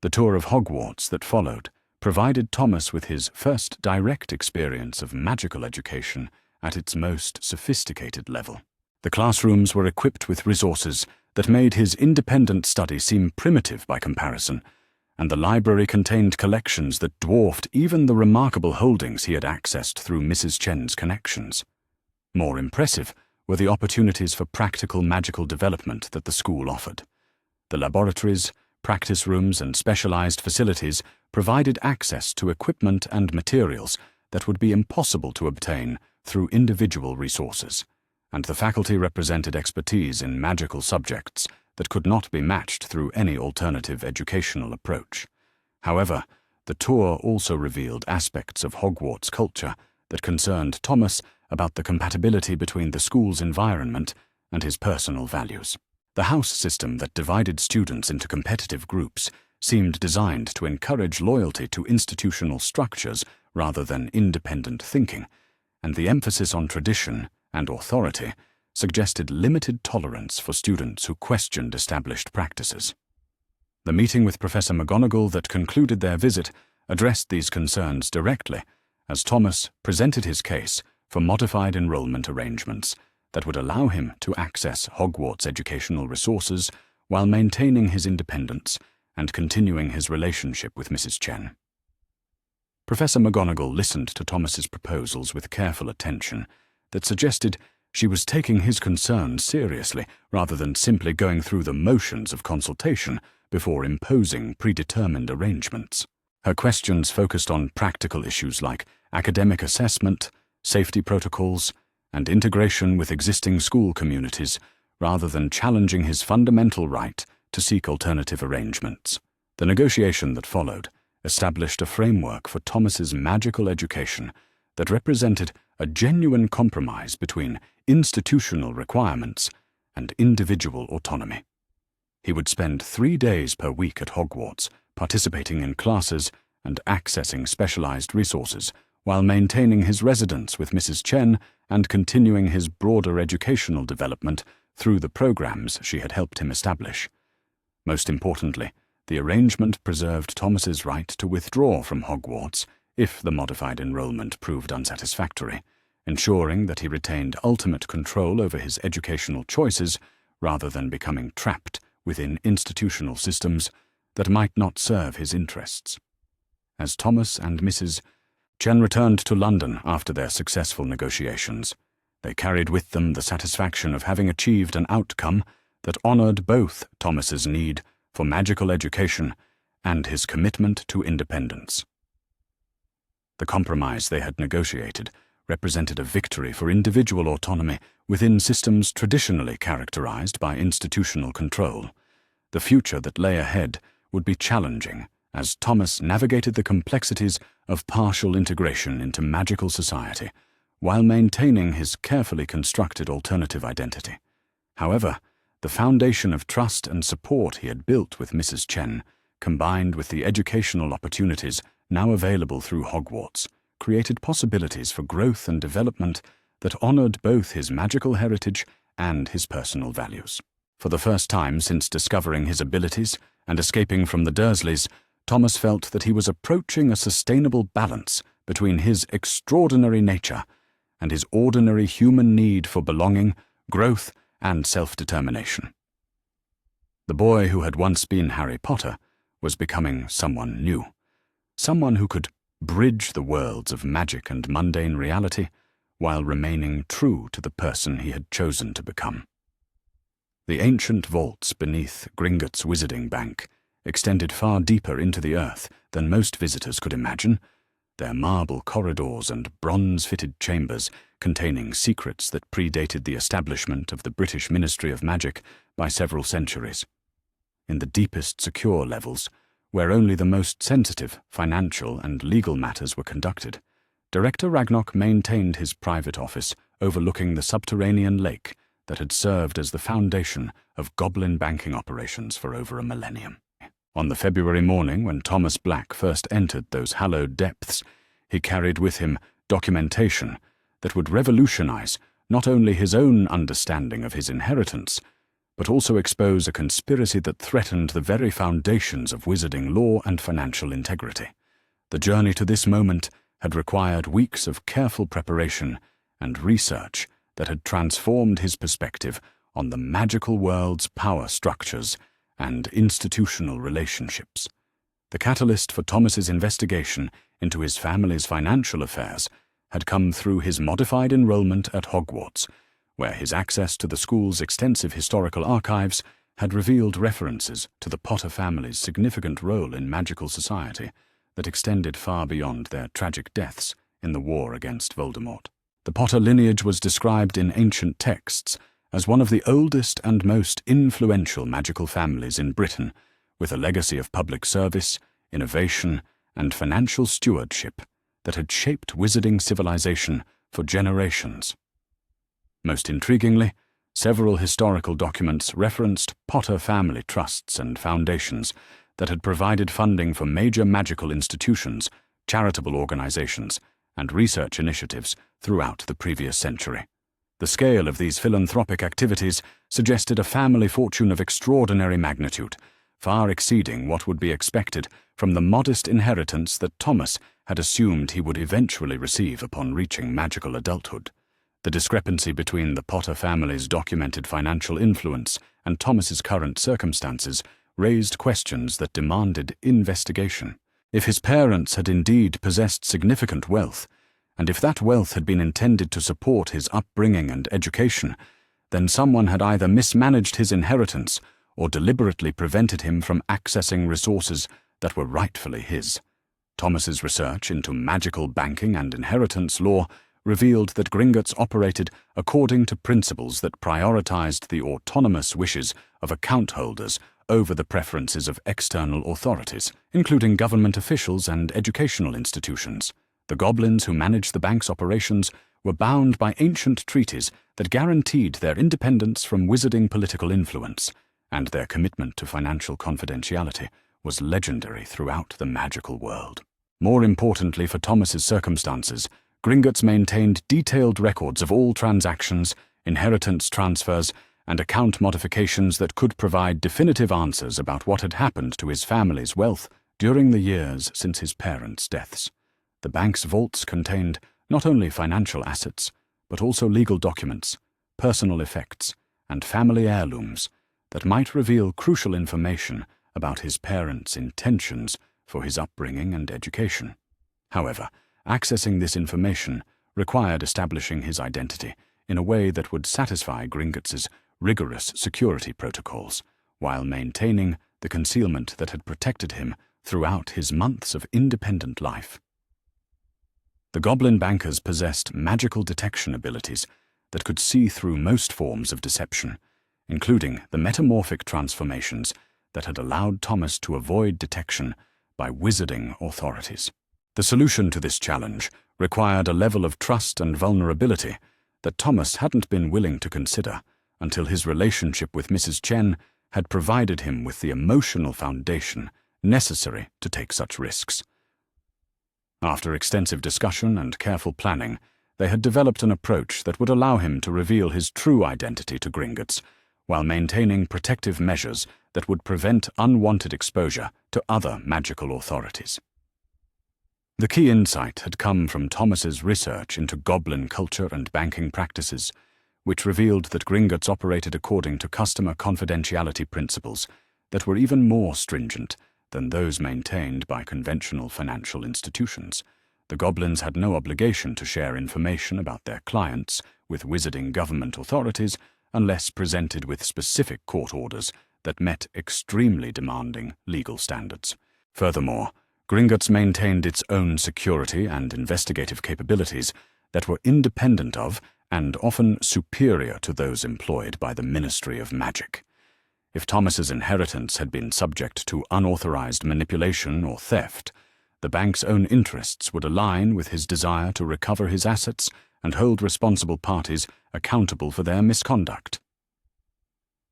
The tour of Hogwarts that followed provided Thomas with his first direct experience of magical education at its most sophisticated level. The classrooms were equipped with resources that made his independent study seem primitive by comparison, and the library contained collections that dwarfed even the remarkable holdings he had accessed through Mrs. Chen's connections. More impressive were the opportunities for practical magical development that the school offered. The laboratories, practice rooms, and specialized facilities provided access to equipment and materials that would be impossible to obtain through individual resources, and the faculty represented expertise in magical subjects that could not be matched through any alternative educational approach. However, the tour also revealed aspects of Hogwarts culture that concerned Thomas about the compatibility between the school's environment and his personal values. The house system that divided students into competitive groups seemed designed to encourage loyalty to institutional structures rather than independent thinking, and the emphasis on tradition and authority suggested limited tolerance for students who questioned established practices. The meeting with Professor McGonagall that concluded their visit addressed these concerns directly, as Thomas presented his case for modified enrollment arrangements that would allow him to access Hogwarts educational resources while maintaining his independence and continuing his relationship with Mrs. Chen. Professor McGonagall listened to Thomas's proposals with careful attention that suggested she was taking his concerns seriously rather than simply going through the motions of consultation before imposing predetermined arrangements. Her questions focused on practical issues like academic assessment, safety protocols, and integration with existing school communities, rather than challenging his fundamental right to seek alternative arrangements. The negotiation that followed established a framework for Thomas's magical education that represented a genuine compromise between institutional requirements and individual autonomy. He would spend 3 days per week at Hogwarts, participating in classes and accessing specialized resources, while maintaining his residence with Mrs. Chen and continuing his broader educational development through the programs she had helped him establish. Most importantly, the arrangement preserved Thomas's right to withdraw from Hogwarts if the modified enrollment proved unsatisfactory, ensuring that he retained ultimate control over his educational choices rather than becoming trapped within institutional systems that might not serve his interests. As Thomas and Mrs. Chen returned to London after their successful negotiations, they carried with them the satisfaction of having achieved an outcome that honored both Thomas's need for magical education and his commitment to independence. The compromise they had negotiated represented a victory for individual autonomy within systems traditionally characterized by institutional control. The future that lay ahead would be challenging as Thomas navigated the complexities of partial integration into magical society, while maintaining his carefully constructed alternative identity. However, the foundation of trust and support he had built with Mrs. Chen, combined with the educational opportunities now available through Hogwarts, created possibilities for growth and development that honored both his magical heritage and his personal values. For the first time since discovering his abilities and escaping from the Dursleys, Thomas felt that he was approaching a sustainable balance between his extraordinary nature and his ordinary human need for belonging, growth, and self-determination. The boy who had once been Harry Potter was becoming someone new, someone who could bridge the worlds of magic and mundane reality while remaining true to the person he had chosen to become. The ancient vaults beneath Gringotts Wizarding Bank extended far deeper into the earth than most visitors could imagine, their marble corridors and bronze-fitted chambers containing secrets that predated the establishment of the British Ministry of Magic by several centuries. In the deepest secure levels, where only the most sensitive financial and legal matters were conducted, Director Ragnok maintained his private office overlooking the subterranean lake that had served as the foundation of goblin banking operations for over a millennium. On the February morning when Thomas Black first entered those hallowed depths, he carried with him documentation that would revolutionize not only his own understanding of his inheritance, but also expose a conspiracy that threatened the very foundations of wizarding law and financial integrity. The journey to this moment had required weeks of careful preparation and research that had transformed his perspective on the magical world's power structures and institutional relationships. The catalyst for Thomas's investigation into his family's financial affairs had come through his modified enrollment at Hogwarts, where his access to the school's extensive historical archives had revealed references to the Potter family's significant role in magical society that extended far beyond their tragic deaths in the war against Voldemort. The Potter lineage was described in ancient texts As one of the oldest and most influential magical families in Britain, with a legacy of public service, innovation, and financial stewardship that had shaped wizarding civilization for generations. Most intriguingly, several historical documents referenced Potter family trusts and foundations that had provided funding for major magical institutions, charitable organizations, and research initiatives throughout the previous century. The scale of these philanthropic activities suggested a family fortune of extraordinary magnitude, far exceeding what would be expected from the modest inheritance that Thomas had assumed he would eventually receive upon reaching magical adulthood. The discrepancy between the Potter family's documented financial influence and Thomas's current circumstances raised questions that demanded investigation. If his parents had indeed possessed significant wealth, and if that wealth had been intended to support his upbringing and education, then someone had either mismanaged his inheritance or deliberately prevented him from accessing resources that were rightfully his. Thomas's research into magical banking and inheritance law revealed that Gringotts operated according to principles that prioritized the autonomous wishes of account holders over the preferences of external authorities, including government officials and educational institutions. The goblins who managed the bank's operations were bound by ancient treaties that guaranteed their independence from wizarding political influence, and their commitment to financial confidentiality was legendary throughout the magical world. More importantly for Thomas's circumstances, Gringotts maintained detailed records of all transactions, inheritance transfers, and account modifications that could provide definitive answers about what had happened to his family's wealth during the years since his parents' deaths. The bank's vaults contained not only financial assets, but also legal documents, personal effects, and family heirlooms that might reveal crucial information about his parents' intentions for his upbringing and education. However, accessing this information required establishing his identity in a way that would satisfy Gringotts's rigorous security protocols, while maintaining the concealment that had protected him throughout his months of independent life. The goblin bankers possessed magical detection abilities that could see through most forms of deception, including the metamorphic transformations that had allowed Thomas to avoid detection by wizarding authorities. The solution to this challenge required a level of trust and vulnerability that Thomas hadn't been willing to consider until his relationship with Mrs. Chen had provided him with the emotional foundation necessary to take such risks. After extensive discussion and careful planning, they had developed an approach that would allow him to reveal his true identity to Gringotts, while maintaining protective measures that would prevent unwanted exposure to other magical authorities. The key insight had come from Thomas's research into goblin culture and banking practices, which revealed that Gringotts operated according to customer confidentiality principles that were even more stringent than those maintained by conventional financial institutions. The goblins had no obligation to share information about their clients with wizarding government authorities unless presented with specific court orders that met extremely demanding legal standards. Furthermore, Gringotts maintained its own security and investigative capabilities that were independent of and often superior to those employed by the Ministry of Magic. If Thomas's inheritance had been subject to unauthorized manipulation or theft, the bank's own interests would align with his desire to recover his assets and hold responsible parties accountable for their misconduct.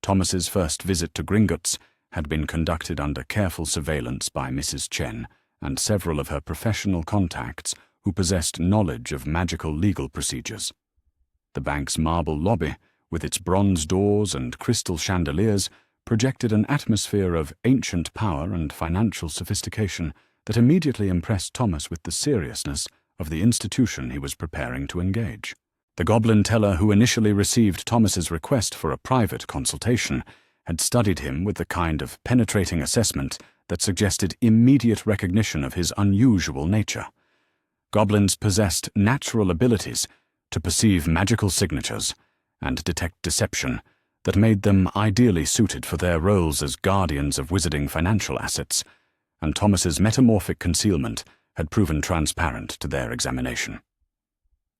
Thomas's first visit to Gringotts had been conducted under careful surveillance by Mrs. Chen and several of her professional contacts who possessed knowledge of magical legal procedures. The bank's marble lobby, with its bronze doors and crystal chandeliers, projected an atmosphere of ancient power and financial sophistication that immediately impressed Thomas with the seriousness of the institution he was preparing to engage. The goblin teller who initially received Thomas's request for a private consultation had studied him with the kind of penetrating assessment that suggested immediate recognition of his unusual nature. Goblins possessed natural abilities to perceive magical signatures and detect deception that made them ideally suited for their roles as guardians of wizarding financial assets, and Thomas's metamorphic concealment had proven transparent to their examination.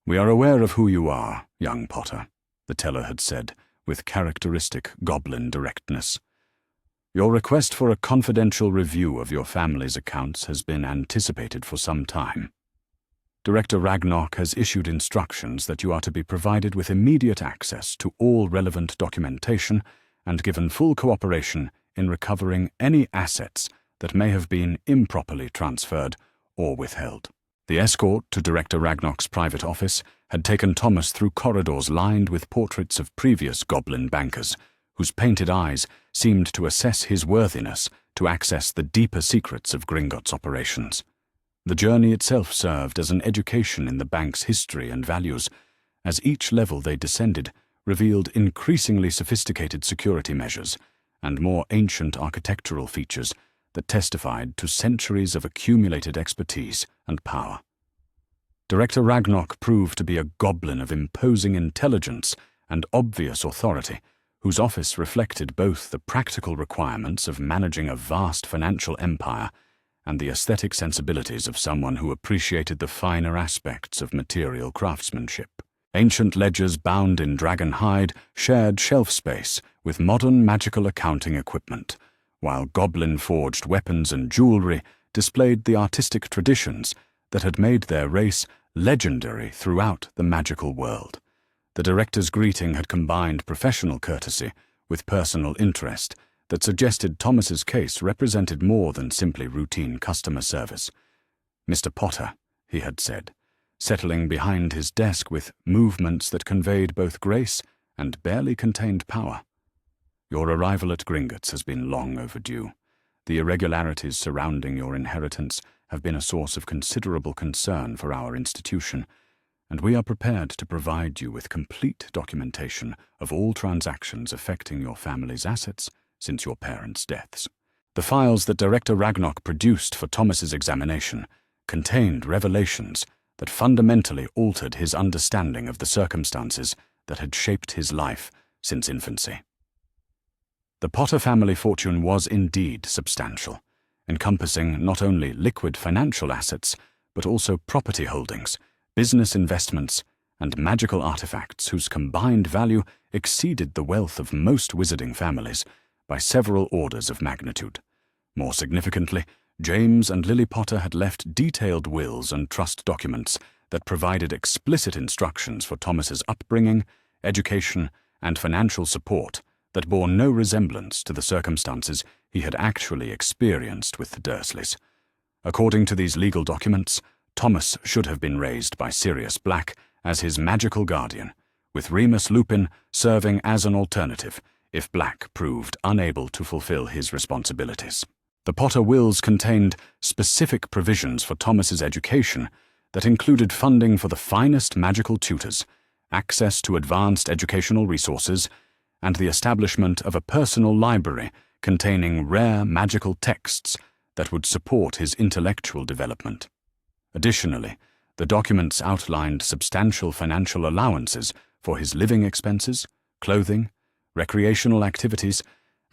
"We are aware of who you are, young Potter," the teller had said, with characteristic goblin directness. "Your request for a confidential review of your family's accounts has been anticipated for some time. Director Ragnarok has issued instructions that you are to be provided with immediate access to all relevant documentation and given full cooperation in recovering any assets that may have been improperly transferred or withheld." The escort to Director Ragnarok's private office had taken Thomas through corridors lined with portraits of previous goblin bankers, whose painted eyes seemed to assess his worthiness to access the deeper secrets of Gringotts' operations. The journey itself served as an education in the bank's history and values, as each level they descended revealed increasingly sophisticated security measures and more ancient architectural features that testified to centuries of accumulated expertise and power. Director Ragnarok proved to be a goblin of imposing intelligence and obvious authority, whose office reflected both the practical requirements of managing a vast financial empire and the aesthetic sensibilities of someone who appreciated the finer aspects of material craftsmanship. Ancient ledgers bound in dragon hide shared shelf space with modern magical accounting equipment, while goblin-forged weapons and jewelry displayed the artistic traditions that had made their race legendary throughout the magical world. The director's greeting had combined professional courtesy with personal interest that suggested Thomas's case represented more than simply routine customer service. "Mr. Potter," he had said, settling behind his desk with movements that conveyed both grace and barely contained power. "Your arrival at Gringotts has been long overdue. The irregularities surrounding your inheritance have been a source of considerable concern for our institution, and we are prepared to provide you with complete documentation of all transactions affecting your family's assets since your parents' deaths." The files that Director Ragnarok produced for Thomas's examination contained revelations that fundamentally altered his understanding of the circumstances that had shaped his life since infancy. The Potter family fortune was indeed substantial, encompassing not only liquid financial assets, but also property holdings, business investments, and magical artifacts whose combined value exceeded the wealth of most wizarding families by several orders of magnitude. More significantly, James and Lily Potter had left detailed wills and trust documents that provided explicit instructions for Thomas's upbringing, education, and financial support that bore no resemblance to the circumstances he had actually experienced with the Dursleys. According to these legal documents, Thomas should have been raised by Sirius Black as his magical guardian, with Remus Lupin serving as an alternative if Black proved unable to fulfill his responsibilities. The Potter wills contained specific provisions for Thomas's education that included funding for the finest magical tutors, access to advanced educational resources, and the establishment of a personal library containing rare magical texts that would support his intellectual development. Additionally, the documents outlined substantial financial allowances for his living expenses, clothing, recreational activities,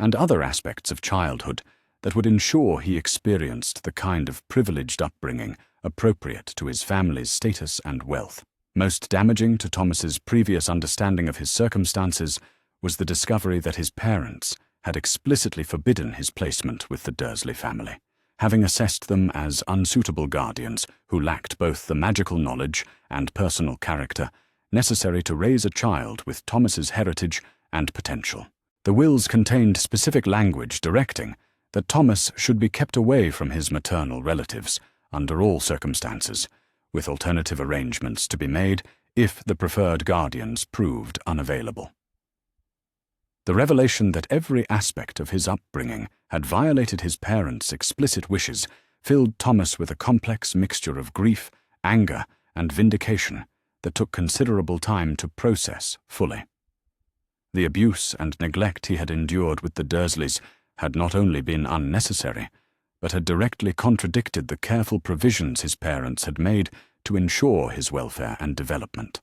and other aspects of childhood that would ensure he experienced the kind of privileged upbringing appropriate to his family's status and wealth. Most damaging to Thomas's previous understanding of his circumstances was the discovery that his parents had explicitly forbidden his placement with the Dursley family, having assessed them as unsuitable guardians who lacked both the magical knowledge and personal character necessary to raise a child with Thomas's heritage and potential. The wills contained specific language directing that Thomas should be kept away from his maternal relatives under all circumstances, with alternative arrangements to be made if the preferred guardians proved unavailable. The revelation that every aspect of his upbringing had violated his parents' explicit wishes filled Thomas with a complex mixture of grief, anger, and vindication that took considerable time to process fully. The abuse and neglect he had endured with the Dursleys had not only been unnecessary, but had directly contradicted the careful provisions his parents had made to ensure his welfare and development.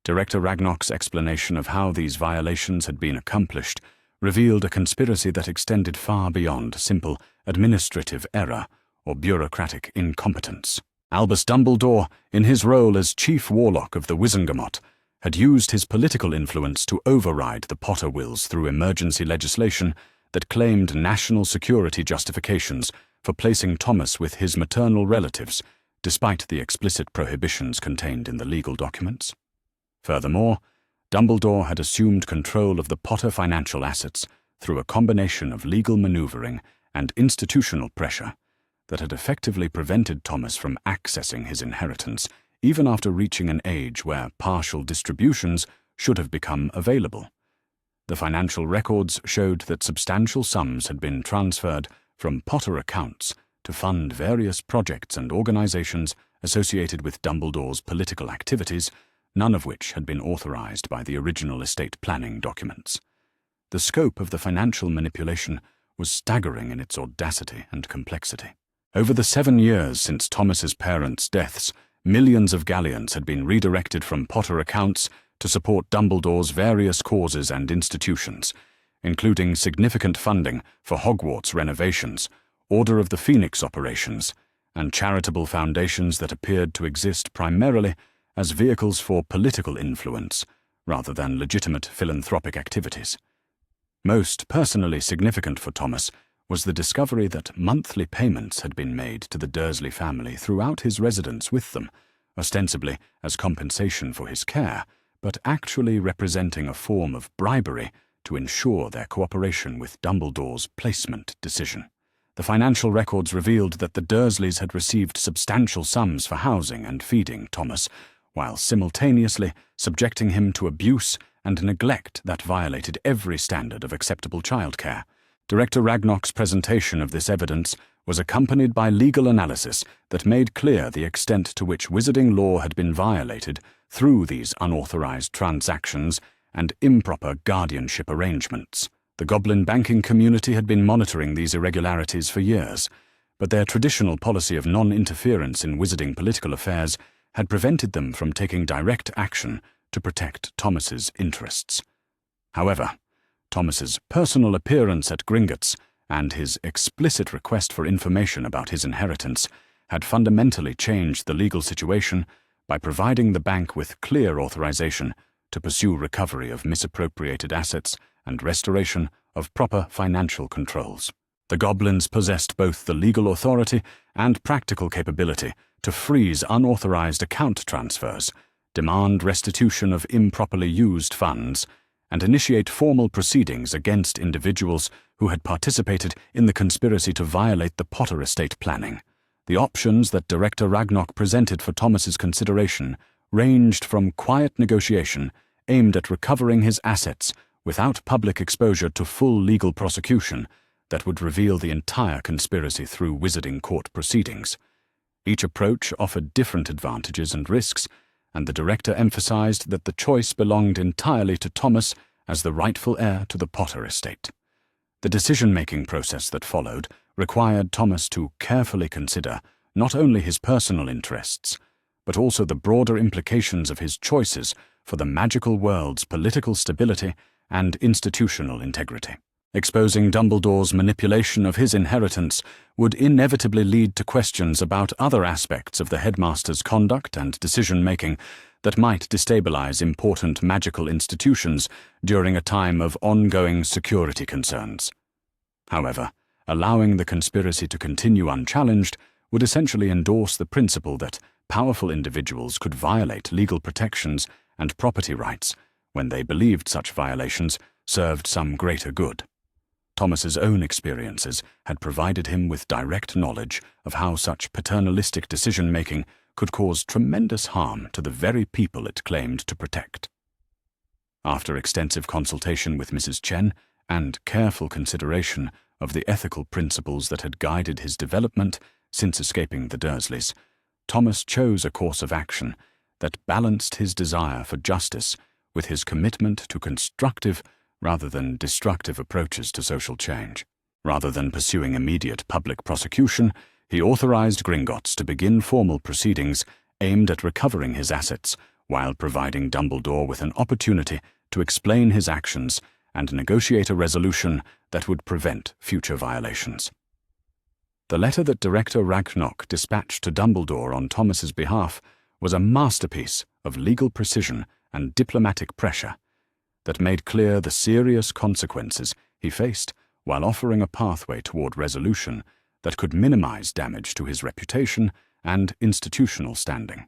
Director Ragnarok's explanation of how these violations had been accomplished revealed a conspiracy that extended far beyond simple administrative error or bureaucratic incompetence. Albus Dumbledore, in his role as Chief Warlock of the Wizengamot, had used his political influence to override the Potter wills through emergency legislation that claimed national security justifications for placing Thomas with his maternal relatives, despite the explicit prohibitions contained in the legal documents. Furthermore, Dumbledore had assumed control of the Potter financial assets through a combination of legal maneuvering and institutional pressure that had effectively prevented Thomas from accessing his inheritance, even after reaching an age where partial distributions should have become available. The financial records showed that substantial sums had been transferred from Potter accounts to fund various projects and organizations associated with Dumbledore's political activities, none of which had been authorized by the original estate planning documents. The scope of the financial manipulation was staggering in its audacity and complexity. Over the 7 years since Thomas's parents' deaths, millions of galleons had been redirected from Potter accounts to support Dumbledore's various causes and institutions, including significant funding for Hogwarts renovations, Order of the Phoenix operations, and charitable foundations that appeared to exist primarily as vehicles for political influence rather than legitimate philanthropic activities. Most personally significant for Thomas was the discovery that monthly payments had been made to the Dursley family throughout his residence with them, ostensibly as compensation for his care, but actually representing a form of bribery to ensure their cooperation with Dumbledore's placement decision. The financial records revealed that the Dursleys had received substantial sums for housing and feeding Thomas, while simultaneously subjecting him to abuse and neglect that violated every standard of acceptable childcare. Director Ragnarok's presentation of this evidence was accompanied by legal analysis that made clear the extent to which wizarding law had been violated through these unauthorized transactions and improper guardianship arrangements. The Goblin banking community had been monitoring these irregularities for years, but their traditional policy of non-interference in wizarding political affairs had prevented them from taking direct action to protect Thomas's interests. However, Thomas's personal appearance at Gringotts and his explicit request for information about his inheritance had fundamentally changed the legal situation by providing the bank with clear authorization to pursue recovery of misappropriated assets and restoration of proper financial controls. The Goblins possessed both the legal authority and practical capability to freeze unauthorized account transfers, demand restitution of improperly used funds, and initiate formal proceedings against individuals who had participated in the conspiracy to violate the Potter estate planning. The options that Director Ragnarok presented for Thomas's consideration ranged from quiet negotiation aimed at recovering his assets without public exposure to full legal prosecution that would reveal the entire conspiracy through wizarding court proceedings. Each approach offered different advantages and risks, and the director emphasized that the choice belonged entirely to Thomas as the rightful heir to the Potter estate. The decision-making process that followed required Thomas to carefully consider not only his personal interests, but also the broader implications of his choices for the magical world's political stability and institutional integrity. Exposing Dumbledore's manipulation of his inheritance would inevitably lead to questions about other aspects of the headmaster's conduct and decision-making that might destabilize important magical institutions during a time of ongoing security concerns. However, allowing the conspiracy to continue unchallenged would essentially endorse the principle that powerful individuals could violate legal protections and property rights when they believed such violations served some greater good. Thomas's own experiences had provided him with direct knowledge of how such paternalistic decision-making could cause tremendous harm to the very people it claimed to protect. After extensive consultation with Mrs. Chen and careful consideration of the ethical principles that had guided his development since escaping the Dursleys, Thomas chose a course of action that balanced his desire for justice with his commitment to constructive rather than destructive approaches to social change. Rather than pursuing immediate public prosecution, he authorized Gringotts to begin formal proceedings aimed at recovering his assets while providing Dumbledore with an opportunity to explain his actions and negotiate a resolution that would prevent future violations. The letter that Director Ragnarok dispatched to Dumbledore on Thomas's behalf was a masterpiece of legal precision and diplomatic pressure that made clear the serious consequences he faced while offering a pathway toward resolution that could minimize damage to his reputation and institutional standing.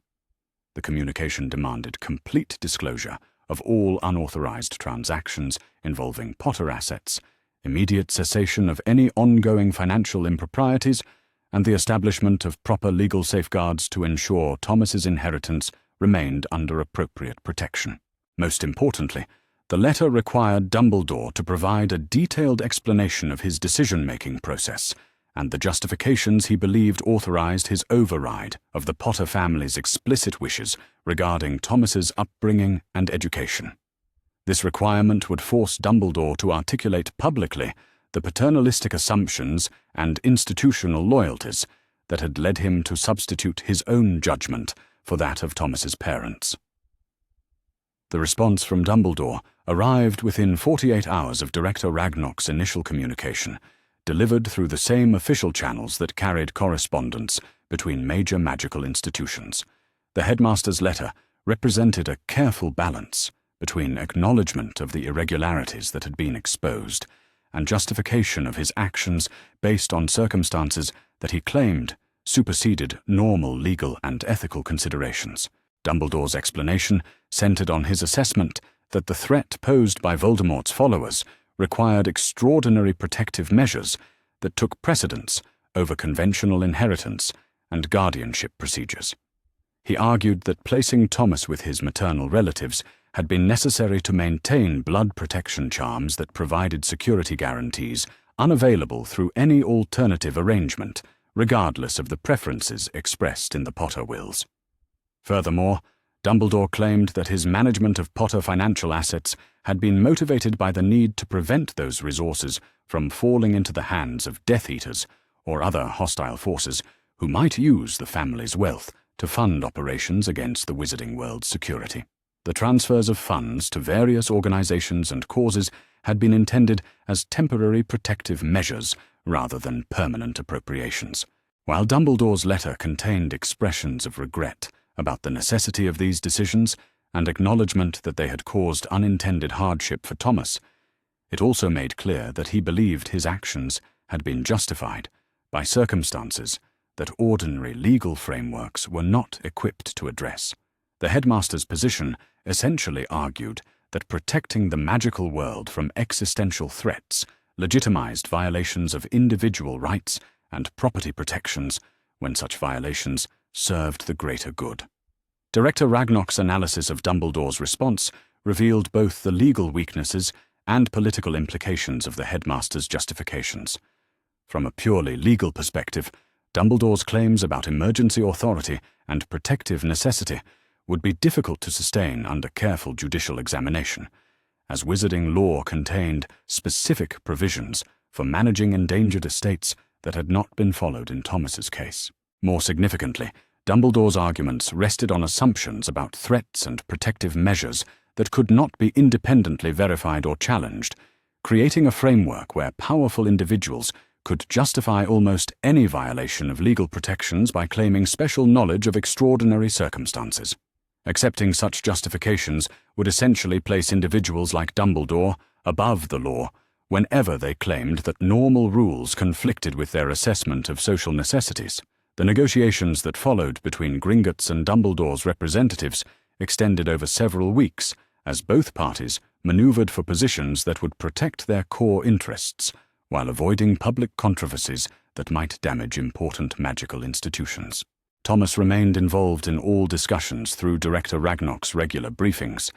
The communication demanded complete disclosure of all unauthorized transactions involving Potter assets, immediate cessation of any ongoing financial improprieties, and the establishment of proper legal safeguards to ensure Thomas's inheritance remained under appropriate protection. Most importantly, the letter required Dumbledore to provide a detailed explanation of his decision-making process and the justifications he believed authorized his override of the Potter family's explicit wishes regarding Thomas's upbringing and education. This requirement would force Dumbledore to articulate publicly the paternalistic assumptions and institutional loyalties that had led him to substitute his own judgment for that of Thomas's parents. The response from Dumbledore arrived within 48 hours of Director Ragnarok's initial communication, delivered through the same official channels that carried correspondence between major magical institutions. The headmaster's letter represented a careful balance between acknowledgement of the irregularities that had been exposed and justification of his actions based on circumstances that he claimed superseded normal legal and ethical considerations. Dumbledore's explanation centered on his assessment that the threat posed by Voldemort's followers required extraordinary protective measures that took precedence over conventional inheritance and guardianship procedures. He argued that placing Thomas with his maternal relatives had been necessary to maintain blood protection charms that provided security guarantees unavailable through any alternative arrangement, regardless of the preferences expressed in the Potter wills. Furthermore, Dumbledore claimed that his management of Potter financial assets had been motivated by the need to prevent those resources from falling into the hands of Death Eaters or other hostile forces who might use the family's wealth to fund operations against the Wizarding World's security. The transfers of funds to various organizations and causes had been intended as temporary protective measures rather than permanent appropriations. While Dumbledore's letter contained expressions of regret about the necessity of these decisions and acknowledgement that they had caused unintended hardship for Thomas, it also made clear that he believed his actions had been justified by circumstances that ordinary legal frameworks were not equipped to address. The headmaster's position essentially argued that protecting the magical world from existential threats legitimized violations of individual rights and property protections when such violations served the greater good. Director Ragnarok's analysis of Dumbledore's response revealed both the legal weaknesses and political implications of the headmaster's justifications. From a purely legal perspective, Dumbledore's claims about emergency authority and protective necessity would be difficult to sustain under careful judicial examination, as wizarding law contained specific provisions for managing endangered estates that had not been followed in Thomas's case. More significantly, Dumbledore's arguments rested on assumptions about threats and protective measures that could not be independently verified or challenged, creating a framework where powerful individuals could justify almost any violation of legal protections by claiming special knowledge of extraordinary circumstances. Accepting such justifications would essentially place individuals like Dumbledore above the law whenever they claimed that normal rules conflicted with their assessment of social necessities. The negotiations that followed between Gringotts and Dumbledore's representatives extended over several weeks as both parties maneuvered for positions that would protect their core interests while avoiding public controversies that might damage important magical institutions. Thomas remained involved in all discussions through Director Ragnarok's regular briefings,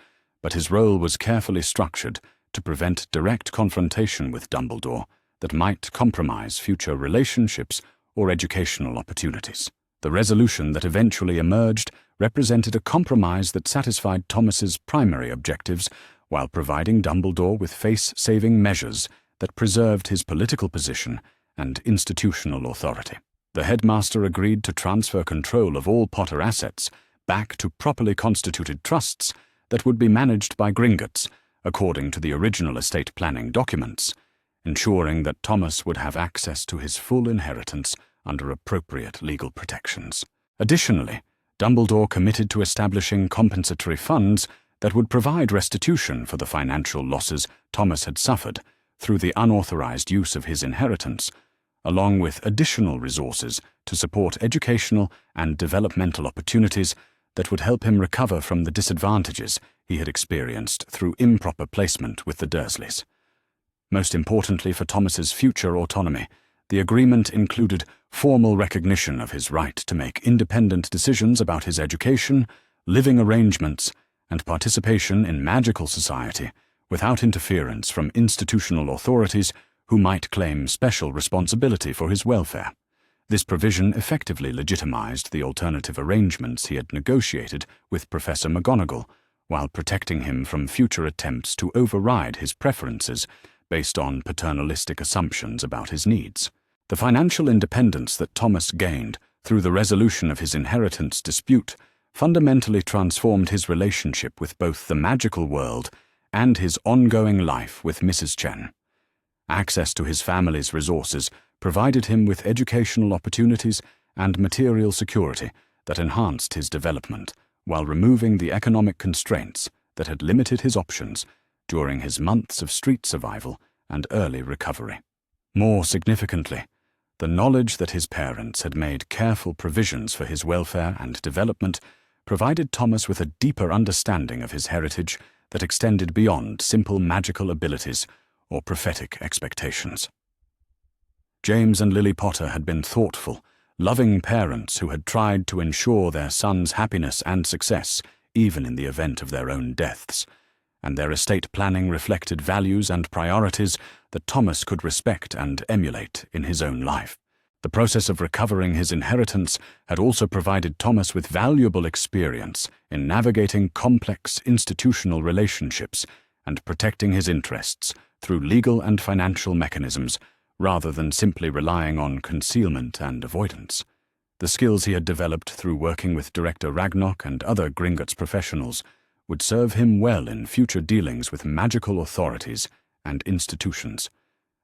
but his role was carefully structured to prevent direct confrontation with Dumbledore that might compromise future relationships or educational opportunities. The resolution that eventually emerged represented a compromise that satisfied Thomas's primary objectives while providing Dumbledore with face-saving measures that preserved his political position and institutional authority. The headmaster agreed to transfer control of all Potter assets back to properly constituted trusts that would be managed by Gringotts according to the original estate planning documents, ensuring that Thomas would have access to his full inheritance under appropriate legal protections. Additionally, Dumbledore committed to establishing compensatory funds that would provide restitution for the financial losses Thomas had suffered through the unauthorized use of his inheritance, along with additional resources to support educational and developmental opportunities that would help him recover from the disadvantages he had experienced through improper placement with the Dursleys. Most importantly for Thomas's future autonomy, the agreement included formal recognition of his right to make independent decisions about his education, living arrangements, and participation in magical society without interference from institutional authorities who might claim special responsibility for his welfare. This provision effectively legitimized the alternative arrangements he had negotiated with Professor McGonagall, while protecting him from future attempts to override his preferences based on paternalistic assumptions about his needs. The financial independence that Thomas gained through the resolution of his inheritance dispute fundamentally transformed his relationship with both the magical world and his ongoing life with Mrs. Chen. Access to his family's resources provided him with educational opportunities and material security that enhanced his development, while removing the economic constraints that had limited his options during his months of street survival and early recovery. More significantly, the knowledge that his parents had made careful provisions for his welfare and development provided Thomas with a deeper understanding of his heritage that extended beyond simple magical abilities or prophetic expectations. James and Lily Potter had been thoughtful, loving parents who had tried to ensure their son's happiness and success even in the event of their own deaths, and their estate planning reflected values and priorities that Thomas could respect and emulate in his own life. The process of recovering his inheritance had also provided Thomas with valuable experience in navigating complex institutional relationships and protecting his interests through legal and financial mechanisms rather than simply relying on concealment and avoidance. The skills he had developed through working with Director Ragnarok and other Gringotts professionals would serve him well in future dealings with magical authorities and institutions.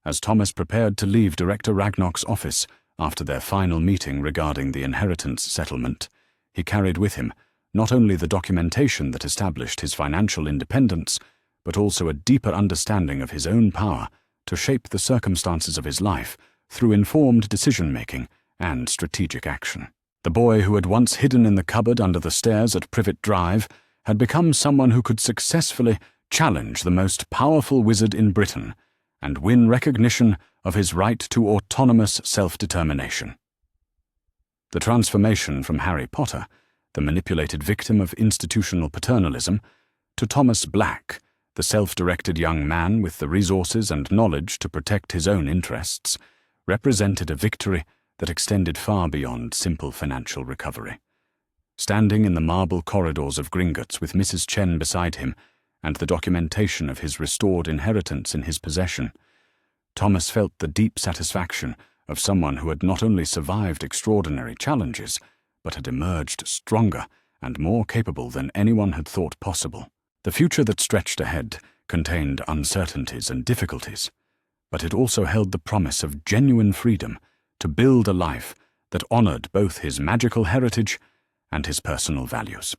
As Thomas prepared to leave Director Ragnarok's office after their final meeting regarding the inheritance settlement, he carried with him not only the documentation that established his financial independence, but also a deeper understanding of his own power to shape the circumstances of his life through informed decision-making and strategic action. The boy who had once hidden in the cupboard under the stairs at Privet Drive had become someone who could successfully challenge the most powerful wizard in Britain and win recognition of his right to autonomous self-determination. The transformation from Harry Potter, the manipulated victim of institutional paternalism, to Thomas Black, the self-directed young man with the resources and knowledge to protect his own interests, represented a victory that extended far beyond simple financial recovery. Standing in the marble corridors of Gringotts with Mrs. Chen beside him and the documentation of his restored inheritance in his possession, Thomas felt the deep satisfaction of someone who had not only survived extraordinary challenges, but had emerged stronger and more capable than anyone had thought possible. The future that stretched ahead contained uncertainties and difficulties, but it also held the promise of genuine freedom to build a life that honored both his magical heritage and his personal values.